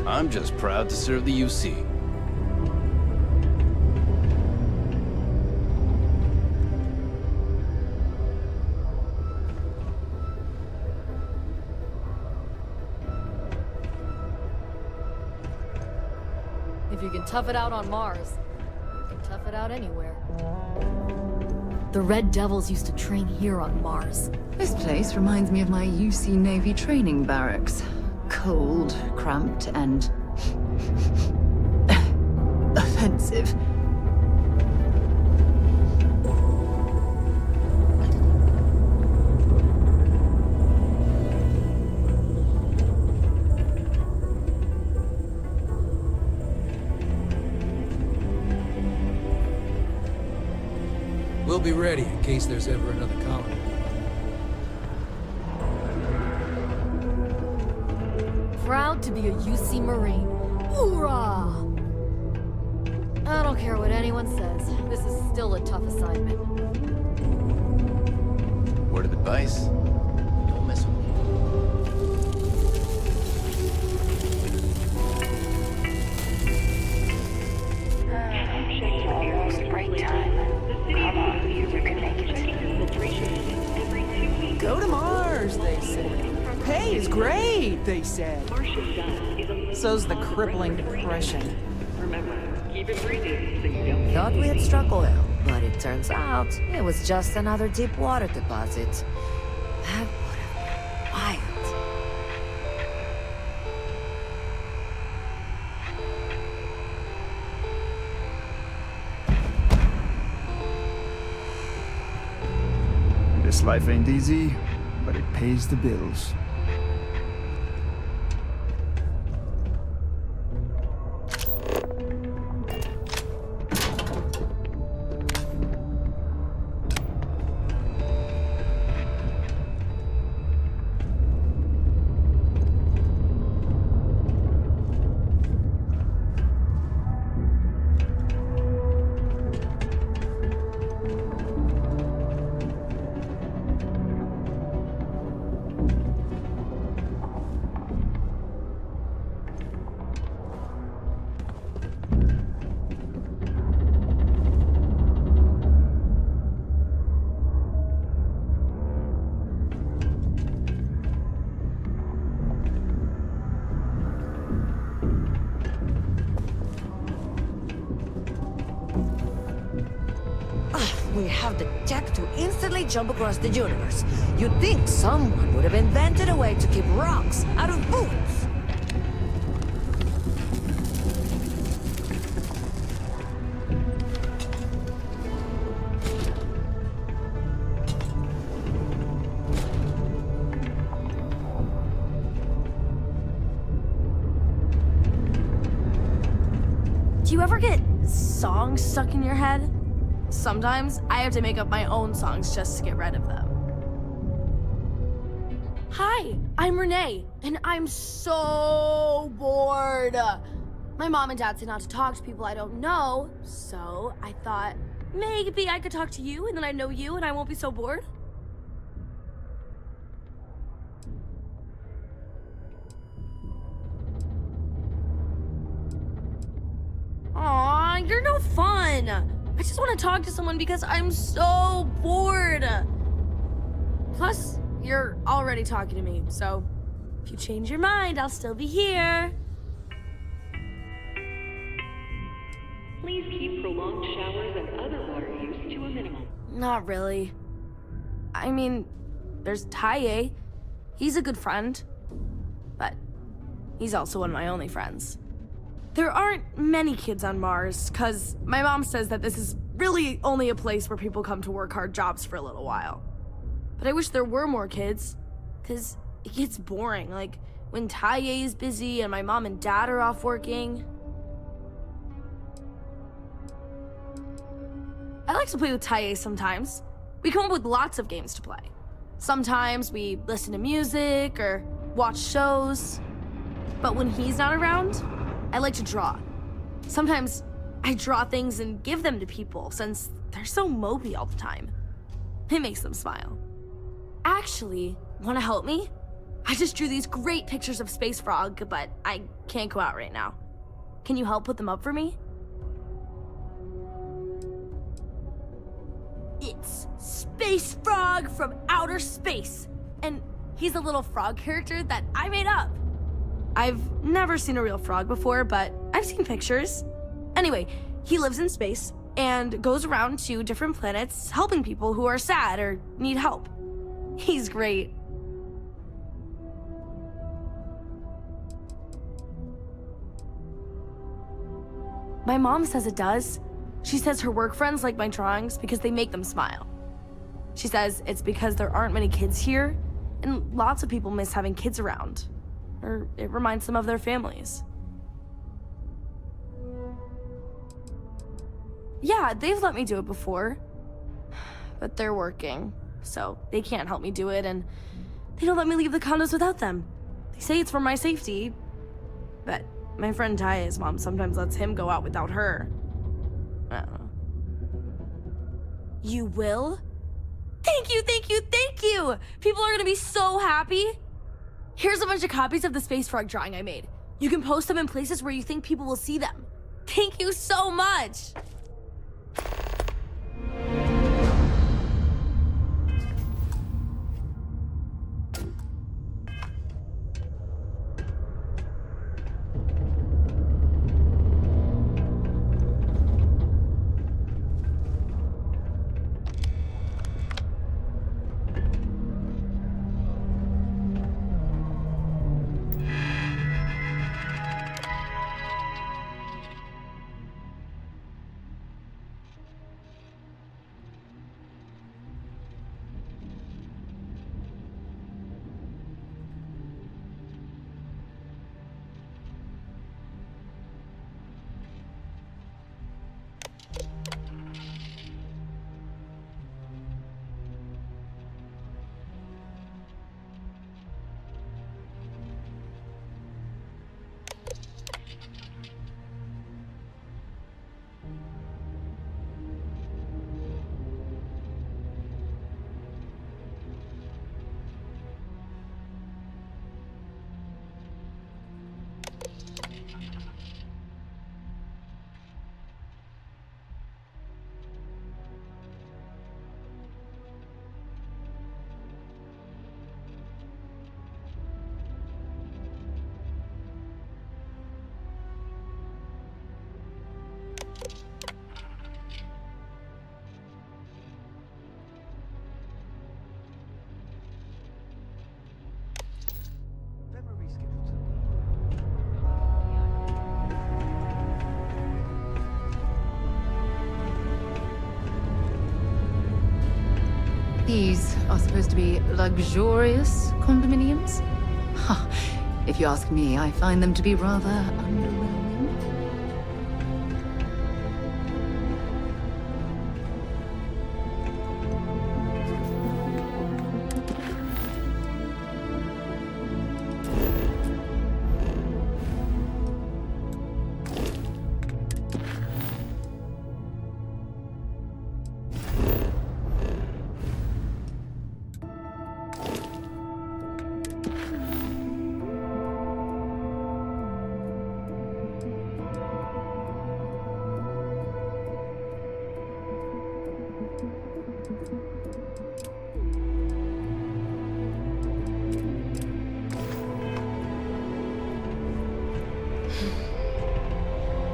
I'm just proud to serve the UC. If you can tough it out on Mars, you can tough it out anywhere. The Red Devils used to train here on Mars. This place reminds me of my UC Navy training barracks. Cold, cramped, and... offensive. We'll be ready in case there's ever another colony. Proud to be a UC Marine. Hoorah! I don't care what anyone says. This is still a tough assignment. Word of advice? Don't mess with Almost break time. Come on, you can make it. Go to Mars, they said. Pay is great, they said. So's the crippling depression. Thought we had struck oil, but it turns out it was just another deep water deposit. That would have been wild. This life ain't easy, but it pays the bills. We have the tech to instantly jump across the universe. You'd think someone would have invented a way to keep rocks out of boots. Do you ever get songs stuck in your head? Sometimes I have to make up my own songs just to get rid of them. Hi, I'm Renee, and I'm so bored. My mom and dad say not to talk to people I don't know, so I thought maybe I could talk to you, and then I know you, and I won't be so bored. Aw, you're no fun. I just want to talk to someone because I'm so bored. Plus, you're already talking to me, so if you change your mind, I'll still be here. Please keep prolonged showers and other water use to a minimum. Not really. I mean, there's Taye. He's a good friend, but he's also one of my only friends. There aren't many kids on Mars, because my mom says that this is really only a place where people come to work hard jobs for a little while. But I wish there were more kids, because it gets boring, like when Taye is busy and my mom and dad are off working. I like to play with Taye sometimes. We come up with lots of games to play. Sometimes we listen to music or watch shows. But when he's not around, I like to draw. Sometimes I draw things and give them to people since they're so mopey all the time. It makes them smile. Actually, want to help me? I just drew these great pictures of Space Frog, but I can't go out right now. Can you help put them up for me? It's Space Frog from outer space, and he's a little frog character that I made up. I've never seen a real frog before, but I've seen pictures. Anyway, he lives in space and goes around to different planets helping people who are sad or need help. He's great. My mom says it does. She says her work friends like my drawings because they make them smile. She says it's because there aren't many kids here, and lots of people miss having kids around. Or it reminds them of their families. Yeah, they've let me do it before. But they're working, so they can't help me do it, and they don't let me leave the condos without them. They say it's for my safety, but my friend Taya's mom sometimes lets him go out without her. I don't know. You will? Thank you, thank you, thank you! People are gonna be so happy. Here's a bunch of copies of the space frog drawing I made. You can post them in places where you think people will see them. Thank you so much! These are supposed to be luxurious condominiums? Ha, if you ask me, I find them to be rather underwhelming.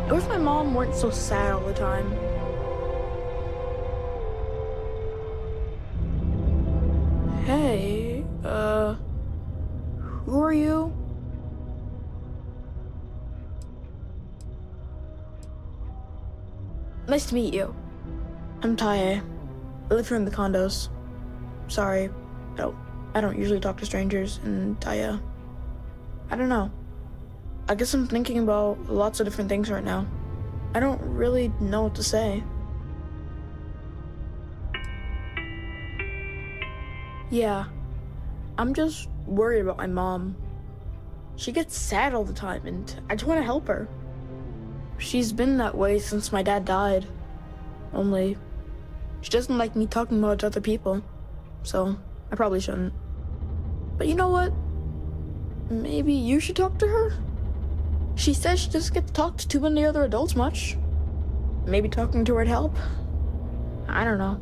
What if my mom weren't so sad all the time? Hey, who are you? Nice to meet you. I'm Taya. I live here in the condos. Sorry, I don't usually talk to strangers, and Taya, I don't know. I guess I'm thinking about lots of different things right now. I don't really know what to say. Yeah, I'm just worried about my mom. She gets sad all the time, and I just want to help her. She's been that way since my dad died. Only, she doesn't like me talking about it to other people, so I probably shouldn't. But you know what? Maybe you should talk to her? She says she doesn't get to talk to too many other adults much. Maybe talking to her would help. I don't know.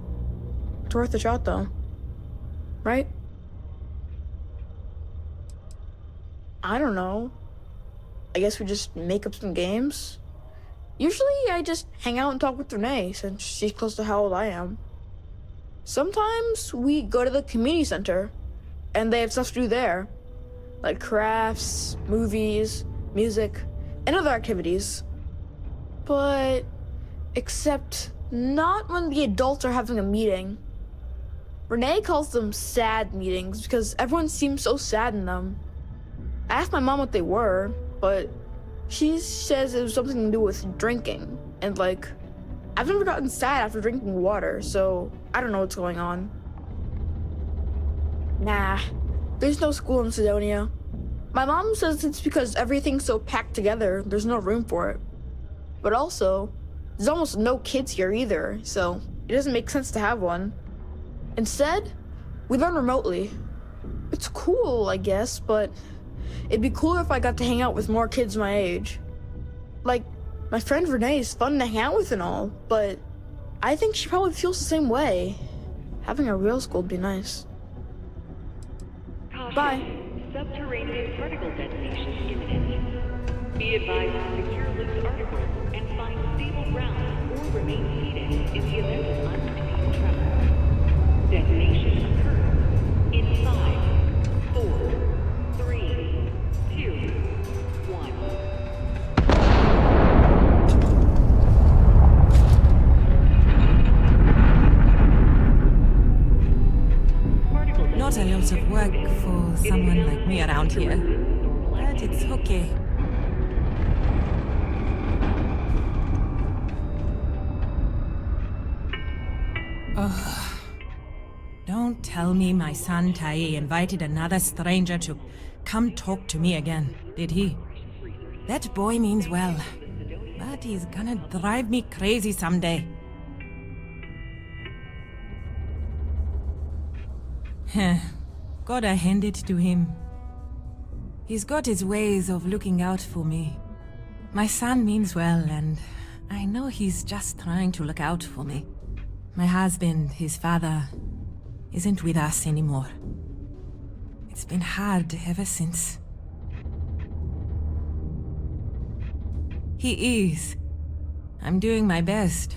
It's worth a shot, though. Right? I don't know. I guess we just make up some games. Usually I just hang out and talk with Renee since she's close to how old I am. Sometimes we go to the community center and they have stuff to do there, like crafts, movies, music, and other activities. But except not when the adults are having a meeting. Renee calls them sad meetings because everyone seems so sad in them. I asked my mom what they were, but she says it was something to do with drinking. And like, I've never gotten sad after drinking water, so I don't know what's going on. Nah, there's no school in Sidonia. My mom says it's because everything's so packed together, there's no room for it. But also, there's almost no kids here either, so it doesn't make sense to have one. Instead, we learn remotely. It's cool, I guess, but it'd be cooler if I got to hang out with more kids my age. Like, my friend Renee is fun to hang out with and all, but I think she probably feels the same way. Having a real school would be nice. Caution. Bye. Subterranean particle detonation imminent. Be advised to secure loose articles and find stable ground or remain seated in the event of unforeseen travel. Detonation occurs in 5, 4, 3, 2, 1. Not a lot of work for someone like me around here, but it's okay. Oh, don't tell me my son Tai invited another stranger to come talk to me again, did he? That boy means well, but he's gonna drive me crazy someday. Gotta hand it to him. He's got his ways of looking out for me. My son means well, and I know he's just trying to look out for me. My husband, his father, isn't with us anymore. It's been hard ever since. He is. I'm doing my best.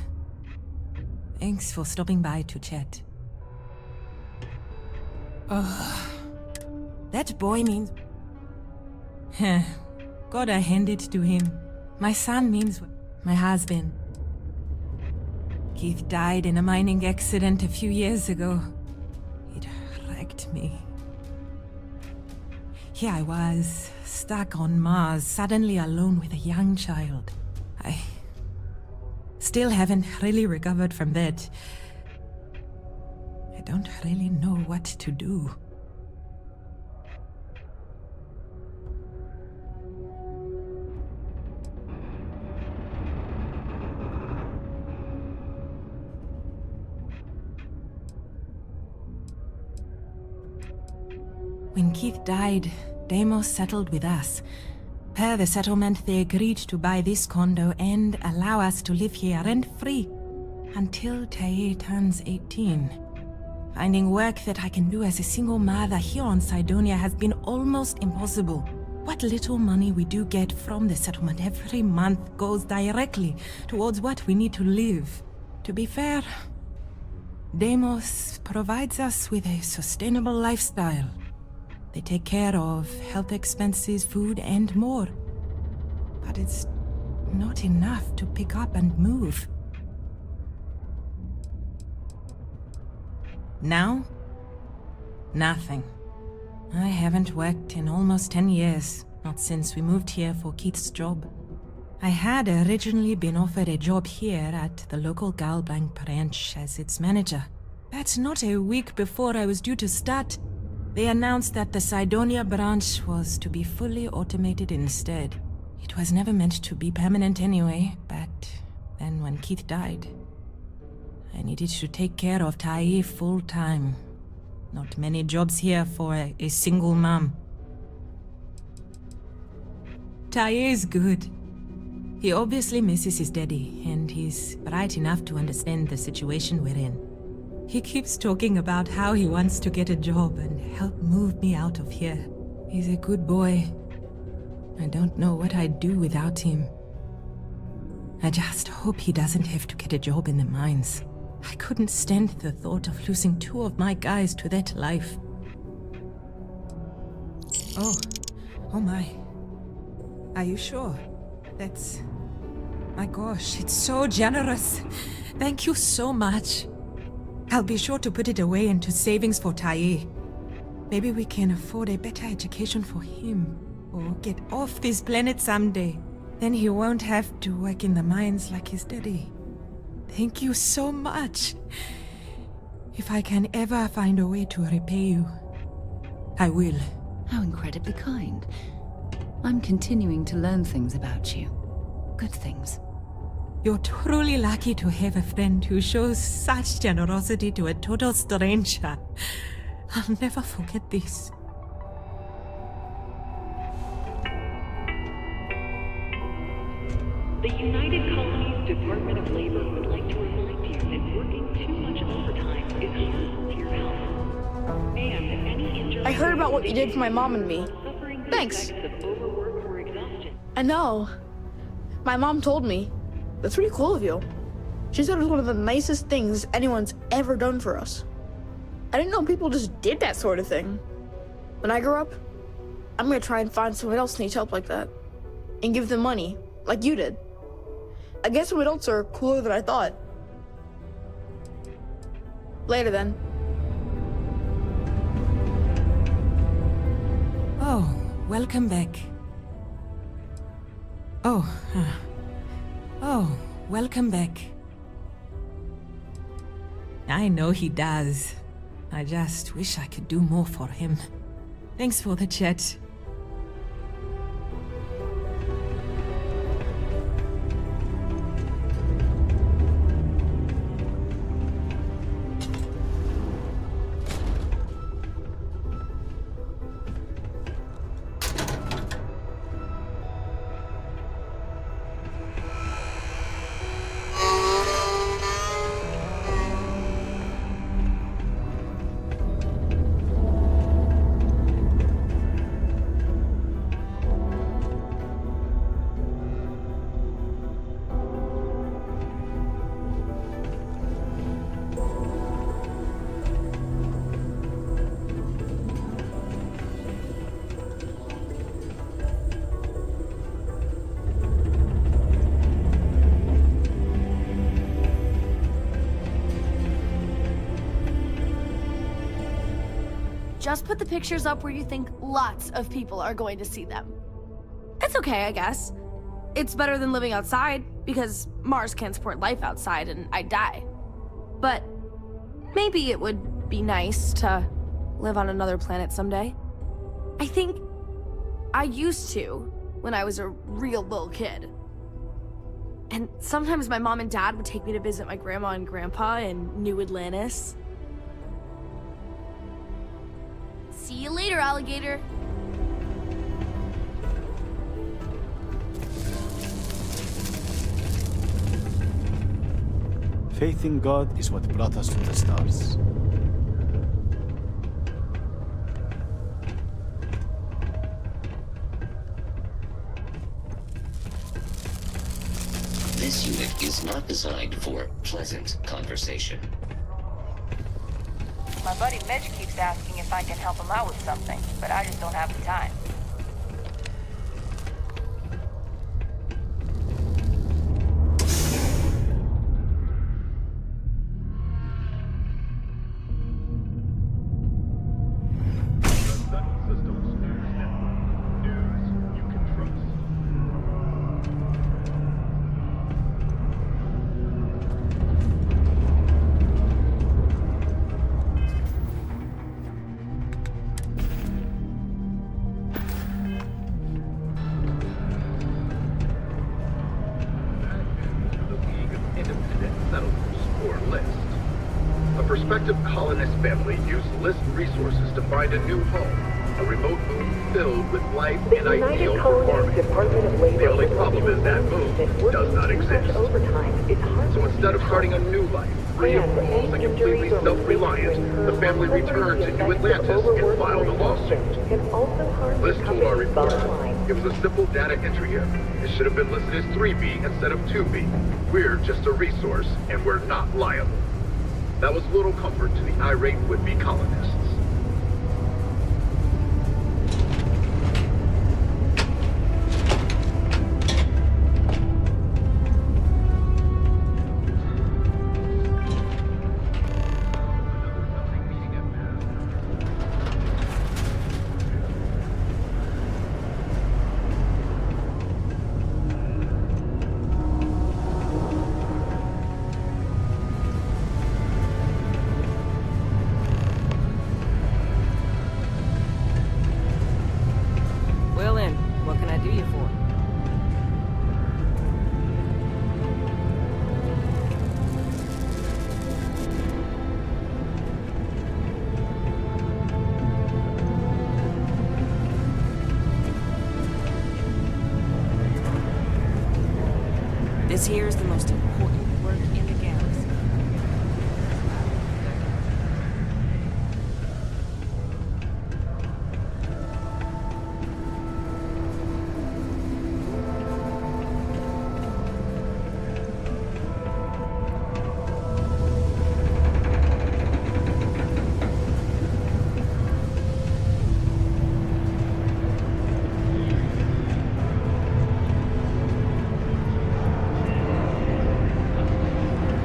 Thanks for stopping by to chat. Oh, that boy means... Gotta hand it to him. My son means... My husband. Keith died in a mining accident a few years ago. It wrecked me. Here I was, stuck on Mars, suddenly alone with a young child. I still haven't really recovered from that. I don't really know what to do. When Keith died, Deimos settled with us. Per the settlement, they agreed to buy this condo and allow us to live here rent-free until Tai turns 18. Finding work that I can do as a single mother here on Sidonia has been almost impossible. What little money we do get from the settlement every month goes directly towards what we need to live. To be fair, Deimos provides us with a sustainable lifestyle. They take care of health expenses, food, and more. But it's not enough to pick up and move. Now? Nothing. I haven't worked in almost 10 years, not since we moved here for Keith's job. I had originally been offered a job here at the local Galbank branch as its manager. But not a week before I was due to start, they announced that the Sidonia branch was to be fully automated instead. It was never meant to be permanent anyway, but then when Keith died, I needed to take care of Tai full-time. Not many jobs here for a single mom. Tai is good. He obviously misses his daddy, and he's bright enough to understand the situation we're in. He keeps talking about how he wants to get a job and help move me out of here. He's a good boy. I don't know what I'd do without him. I just hope he doesn't have to get a job in the mines. I couldn't stand the thought of losing 2 of my guys to that life. Oh my. Are you sure? That's... My gosh, it's so generous. Thank you so much. I'll be sure to put it away into savings for Taye. Maybe we can afford a better education for him, or get off this planet someday. Then he won't have to work in the mines like his daddy. Thank you so much. If I can ever find a way to repay you, I will. How incredibly kind. I'm continuing to learn things about you. Good things. You're truly lucky to have a friend who shows such generosity to a total stranger. I'll never forget this. The United Colonies Department of Labor would like to remind you that working too much overtime is harmful to your health. And any injury... I heard about what you did for my mom and me. Thanks. I know. My mom told me. That's pretty cool of you. She said it was one of the nicest things anyone's ever done for us. I didn't know people just did that sort of thing. When I grow up, I'm gonna try and find someone else who needs help like that. And give them money, like you did. I guess some adults are cooler than I thought. Later then. Oh, welcome back. Welcome back. I know he does. I just wish I could do more for him. Thanks for the chat. Just put the pictures up where you think lots of people are going to see them. It's okay, I guess. It's better than living outside, because Mars can't support life outside and I'd die. But maybe it would be nice to live on another planet someday. I think I used to when I was a real little kid. And sometimes my mom and dad would take me to visit my grandma and grandpa in New Atlantis. See you later, alligator. Faith in God is what brought us to the stars. This unit is not designed for pleasant conversation. My buddy Mitch keeps asking if I can help him out with something, but I just don't have the time. Prospective colonist family used list resources to find a new home, a remote moon filled with life and ideal for farming. The only problem is that moon does not exist. So instead of starting a new life, free of rules and completely self-reliant, the family returned to New Atlantis and filed a lawsuit. List told our reporter It was a simple data entry error. It should have been listed as 3B instead of 2B. We're just a resource, and we're not liable. That was little comfort to the irate would-be colonists. Well then, what can I do you for? This here is the most important work in the galaxy.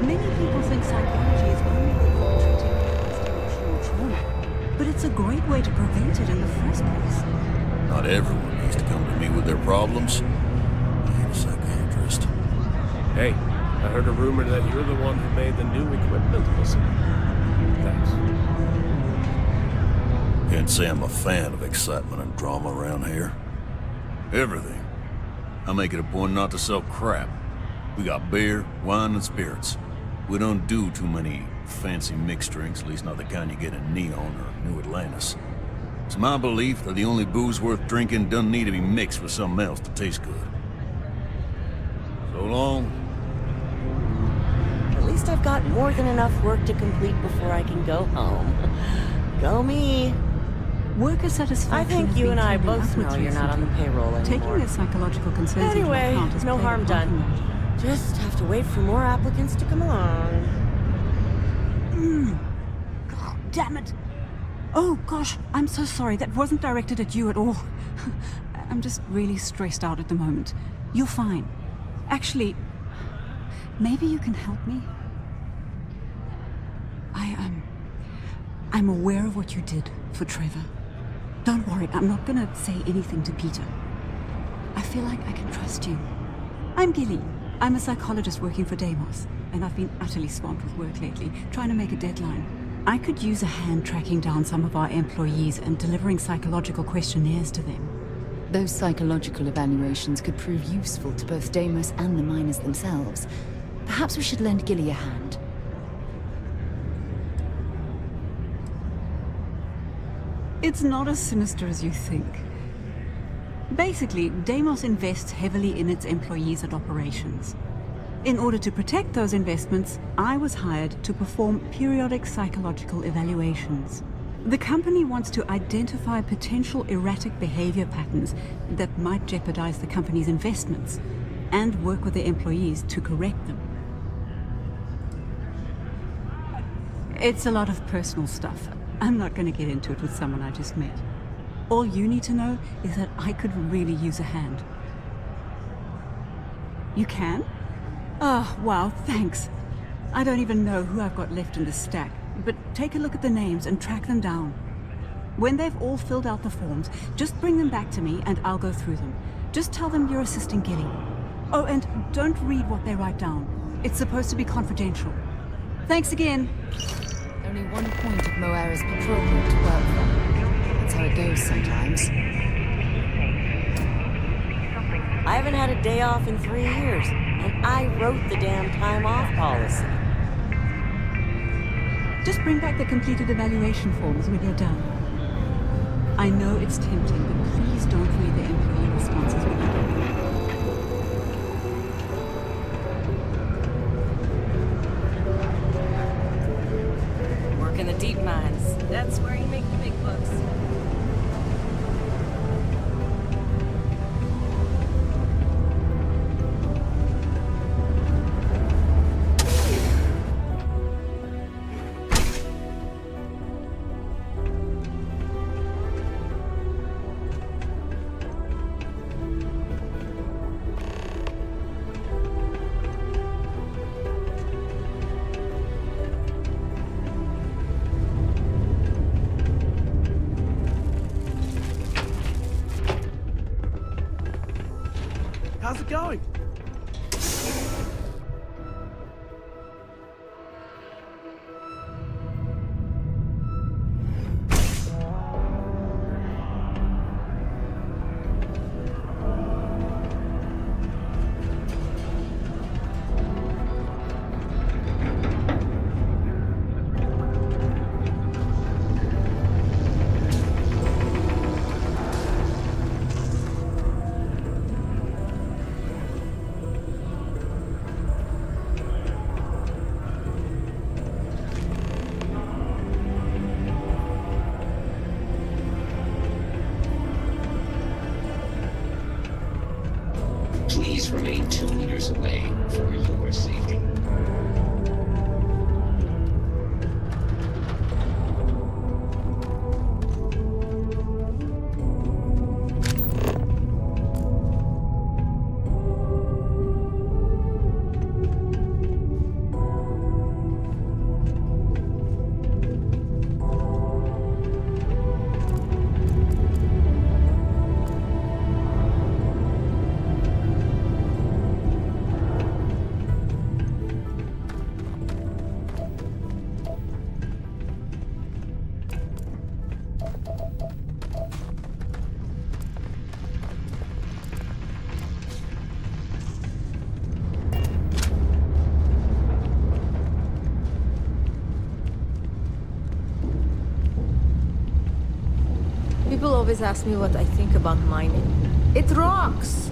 Many people think psychology is only good for treating people's emotional trauma, but it's a great way to prevent it in the first place. Not everyone needs to come to me with their problems. I ain't a psychiatrist. Hey, I heard a rumor that you're the one who made the new equipment. Listen. Thanks. Can't say I'm a fan of excitement and drama around here. Everything. I make it a point not to sell crap. We got beer, wine, and spirits. We don't do too many fancy mixed drinks, at least not the kind you get in Neon or New Atlantis. It's my belief that the only booze worth drinking doesn't need to be mixed with something else to taste good. So long. At least I've got more than enough work to complete before I can go home. Go me. Worker satisfaction. I think has you been and I trending both know upwards you're not on the recently. payroll anymore. Taking their psychological concerns Anyway, into account has no played a harm part in done. Just have to wait for more applicants to come along. God damn it! Oh gosh, I'm so sorry. That wasn't directed at you at all. I'm just really stressed out at the moment. You're fine. Actually, maybe you can help me. I'm aware of what you did for Trevor. Don't worry, I'm not gonna say anything to Peter. I feel like I can trust you. I'm Gilly. I'm a psychologist working for Deimos, and I've been utterly swamped with work lately, trying to make a deadline. I could use a hand tracking down some of our employees and delivering psychological questionnaires to them. Those psychological evaluations could prove useful to both Deimos and the miners themselves. Perhaps we should lend Gilly a hand. It's not as sinister as you think. Basically, Deimos invests heavily in its employees and operations. In order to protect those investments, I was hired to perform periodic psychological evaluations. The company wants to identify potential erratic behavior patterns that might jeopardize the company's investments, and work with their employees to correct them. It's a lot of personal stuff. I'm not going to get into it with someone I just met. All you need to know is that I could really use a hand. You can? Oh, wow, thanks. I don't even know who I've got left in the stack, but take a look at the names and track them down. When they've all filled out the forms, just bring them back to me and I'll go through them. Just tell them you're assisting Gilly. Oh, and don't read what they write down. It's supposed to be confidential. Thanks again. Only one point of Moera's patrol route to work from. That's how it goes sometimes. I haven't had a day off in 3 years, and I wrote the damn time off policy. Just bring back the completed evaluation forms when you're done. I know it's tempting, but please don't read the employee responses when you do. Work in the deep mines. That's where you make the big bucks. How's it going? Please remain 2 meters away for your safety. People always ask me what I think about mining. It rocks!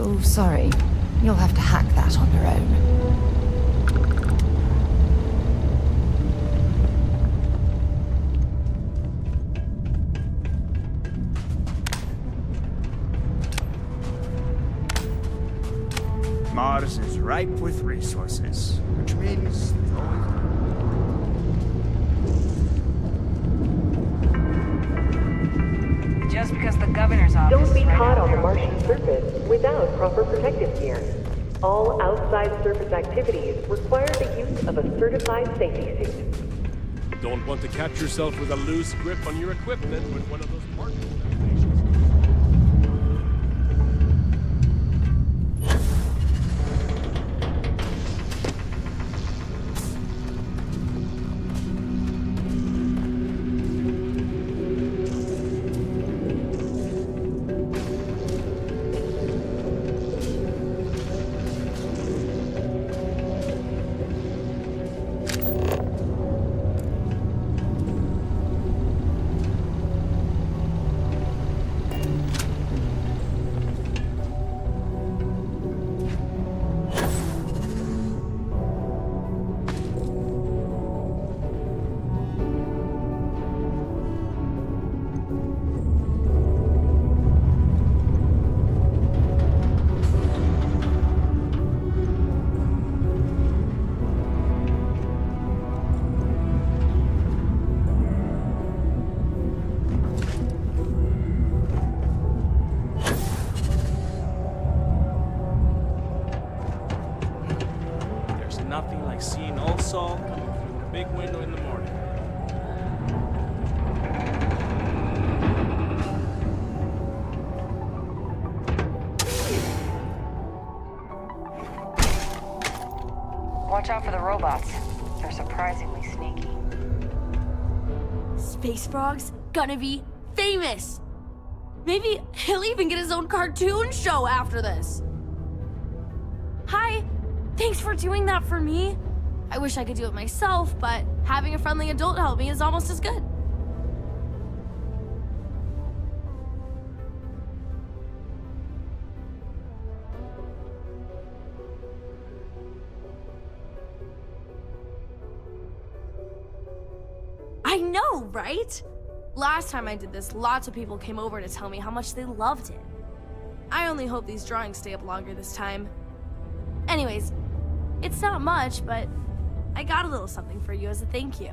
Oh, sorry. You'll have to hack that on your own. Mars is ripe with resources, which means there's always... Just because the governor's office Don't be is right caught out on the there. Martian surface without proper protective gear. All outside surface activities require the use of a certified safety suit. Don't want to catch yourself with a loose grip on your equipment with one of those parts. Nothing like seeing old Saul coming through the big window in the morning. Watch out for the robots. They're surprisingly sneaky. Space Frog's gonna be famous. Maybe he'll even get his own cartoon show after this. Hi. Thanks for doing that for me. I wish I could do it myself, but having a friendly adult help me is almost as good. I know, right? Last time I did this, lots of people came over to tell me how much they loved it. I only hope these drawings stay up longer this time. Anyways, it's not much, but I got a little something for you as a thank you.